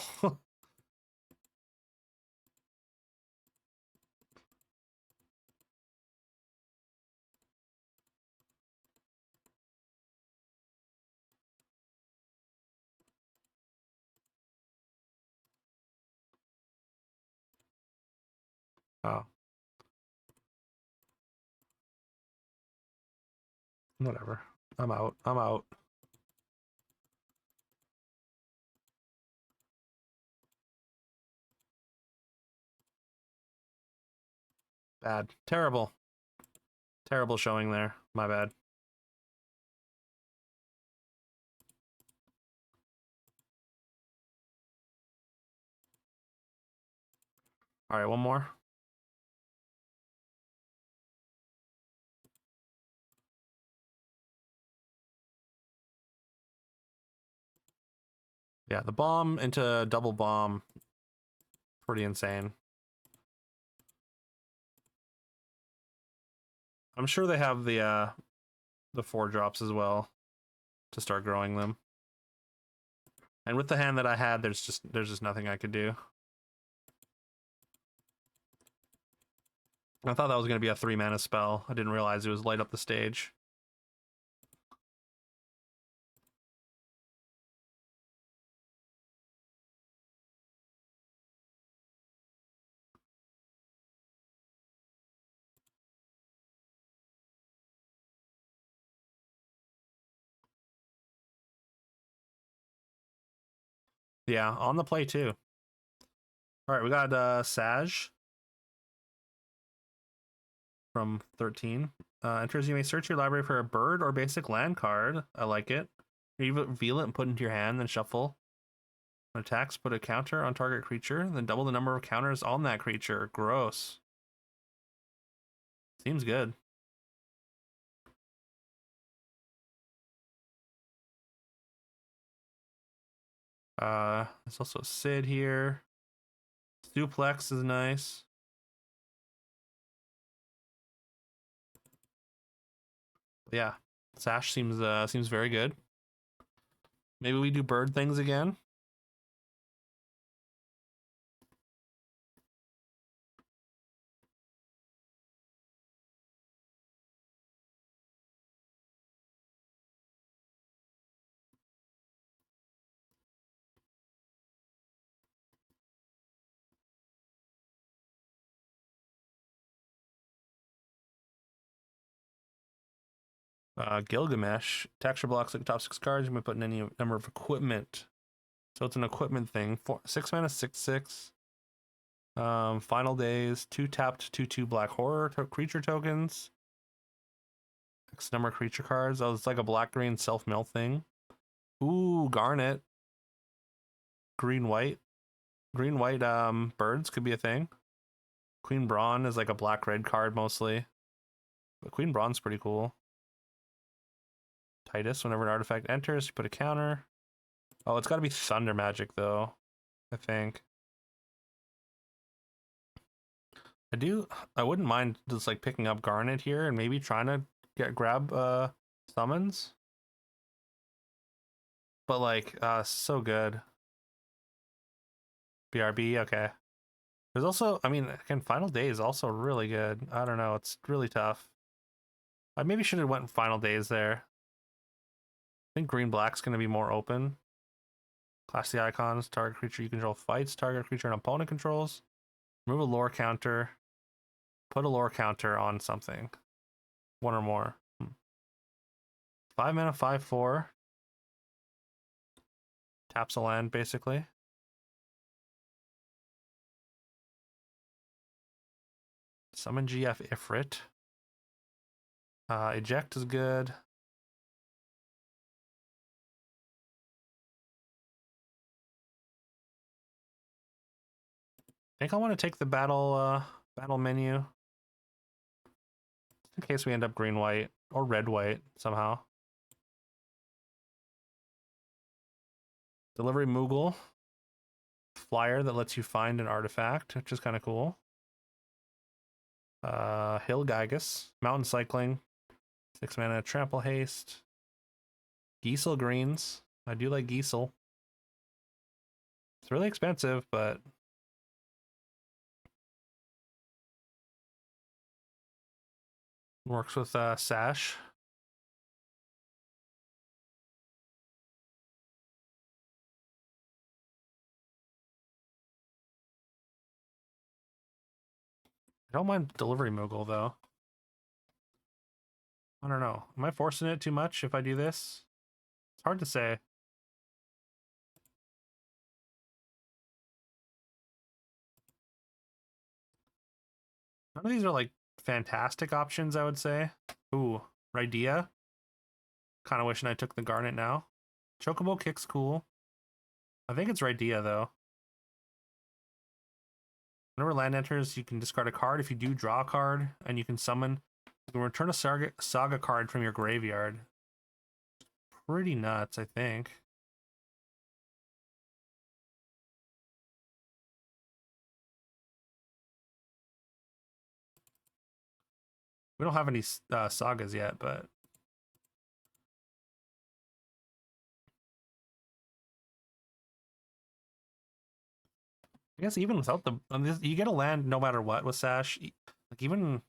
Oh. Whatever. I'm out. I'm out. Bad. Terrible. Terrible showing there. My bad. All right, one more. Yeah, the bomb into double bomb. Pretty insane. I'm sure they have the 4-drops as well to start growing them. And with the hand that I had, there's just nothing I could do. I thought that was going to be a 3-mana spell. I didn't realize it was light up the stage. Yeah, on the play too. All right, we got Sage from 13. Enters, you may search your library for a bird or basic land card. I like it. You reveal it and put it into your hand, then shuffle. When attacks, put a counter on target creature, then double the number of counters on that creature. Gross. Seems good. There's also Sid here. Suplex is nice. Yeah, Sash seems very good. Maybe we do bird things again. Gilgamesh. Texture blocks like top 6 cards. You might put in any number of equipment. So it's an equipment thing. 6 mana, 6/6. Final days. 2 tapped, 2/2 black horror creature tokens. X number of creature cards. Oh, it's like a black green self mill thing. Ooh, Garnet. Green white. Green white birds could be a thing. Queen Brawn is like a black red card mostly. But Queen Brawn's pretty cool. Titus, whenever an artifact enters, you put a counter. Oh, it's got to be Thunder Magic though, I think. I wouldn't mind just like picking up Garnet here and maybe trying to grab summons. But like so good. BRB, okay. There's also, I mean, again, Final Day is also really good. I don't know, it's really tough. I maybe should have went Final Days there. I think green black's going to be more open. Class the icons. Target creature you control fights. Target creature an opponent controls. Remove a lore counter. Put a lore counter on something. One or more. 5 mana, 5/4. Taps a land, basically. Summon GF Ifrit. Eject is good. I think I want to take the battle menu. In case we end up green white or red white somehow. Delivery Moogle. Flyer that lets you find an artifact, which is kind of cool. Hill Gygus. Mountain Cycling. 6 mana, Trample Haste. Giesel greens. I do like Giesel. It's really expensive, but works with Sash. I don't mind Delivery Moogle though. I don't know. Am I forcing it too much if I do this? It's hard to say. None of these are like fantastic options, I would say. Ooh, Rydea. Kind of wishing I took the Garnet now. Chocobo Kick's cool. I think it's Rydea though. Whenever land enters, you can discard a card. If you do, draw a card, and you can summon. You can return a saga card from your graveyard. Pretty nuts, I think. We don't have any sagas yet, but I guess even without the, you get a land no matter what with Sash. Like even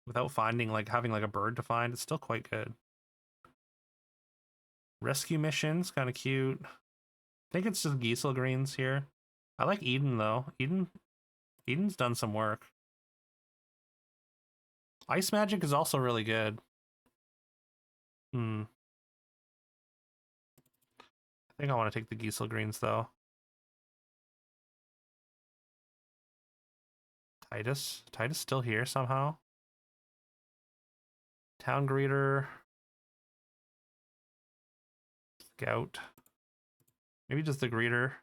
without finding, like having like a bird to find, it's still quite good. Rescue missions, kind of cute. I think it's just Giesel greens here. I like Eden though. Eden's done some work. Ice Magic is also really good. I think I want to take the Giesel greens though. Titus still here somehow. Town Greeter. Scout. Maybe just the Greeter.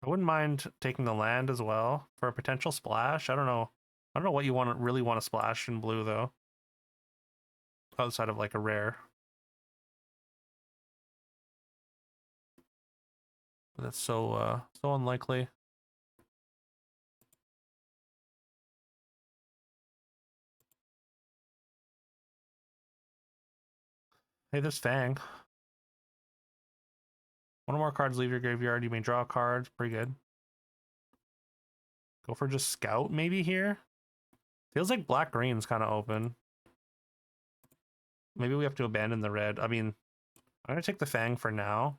I wouldn't mind taking the land as well for a potential splash. I don't know what you really want to splash in blue though. Outside of like a rare. But that's so unlikely. Hey, this Fang. One or more cards leave your graveyard. You may draw a card. Pretty good. Go for just Scout maybe here. Feels like black green's kind of open. Maybe we have to abandon the red. I mean, I'm gonna take the Fang for now.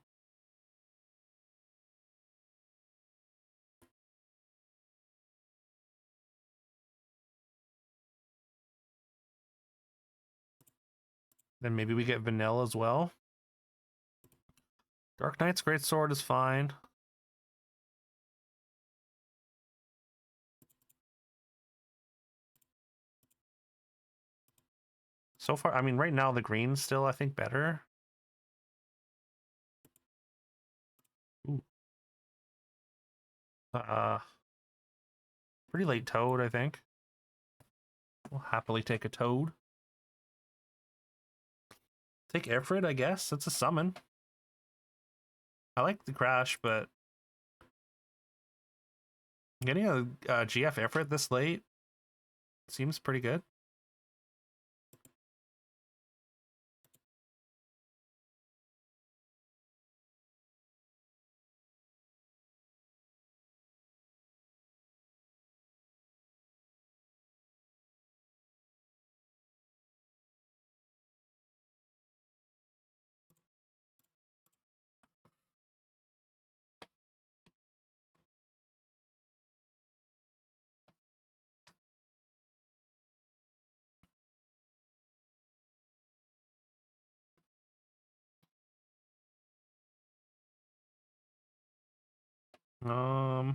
Then maybe we get Vanilla as well. Dark Knight's Greatsword is fine. So far, I mean, right now the green's still, I think, better. Ooh. Pretty late Toad, I think. We'll happily take a Toad. Take Airfrid, I guess. It's a summon. I like the Crash, but getting a GF Airfrid this late seems pretty good. I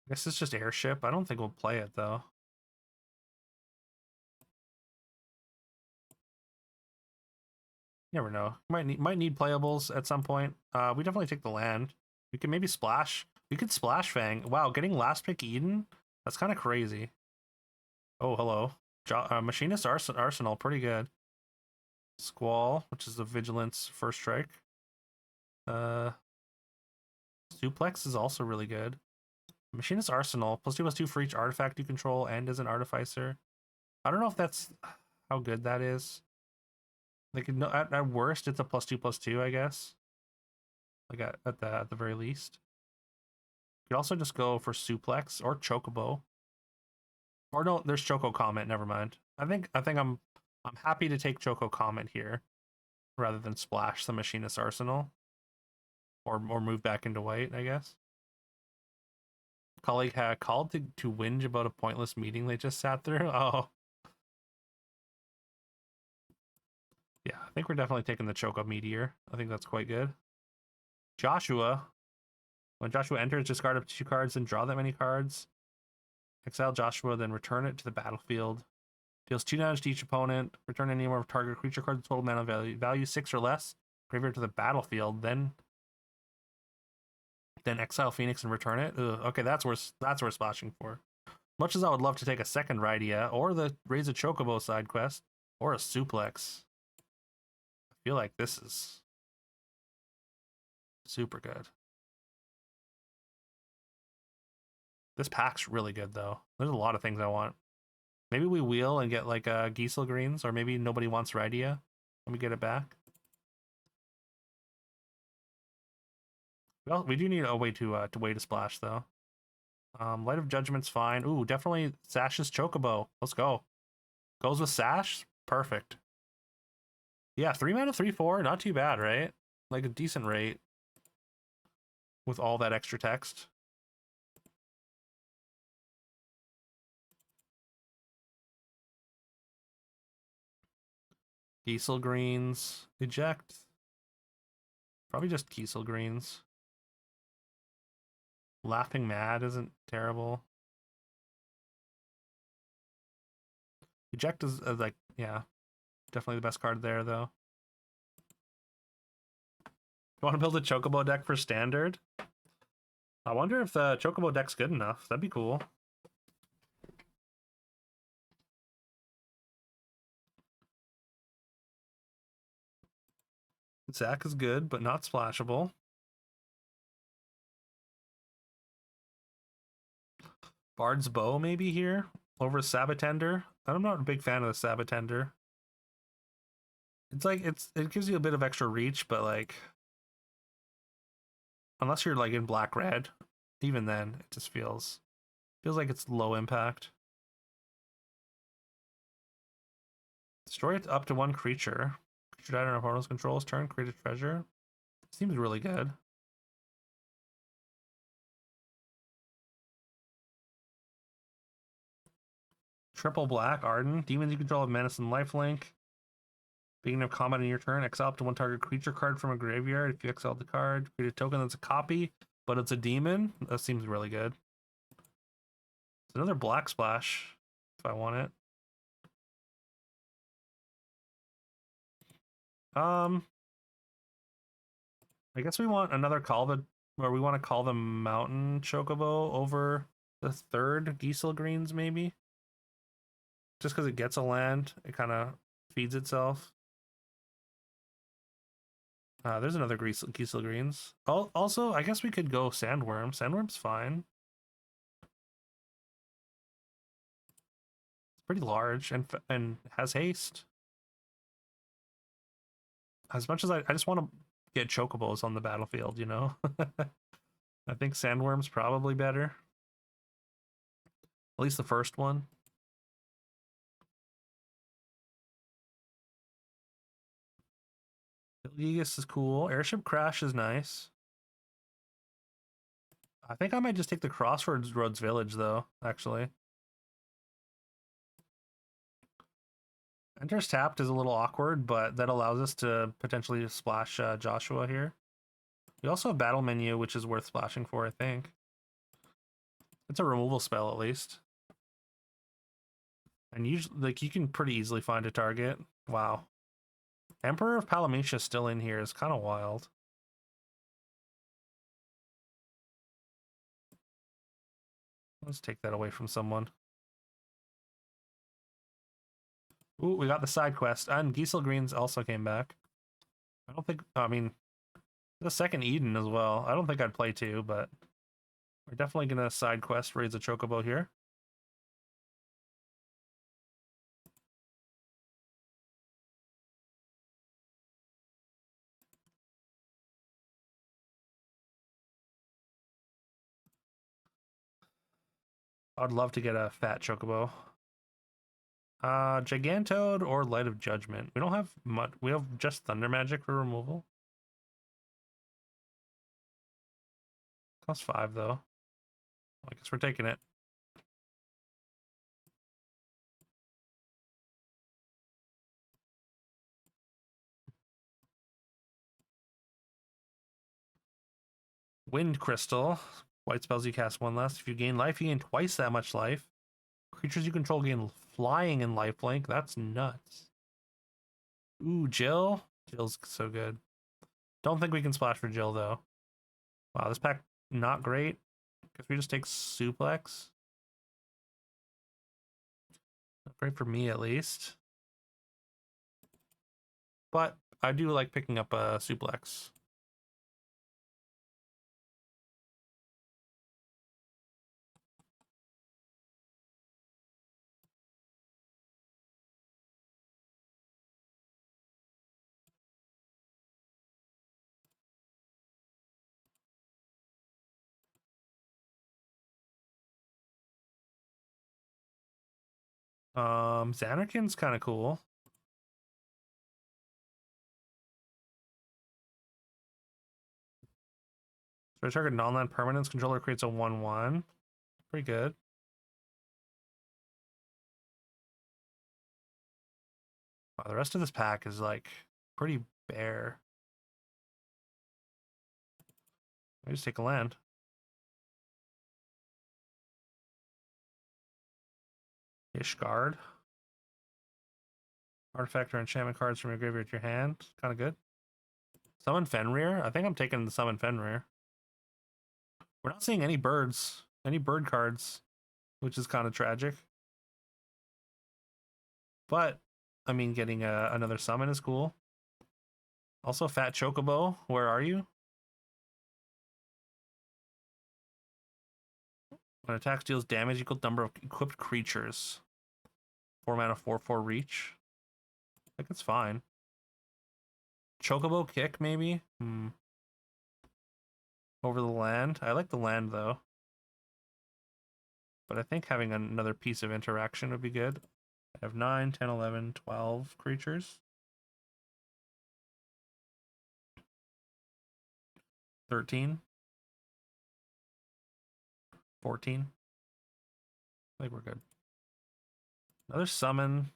guess it's just Airship. I don't think we'll play it though. You never know. Might need playables at some point. We definitely take the land. We can maybe splash. We could splash Fang. Wow, getting last pick Eden? That's kind of crazy. Oh, hello. Machinist Arsenal, pretty good. Squall, which is the Vigilance first strike. Suplex is also really good. Machinist Arsenal, +2/+2 for each artifact you control and as an artificer. I don't know if that's how good that is. Like, no, at worst, it's a +2/+2, I guess. Like at the very least. You could also just go for Suplex or Chocobo. Or no, there's Choco Comet. Never mind. I think I'm happy to take Choco Comet here, rather than splash the Machinist Arsenal, or move back into white. I guess. Colleague had called to whinge about a pointless meeting they just sat through. Oh. Yeah, I think we're definitely taking the Choco Meteor. I think that's quite good. Joshua. When Joshua enters, discard up to 2 cards and draw that many cards. Exile Joshua, then return it to the battlefield. Deals 2 damage to each opponent. Return any more target creature cards total mana value 6 or less. Graveyard to the battlefield. Then exile Phoenix and return it. Ugh, okay, that's worth splashing for. Much as I would love to take a second Rydia or the Raise a Chocobo side quest or a Suplex, I feel like this is super good. This pack's really good though. There's a lot of things I want. Maybe we wheel and get like Giesel greens, or maybe nobody wants Rydia. Let me get it back. Well, we do need a way to splash though. Light of Judgment's fine. Ooh, definitely Sash's Chocobo. Let's go. Goes with Sash. Perfect. Yeah, 3 mana, 3/4. Not too bad, right? Like a decent rate with all that extra text. Giesel greens. Eject. Probably just Giesel greens. Laughing Mad isn't terrible. Eject is like, yeah, definitely the best card there though. You want to build a Chocobo deck for standard? I wonder if the Chocobo deck's good enough. That'd be cool. Zach is good, but not splashable. Bard's Bow maybe here over Sabatender. I'm not a big fan of the Sabatender. It's like it gives you a bit of extra reach, but like unless you're like in black red, even then it just feels like it's low impact. Destroy it up to one creature. Creature died on opponent's control's turn, create a treasure. Seems really good. Triple black, Arden. Demons you control have menace and lifelink. Beginning of combat in your turn, exile up to one target creature card from a graveyard. If you exile the card, create a token that's a copy, but it's a demon. That seems really good. It's another black splash if I want it. I guess we want another we want to call the mountain chocobo over the third Giesel greens, maybe. Just because it gets a land, it kind of feeds itself. There's another Giesel greens. Also, I guess we could go sandworm. Sandworm's fine. It's pretty large and has haste. As much as I just want to get chocobos on the battlefield, you know? I think sandworm's probably better. At least the first one. Gigas is cool. Airship Crash is nice. I think I might just take the Crossroads Village, though, actually. Enters tapped is a little awkward, but that allows us to potentially splash Joshua here. We also have Battle Menu, which is worth splashing for, I think. It's a removal spell, at least. And usually, like, you can pretty easily find a target. Wow. Emperor of Palamecia still in here is kind of wild. Let's take that away from someone. Ooh, we got the side quest. And Giesel Greens also came back. I mean, the second Eden as well. I don't think I'd play two, but we're definitely going to side quest raise a chocobo here. I'd love to get a fat chocobo. Gigantode or Light of Judgment. We don't have much. We have just Thunder Magic for removal. Cost 5 though. I guess we're taking it. Wind Crystal. White spells you cast one less. If you gain life, you gain twice that much life. Creatures you control gain flying and lifelink. That's nuts. Ooh, Jill. Jill's so good. Don't think we can splash for Jill, though. Wow, this pack not great. Because we just take Suplex. Not great for me, at least. But I do like picking up a Suplex. Xanarkin's kind of cool. So target non-land permanence controller creates a 1/1. Pretty good. Wow, the rest of this pack is like pretty bare. I just take a land. Ishgard. Artifact or enchantment cards from your graveyard to your hand. Kind of good. Summon Fenrir. I think I'm taking the Summon Fenrir. We're not seeing any birds, any bird cards, which is kind of tragic. But, I mean, getting another summon is cool. Also, Fat Chocobo, where are you? When attack deals damage equal number of equipped creatures. 4 mana, 4/4 reach. I think it's fine. Chocobo kick, maybe? Over the land. I like the land, though. But I think having another piece of interaction would be good. I have 9, 10, 11, 12 creatures. 13. 14. I think we're good. Another summon.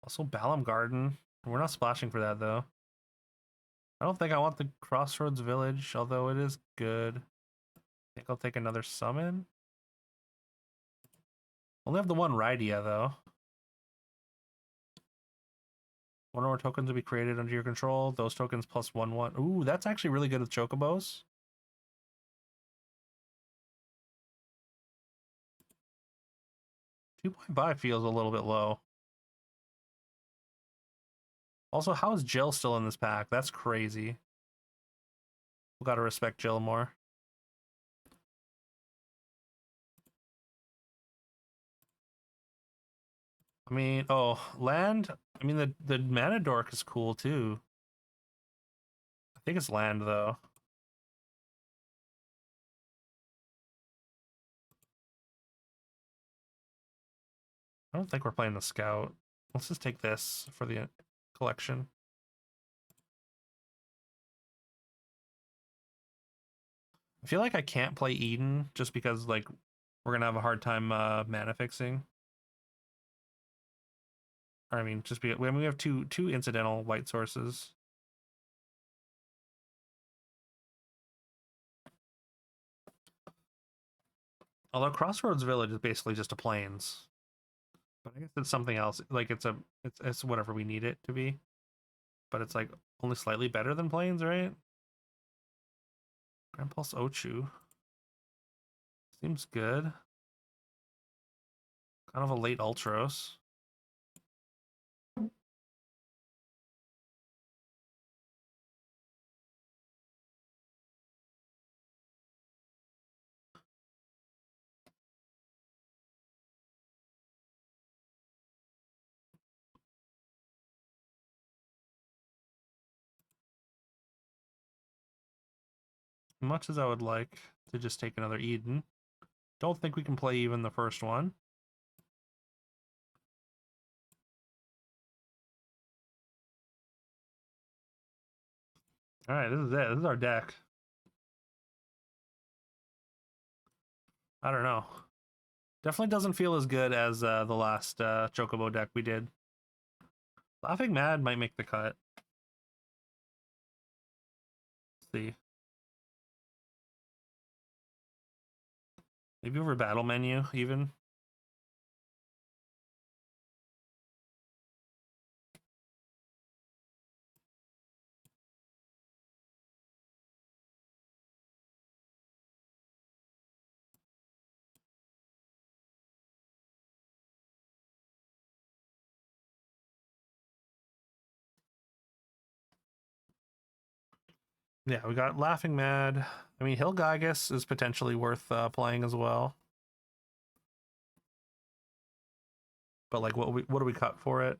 Also Balam Garden. We're not splashing for that, though. I don't think I want the Crossroads Village, although it is good. I think I'll take another summon. Only have the one Rydia, though. One more tokens will be created under your control. Those tokens plus 1/1. Ooh, that's actually really good with Chocobos. $2.5 feels a little bit low. Also, how is Jill still in this pack? That's crazy. We gotta respect Jill more. I mean, oh, land. I mean, the mana dork is cool too. I think it's land though. I don't think we're playing the scout. Let's just take this for the collection. I feel like I can't play Eden just because like we're gonna have a hard time mana fixing. I mean, just we have two incidental white sources. Although Crossroads Village is basically just a plains. But I guess it's something else. Like it's whatever we need it to be. But it's like only slightly better than plains, right? Grand Pulse Ochu. Seems good. Kind of a late Ultros. Much as I would like to just take another Eden. Don't think we can play even the first one. Alright, this is it. This is our deck. I don't know. Definitely doesn't feel as good as the last Chocobo deck we did. Laughing Mad might make the cut. Let's see. Maybe over battle menu, even. Yeah, we got Laughing Mad. I mean, Hill Gygus is potentially worth playing as well. But like, what do we cut for it?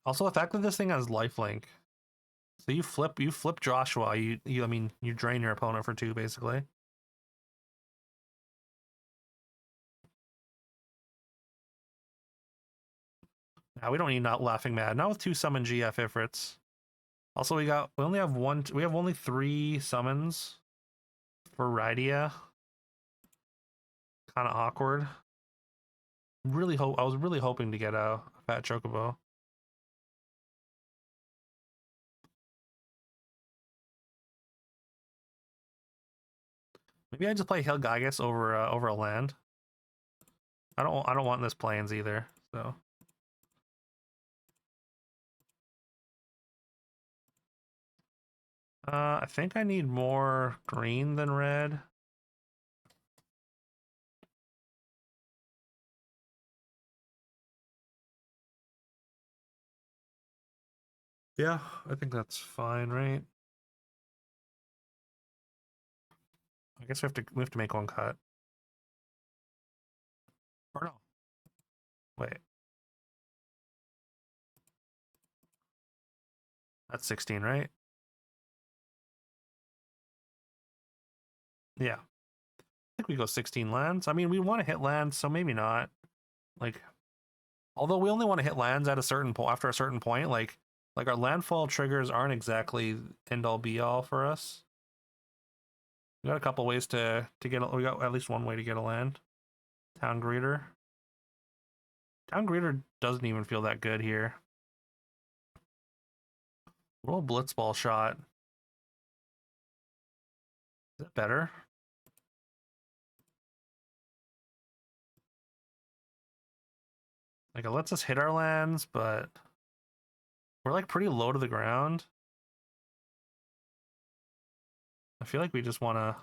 Also, the fact that this thing has lifelink. So you flip Joshua. I mean, you drain your opponent for 2 basically. Now we don't need not Laughing Mad. Not with 2 summon GF Ifrits. Also, we only have we have only 3 summons for Rydia. Kind of awkward. I was really hoping to get a fat Chocobo. Maybe I just play Hill Gygus over a land. I don't want this plains either. So I think I need more green than red. Yeah, I think that's fine, right? I guess we have to make one cut. Or no. Wait. That's 16, right? Yeah. I think we go 16 lands. I mean, we want to hit lands, so maybe not. Like, although we only want to hit lands at a certain point, after a certain point, like our landfall triggers aren't exactly end all be all for us. We got a couple ways to get. We got at least one way to get a land. Town greeter. Town greeter doesn't even feel that good here. Roll blitzball shot. Is that better? Like, it lets us hit our lands, but we're like pretty low to the ground. I feel like we just want to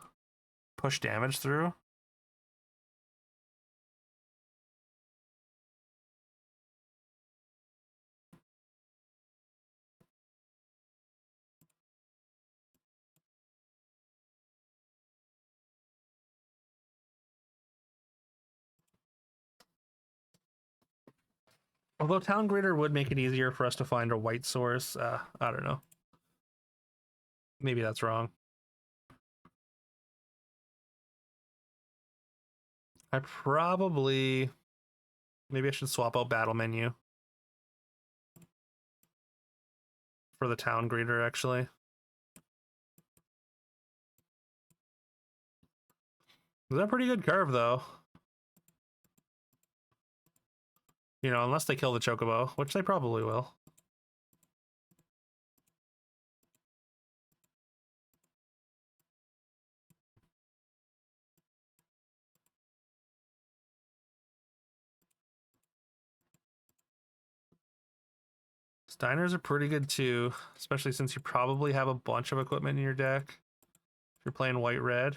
push damage through. Although Town Greeter would make it easier for us to find a white source. I don't know. Maybe that's wrong. I probably... Maybe I should swap out Battle Menu for the Town Greeter, actually. Is that a pretty good curve, though? You know, unless they kill the Chocobo, which they probably will. Steiners are pretty good too, especially since you probably have a bunch of equipment in your deck. If you're playing white-red.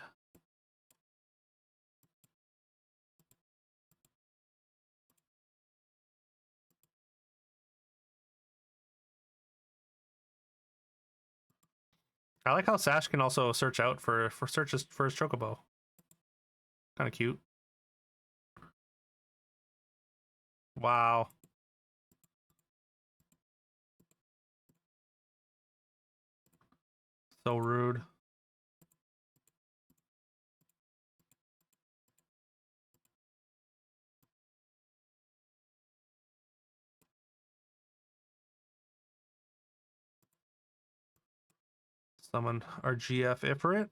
I like how Sash can also search out for searches for his Chocobo. Kind of cute. Wow. So rude. Summon our GF Ifrit.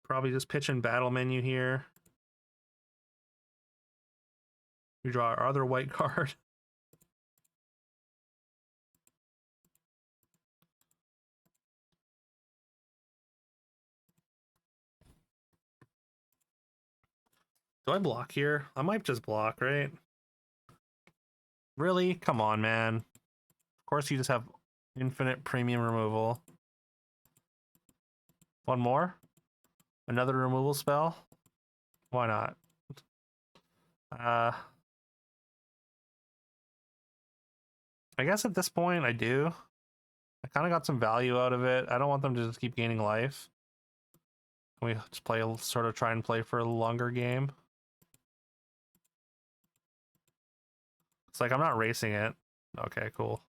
Probably just pitch in Battle Menu here. We draw our other white card. Do I block here? I might just block, right? Really? Come on, man. Of course you just have infinite premium removal. One more? Another removal spell? Why not? I guess at this point I do. I kind of got some value out of it. I don't want them to just keep gaining life. Can we just play sort of try and play for a longer game? It's like I'm not racing it. Okay, cool.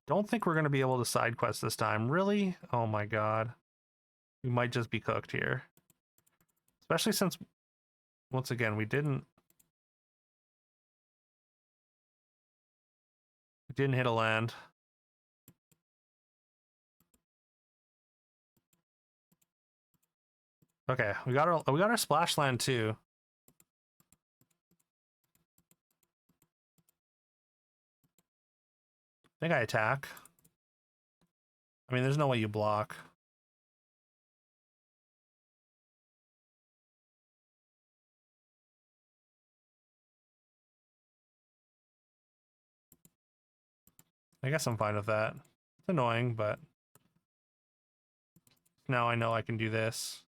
Don't think we're going to be able to side quest this time. Really? Oh my god. We might just be cooked here. Especially since, once again, we didn't hit a land. Okay, we got our splash land too. I think I attack. I mean, there's no way you block. I guess I'm fine with that. It's annoying, but now I know I can do this.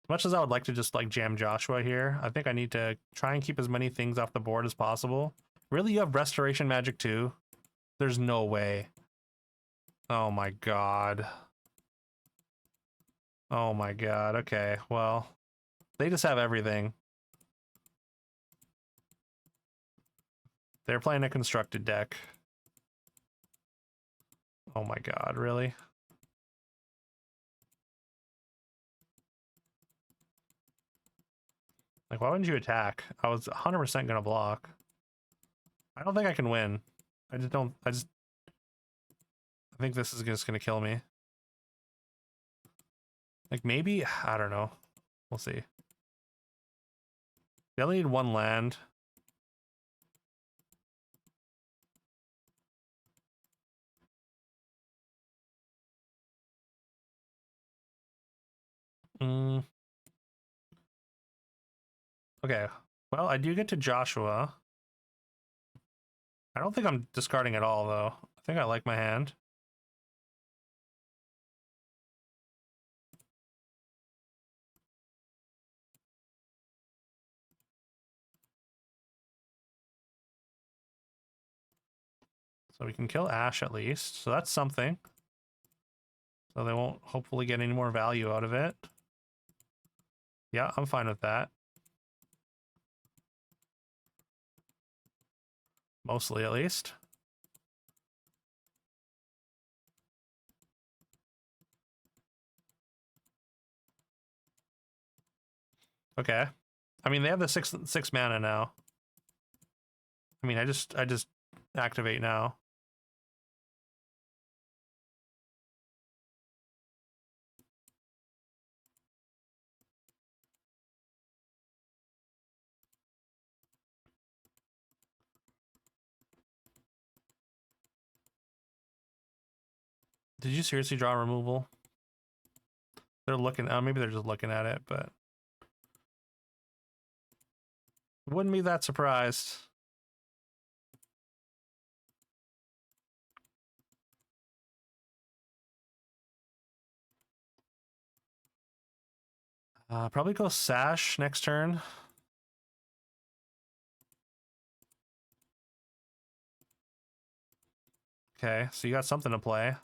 As much as I would like to just like jam Joshua here, I think I need to try and keep as many things off the board as possible. Really, you have restoration magic too? There's no way. Oh my god. Oh my god. Okay, well, they just have everything. They're playing a constructed deck. Oh my god, really? Like, why wouldn't you attack? I was 100% gonna block. I don't think I can win. I think this is just gonna kill me. Like, maybe, I don't know. We'll see. They only need one land. Okay, well, I do get to Joshua. I don't think I'm discarding at all, though. I think I like my hand. So we can kill Ash at least. So that's something. So they won't hopefully get any more value out of it. Yeah, I'm fine with that. Mostly, at least. Okay. I mean, they have the six mana now. I mean, I just activate now. Did you seriously draw removal? They're looking, maybe they're just looking at it, but wouldn't be that surprised. Probably go Sash next turn. Okay, so you got something to play.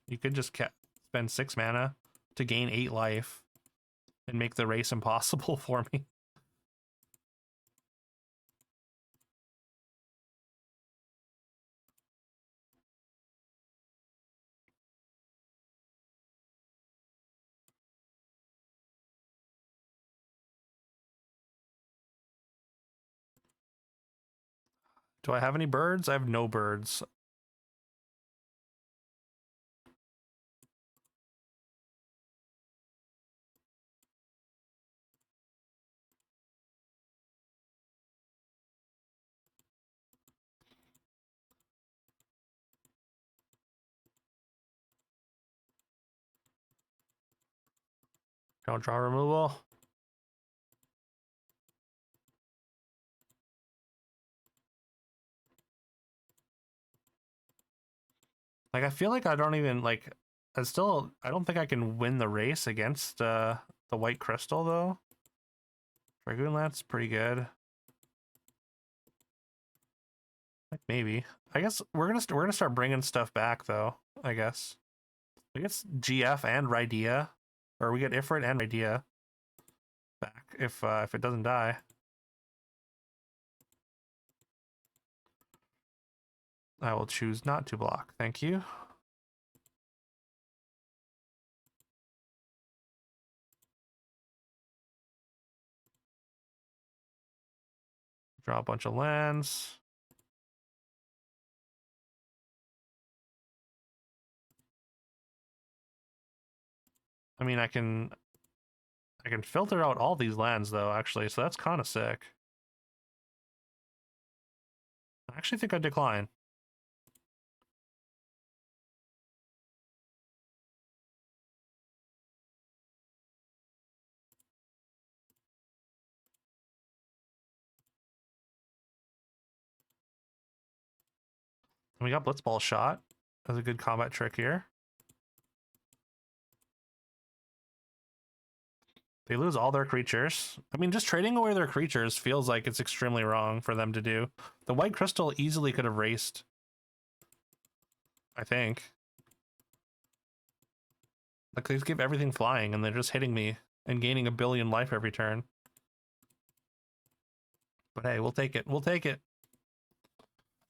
You could just spend 6 mana to gain 8 life and make the race impossible for me. Do I have any birds? I have no birds. Don't draw removal. Like, I feel like I don't even, like, I don't think I can win the race against the white crystal, though. Dragoon Lance, pretty good. Like, maybe. I guess we're gonna start bringing stuff back, though, I guess. We get GF and Rydea, or we get Ifrit and Rydea back if it doesn't die. I will choose not to block. Thank you. Draw a bunch of lands. I mean, I can filter out all these lands, though, actually, so that's kind of sick. I actually think I decline. We got Blitzball shot. That's a good combat trick here. They lose all their creatures. I mean, just trading away their creatures feels like it's extremely wrong for them to do. The white crystal easily could have raced, I think. Like, they just give everything flying, and they're just hitting me and gaining 1 billion life every turn. But hey, we'll take it. We'll take it.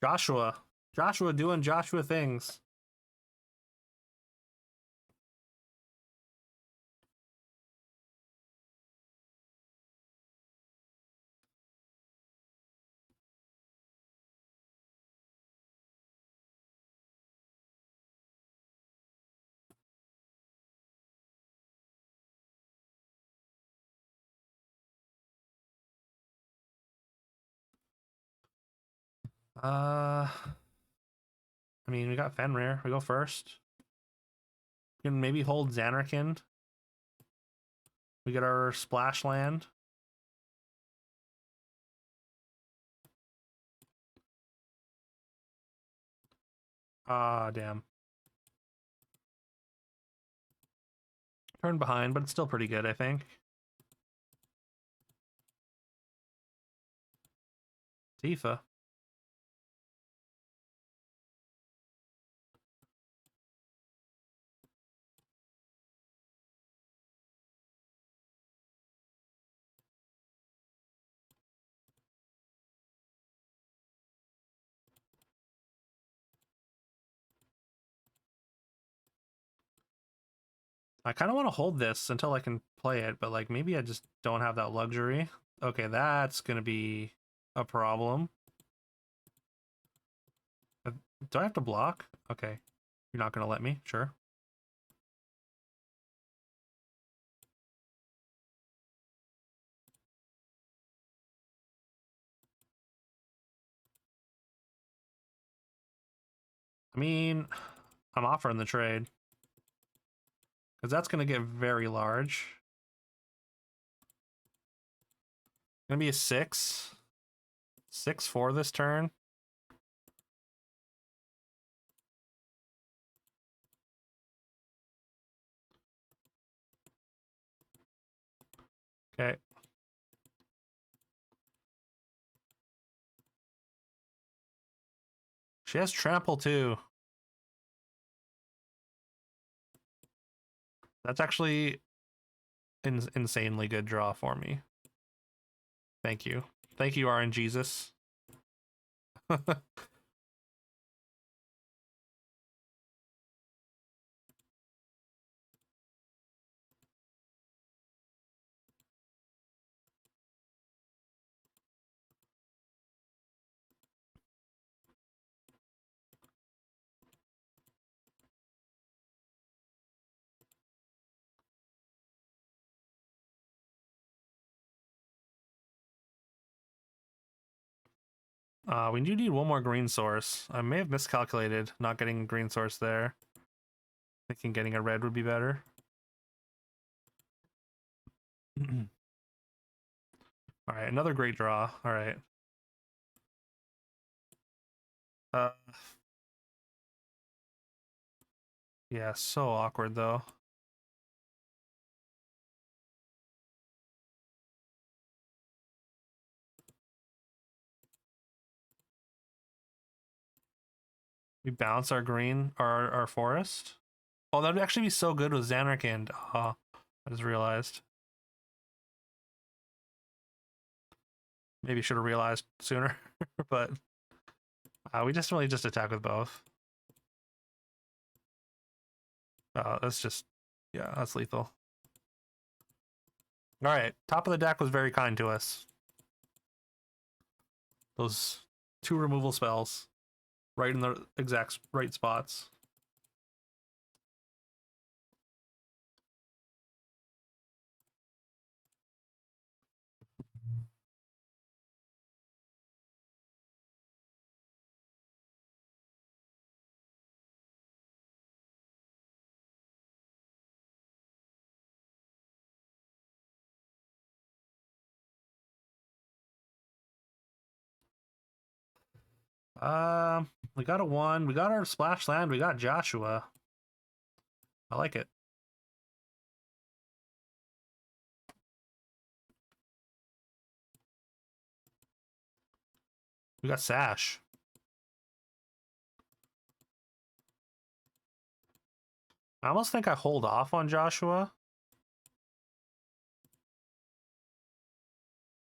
Joshua. Joshua doing Joshua things. I mean, we got Fenrir. We go first. We can maybe hold Xanarkand. We get our splash land. Ah, damn. Turn behind, but it's still pretty good, I think. Tifa. I kind of want to hold this until I can play it, but like maybe I just don't have that luxury. Okay, that's gonna be a problem. Do I have to block? Okay. You're not gonna let me? Sure. I mean, I'm offering the trade. Because that's gonna get very large. Gonna be a 6. 6-4 this turn. Okay. She has trample too. That's actually an insanely good draw for me. Thank you. Thank you, RNGesus. We do need one more green source. I may have miscalculated not getting a green source there. Thinking getting a red would be better. All right, another great draw. All right. Yeah, so awkward though. We bounce our green, our forest. Oh, that'd actually be so good with Xanarkand. I just realized. Maybe should have realized sooner, but we just really just attack with both. That's just, yeah, that's lethal. All right, top of the deck was very kind to us. Those 2 removal spells, right in the exact right spots. We got a 1. We got our splash land. We got Joshua. I like it. We got Sash. I almost think I hold off on Joshua.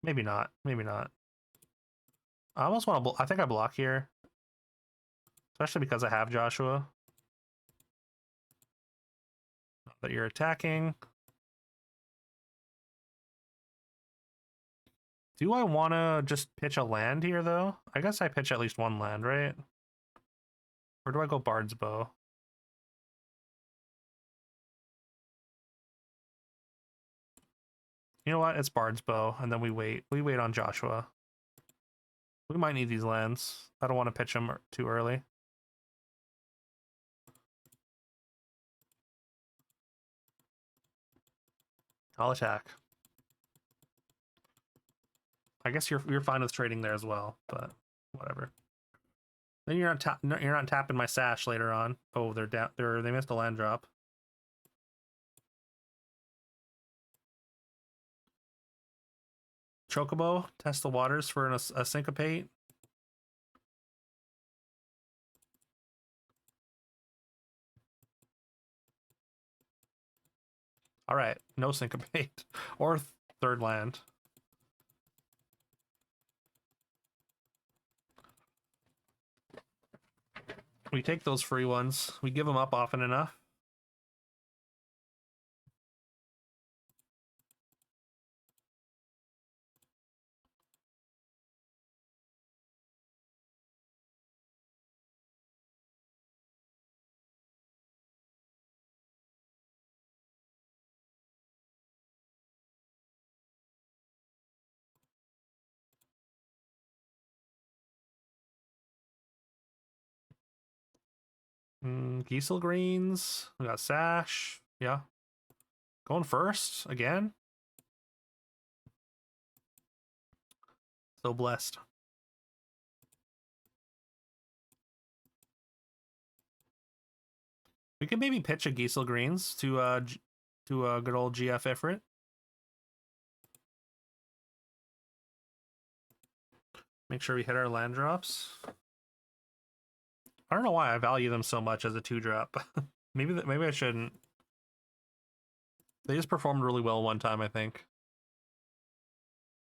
Maybe not. Maybe not. I almost want to... I think I block here. Especially because I have Joshua. Not that you're attacking. Do I want to just pitch a land here, though? I guess I pitch at least one land, right? Or do I go Bard's Bow? You know what? It's Bard's Bow, and then we wait. We wait on Joshua. We might need these lands. I don't want to pitch them too early. I'll attack. I guess you're fine with trading there as well, but whatever. Then you're not tapping my Sash later on. Oh, they're down. They missed a land drop. Chocobo, test the waters for a syncopate. All right, no syncopate or third land. We take those free ones. We give them up often enough. Giesel Greens. We got Sash. Yeah. Going first again. So blessed. We could maybe pitch a Giesel Greens to a good old GF Ifrit. Make sure we hit our land drops. I don't know why I value them so much as a 2-drop. maybe I shouldn't. They just performed really well one time, I think.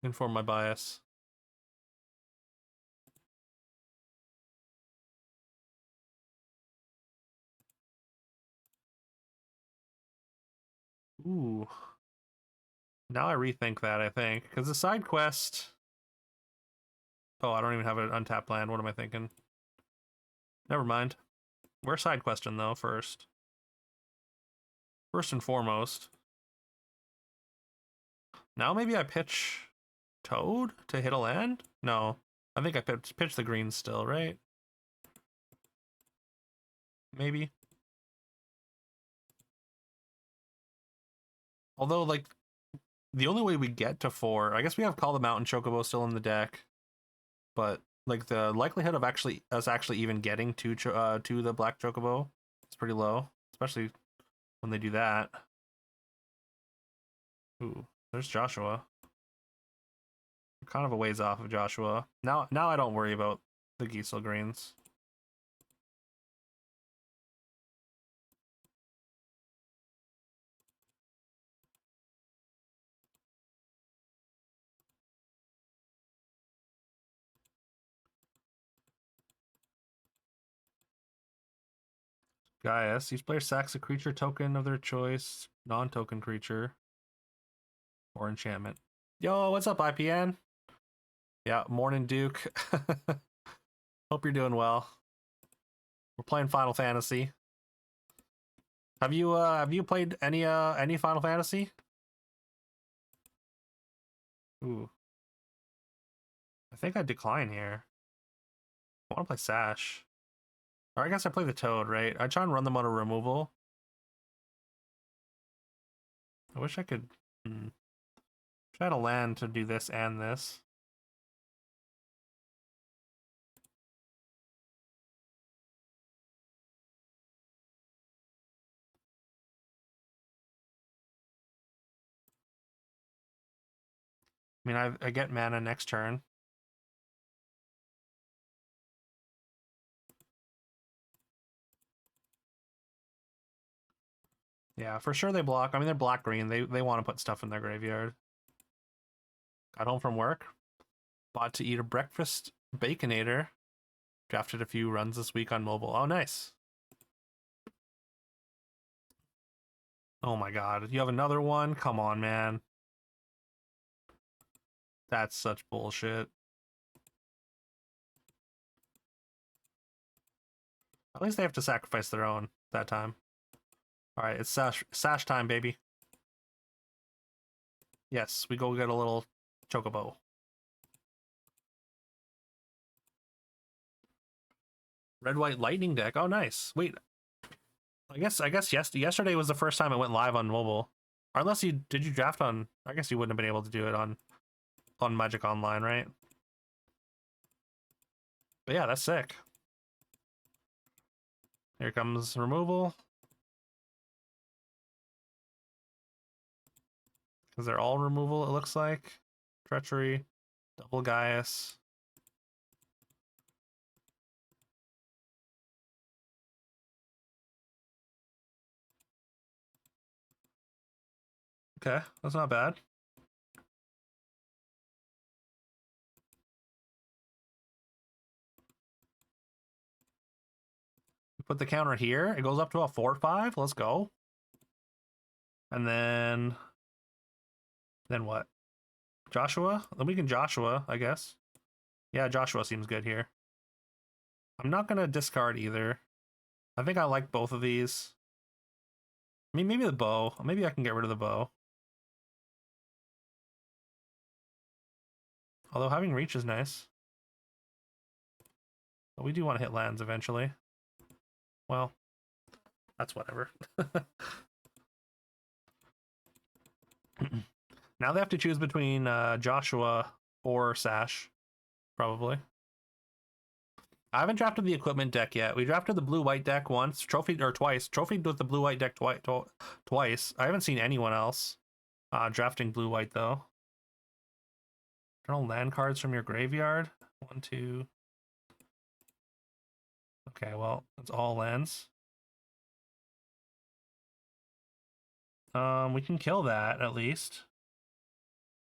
Inform my bias. Ooh. Now I rethink that, I think. Because the side quest... Oh, I don't even have an untapped land. What am I thinking? Never mind. We're side questing, though, first. First and foremost. Now maybe I pitch Toad to hit a land? No. I think I pitch the greens still, right? Maybe. Although, like, the only way we get to 4... I guess we have Call the Mountain Chocobo still in the deck. But, like, the likelihood of us actually even getting to the Black Chocobo is pretty low. Especially when they do that. Ooh, there's Joshua. We're kind of a ways off of Joshua. Now I don't worry about the Giesel Greens. Gaius. Each player sacks a creature token of their choice, non-token creature, or enchantment. Yo, what's up, IPN? Yeah, morning, Duke. Hope you're doing well. We're playing Final Fantasy. Have you played any Final Fantasy? Ooh. I think I decline here. I want to play Sash. Or I guess I play the Toad, right? I try and run them on a removal. I wish I could... Wish I had a land to do this and this. I mean, I get mana next turn. Yeah, for sure they block. I mean, they're black-green. They want to put stuff in their graveyard. Got home from work. Bought to eat a breakfast baconator. Drafted a few runs this week on mobile. Oh, nice. Oh my god. You have another one? Come on, man. That's such bullshit. At least they have to sacrifice their own that time. Alright, it's sash time, baby. Yes, we go get a little chocobo. Red White Lightning deck. Oh, nice. Wait. I guess yesterday was the first time it went live on mobile. Or unless did you draft on? I guess you wouldn't have been able to do it on Magic Online, right? But yeah, that's sick. Here comes removal. Because they're all removal, it looks like. Treachery, Double Gaius. Okay, that's not bad. Put the counter here. It goes up to a 4/5. Let's go. And then what? Joshua? Then we can Joshua, I guess. Yeah, Joshua seems good here. I'm not gonna discard either. I think I like both of these. I mean, maybe the bow. Maybe I can get rid of the bow. Although having reach is nice. But we do want to hit lands eventually. Well, that's whatever. Now they have to choose between Joshua or Sash, probably. I haven't drafted the equipment deck yet. We drafted the blue-white deck once, trophied or twice. Trophied with the blue-white deck twice. I haven't seen anyone else drafting blue-white though. Eternal land cards from your graveyard. 1, 2. Okay, well, it's all lands. We can kill that at least.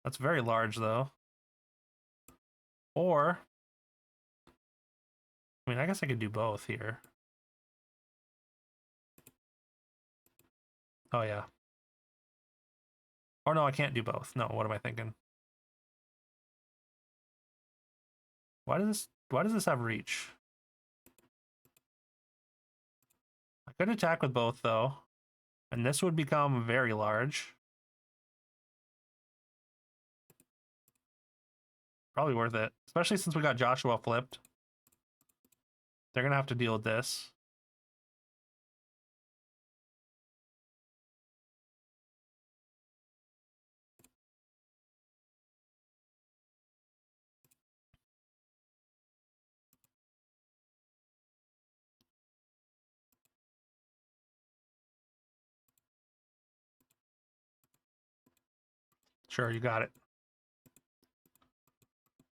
That's very large though. Or, I mean, I guess I could do both here. Oh yeah. Or no, I can't do both. No, what am I thinking? Why does this have reach? I could attack with both though, and this would become very large. Probably worth it, especially since we got Joshua flipped. They're gonna have to deal with this. Sure, you got it.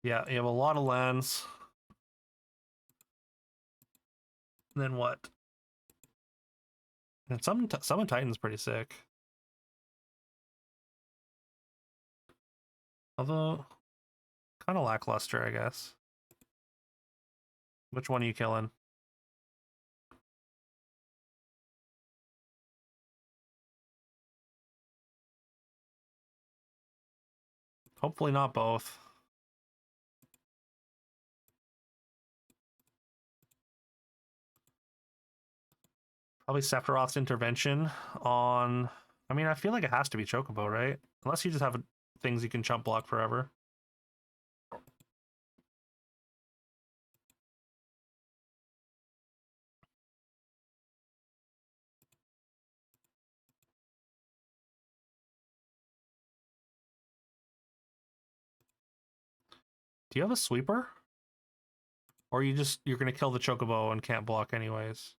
Yeah, you have a lot of lands. And then what? And some of Titan's pretty sick. Although, kind of lackluster, I guess. Which one are you killing? Hopefully not both. Probably Sephiroth's intervention on... I mean, I feel like it has to be Chocobo, right? Unless you just have things you can chump block forever. Do you have a sweeper? Or you're gonna kill the Chocobo and can't block anyways?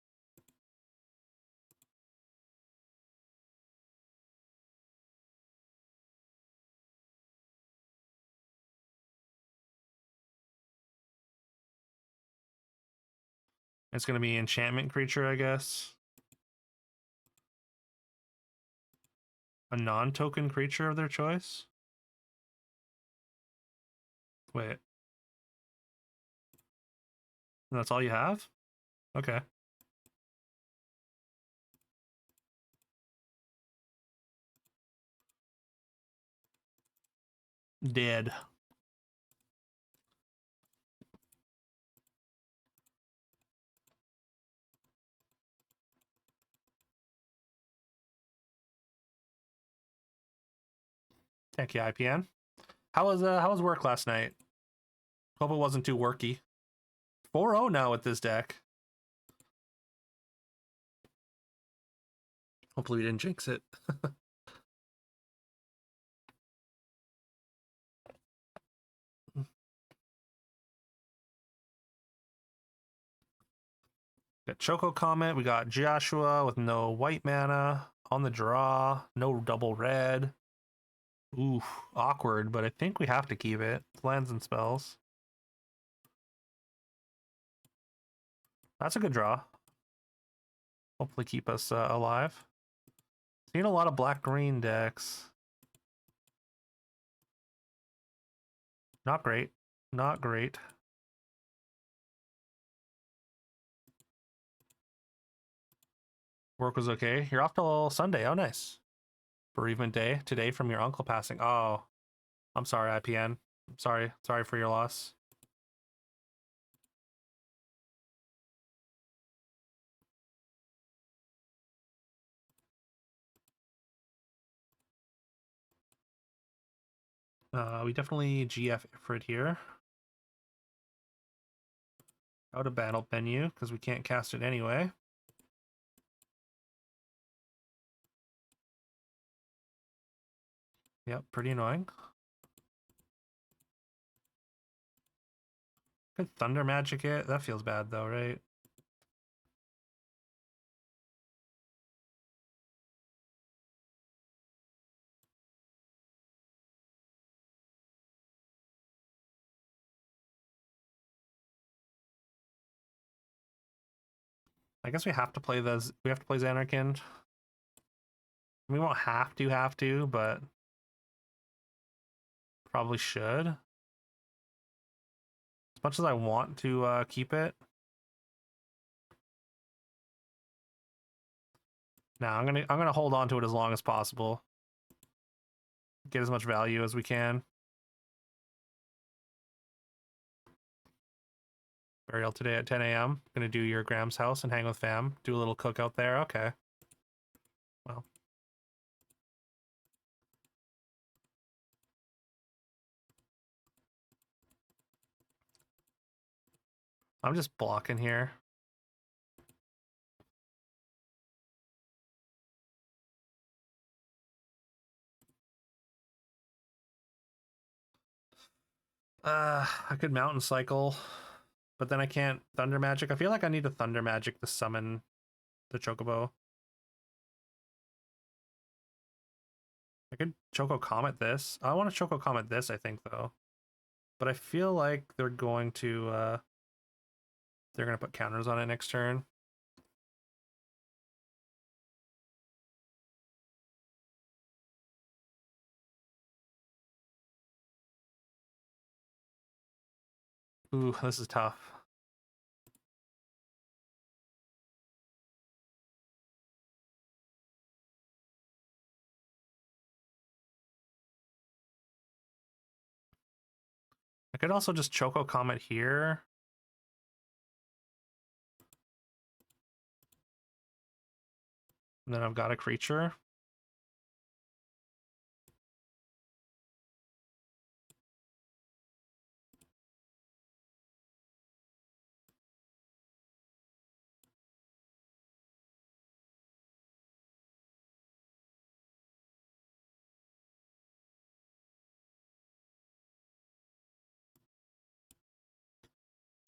It's gonna be enchantment creature, I guess. A non-token creature of their choice? Wait. That's all you have? Okay. Dead. Thank you, IPN. How was work last night? Hope it wasn't too worky. 4-0 now with this deck. Hopefully we didn't jinx it. Got Choco Comet, we got Joshua with no white mana on the draw, no double red. Ooh, awkward, but I think we have to keep it. Lands and spells. That's a good draw. Hopefully keep us alive. Seen a lot of black-green decks. Not great. Not great. Work was okay. You're off till Sunday. Oh, nice. Bereavement day today from your uncle passing. Oh, I'm sorry, IPN. I'm sorry. Sorry for your loss. We definitely GF Ifrit here. Out of battle menu because we can't cast it anyway. Yep, pretty annoying. Could Thunder Magic it? That feels bad though, right? I guess we have to play those. We have to play Xanarkand. We won't have to, but probably should. As much as I want to keep it. Now I'm gonna hold on to it as long as possible. Get as much value as we can. Burial today at 10 a.m. Gonna do your Graham's house and hang with fam. Do a little cookout there. Okay. Well. I'm just blocking here. I could Mountain Cycle, but then I can't Thunder Magic. I feel like I need to Thunder Magic to summon the Chocobo. I could Choco Comet this. I want to Choco Comet this, I think, though. But I feel like they're going to put counters on it next turn. Ooh, this is tough. I could also just Choco Comet here. And then I've got a creature.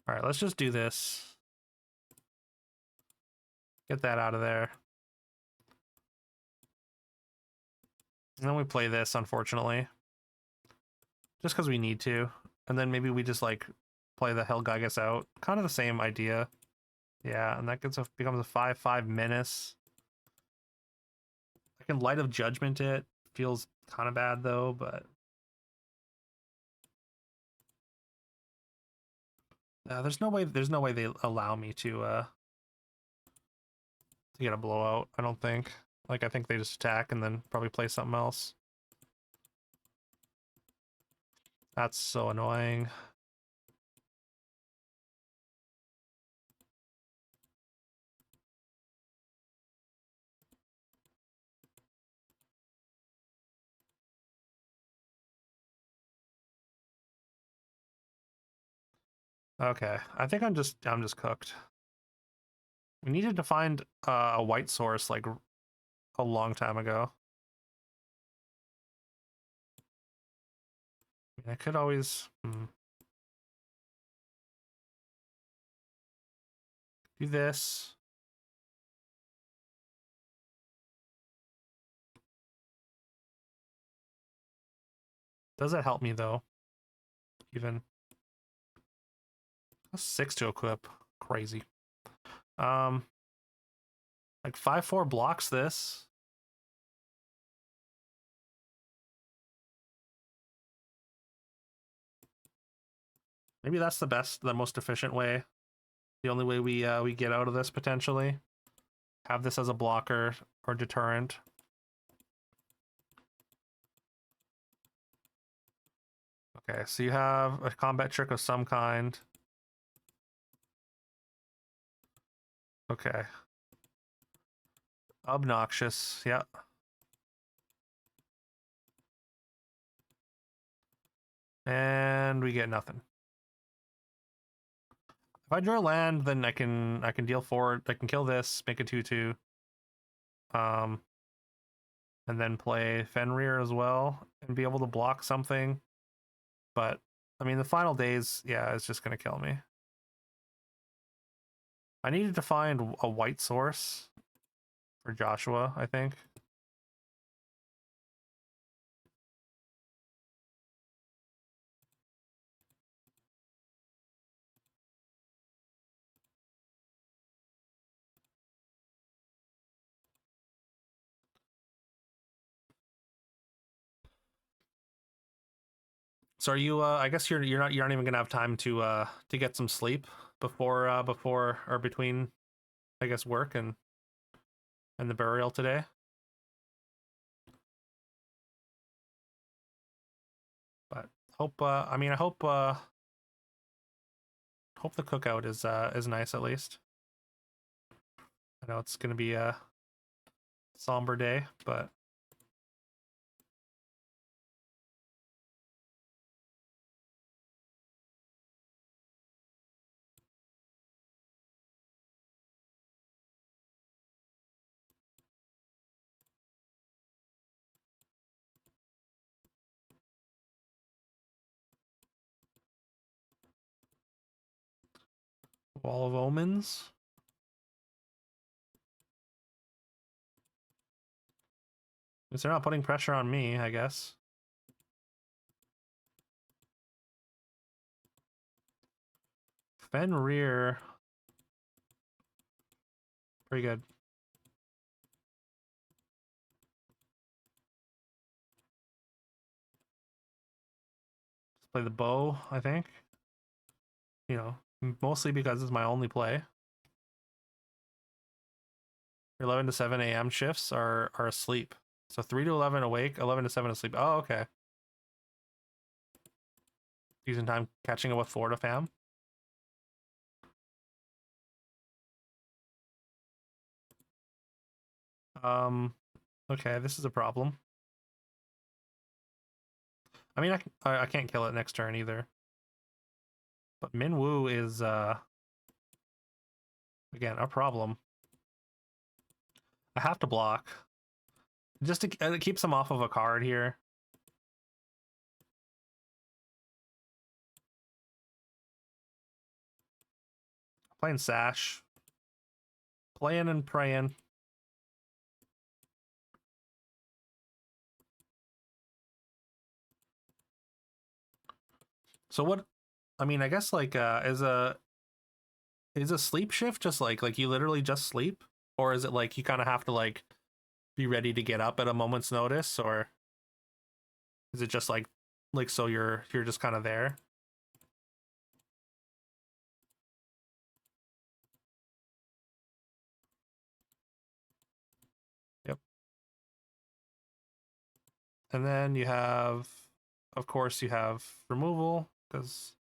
All right, let's just do this. Get that out of there. And then we play this, unfortunately. Just because we need to. And then maybe we just, like, play the Helgigas out. Kind of the same idea. Yeah, and that becomes a 5/5 menace. can Light of Judgment it. Feels kind of bad though, but there's no way they allow me to get a blowout, I don't think. Like, I think they just attack and then probably play something else. That's so annoying. Okay, I think I'm just cooked. We needed to find a white source like a long time ago. I could always do this. Does that help me though? Even 6 to equip, crazy. Like 5/4 blocks this. Maybe that's the most efficient way. The only way we get out of this potentially. Have this as a blocker or deterrent. Okay, so you have a combat trick of some kind. Okay. Obnoxious, yeah. And we get nothing. If I draw land, then I can deal forward. I can kill this, make a 2/2. And then play Fenrir as well and be able to block something. But I mean, the final days, yeah, it's just gonna kill me. I needed to find a white source for Joshua, I think. So are you? I guess you're not even gonna have time to get some sleep before or between, I guess, work and the burial today. But hope I mean I hope the cookout is nice at least. I know it's gonna be a somber day, but Wall of Omens. Because they're not putting pressure on me, I guess. Fenrir. Pretty good. Let's play the bow, I think. You know, mostly because it's my only play. 11 to 7 a.m. shifts are asleep. So 3 to 11 awake, 11 to 7 asleep. Oh, okay. Using time catching up with Florida fam. Okay, this is a problem. I mean, I can't kill it next turn either. But Minwoo is again a problem. I have to block just to it keeps him off of a card here. Playing Sash. Playing and praying. So what? I mean, I guess like is a sleep shift just like you literally just sleep, or is it like you kind of have to like be ready to get up at a moment's notice, or is it just like so you're just kind of there? Yep. And then you have, of course, you have removal, because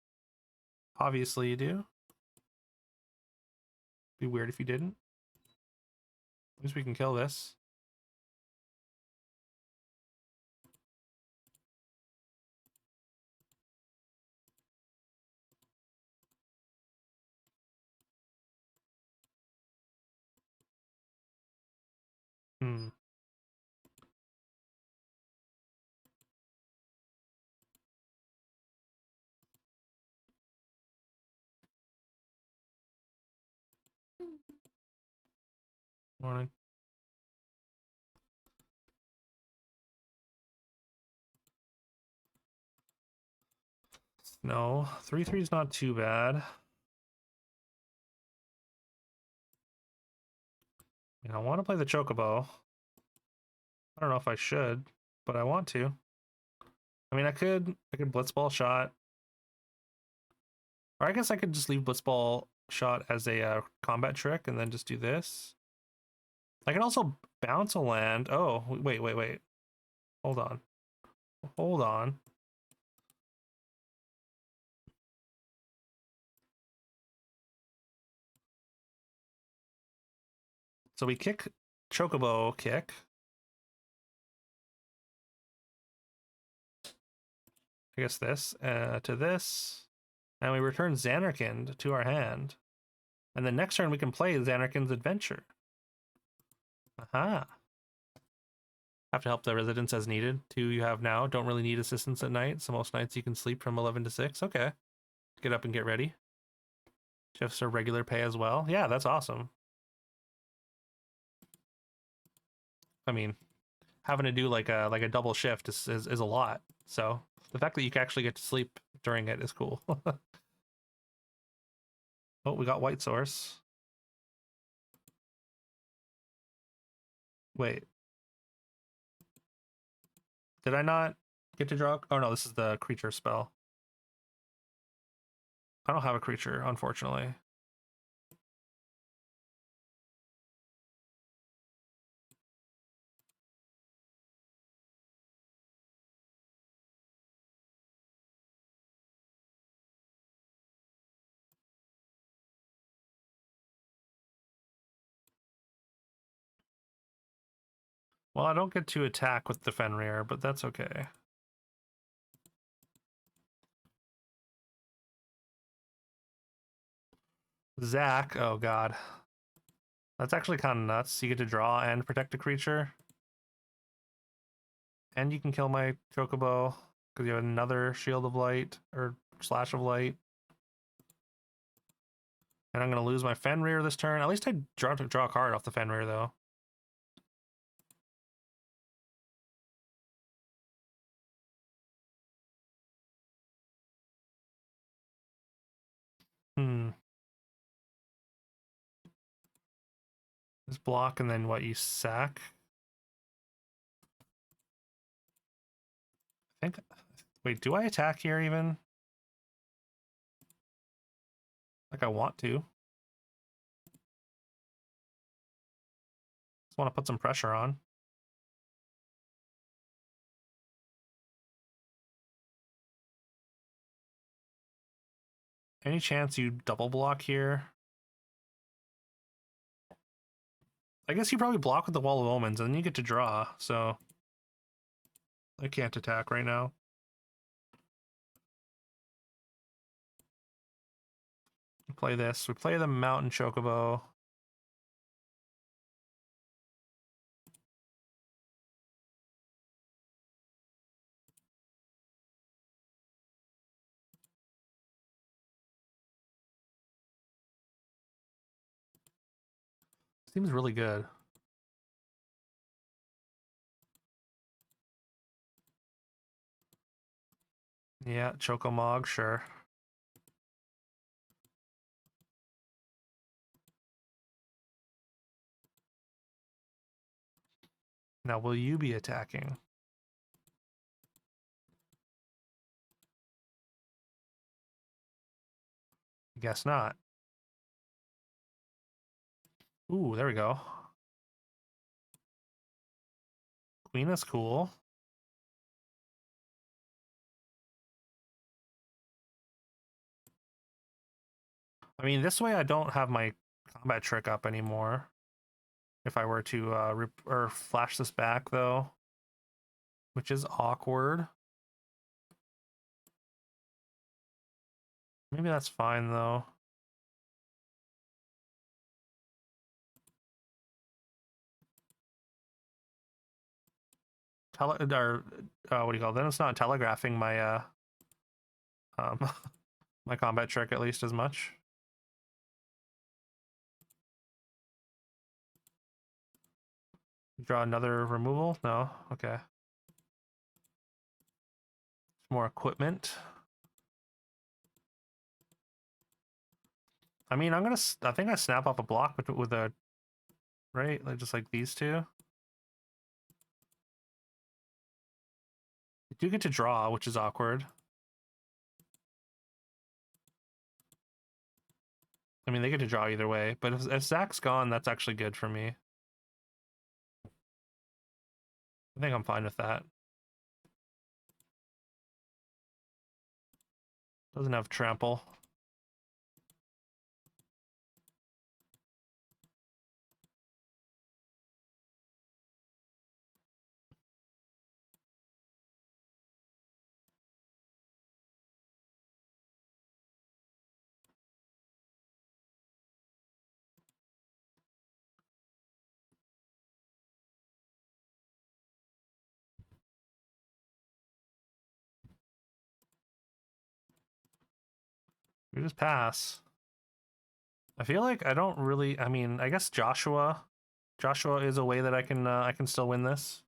obviously you do. Be weird if you didn't. At least we can kill this. Hmm. Morning. No, 3/3 is not too bad. I want to play the Chocobo. I don't know if I should, but I want to. I mean, I could Blitzball shot. Or I guess I could just leave Blitzball shot as a combat trick and then just do this. I can also bounce a land. Oh, wait. Hold on. Hold on. So we kick Chocobo kick. I guess this to this. And we return Xanarkand to our hand. And then next turn we can play Xanarkand's Adventure. Aha. Have to help the residents as needed. 2 you have now. Don't really need assistance at night, so most nights you can sleep from 11 to 6. Okay. Get up and get ready. Shifts are regular pay as well. Yeah, that's awesome. I mean, having to do like a double shift is a lot. So the fact that you can actually get to sleep during it is cool. Oh, we got white source. Wait. Did I not get to draw? Oh no, this is the creature spell. I don't have a creature, unfortunately. Well, I don't get to attack with the Fenrir, but that's okay. Zach, oh god. That's actually kind of nuts. You get to draw and protect a creature. And you can kill my Chocobo, because you have another Shield of Light, or Slash of Light. And I'm going to lose my Fenrir this turn. At least I draw a card off the Fenrir, though. Just block, and then what, you sack? I think... Wait, do I attack here, even? Like, I want to. Just want to put some pressure on. Any chance you double block here? I guess you probably block with the Wall of Omens, and then you get to draw, so... I can't attack right now. Play this. We play the Mountain Chocobo. Seems really good. Yeah, Chocomog, sure. Now, will you be attacking? Guess not. Ooh, there we go. Queen is cool. I mean, this way I don't have my combat trick up anymore. If I were to rip or flash this back, though, which is awkward. Maybe that's fine, though. What do you call it? Then it's not telegraphing my um my combat trick at least as much. Draw another removal? No? Okay. More equipment. I mean, I think I snap off a block with a, right? Like just like these two. You do get to draw, which is awkward. I mean, they get to draw either way, but if Zach's gone, that's actually good for me. I think I'm fine with that. Doesn't have trample. We just pass. I feel like I don't really. I mean, I guess Joshua is a way that I can still win this.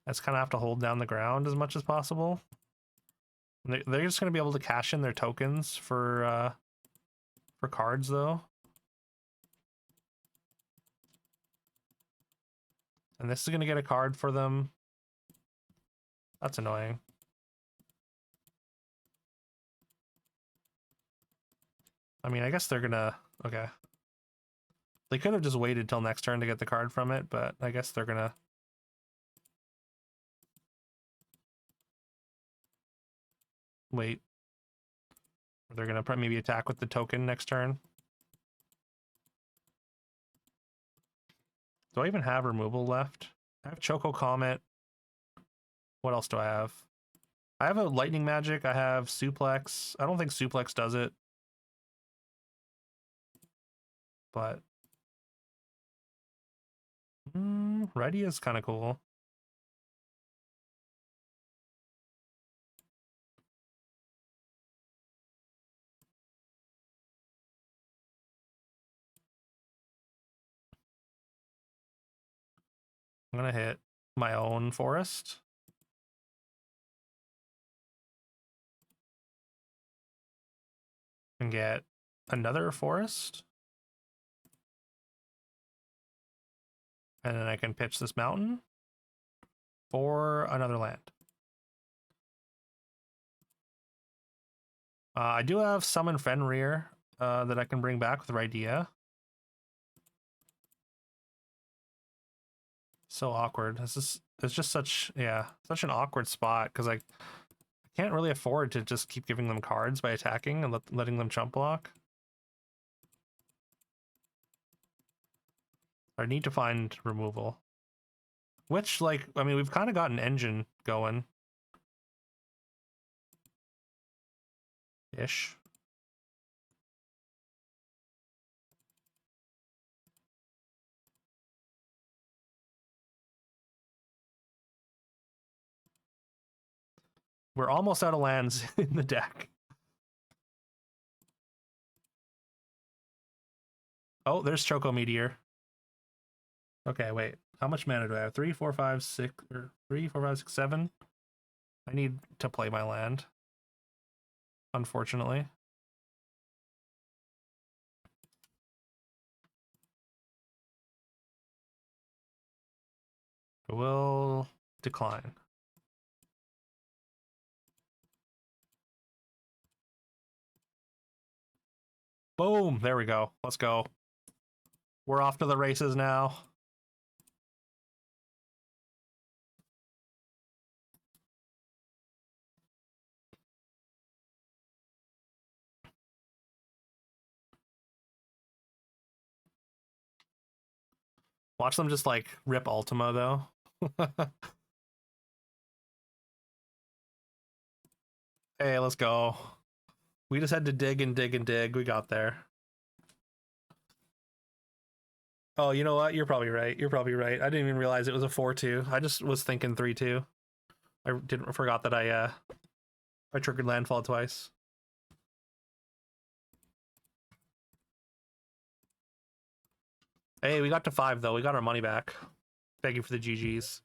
I just kind of have to hold down the ground as much as possible. They're just going to be able to cash in their tokens for cards, though. And this is going to get a card for them. That's annoying. I mean, I guess they're gonna... Okay. They could have just waited till next turn to get the card from it, but I guess they're gonna... wait. They're gonna maybe attack with the token next turn. Do I even have removal left? I have Choco Comet. What else do I have? I have a Lightning Magic. I have Suplex. I don't think Suplex does it. But... Ready is kind of cool. I'm gonna hit my own forest. And get another forest. And then I can pitch this mountain for another land. I do have Summon Fenrir that I can bring back with Idea. So awkward. It's just such an awkward spot because I can't really afford to just keep giving them cards by attacking and letting them chump block. I need to find removal. Which, like, I mean, we've kind of got an engine going. Ish. We're almost out of lands in the deck. Oh, there's Choco Meteor. Okay, wait. How much mana do I have? 3, 4, 5, 6, or 3, 4, 5, 6, 7? I need to play my land. Unfortunately. We'll decline. Boom! There we go. Let's go. We're off to the races now. Watch them just like rip Ultima though. Hey, let's go. We just had to dig and dig and dig. We got there. Oh, you know what? You're probably right. You're probably right. I didn't even realize it was a 4-2. I just was thinking 3-2. I forgot that I triggered landfall twice. Hey, we got to 5 though. We got our money back. Thank you for the GGs.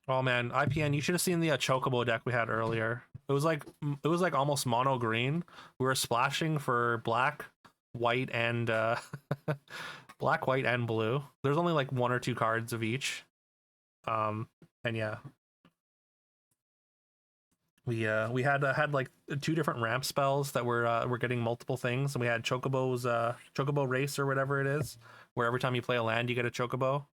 Oh man, IPN, you should have seen the Chocobo deck we had earlier. It was like almost mono green. We were splashing for black, white, and black, white, and blue. There's only like 1 or 2 cards of each. And yeah. We had like 2 different ramp spells that were getting multiple things, and we had Chocobo race or whatever it is, where every time you play a land you get a Chocobo.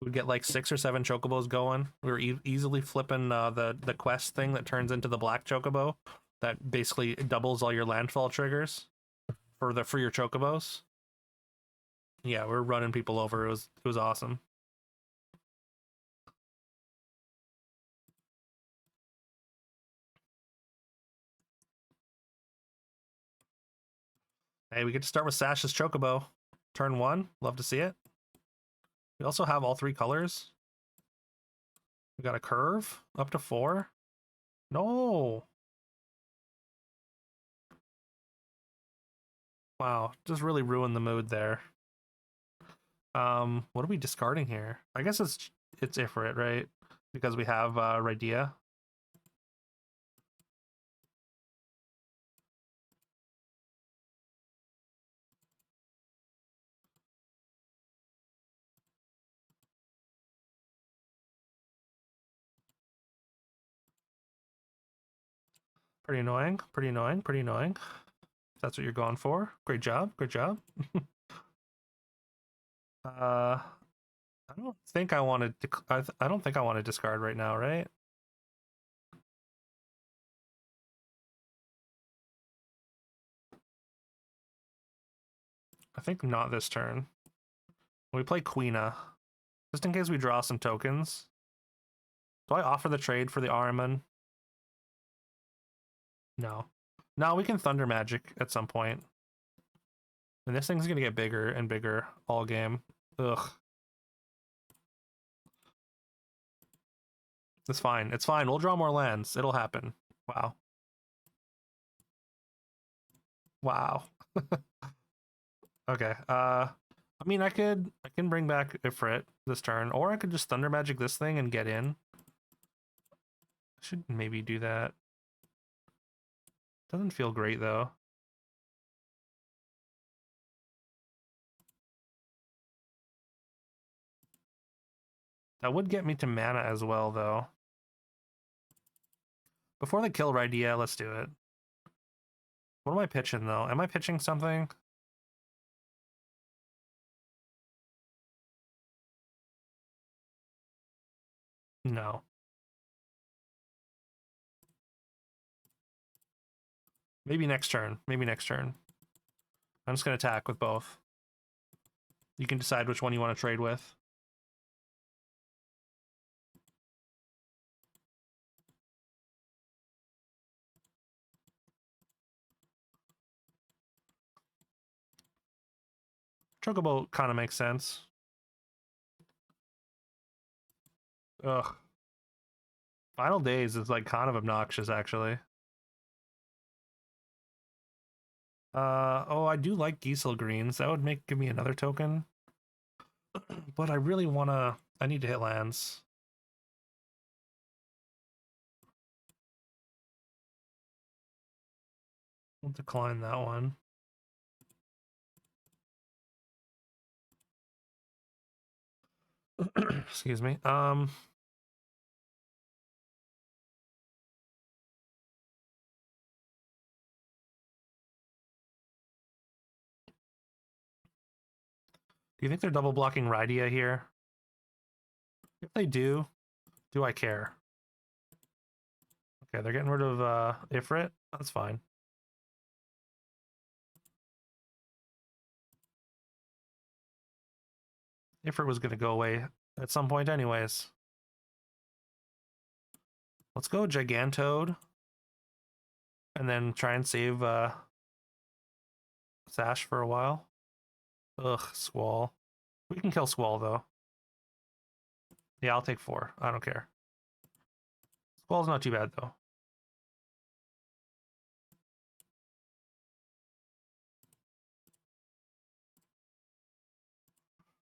We'd get like 6 or 7 Chocobos going. We were easily flipping the quest thing that turns into the black Chocobo that basically doubles all your landfall triggers for your Chocobos. Yeah, we're running people over. It was awesome. Hey, we get to start with Sash's Chocobo. Turn 1. Love to see it. We also have all 3 colors. We got a curve up to 4. No. Wow, just really ruined the mood there. What are we discarding here? I guess it's Ifrit, right? Because we have Rydia. Pretty annoying, pretty annoying, pretty annoying. That's what you're going for. Great job, great job. I don't think I want to. I don't think I want to discard right now, right? I think not this turn. We play Queena, just in case we draw some tokens. Do I offer the trade for the Ahriman? No. No, we can Thunder Magic at some point. And this thing's gonna get bigger and bigger all game. Ugh. It's fine. It's fine. We'll draw more lands. It'll happen. Wow. Wow. Okay. I mean, I can bring back Ifrit this turn, or I could just Thunder Magic this thing and get in. I should maybe do that. Doesn't feel great though. That would get me to mana as well though. Before they kill Rydia, let's do it. What am I pitching though? Am I pitching something? No. Maybe next turn. Maybe next turn. I'm just going to attack with both. You can decide which one you want to trade with. Chocobo kind of makes sense. Ugh. Final Days is like kind of obnoxious, actually. Oh, I do like Giesel Greens. That would give me another token. But I really wanna... I need to hit lands. We'll decline that one. Excuse me. Do you think they're double blocking Rydia here? If they do I care? Okay, they're getting rid of Ifrit. That's fine. Ifrit was gonna go away at some point anyways. Let's go Gigantode. And then try and save Sash for a while. Ugh, Squall. We can kill Squall though. Yeah, I'll take 4. I don't care. Squall's not too bad though.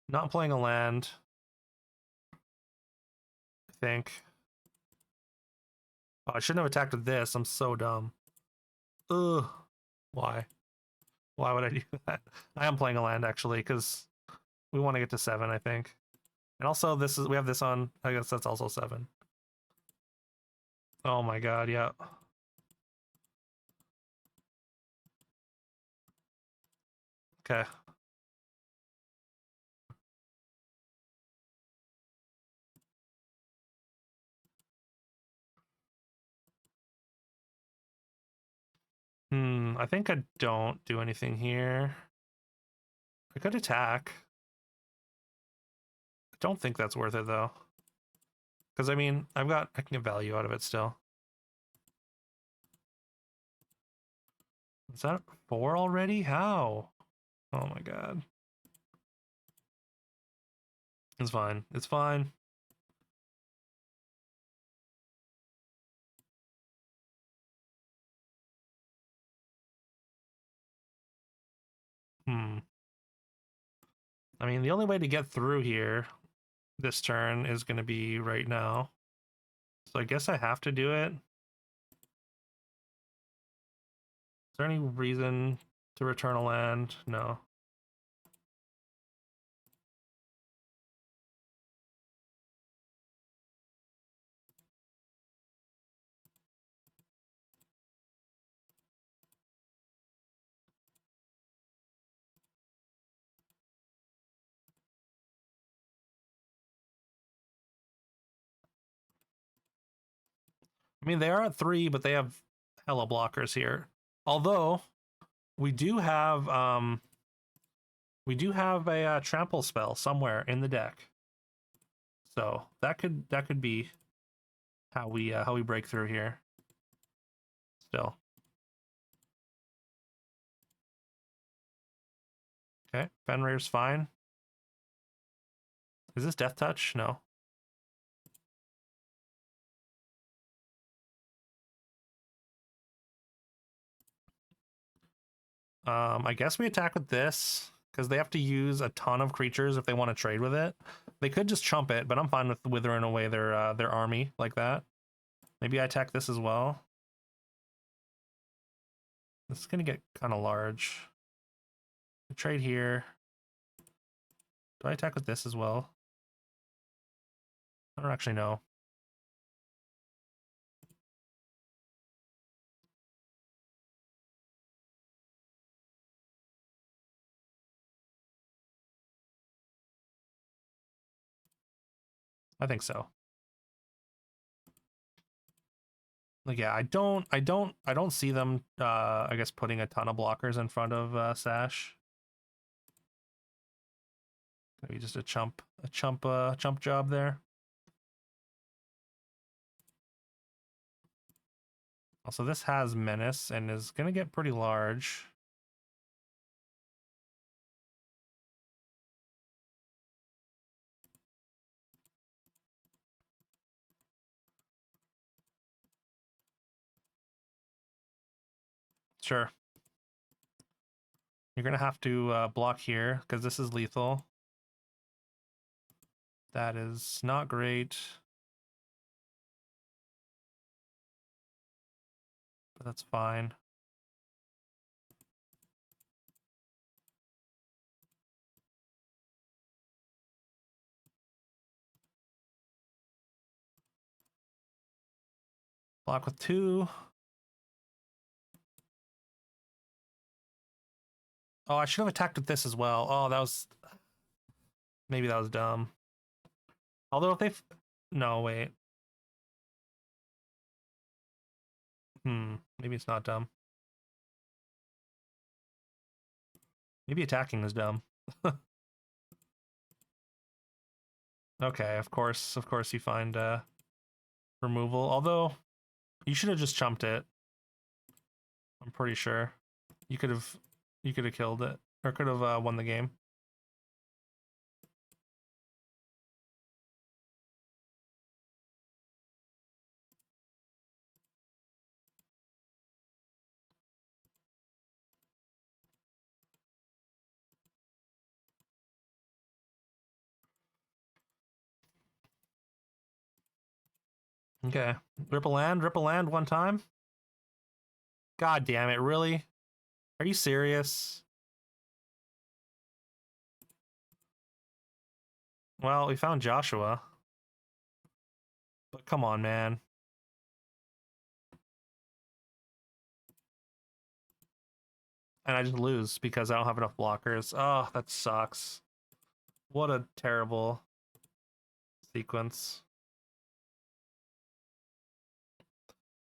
Not playing a land. I think. Oh, I shouldn't have attacked with this. I'm so dumb. Ugh. Why? Why would I do that? I am playing a land actually, because we want to get to 7, I think. And also we have this on, I guess that's also 7. Oh my god, yeah. Okay. I think I don't do anything here. I could attack. I don't think that's worth it though. Because I mean, I can get value out of it still. Is that 4 already? How? Oh my god. It's fine. It's fine. I mean, the only way to get through here this turn is going to be right now. So I guess I have to do it. Is there any reason to return a land? No. I mean, they are at 3, but they have hella blockers here. Although we do have a trample spell somewhere in the deck. So that could be how we break through here. Still. Okay, Fenrir's fine. Is this Death Touch? No. I guess we attack with this because they have to use a ton of creatures if they want to trade with it. They could just chump it, but I'm fine with withering away their army like that. Maybe I attack this as well. This is gonna get kind of large. I trade here. Do I attack with this as well? I don't actually know. I think so. Like, yeah, I don't see them I guess putting a ton of blockers in front of Sash. Maybe just a chump job there. Also, this has menace and is gonna get pretty large. Sure. You're gonna have to block here because this is lethal. That is not great. But that's fine. Block with 2. Oh, I should have attacked with this as well. Oh, that was... Maybe that was dumb. Although if they... No, wait. Maybe it's not dumb. Maybe attacking is dumb. Okay, of course you find removal. Although you should have just chumped it. I'm pretty sure you could have killed it or could have won the game. Okay, ripple land one time. God damn it, really? Are you serious? Well, we found Joshua. But come on, man. And I just lose because I don't have enough blockers. Oh, that sucks. What a terrible sequence.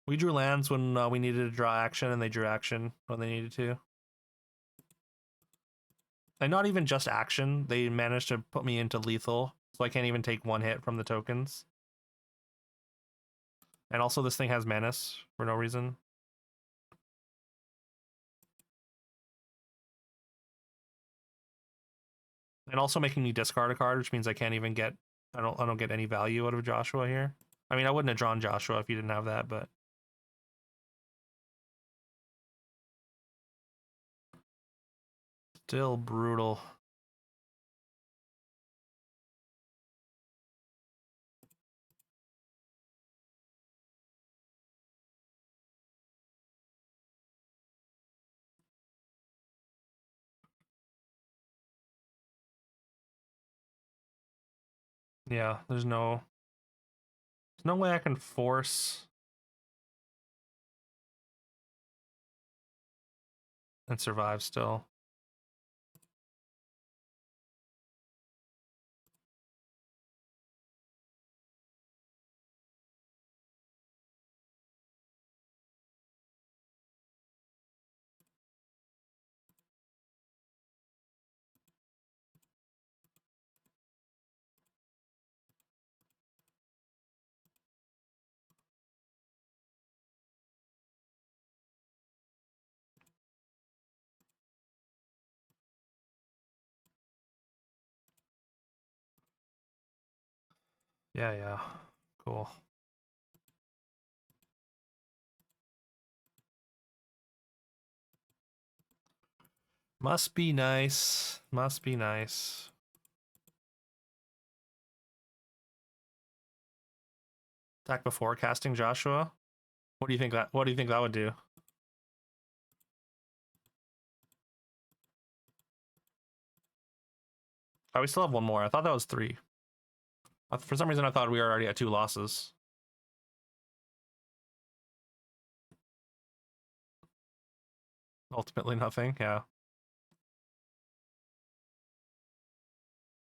We drew lands when we needed to draw action, and they drew action when they needed to. And not even just action, they managed to put me into lethal, so I can't even take one hit from the tokens. And also this thing has menace for no reason. And also making me discard a card, which means I can't even get... I don't get any value out of Joshua here. I mean, I wouldn't have drawn Joshua if you didn't have that, but... Still brutal. Yeah, there's no way I can force and survive still. Yeah. Cool. Must be nice. Must be nice. Attack before casting Joshua? What do you think that would do? Oh, we still have one more. I thought that was 3. For some reason I thought we were already at 2 losses. Ultimately nothing, yeah.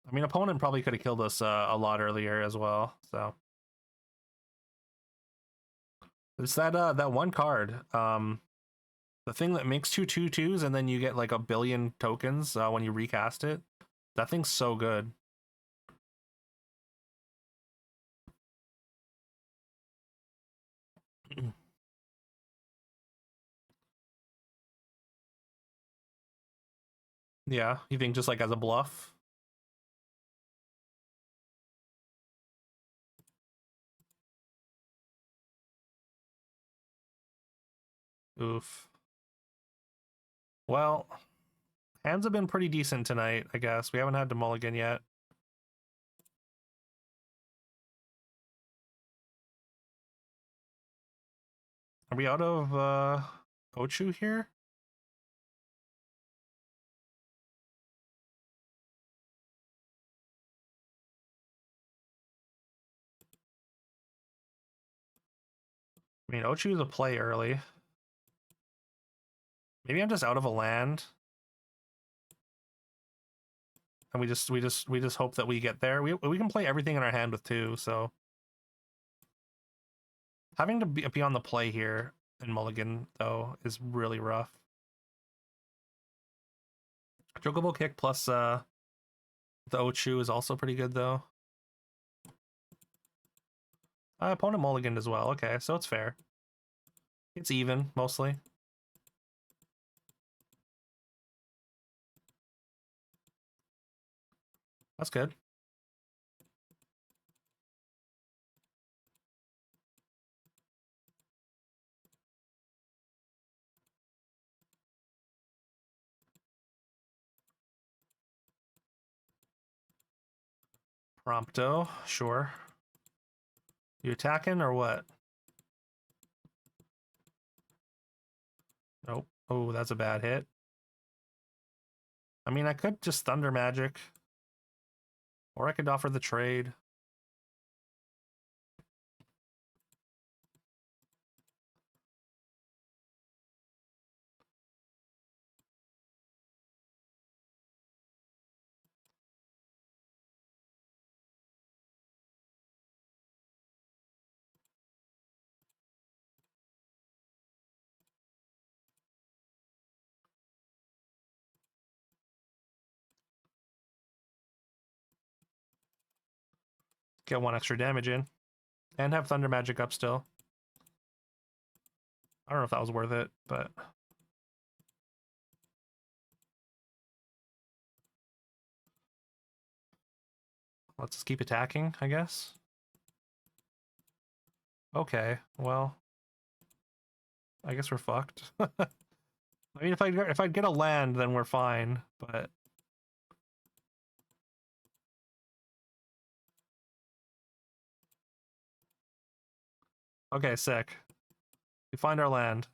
I mean, opponent probably could have killed us a lot earlier as well, so. It's that one card. The thing that makes 2/2/2s and then you get like a billion tokens when you recast it. That thing's so good. Yeah, you think just like as a bluff? Oof. Well, hands have been pretty decent tonight, I guess. We haven't had to mulligan yet. Are we out of Ochu here? I mean, Ochu's a play early. Maybe I'm just out of a land. And we just hope that we get there. We can play everything in our hand with 2, so having to be on the play here in Mulligan though is really rough. Chocobo kick plus the Ochu is also pretty good though. Opponent mulliganed as well. Okay, so it's fair. It's even mostly. That's good. Prompto, sure. You attacking or what? Nope. Oh, that's a bad hit. I mean, I could just Thunder Magic. Or I could offer the trade. Get 1 extra damage in. And have Thunder Magic up still. I don't know if that was worth it, but... let's just keep attacking, I guess. Okay, well... I guess we're fucked. I mean, if I get a land, then we're fine, but... okay, sick. We find our land.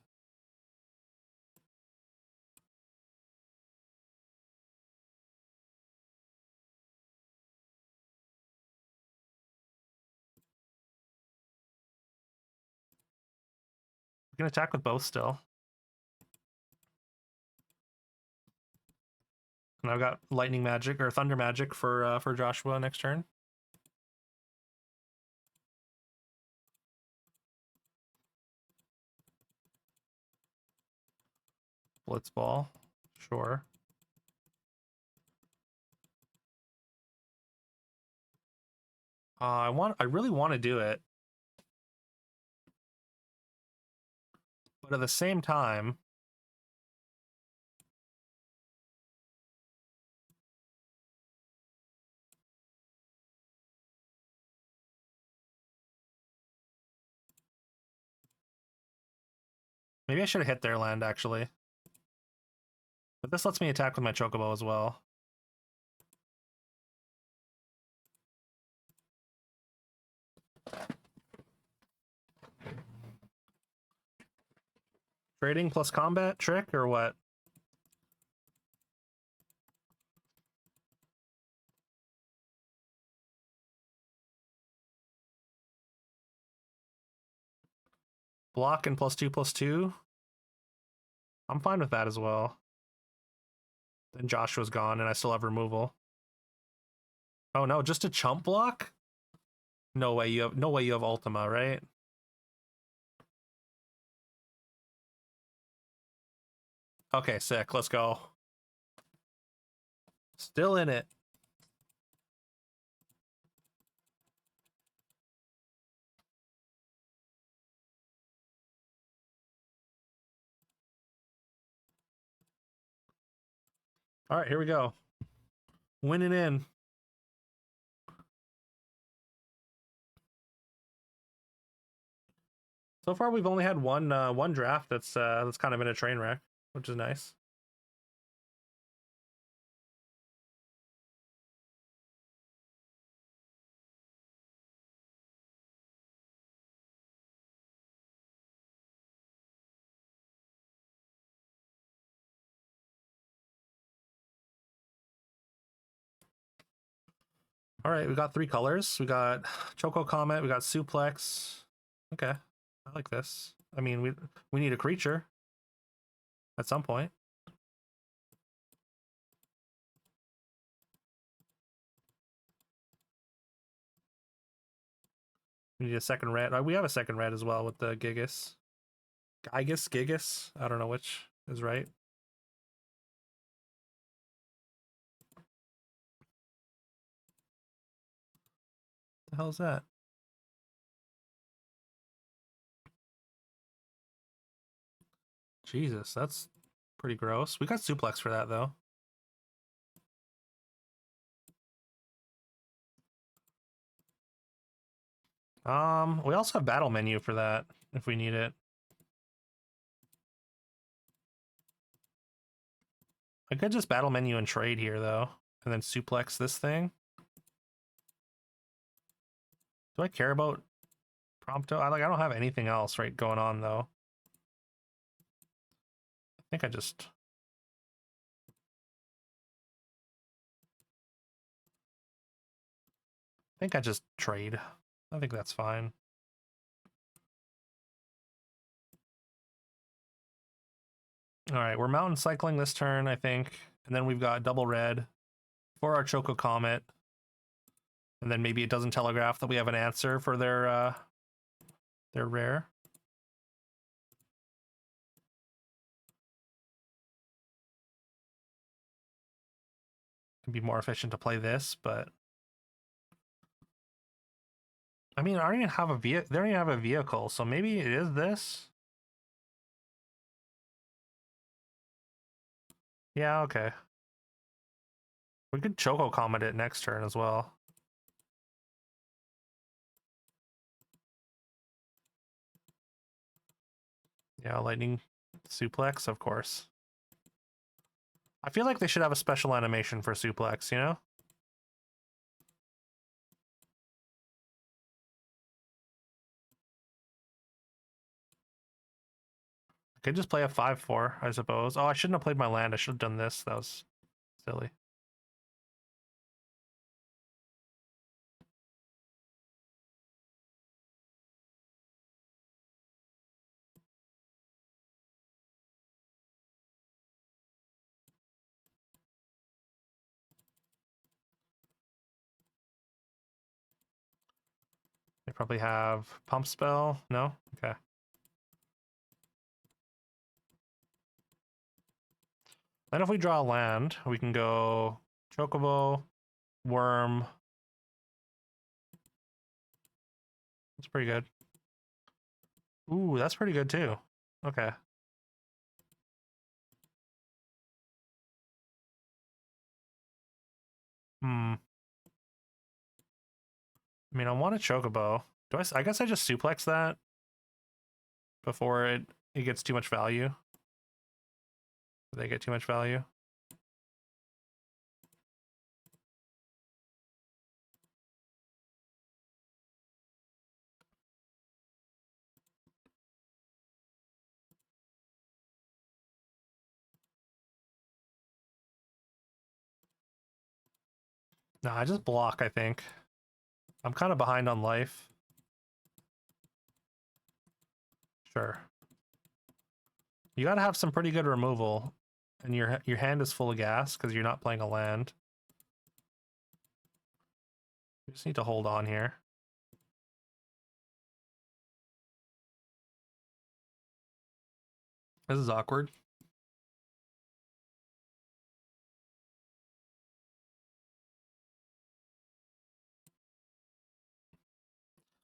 We can attack with both still. And I've got lightning magic or thunder magic for Joshua next turn. Blitzball, sure. I really want to do it, but at the same time, maybe I should have hit their land actually. But this lets me attack with my Chocobo as well. Trading plus combat trick or what? Block and +2/+2. I'm fine with that as well. Then Joshua's gone and I still have removal. Oh no, just a chump block? No way you have Ultima, right? Okay, sick. Let's go. Still in it. All right, here we go. Winning in. So far, we've only had one draft that's kind of been a train wreck, which is nice. All right, we got 3 colors. We got Choco Comet, we got Suplex. Okay. I like this. I mean, we need a creature at some point. We need a second red. We have a second red as well with the Gigas. Gigas? I don't know which is right. The hell is that? Jesus, that's pretty gross. We got suplex for that though. We also have battle menu for that if we need it. I could just battle menu and trade here though, and then suplex this thing. Do I care about Prompto? I don't have anything else right going on though. I think I just trade. I think that's fine. All right, we're mountain cycling this turn, I think. And then we've got double red for our Choco Comet. And then maybe it doesn't telegraph that we have an answer for their rare. Can be more efficient to play this, but I mean, I don't even have a they don't even have a vehicle, so maybe it is this. Yeah, okay. We could Choco Comet it next turn as well. Yeah, lightning suplex, of course. I feel like they should have a special animation for suplex, you know? I could just play a 5/4, I suppose. Oh, I shouldn't have played my land. I should have done this. That was silly. They probably have pump spell. No? Okay. Then if we draw a land, we can go Chocobo, Worm. That's pretty good. Ooh, that's pretty good too. Okay. Hmm. I mean, I want a Chocobo. I guess I just suplex that before it gets too much value. They get too much value. No, I just block, I think. I'm kind of behind on life. Sure. You gotta have some pretty good removal, and your hand is full of gas because you're not playing a land. You just need to hold on here. This is awkward.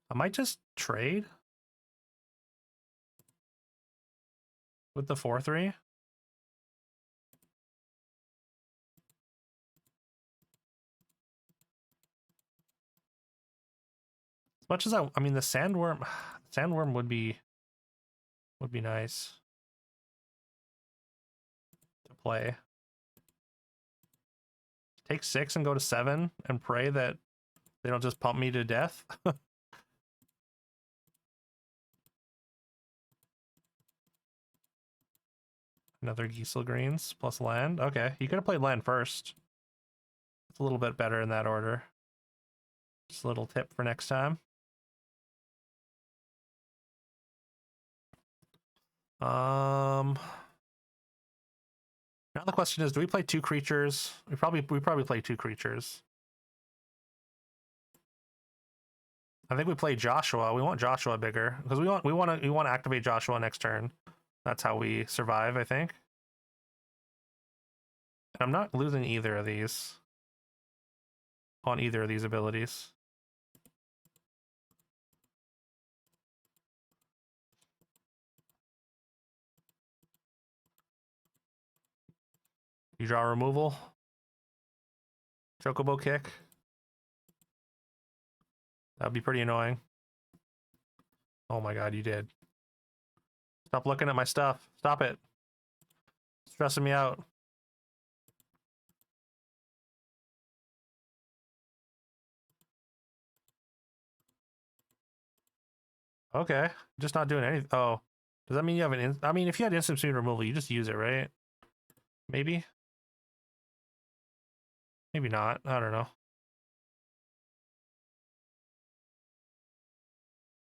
I might just trade with the 4/3. As much as I mean, the sandworm would be nice to play. Take 6 and go to 7 and pray that they don't just pump me to death. Another Giesel Greens plus land. Okay, you could have played land first. It's a little bit better in that order. Just a little tip for next time. Now the question is, do we play 2 creatures? We probably play 2 creatures. I think we play Joshua. We want Joshua bigger because we want to activate Joshua next turn. That's how we survive, I think. And I'm not losing either of these on either of these abilities. You draw removal. Chocobo kick. That'd be pretty annoying. Oh my god, you did. Stop looking at my stuff. Stop it. It's stressing me out. Okay. Just not doing anything. Oh. Does that mean you have an I mean, if you had instant speed removal, you just use it, right? Maybe? Maybe not. I don't know.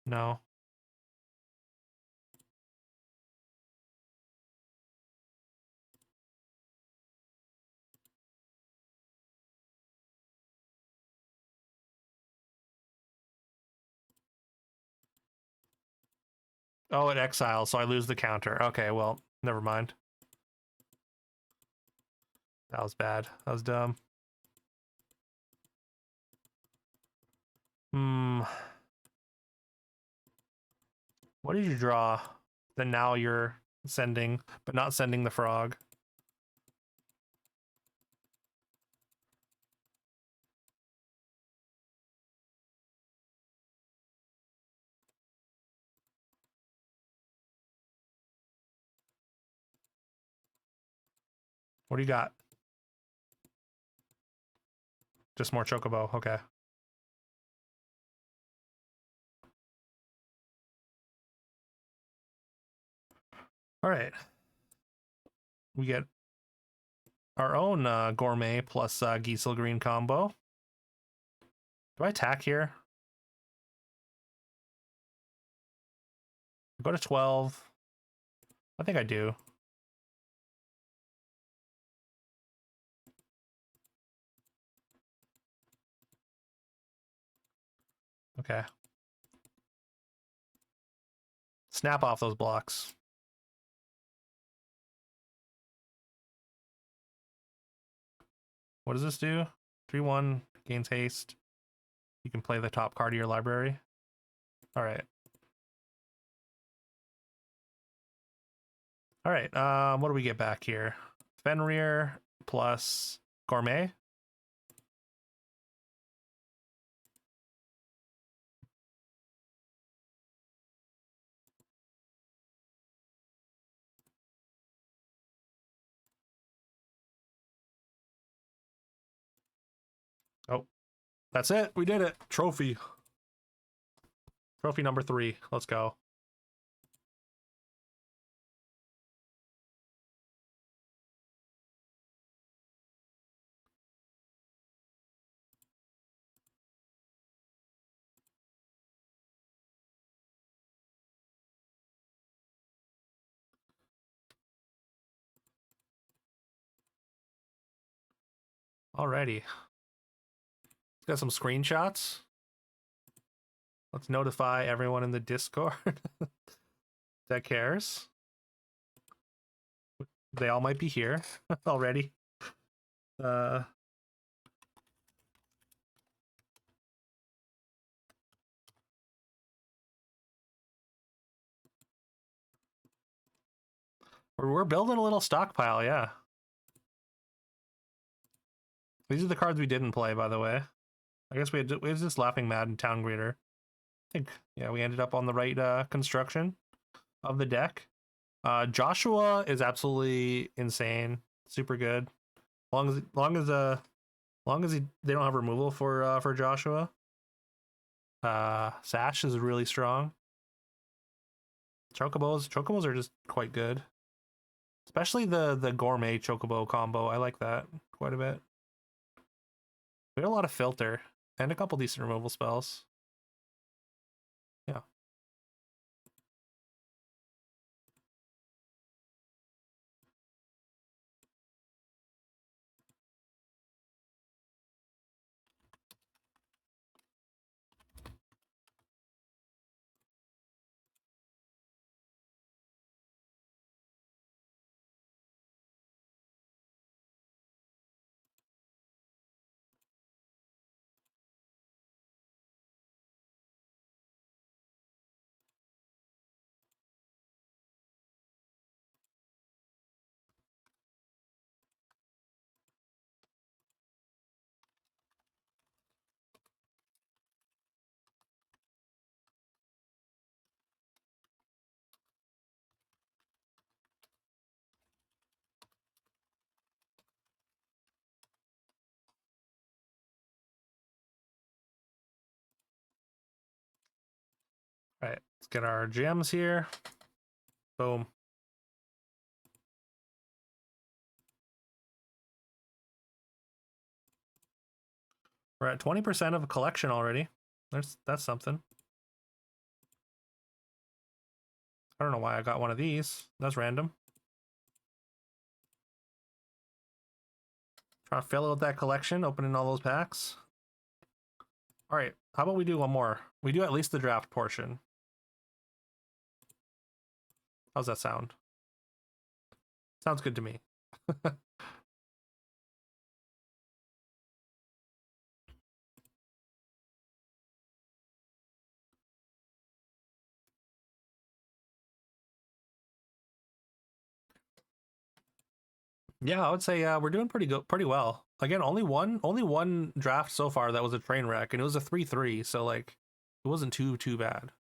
No. Oh, it exiles, so I lose the counter. Okay, well, never mind. That was bad. That was dumb. What did you draw? Then now you're sending, but not sending the frog. What do you got? Just more chocobo. Okay. All right. We get our own gourmet plus Giesel green combo. Do I attack here? Go to 12. I think I do. Okay. Snap off those blocks. What does this do? 3/1 gains haste. You can play the top card of your library. All right. All right. What do we get back here? Fenrir plus Gourmet. Oh, that's it. We did it. Trophy. Trophy number 3. Let's go. Alrighty. Let's get some screenshots. Let's notify everyone in the Discord that cares. They all might be here already. We're building a little stockpile, yeah. These are the cards we didn't play, by the way. I guess we had just Laughing Mad and Town Greeter. I think, yeah, we ended up on the right construction of the deck. Joshua is absolutely insane, super good. Long as they don't have removal for Joshua. Sash is really strong. Chocobos are just quite good. Especially the gourmet chocobo combo. I like that quite a bit. We got a lot of filter and a couple decent removal spells. Yeah. All right, let's get our gems here. Boom. We're at 20% of a collection already. That's something. I don't know why I got one of these. That's random. Trying to fill out that collection, opening all those packs. All right, how about we do one more? We do at least the draft portion. How's that sound? Sounds good to me. Yeah, I would say we're doing pretty well. Again, only one draft so far that was a train wreck, and it was a 3-3, so like it wasn't too bad.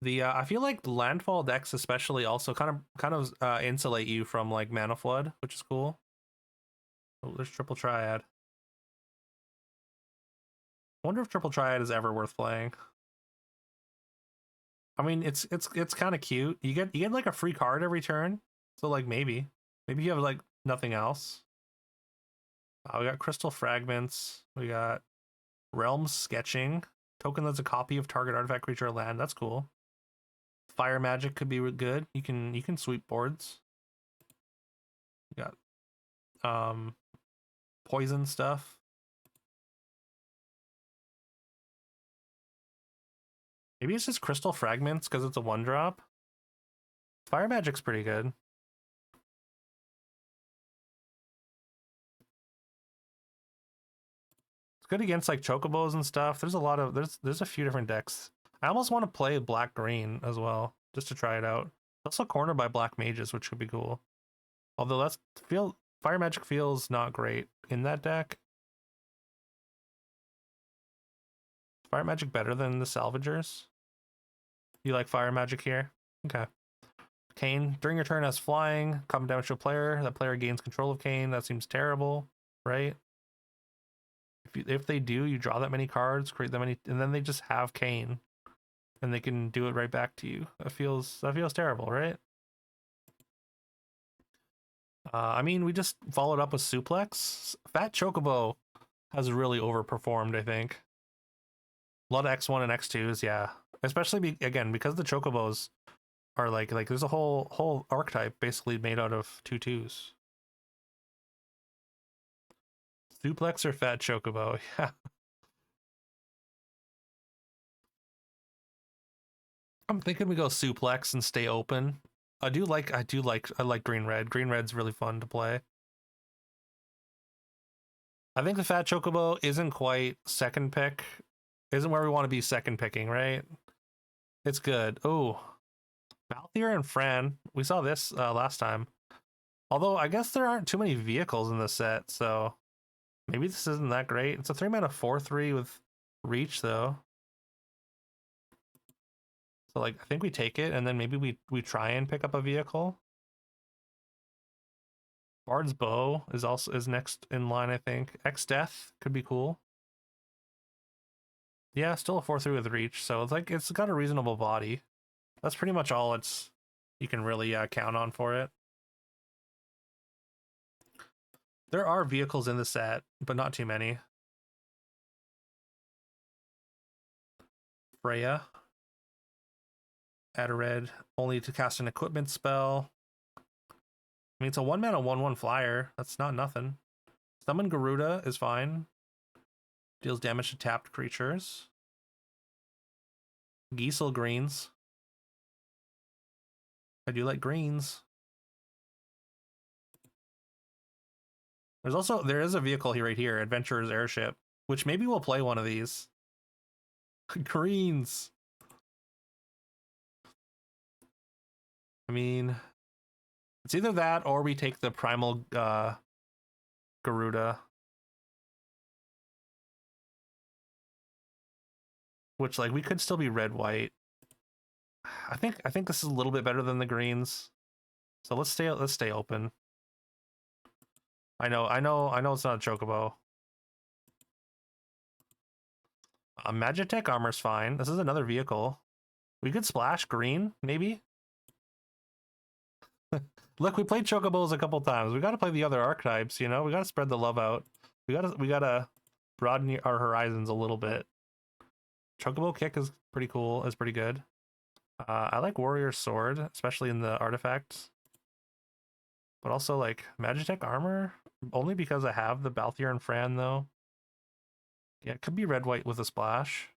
The I feel like the landfall decks especially also kind of insulate you from like mana flood, which is cool. Oh, there's triple triad. I wonder if triple triad is ever worth playing. I mean, it's kind of cute. You get like a free card every turn, so like maybe you have like nothing else. We got crystal fragments. We got realms sketching. Token that's a copy of target artifact, creature, or land. That's cool. Fire magic could be good. You can sweep boards. You got poison stuff. Maybe it's just crystal fragments because it's a 1-drop. Fire magic's pretty good. It's good against like chocobos and stuff. There's a lot of there's a few different decks. I almost want to play black green as well, just to try it out. Also cornered by black mages, which could be cool. Although fire magic feels not great in that deck. Fire magic better than the salvagers? You like fire magic here? Okay. Kane, during your turn has flying, come damage to a player. That player gains control of Kane. That seems terrible, right? If they do, you draw that many cards, create that many, and then they just have Kane, and they can do it right back to you. That feels terrible, right? I mean, we just followed up with Suplex. Fat Chocobo has really overperformed, I think. A lot of X1 and X2s, yeah. Especially again because the Chocobos are like there's a whole archetype basically made out of 2/2s. Suplex or Fat Chocobo, yeah. I'm thinking we go Suplex and stay open. I like green red. Green red's really fun to play. I think the Fat Chocobo isn't quite second pick. Isn't where we want to be second picking, right? It's good. Oh, Valthier and Fran. We saw this last time. Although I guess there aren't too many vehicles in this set, so maybe this isn't that great. It's a 3-mana 4/3 with reach though. So like I think we take it and then maybe we try and pick up a vehicle. Bard's Bow is next in line, I think. X Death could be cool. Yeah, still a 4/3 with reach, so it's got a reasonable body. That's pretty much all you can really count on for it. There are vehicles in the set, but not too many. Freya. Add a red, only to cast an equipment spell. I mean, it's a 1-mana 1/1 flyer. That's not nothing. Summon Garuda is fine. Deals damage to tapped creatures. Giesel greens. I do like greens. There is a vehicle here right here, Adventurer's Airship, which maybe we'll play one of these. Greens. I mean, it's either that or we take the primal Garuda. Which like we could still be red white. I think this is a little bit better than the greens. So let's stay open. I know it's not a chocobo. Magitech armor's fine. This is another vehicle. We could splash green, maybe. Look, we played chocobos a couple times. We got to play the other archetypes, you know? We got to spread the love out. We got to broaden our horizons a little bit. Chocobo kick is pretty cool. Is pretty good. I like warrior sword, especially in the artifacts. But also like Magitech armor, only because I have the Balthier and Fran though. Yeah, it could be red-white with a splash.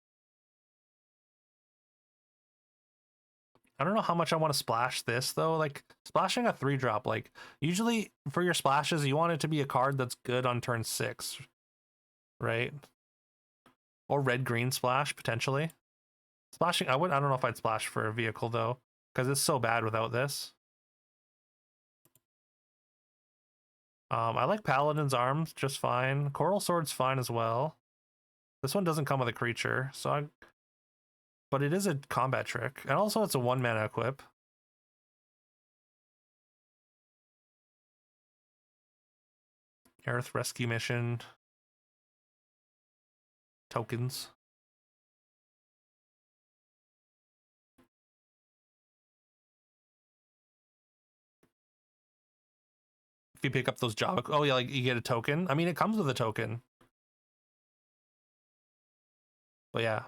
I don't know how much I want to splash this though. Like splashing a 3-drop, like usually for your splashes, you want it to be a card that's good on turn 6, right? Or red-green splash potentially. Splashing, I don't know if I'd splash for a vehicle though, because it's so bad without this. I like Paladin's Arms just fine. Coral Sword's fine as well. This one doesn't come with a creature, but it is a combat trick. And also it's a 1-mana equip. Aerith Rescue Mission. Tokens. If you pick up those job, oh yeah, like you get a token. I mean, it comes with a token. But yeah.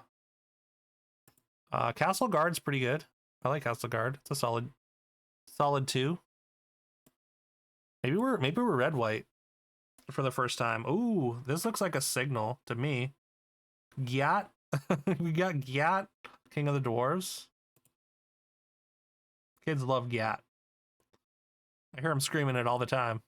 Castle Guard's pretty good. I like Castle Guard. It's a solid 2. Maybe we're red white for the first time. Ooh, this looks like a signal to me. Gyat. We got Gyat, King of the Dwarves. Kids love Gyat. I hear him screaming it all the time.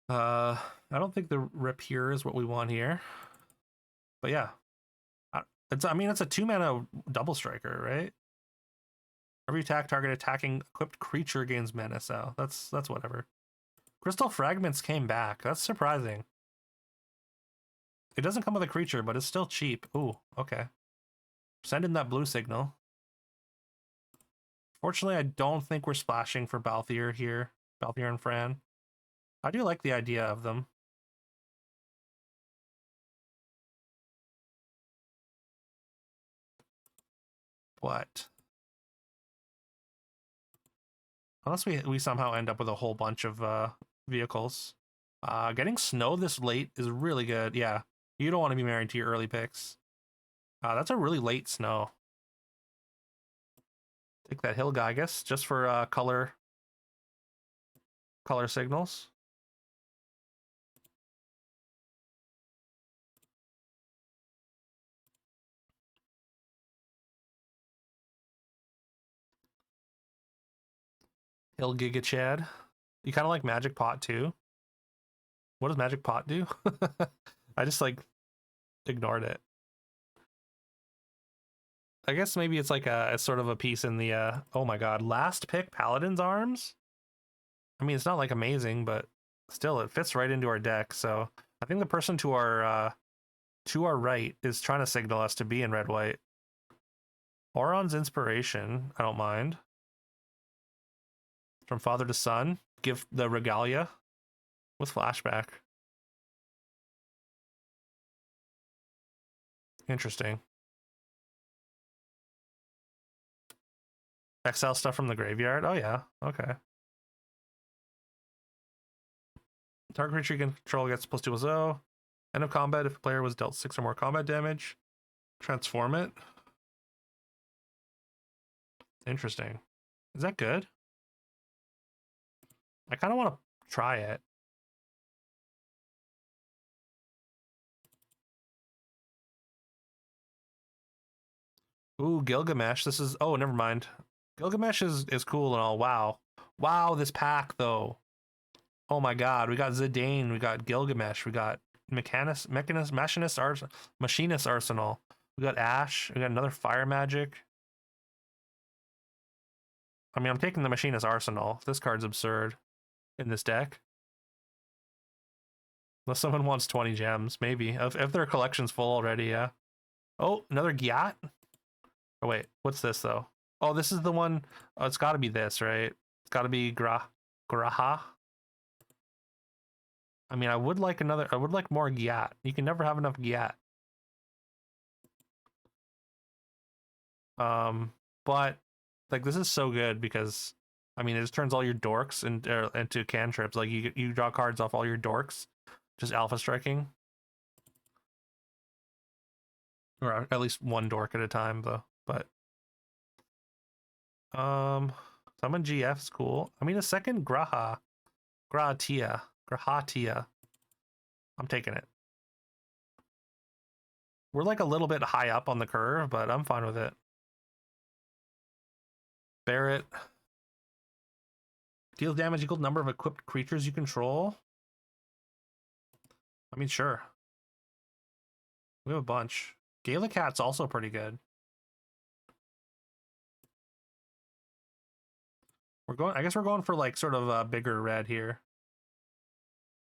I don't think the Rapier is what we want here. But yeah. I mean, it's a 2-mana double striker, right? Every attack target attacking equipped creature gains mana, so that's whatever. Crystal Fragments came back. That's surprising. It doesn't come with a creature, but it's still cheap. Ooh, okay. Send in that blue signal. Fortunately, I don't think we're splashing for Balthier here. Balthier and Fran. I do like the idea of them. What? Unless we somehow end up with a whole bunch of vehicles. Getting snow this late is really good. Yeah, you don't want to be married to your early picks. That's a really late snow. Take that hill guy, I guess, just for color signals. Hill Giga Chad. You kind of like Magic Pot too? What does Magic Pot do? I just like ignored it. I guess maybe it's like a sort of a piece in the oh my god, last pick Paladin's Arms. I mean, it's not like amazing, but still it fits right into our deck. So I think the person to our right is trying to signal us to be in red white. Auron's Inspiration, I don't mind. From father to son, give the regalia with flashback. Interesting. Exile stuff from the graveyard? Oh yeah, okay. Target creature you can control gets +2/+0. End of combat if a player was dealt 6 or more combat damage. Transform it. Interesting. Is that good? I kind of want to try it. Ooh, Gilgamesh. This is... Oh, never mind. Gilgamesh is cool and all. Wow. Wow, this pack, though. Oh my god. We got Zidane. We got Gilgamesh. We got Machinist Arsenal. We got Ash. We got another Fire Magic. I mean, I'm taking the Machinist Arsenal. This card's absurd in this deck. Unless someone wants 20 gems, maybe. If their collection's full already, yeah. Oh, another Gyat? Oh, wait. What's this, though? Oh, this is the one. Oh, it's got to be this, right? It's got to be Graha. I mean, I would like more Gyat. You can never have enough Gyat. But like this is so good because I mean it just turns all your dorks into cantrips. Like you draw cards off all your dorks, just alpha striking, or at least one dork at a time though. But summon GF is cool. I mean a second Grahatia. I'm taking it. We're like a little bit high up on the curve, but I'm fine with it. Barret. Deals damage equal to number of equipped creatures you control. I mean, sure. We have a bunch. Galacat's also pretty good. I guess we're going for like sort of a bigger red here.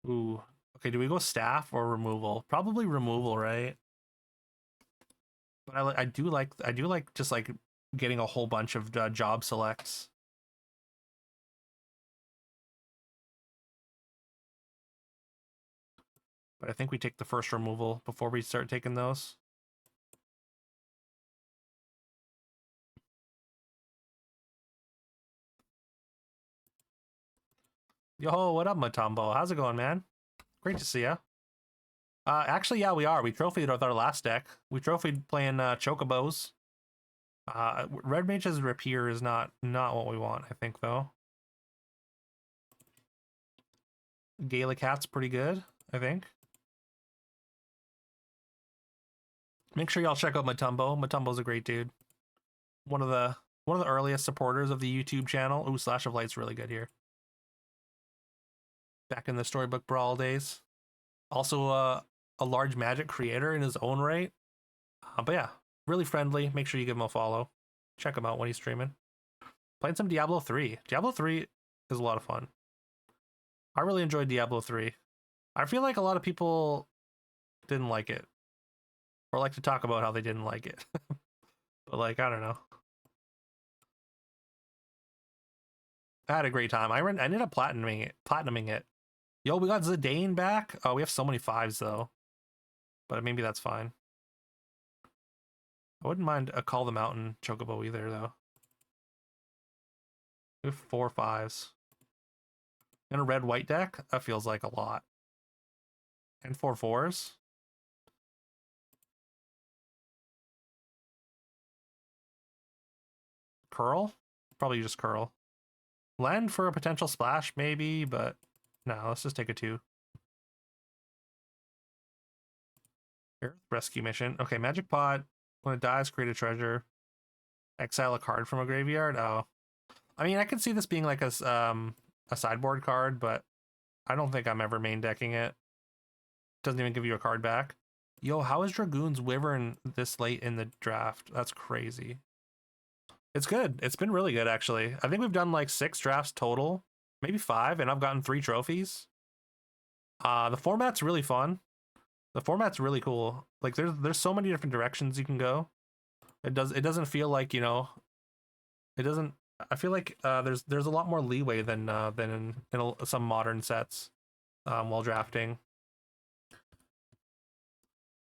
Ooh. Okay, do we go staff or removal? Probably removal, right? But I do like just like getting a whole bunch of job selects. But I think we take the first removal before we start taking those. Yo, what up, Matumbo? How's it going, man? Great to see ya. Actually, yeah, we are. We trophied with our last deck. We trophied playing Chocobos. Red Mage's Rapier is not what we want, I think, though. Galacat's pretty good, I think. Make sure y'all check out Matumbo. Matumbo's a great dude. One of the earliest supporters of the YouTube channel. Ooh, Slash of Light's really good here. Back in the Storybook Brawl days. Also a large Magic creator in his own right. But yeah, really friendly. Make sure you give him a follow. Check him out when he's streaming. Playing some Diablo 3. Diablo 3 is a lot of fun. I really enjoyed Diablo 3. I feel like a lot of people didn't like it. Or like to talk about how they didn't like it. But like, I don't know. I had a great time. I ended up platinuming it. Yo, we got Zidane back. Oh, we have so many 5s though. But maybe that's fine. I wouldn't mind a Call the Mountain Chocobo either though. We have 4 5s. In a red-white deck, that feels like a lot. And 4 4s. Curl? Probably just curl. Land for a potential splash, maybe, but no, let's just take a 2. Here, rescue mission. Okay, Magic Pot. When it dies, create a treasure. Exile a card from a graveyard. Oh. I mean, I could see this being like a sideboard card, but I don't think I'm ever main decking it. Doesn't even give you a card back. Yo, how is Dragoon's Wyvern this late in the draft? That's crazy. It's good. It's been really good, actually. I think we've done like 6 drafts total, maybe 5, and I've gotten 3 trophies. The format's really fun. The format's really cool. Like there's so many different directions you can go. It doesn't feel like, you know, it doesn't. I feel like there's a lot more leeway than in some modern sets while drafting.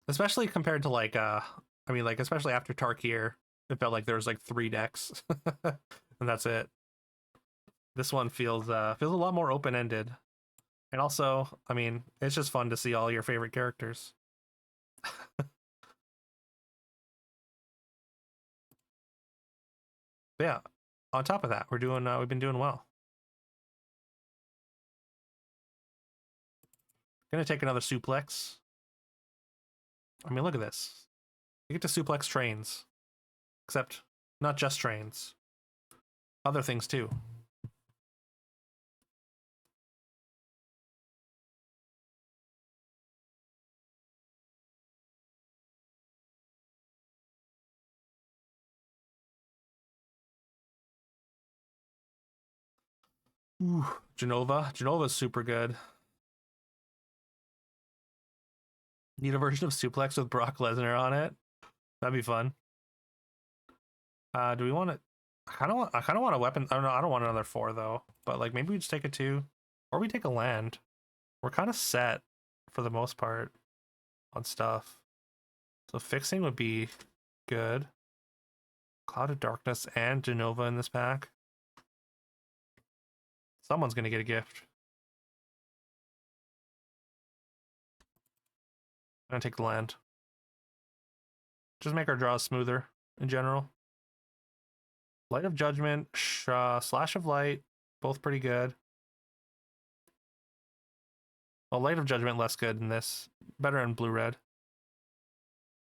Especially compared to like I mean like especially after Tarkir, it felt like there was like 3 decks and that's it. This one feels a lot more open-ended. And also, I mean, it's just fun to see all your favorite characters. Yeah, on top of that, we've been doing well. Gonna take another suplex. I mean, look at this. You get to suplex trains. Except, not just trains. Other things, too. Ooh, Genova. Genova's super good. Need a version of Suplex with Brock Lesnar on it? That'd be fun. Do we want to? I kind of want a weapon. I don't know. I don't want another 4 though. But like maybe we just take a 2, or we take a land. We're kind of set for the most part on stuff. So fixing would be good. Cloud of Darkness and Genova in this pack. Someone's gonna get a gift. I'm gonna take the land. Just make our draws smoother in general. Light of Judgment, Slash of Light, both pretty good. Well, Light of Judgment less good in this. Better in blue-red.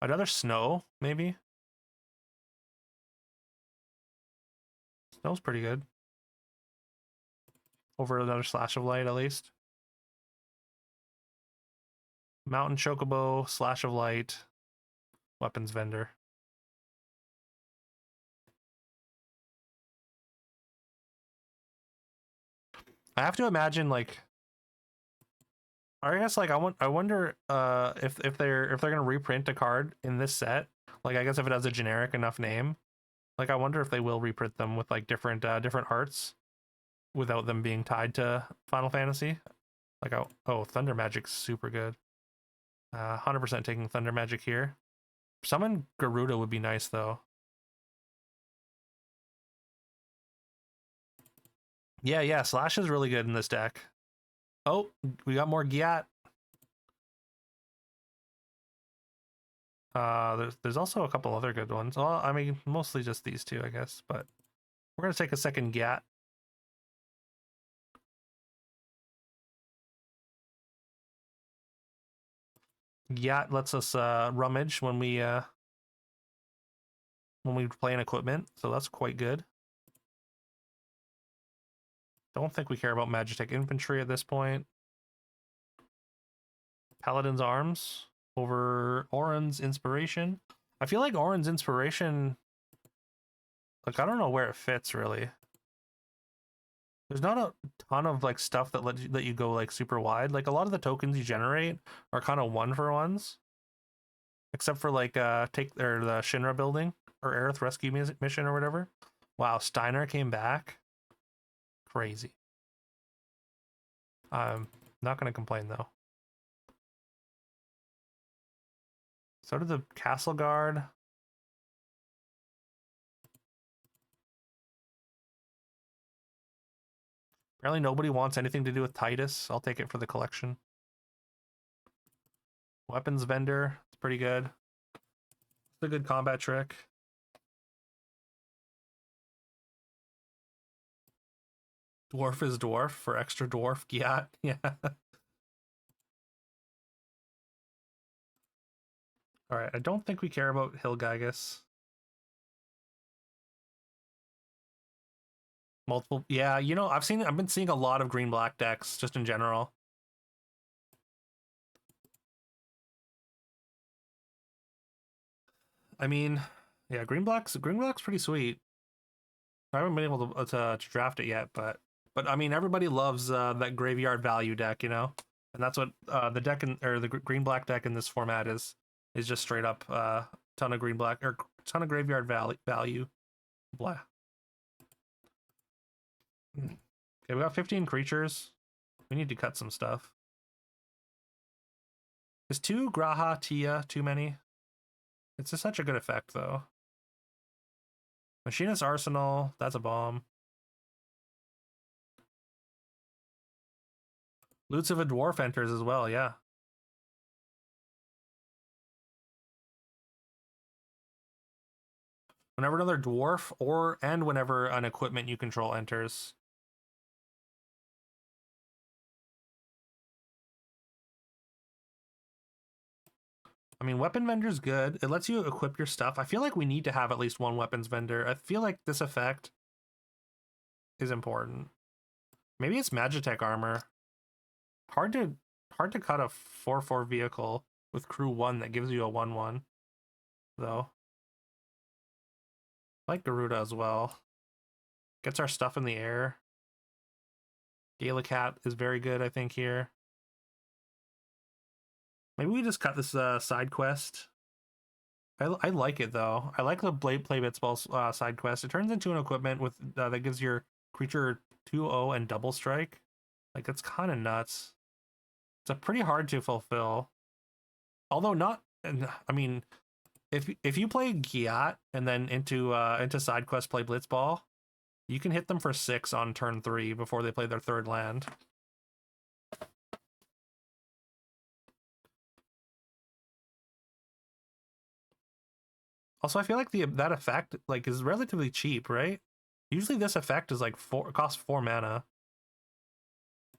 I'd rather Snow, maybe. Snow's pretty good. Over another Slash of Light, at least. Mountain Chocobo, Slash of Light, Weapons Vendor. I have to imagine, like, I guess, like, I wonder if they're gonna reprint a card in this set. Like, I guess if it has a generic enough name, like, I wonder if they will reprint them with like different arts without them being tied to Final Fantasy. Like, oh, Thunder Magic's super good. 100% taking Thunder Magic here. Summon Garuda would be nice though. Yeah, Slash is really good in this deck. Oh, we got more Gyat. There's also a couple other good ones. Well, I mean, mostly just these two, I guess. But we're gonna take a second Gyat. Gyat lets us rummage when we play an equipment, so that's quite good. Don't think we care about Magitech Infantry at this point. Paladin's Arms over Orin's Inspiration. I feel like Orin's Inspiration, like, I don't know where it fits really. There's not a ton of like stuff that let you go like super wide. Like a lot of the tokens you generate are kind of 1-for-1s, except for like the Shinra building or Aerith Rescue mission or whatever. Wow, Steiner came back. Crazy. I'm not gonna complain though. So did the Castle Guard. Apparently nobody wants anything to do with Titus. I'll take it for the collection. Weapons Vendor. It's pretty good. It's a good combat trick. Dwarf is Dwarf for extra Dwarf Gyat. Yeah. Alright, I don't think we care about Hilgigas. Multiple, yeah, you know, I've been seeing a lot of green-black decks just in general. I mean, yeah, green-black's pretty sweet. I haven't been able to draft it yet, but I mean, everybody loves that graveyard value deck, you know, and that's what the deck or the green-black deck in this format is just straight up ton of green-black or ton of graveyard value. Blah. Okay, we got 15 creatures. We need to cut some stuff. Is 2 Graha Tia too many? It's just such a good effect, though. Machinist Arsenal, that's a bomb. Loots of a Dwarf enters as well, yeah. Whenever another Dwarf and whenever an equipment you control enters. I mean, Weapon Vendor's good. It lets you equip your stuff. I feel like we need to have at least one Weapons Vendor. I feel like this effect is important. Maybe it's Magitech Armor. Hard to cut a 4/4 vehicle with crew 1 that gives you a 1/1, though. I like Garuda as well. Gets our stuff in the air. Galacat is very good, I think, here. Maybe we just cut this side quest. I like it though. I like the Blade Play Blitzball side quest. It turns into an equipment with that gives your creature 2/0 and double strike. Like that's kind of nuts. It's a pretty hard to fulfill. Although not, I mean, if you play Giat and then into side quest play Blitzball, you can hit them for 6 on turn 3 before they play their third land. Also, I feel like that effect like is relatively cheap, right? Usually this effect is like costs 4 mana.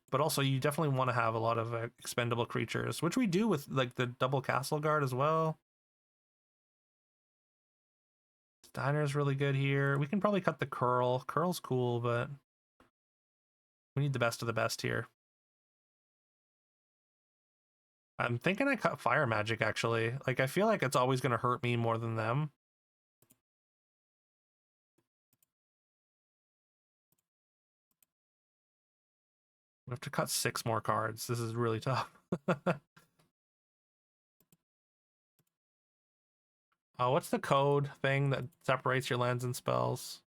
But also you definitely want to have a lot of expendable creatures, which we do with like the double castle guard as well. Steiner's really good here. We can probably cut the curl. Curl's cool, but we need the best of the best here. I'm thinking I cut fire magic actually. Like I feel like it's always going to hurt me more than them. We have to cut 6 more cards. This is really tough. What's the code thing that separates your lands and spells?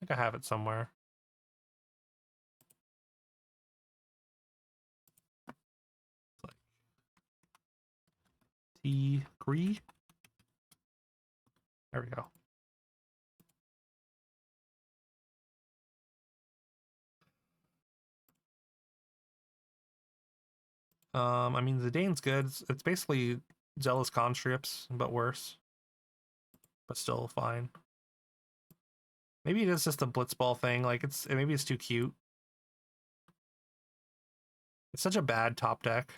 I think I have it somewhere. Like T3. There we go. I mean, Zidane's good. It's basically Zealous Conscripts, but worse. But still fine. Maybe it is just a blitzball thing. Like maybe it's too cute. It's such a bad top deck.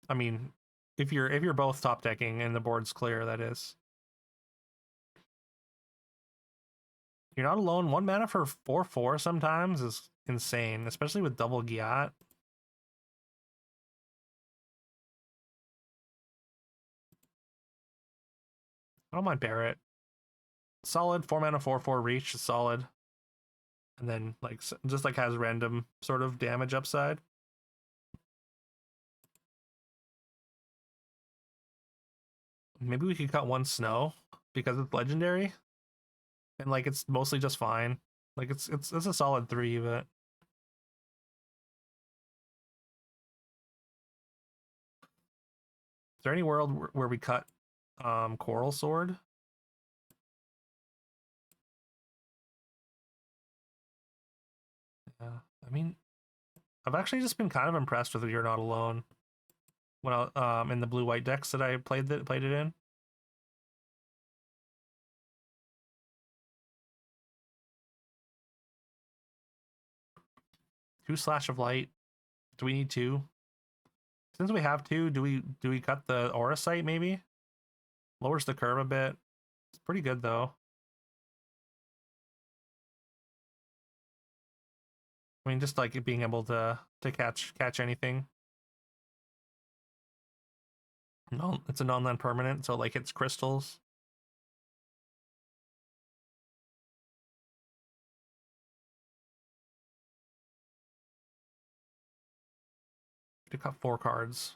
I mean, if you're both top decking and the board's clear, that is. You're not alone. 1 mana for 4/4 sometimes is insane, especially with double Giat. I don't mind Barrett. Solid 4 mana 4/4 reach is solid. And then like just like has random sort of damage upside. Maybe we could cut 1 snow because it's legendary. And like it's mostly just fine. Like it's a solid 3, but is there any world where we cut Coral Sword? Yeah, I mean, I've actually just been kind of impressed with You're Not Alone when I in the blue-white decks that I played it in. Two Slash of Light. Do we need 2? Since we have 2, do we cut the Aura Sight maybe? Lowers the curve a bit. It's pretty good though. I mean, just like being able to catch anything. No, it's a non-land permanent, so like it's crystals. To cut 4 cards.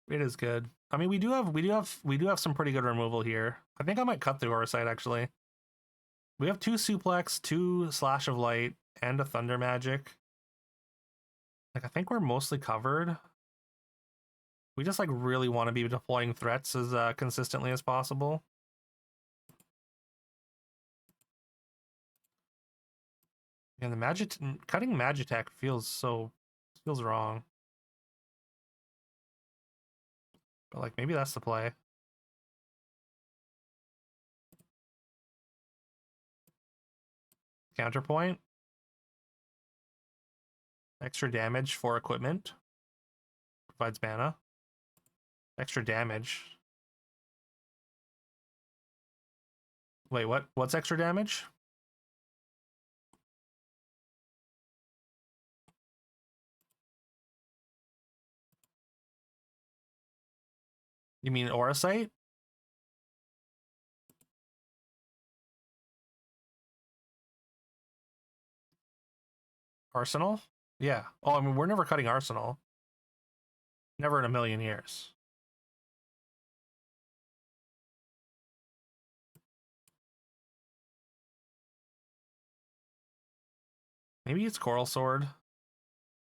It is good. I mean, we do have some pretty good removal here. I think I might cut the Aura Sight actually. We have 2 Suplex, 2 Slash of Light, and a Thunder Magic. Like I think we're mostly covered. We just like really want to be deploying threats as consistently as possible. And the cutting Magitech feels wrong. But like maybe that's the play. Counterpoint. Extra damage for equipment. Provides mana. Extra damage. Wait, what? What's extra damage? You mean Orosite? Arsenal? Yeah. Oh, I mean, we're never cutting Arsenal. Never in a million years. Maybe it's Coral Sword.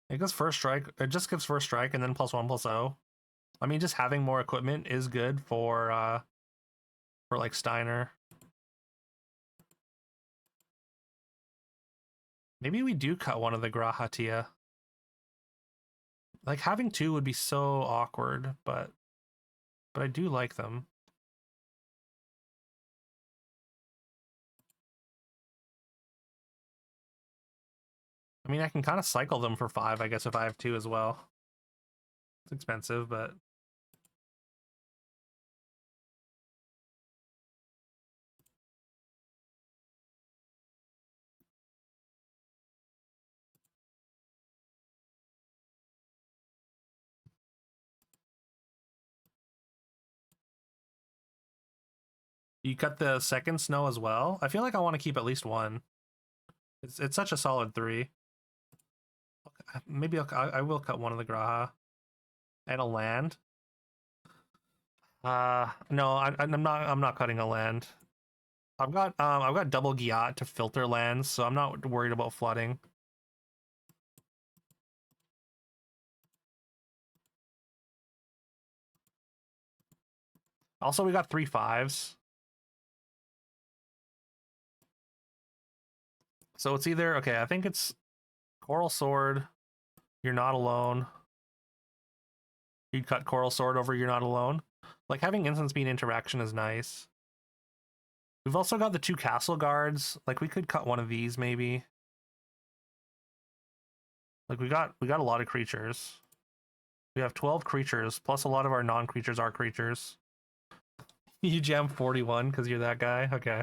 It goes first strike. It just gives first strike and then +1/+0. I mean, just having more equipment is good for like Steiner. Maybe we do cut one of the Grahatia. Like having two would be so awkward, but I do like them. I mean, I can kind of cycle them for 5, I guess, if I have 2 as well. It's expensive, but you cut the second snow as well? I feel like I want to keep at least one. It's such a solid 3. Maybe I will cut one of the Graha. And a land. No, I'm not cutting a land. I've got double Giat to filter lands, so I'm not worried about flooding. Also, we got 3 5s. So it's either, okay, I think it's Coral Sword, You're Not Alone. You'd cut Coral Sword over You're Not Alone. Like, having instant speed interaction is nice. We've also got the 2 Castle Guards. Like, we could cut one of these, maybe. Like, we got a lot of creatures. We have 12 creatures, plus a lot of our non-creatures are creatures. You jam 41 because you're that guy? Okay.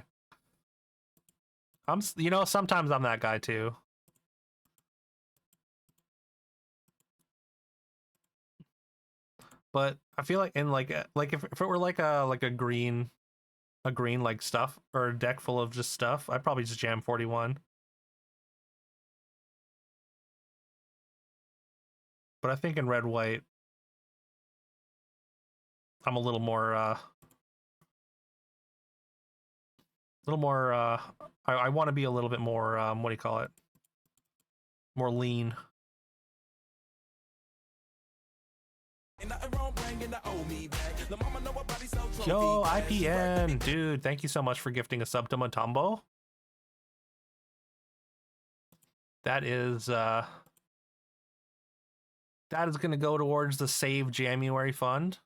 You know, sometimes I'm that guy too. But I feel like in like if it were like a green like stuff or a deck full of just stuff, I'd probably just jam 41. But I think in red white I'm a little more I want to be a little bit more what do you call it? More lean. Yo, IPN, dude, thank you so much for gifting a sub to Matumbo. That is gonna go towards the Save January fund.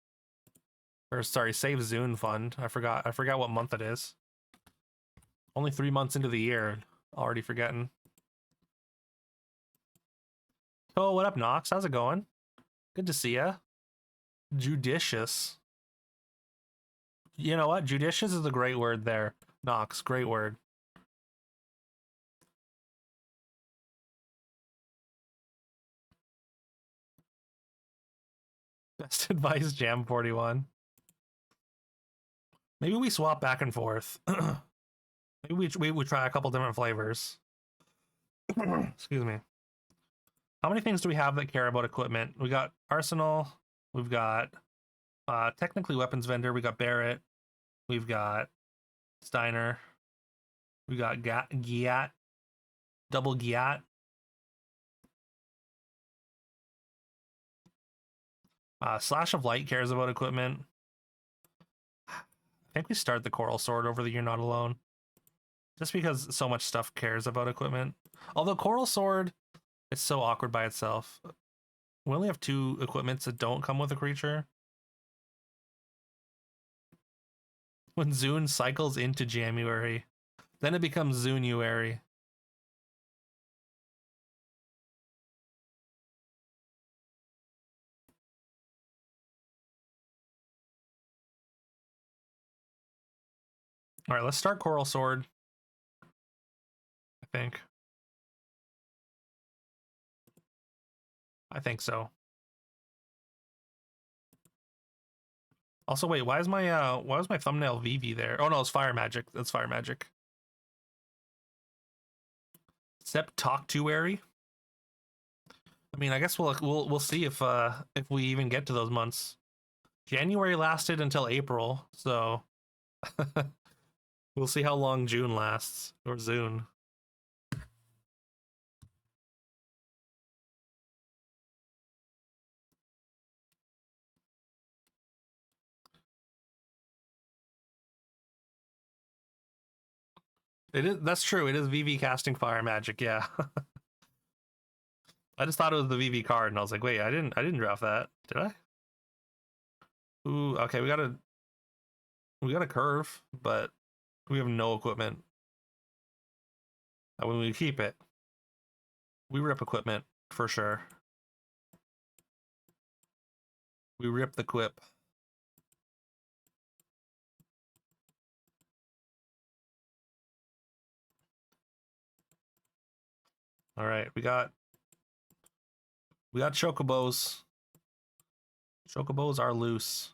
Or sorry, Save Zune fund. I forgot what month it is. Only 3 months into the year. Already forgetting. Oh, what up, Nox? How's it going? Good to see ya. Judicious. You know what? Judicious is a great word there. Nox, great word. Best advice, Jam 41. Maybe we swap back and forth. Maybe we try a couple different flavors. Excuse me. How many things do we have that care about equipment? We got Arsenal. We've got technically Weapons Vendor. We got Barrett. We've got Steiner. We got Giat. Double Giat. Slash of Light cares about equipment. I think we start the Coral Sword over the You're Not Alone. Just because so much stuff cares about equipment. Although Coral Sword, it's so awkward by itself. We only have 2 equipments that don't come with a creature. When Zune cycles into January, then it becomes Zunuary. All right, let's start Coral Sword. I think so. Also, wait, why is my thumbnail VV there? Oh no, it's Fire Magic. That's Fire Magic. Septuary. I mean, I guess we'll see if we even get to those months. January lasted until April, so we'll see how long June lasts, or Zune. It is, that's true. It is VV casting Fire Magic, yeah. I just thought it was the VV card, and I was like, wait, I didn't draft that, did I? Ooh, okay, we got a curve, but we have no equipment. When we keep it, we rip equipment for sure. We rip the quip. All right, we got chocobos. Chocobos are loose.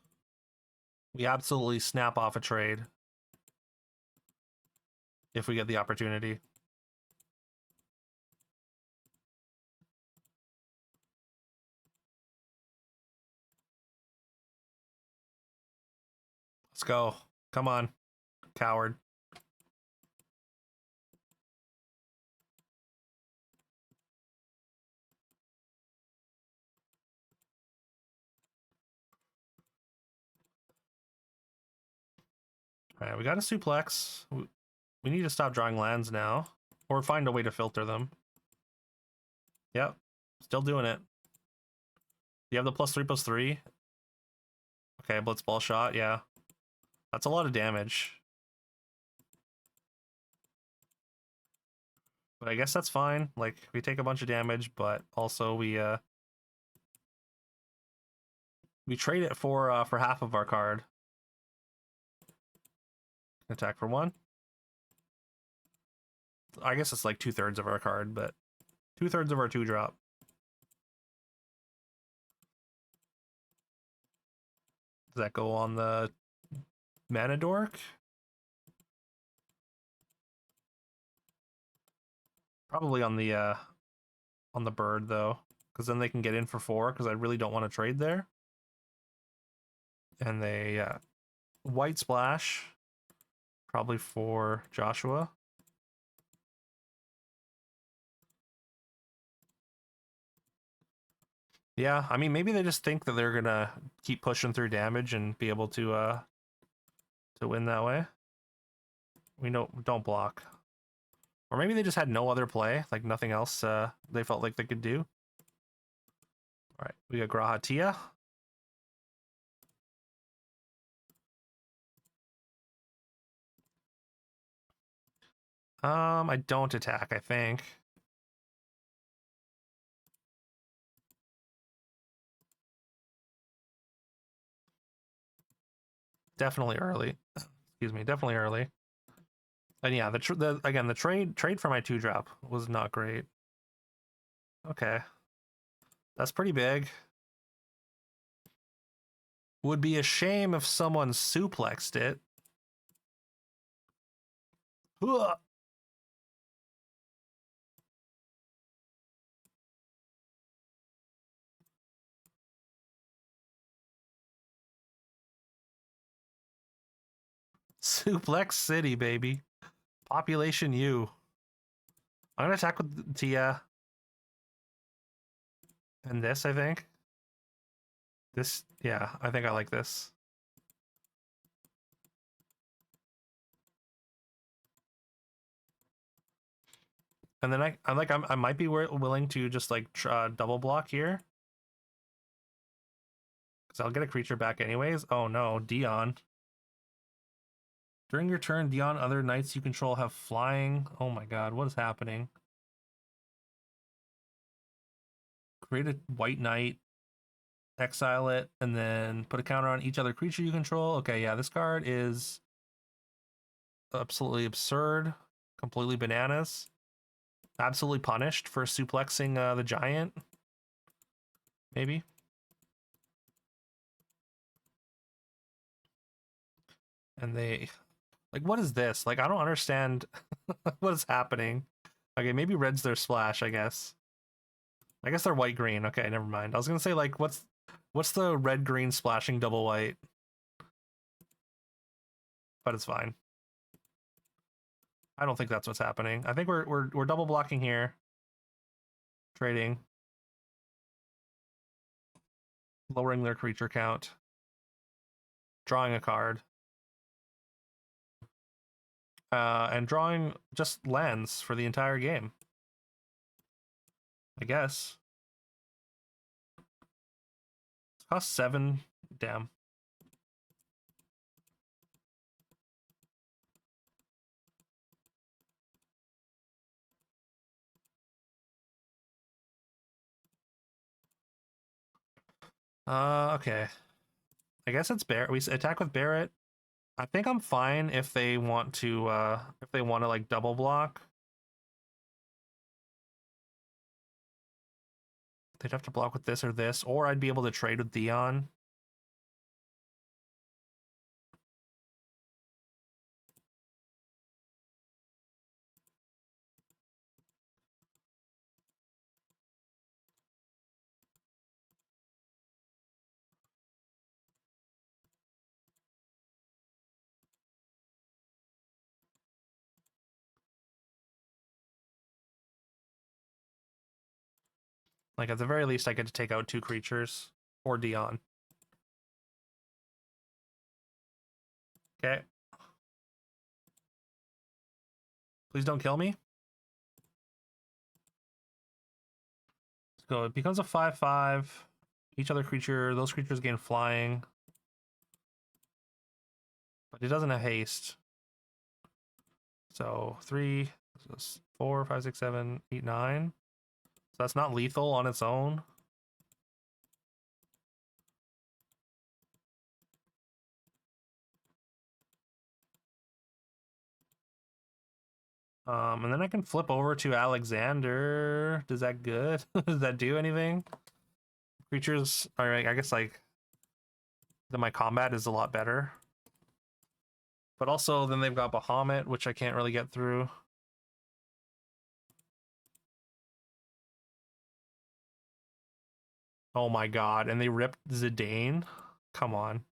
We absolutely snap off a trade if we get the opportunity. Let's go. Come on, coward. All right, we got a suplex. We need to stop drawing lands now, or find a way to filter them. Yep, still doing it. You have the +3/+3. Okay, blitz ball shot. Yeah, that's a lot of damage. But I guess that's fine. Like, we take a bunch of damage, but also we trade it for half of our card. Attack for 1. I guess it's like 2/3 of our card, but 2/3 of our 2-drop. Does that go on the mana dork? Probably on the bird though, because then they can get in for 4. Because I really don't want to trade there. And they white splash, probably for Joshua. Yeah, I mean, maybe they just think that they're gonna keep pushing through damage and be able to win that way. We don't block. Or maybe they just had no other play, like nothing else they felt like they could do. All right, we got Grahatia. I don't attack, I think. Definitely early. Excuse me, definitely early. And yeah, the trade for my 2-drop was not great. Okay. That's pretty big. Would be a shame if someone suplexed it. Ugh. Suplex City, baby. Population U. I'm gonna attack with Tia. And this, I think. This, yeah, I think I like this. And then I might be willing to just like double block here. Because I'll get a creature back anyways. Oh no, Dion. During your turn, Dion, other knights you control have flying. Oh my god, what is happening? Create a white knight, exile it, and then put a counter on each other creature you control. Okay, yeah, this card is absolutely absurd. Completely bananas. Absolutely punished for suplexing the giant. Maybe. And they... Like, what is this? Like, I don't understand what is happening. Okay, maybe red's their splash, I guess. I guess they're white-green. Okay, never mind. I was gonna say, like, what's the red-green splashing double white? But it's fine. I don't think that's what's happening. I think we're double blocking here. Trading. Lowering their creature count. Drawing a card. And drawing just lands for the entire game. I guess. It costs 7. Damn. Okay. I guess it's Barrett. We attack with Barrett. I think I'm fine if they want to like double block. They'd have to block with this or this, or I'd be able to trade with Dion. Like, at the very least, I get to take out 2 creatures. Or Dion. Okay. Please don't kill me. So it becomes a 5/5. Each other creature, those creatures gain flying. But it doesn't have haste. So 3, 4, 5, 6, 7, 8, 9. So that's not lethal on its own. And then I can flip over to Alexander. Does that good? Does that do anything? Creatures are, I guess, like, then my combat is a lot better. But also, then they've got Bahamut, which I can't really get through. Oh my god, and they ripped Zidane? Come on.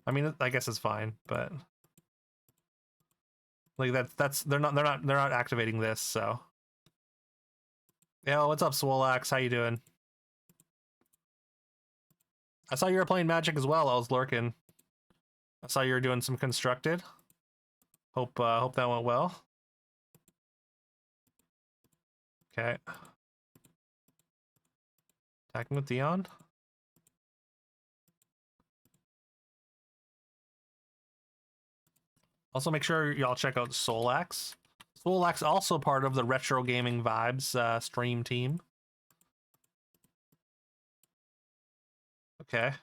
I mean, I guess it's fine, but like they're not activating this, so. Yo, what's up, Swolax? How you doing? I saw you were playing Magic as well. I was lurking. I saw you were doing some constructed. Hope that went well. Okay. Attacking with Dion. Also, make sure y'all check out Solax. Solax also part of the Retro Gaming Vibes stream team. Okay.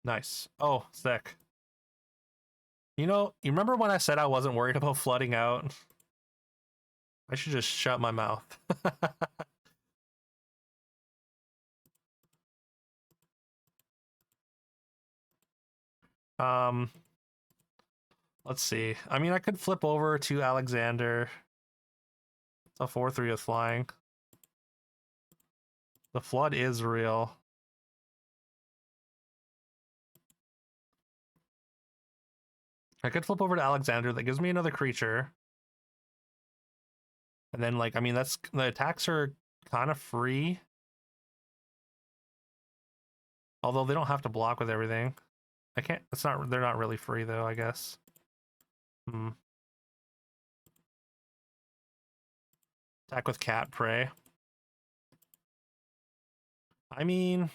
Nice. Oh, sick. You know, you remember when I said I wasn't worried about flooding out? I should just shut my mouth. Let's see. I mean, I could flip over to Alexander. It's a 4/3 with flying. The flood is real. I could flip over to Alexander. That gives me another creature. And then, like, I mean, that's the attacks are kind of free. Although they don't have to block with everything. I can't, it's not, they're not really free though, I guess. Attack with cat prey. I mean,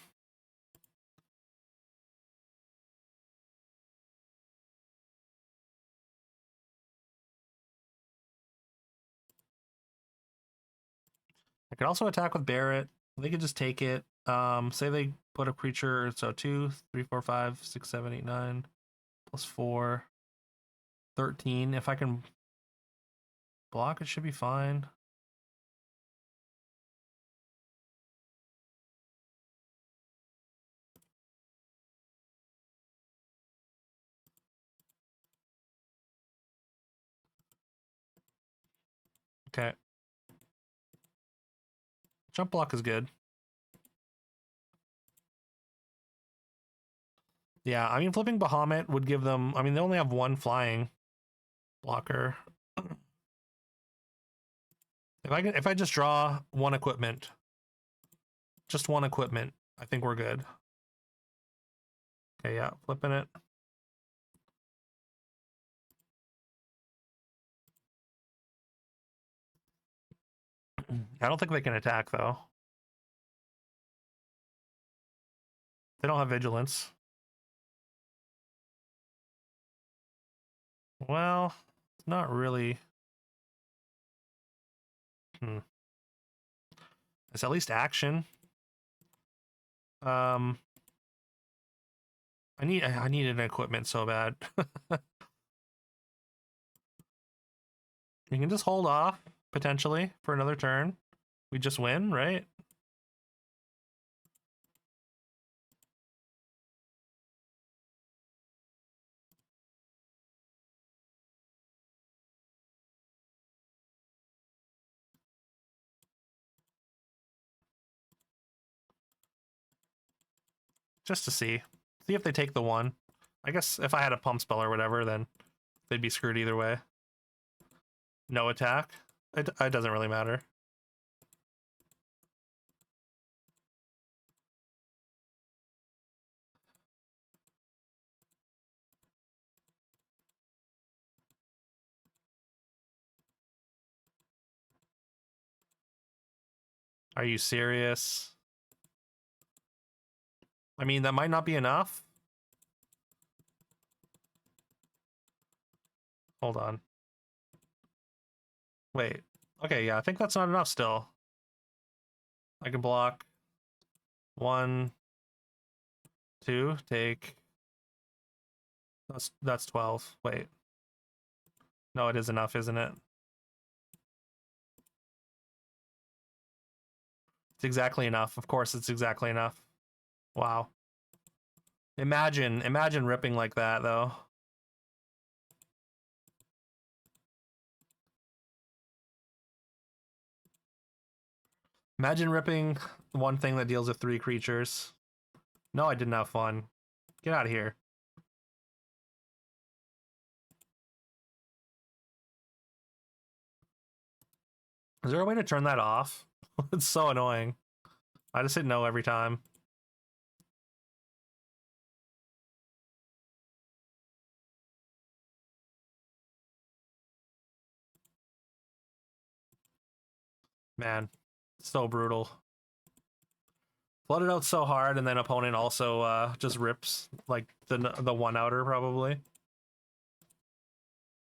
I could also attack with Barrett. They could just take it. Say they put a creature, so 2, 3, 4, 5, 6, 7, 8, 9, plus 4, 13. If I can block, it should be fine. Okay. Jump block is good. Yeah, I mean, flipping Bahamut would give them... I mean, they only have one flying blocker. If I just draw one equipment, just one equipment, I think we're good. Okay, yeah, flipping it. I don't think they can attack, though. They don't have vigilance. Well, not really. It's at least action. I need an equipment so bad. You can just hold off potentially for another turn. We just win, right? Just to see if they take the one. I guess if I had a pump spell or whatever, then they'd be screwed either way. No attack. It doesn't really matter. Are you serious? I mean, that might not be enough. Hold on. Wait. Okay, yeah, I think that's not enough still. I can block 1, 2, take. That's 12. Wait. No, it is enough, isn't it? It's exactly enough. Of course it's exactly enough. Wow. Imagine ripping like that though. Imagine ripping one thing that deals with 3 creatures. No, I didn't have fun. Get out of here. Is there a way to turn that off? It's so annoying. I just hit no every time. Man, so brutal. Flooded out so hard, and then opponent also just rips like the one outer probably.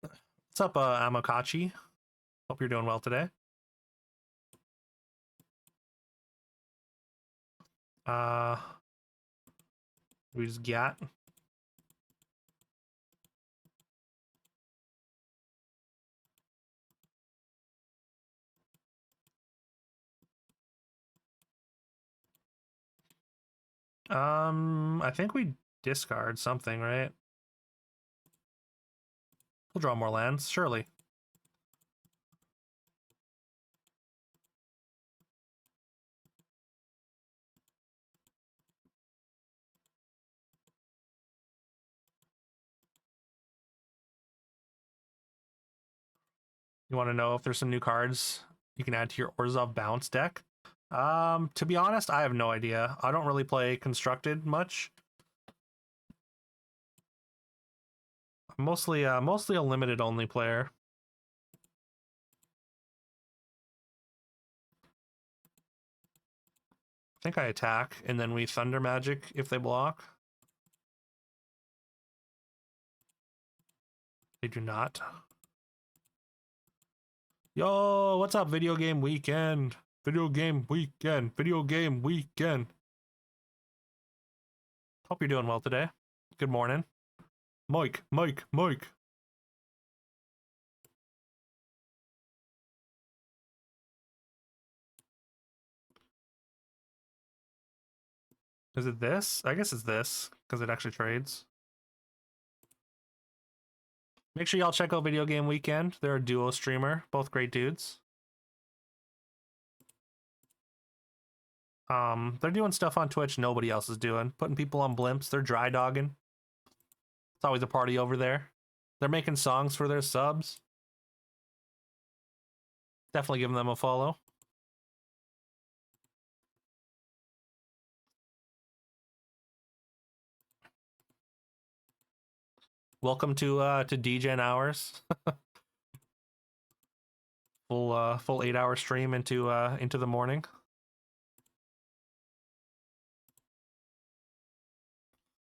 What's up, Amokachi? Hope you're doing well today. We just got. I think we discard something, right? We'll draw more lands, surely. You want to know if there's some new cards you can add to your Orzhov Bounce deck? To be honest, I have no idea. I don't really play Constructed much. Mostly a limited only player. I think I attack and then we Thunder Magic if they block. They do not. Yo, what's up, Video Game Weekend? Video Game Weekend. Video Game Weekend. Hope you're doing well today. Good morning. Mike. Is it this? I guess it's this, because it actually trades. Make sure y'all check out Video Game Weekend. They're a duo streamer, both great dudes. They're doing stuff on Twitch nobody else is doing. Putting people on blimps. They're dry dogging. It's always a party over there. They're making songs for their subs. Definitely giving them a follow. Welcome to DGen hours. Full 8-hour stream into the morning.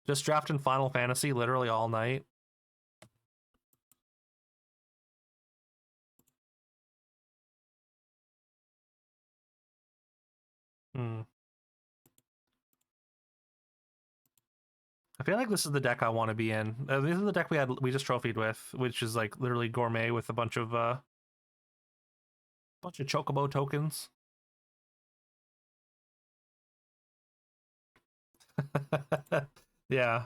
Just drafting Final Fantasy literally all night. I feel like this is the deck I want to be in. This is the deck we just trophied with, which is like literally gourmet with a bunch of chocobo tokens. Yeah.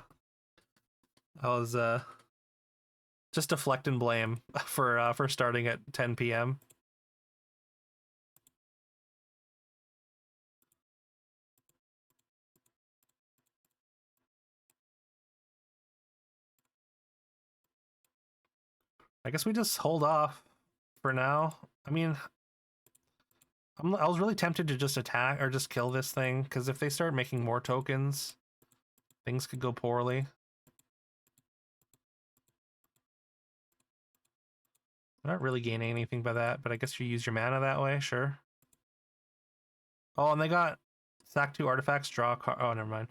I was just deflecting blame for starting at 10 p.m. I guess we just hold off for now. I mean, I was really tempted to just attack or just kill this thing, because if they start making more tokens, things could go poorly. I'm not really gaining anything by that, but I guess you use your mana that way, sure. Oh, and they got sack 2 artifacts, draw a card. Oh, never mind.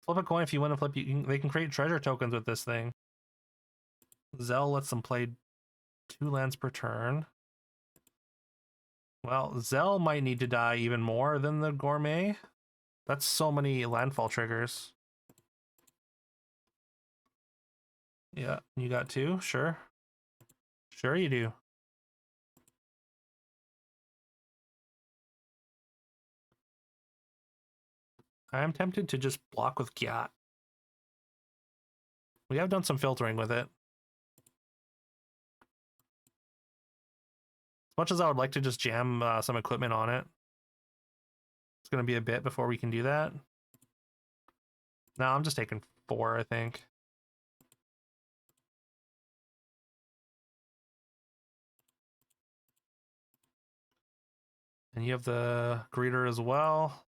Flip a coin if you win a flip. They can create treasure tokens with this thing. Zell lets them play 2 lands per turn. Well, Zell might need to die even more than the gourmet. That's so many landfall triggers. Yeah, you got 2? Sure. Sure you do. I am tempted to just block with Gyat. We have done some filtering with it. As much as I would like to just jam some equipment on it, it's going to be a bit before we can do that. No, I'm just taking 4, I think. And you have the greeter as well.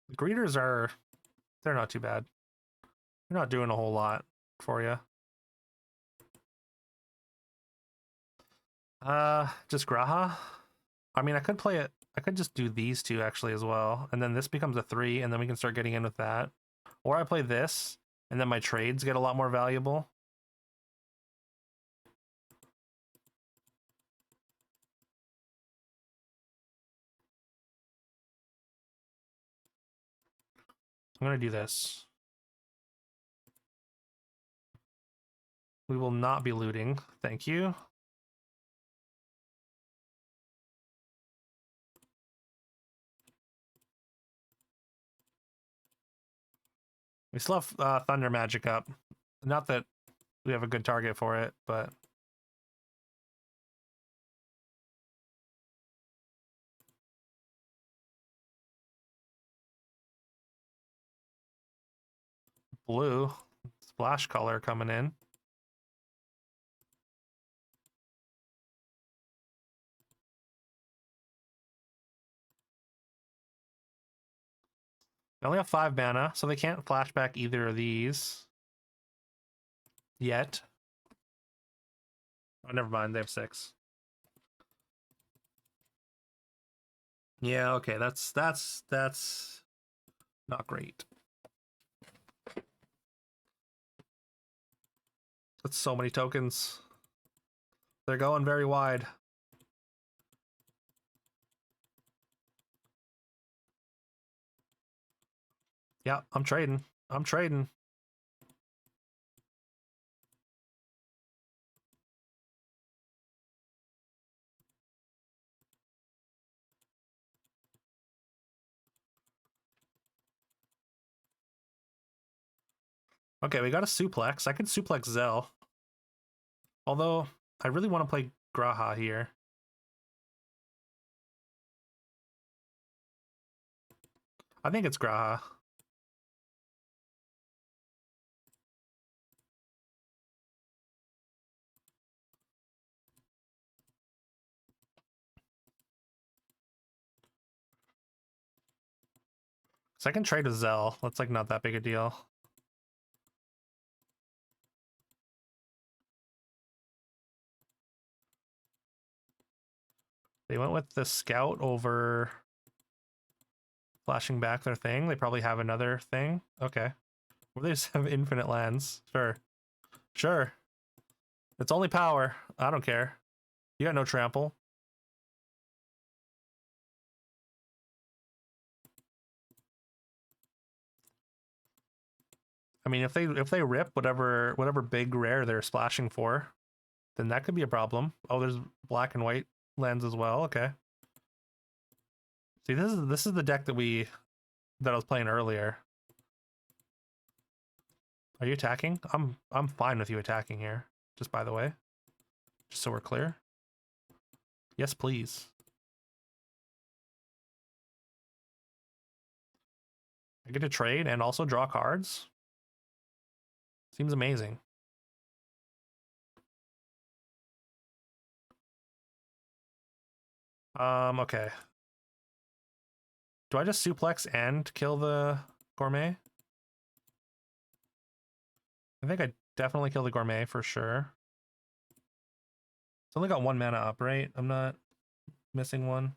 The greeters they're not too bad. They're not doing a whole lot for you. Just Graha. I mean, I could play it. I could just do these 2 actually as well, and then this becomes a 3, and then we can start getting in with that. Or I play this, and then my trades get a lot more valuable. I'm gonna do this. We will not be looting. Thank you. We still have Thunder Magic up. Not that we have a good target for it, but... Blue. Splash color coming in. They only have 5 mana, so they can't flashback either of these. Yet. Oh, never mind, they have 6. Yeah, okay, that's not great. That's so many tokens. They're going very wide. Yeah, I'm trading. I'm trading. Okay, we got a suplex. I could suplex Zell. Although, I really want to play Graha here. I think it's Graha. So I can trade with Zell. That's like not that big a deal. They went with the scout over flashing back their thing. They probably have another thing. Okay. Or they just have infinite lands. Sure. Sure. It's only power. I don't care. You got no trample. I mean, if they rip whatever big rare they're splashing for, then that could be a problem. Oh, there's black and white lands as well. Okay. See, this is the deck that I was playing earlier. Are you attacking? I'm fine with you attacking here. Just by the way, just so we're clear. Yes, please. I get to trade and also draw cards. Seems amazing. Okay. Do I just suplex and kill the gourmet? I think I definitely kill the gourmet for sure. It's only got 1 mana up, right? I'm not missing one.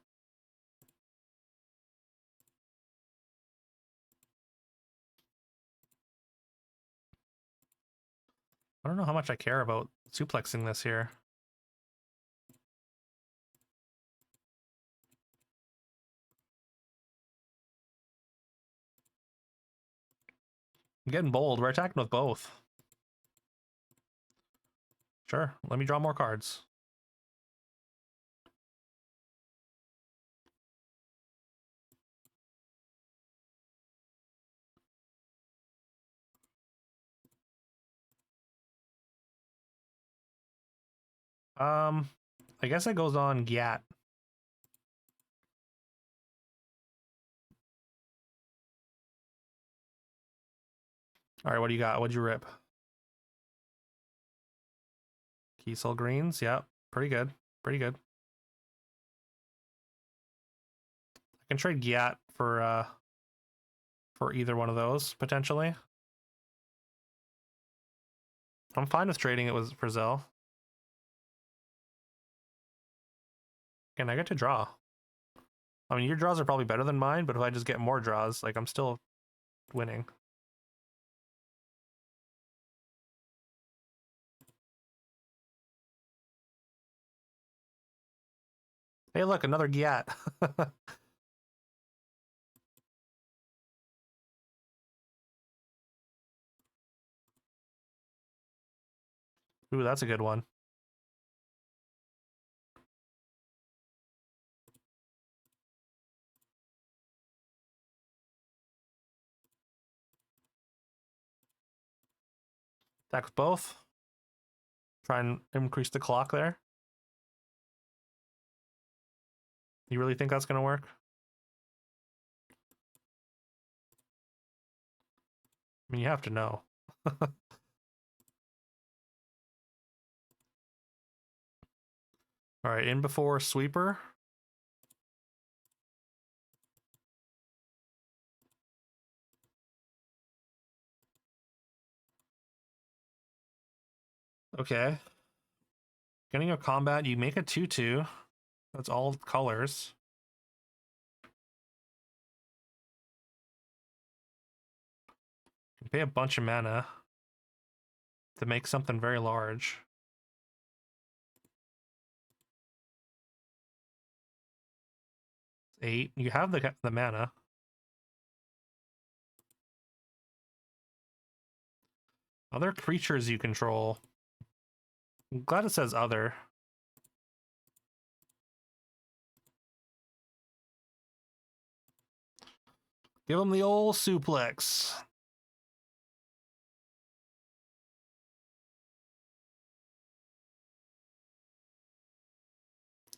I don't know how much I care about suplexing this here. I'm getting bold. We're attacking with both. Sure, let me draw more cards. I guess it goes on Gyat. All right, what do you got? What'd you rip? Kiesel greens, yeah, pretty good, pretty good. I can trade Gyat for either one of those potentially. I'm fine with trading it with for Zell. And I get to draw. I mean, your draws are probably better than mine, but if I just get more draws, like I'm still winning. Hey, look, another Gyat. Ooh, that's a good one. Attack with both. Try and increase the clock there. You really think that's going to work? I mean, you have to know. All right, in before sweeper. Okay. Getting a combat, you make a 2/2. That's all colors. You pay a bunch of mana to make something very large. 8. You have the mana. Other creatures you control. I'm glad it says other. Give him the old suplex.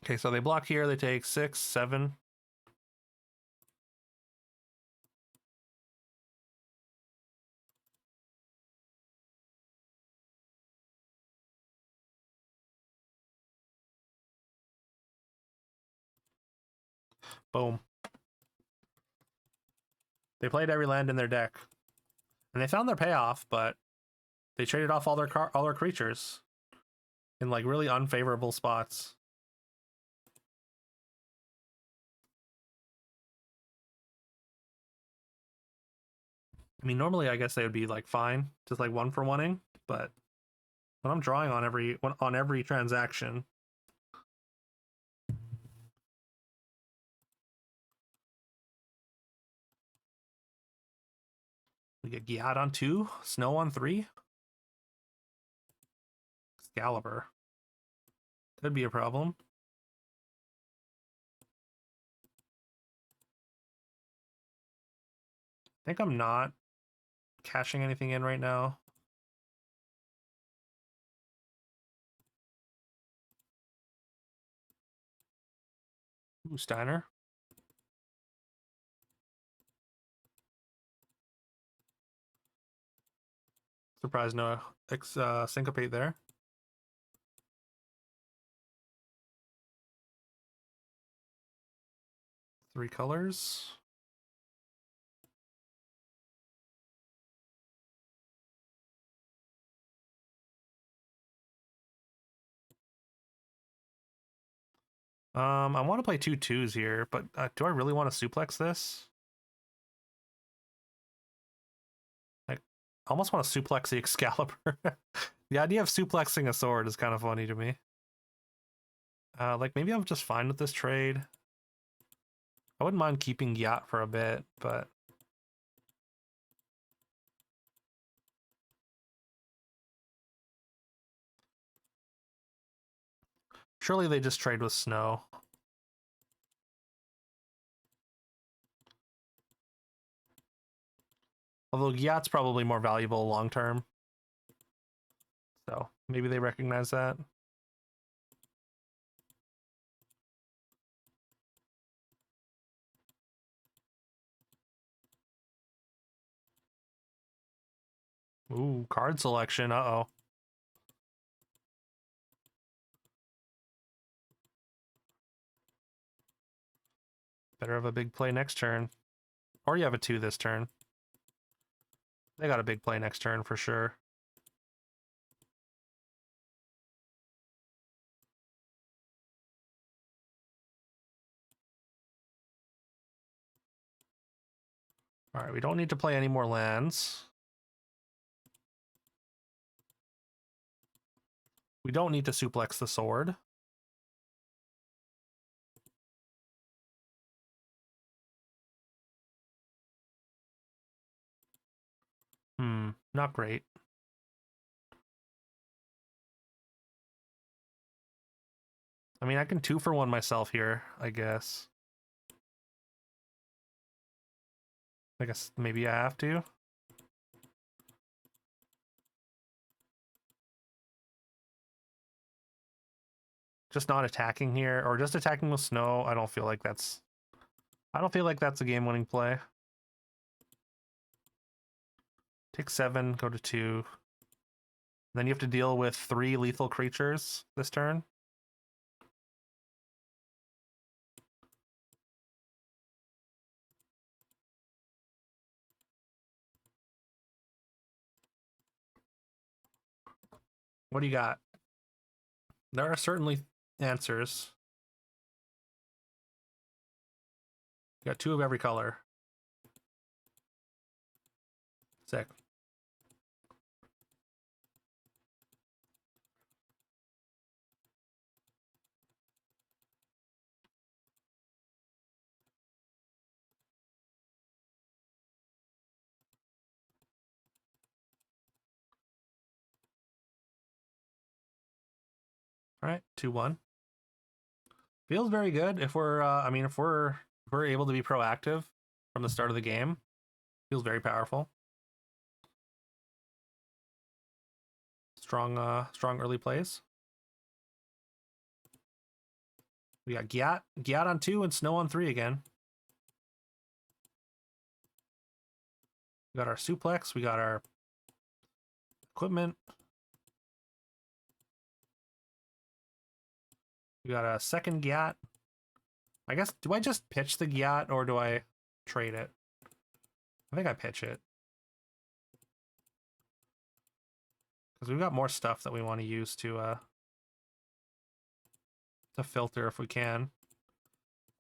Okay, so they block here. They take 6, 7. Boom. They played every land in their deck, and they found their payoff, but they traded off all their creatures in like really unfavorable spots. I mean, normally I guess they would be like fine, just like 1-for-1ing, but when I'm drawing on every transaction, we get Giat on 2, Snow on 3, Excalibur. Could be a problem. I think I'm not cashing anything in right now. Ooh, Steiner. Surprised no syncopate there. Three colors. I want to play 2/2s here, but do I really want to suplex this? I almost want to suplex the Excalibur. The idea of suplexing a sword is kind of funny to me. Like maybe I'm just fine with this trade. I wouldn't mind keeping Yacht for a bit, but surely they just trade with Snow. Although Yacht's probably more valuable long term. So maybe they recognize that. Ooh, card selection. Uh-oh. Better have a big play next turn. Or you have a 2 this turn. They got a big play next turn for sure. All right, we don't need to play any more lands. We don't need to suplex the sword. Not great. I mean, I can 2-for-1 myself here, I guess. I guess maybe I have to. Just not attacking here, or just attacking with Snow. I don't feel like that's a game-winning play. Take 7, go to 2. Then you have to deal with 3 lethal creatures this turn. What do you got? There are certainly answers. You got 2 of every color. Sick. All right, 2-1. Feels very good if we're I mean if we're able to be proactive from the start of the game. Feels very powerful. Strong early plays. We got Gyat on 2 and Snow on 3 again. We got our suplex. We got our equipment. We got a second Gyat. I guess, do I just pitch the Gyat or do I trade it? I think I pitch it. Because we've got more stuff that we want to use to filter if we can.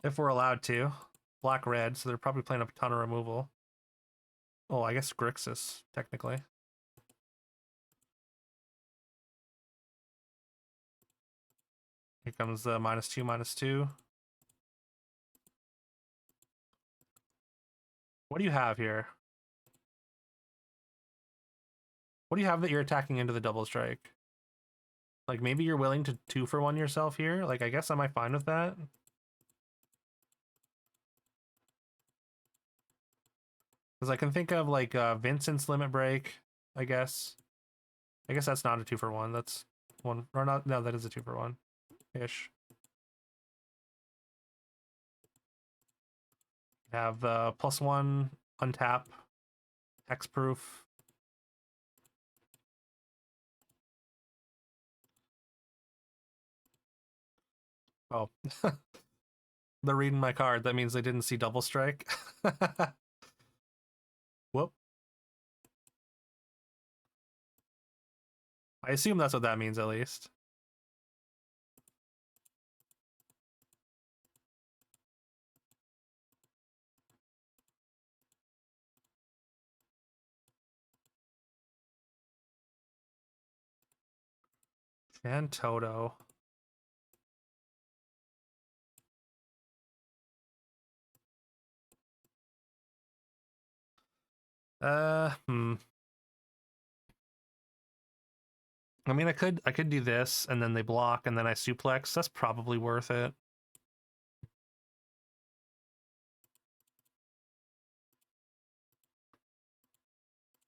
If we're allowed to. Black-red, so they're probably playing a ton of removal. Oh, I guess Grixis, technically. Here comes the -2, -2. What do you have here? What do you have that you're attacking into the double strike? Like, maybe you're willing to 2-for-1 yourself here? Like, I guess am I fine with that? Because I can think of, like, Vincent's Limit Break, I guess. I guess that's not a 2-for-1. That's one, or not, no, that is a 2-for-1-ish. Have the +1 untap, hexproof. Oh, they're reading my card. That means they didn't see double strike. Whoop. I assume that's what that means, at least. And Toto. I mean, I could do this, and then they block, and then I suplex. That's probably worth it.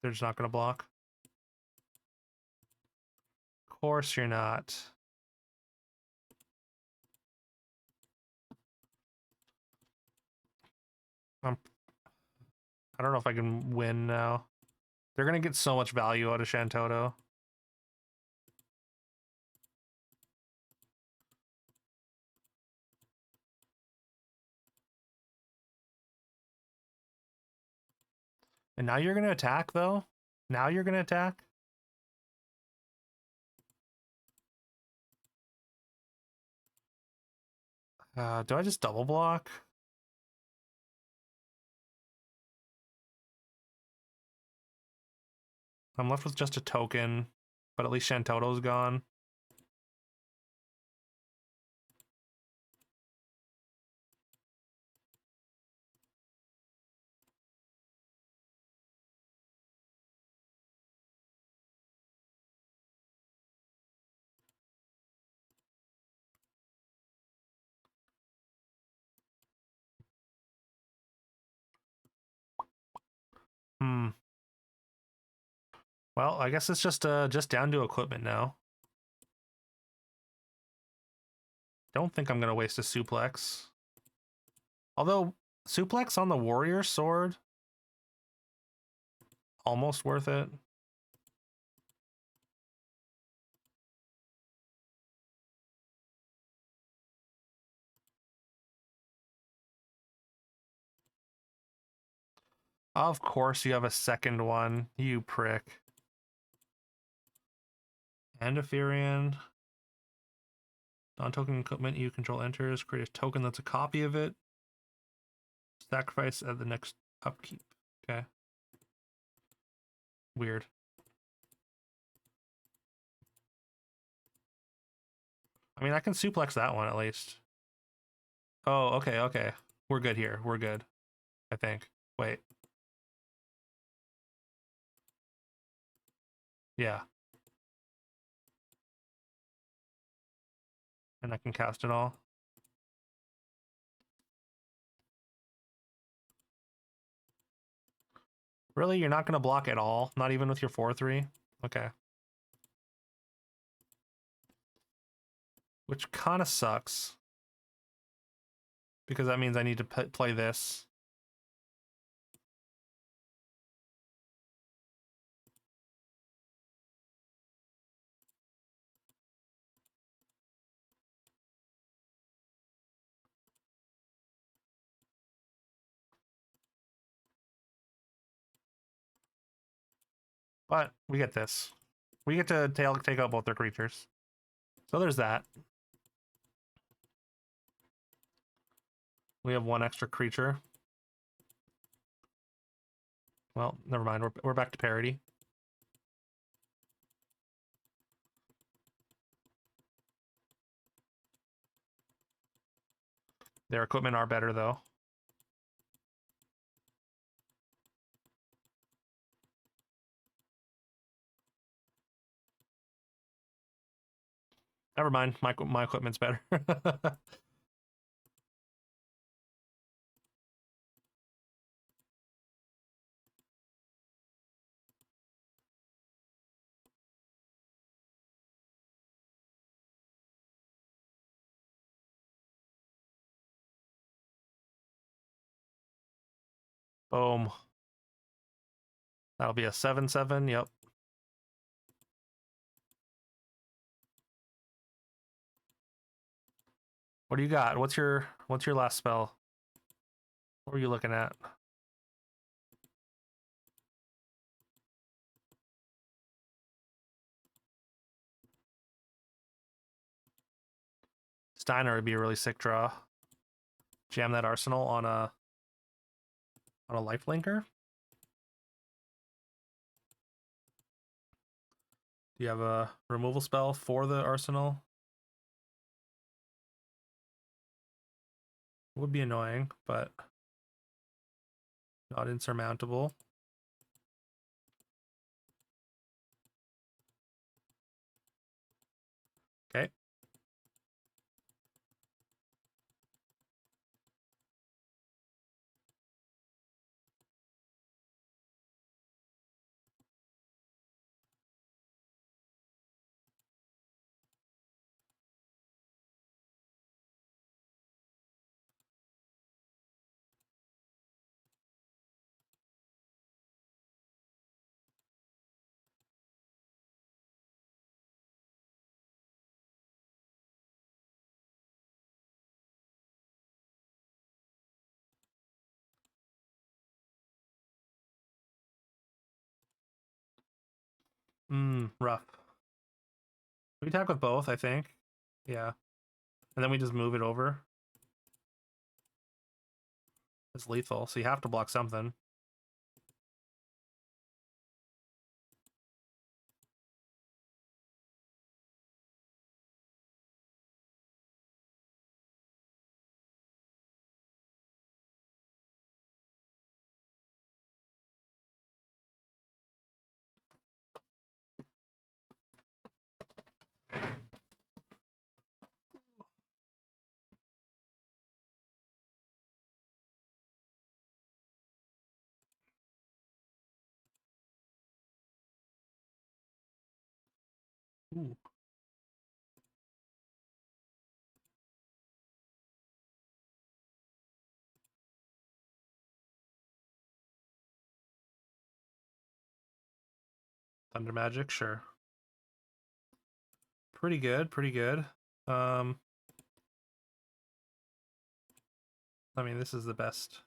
They're just not going to block. Of course you're not. I don't know if I can win now. They're going to get so much value out of Shantoto. And now you're going to attack, though? Now you're going to attack? Do I just double block? I'm left with just a token, but at least Shantoto's gone. Well, I guess it's just down to equipment now. Don't think I'm gonna waste a suplex. Although suplex on the warrior sword, almost worth it. Of course you have a second one, you prick. And a Furion. Non-token equipment you control enters. Create a token that's a copy of it. Sacrifice at the next upkeep. Okay. Weird. I mean, I can suplex that one at least. Oh, okay, okay. We're good here. We're good. I think. Wait. Yeah. And I can cast it all. Really? You're not going to block at all? Not even with your 4/3? Okay. Which kind of sucks. because that means I need to play this. But we get this. We get to take out both their creatures. So there's that. We have one extra creature. Well, never mind. We're back to parity. Their equipment are better though. Never mind. My equipment's better. Boom. That'll be a 7/7. Yep. What do you got? What's your last spell? What were you looking at? Steiner would be a really sick draw. Jam that arsenal on a life linker. Do you have a removal spell for the arsenal? Would be annoying, but not insurmountable. Okay. Rough. We attack with both, I think. Yeah. And then we just move it over. It's lethal, so you have to block something. Ooh. Thunder magic, sure. Pretty good, pretty good. I mean, this is the best.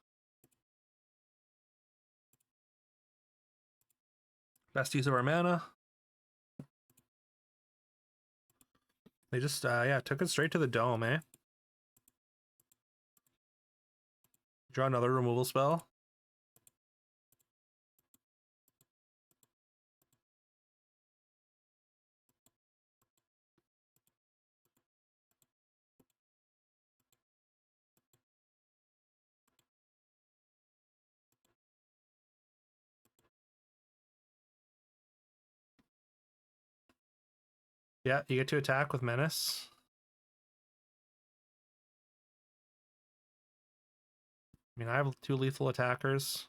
Best use of our mana. They just, yeah, took it straight to the dome, eh? Draw another removal spell. Yeah, you get to attack with Menace. I mean, I have 2 lethal attackers.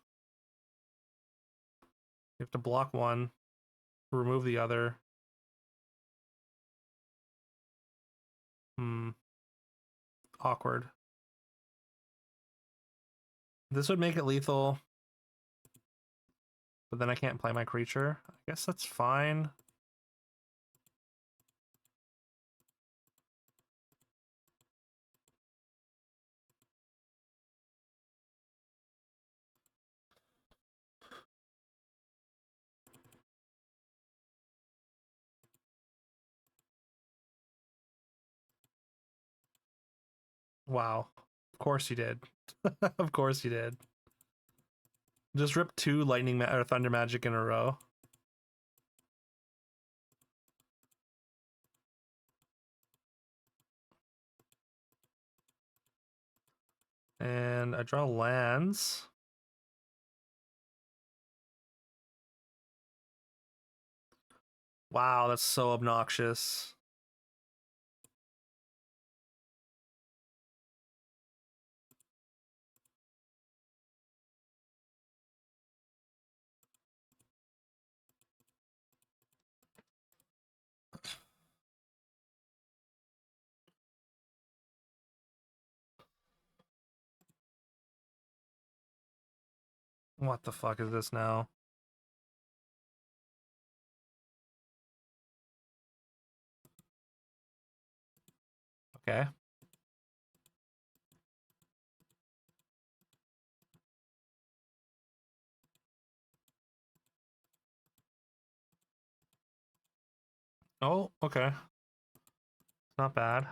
You have to block one, remove the other. Awkward. This would make it lethal. But then I can't play my creature. I guess that's fine. Wow. Of course you did. Of course you did. Just rip 2 lightning or thunder magic in a row. And I draw lands. Wow, that's so obnoxious. What the fuck is this now? Okay. Oh, okay. Not bad.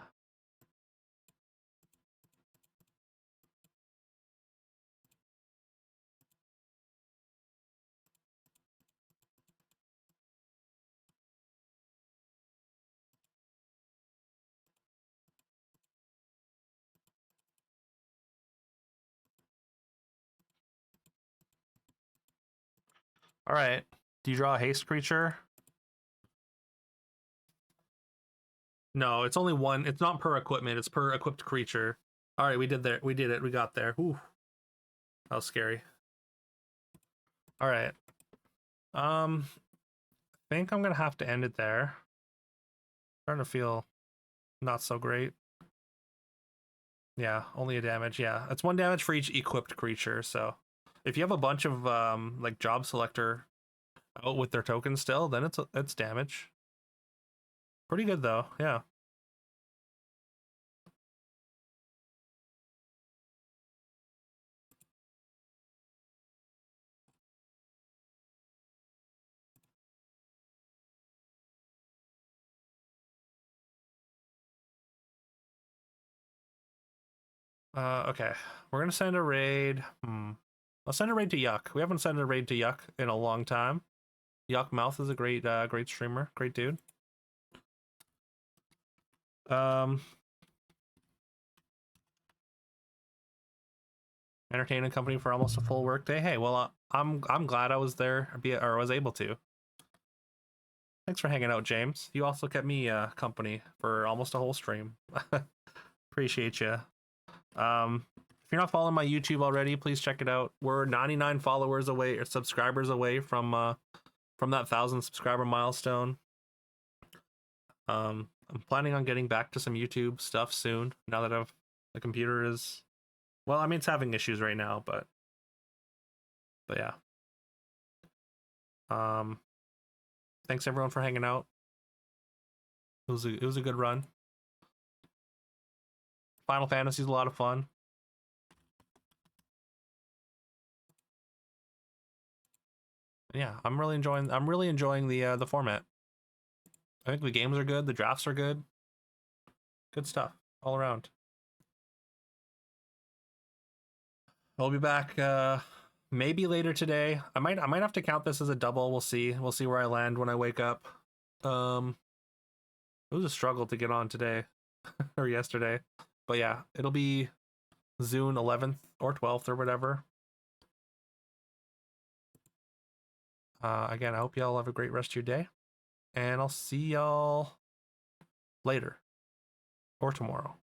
All right. Do you draw a haste creature? No, it's only one. It's not per equipment. It's per equipped creature. All right, we did there. We did it. We got there. Ooh, that was scary. All right. I think I'm gonna have to end it there. Starting to feel not so great. Yeah, only a damage. Yeah, it's 1 damage for each equipped creature. So if you have a bunch of like job selector out with their tokens still, then it's damage. Pretty good though. Yeah. Okay. We're gonna send a raid. I'll send a raid to Yuck. We haven't sent a raid to Yuck in a long time. Yuck Mouth is a great great streamer, great dude. Entertaining company for almost a full work day. Hey, well, I'm glad I was there or was able to. Thanks for hanging out, James. You also kept me company for almost a whole stream. Appreciate you. If you're not following my YouTube already, please check it out. We're 99 followers away or subscribers away from that 1,000 subscriber milestone. I'm planning on getting back to some YouTube stuff soon. Now that the computer is, well, I mean, it's having issues right now, but yeah. Thanks everyone for hanging out. It was a good run. Final Fantasy is a lot of fun. Yeah, I'm really enjoying the format. I think the games are good, the drafts are good. Good stuff all around. I'll be back maybe later today. I might have to count this as a double. We'll see. We'll see where I land when I wake up. It was a struggle to get on today or yesterday. But yeah, it'll be Zune 11th or 12th or whatever. Again, I hope y'all have a great rest of your day. And I'll see y'all later or tomorrow.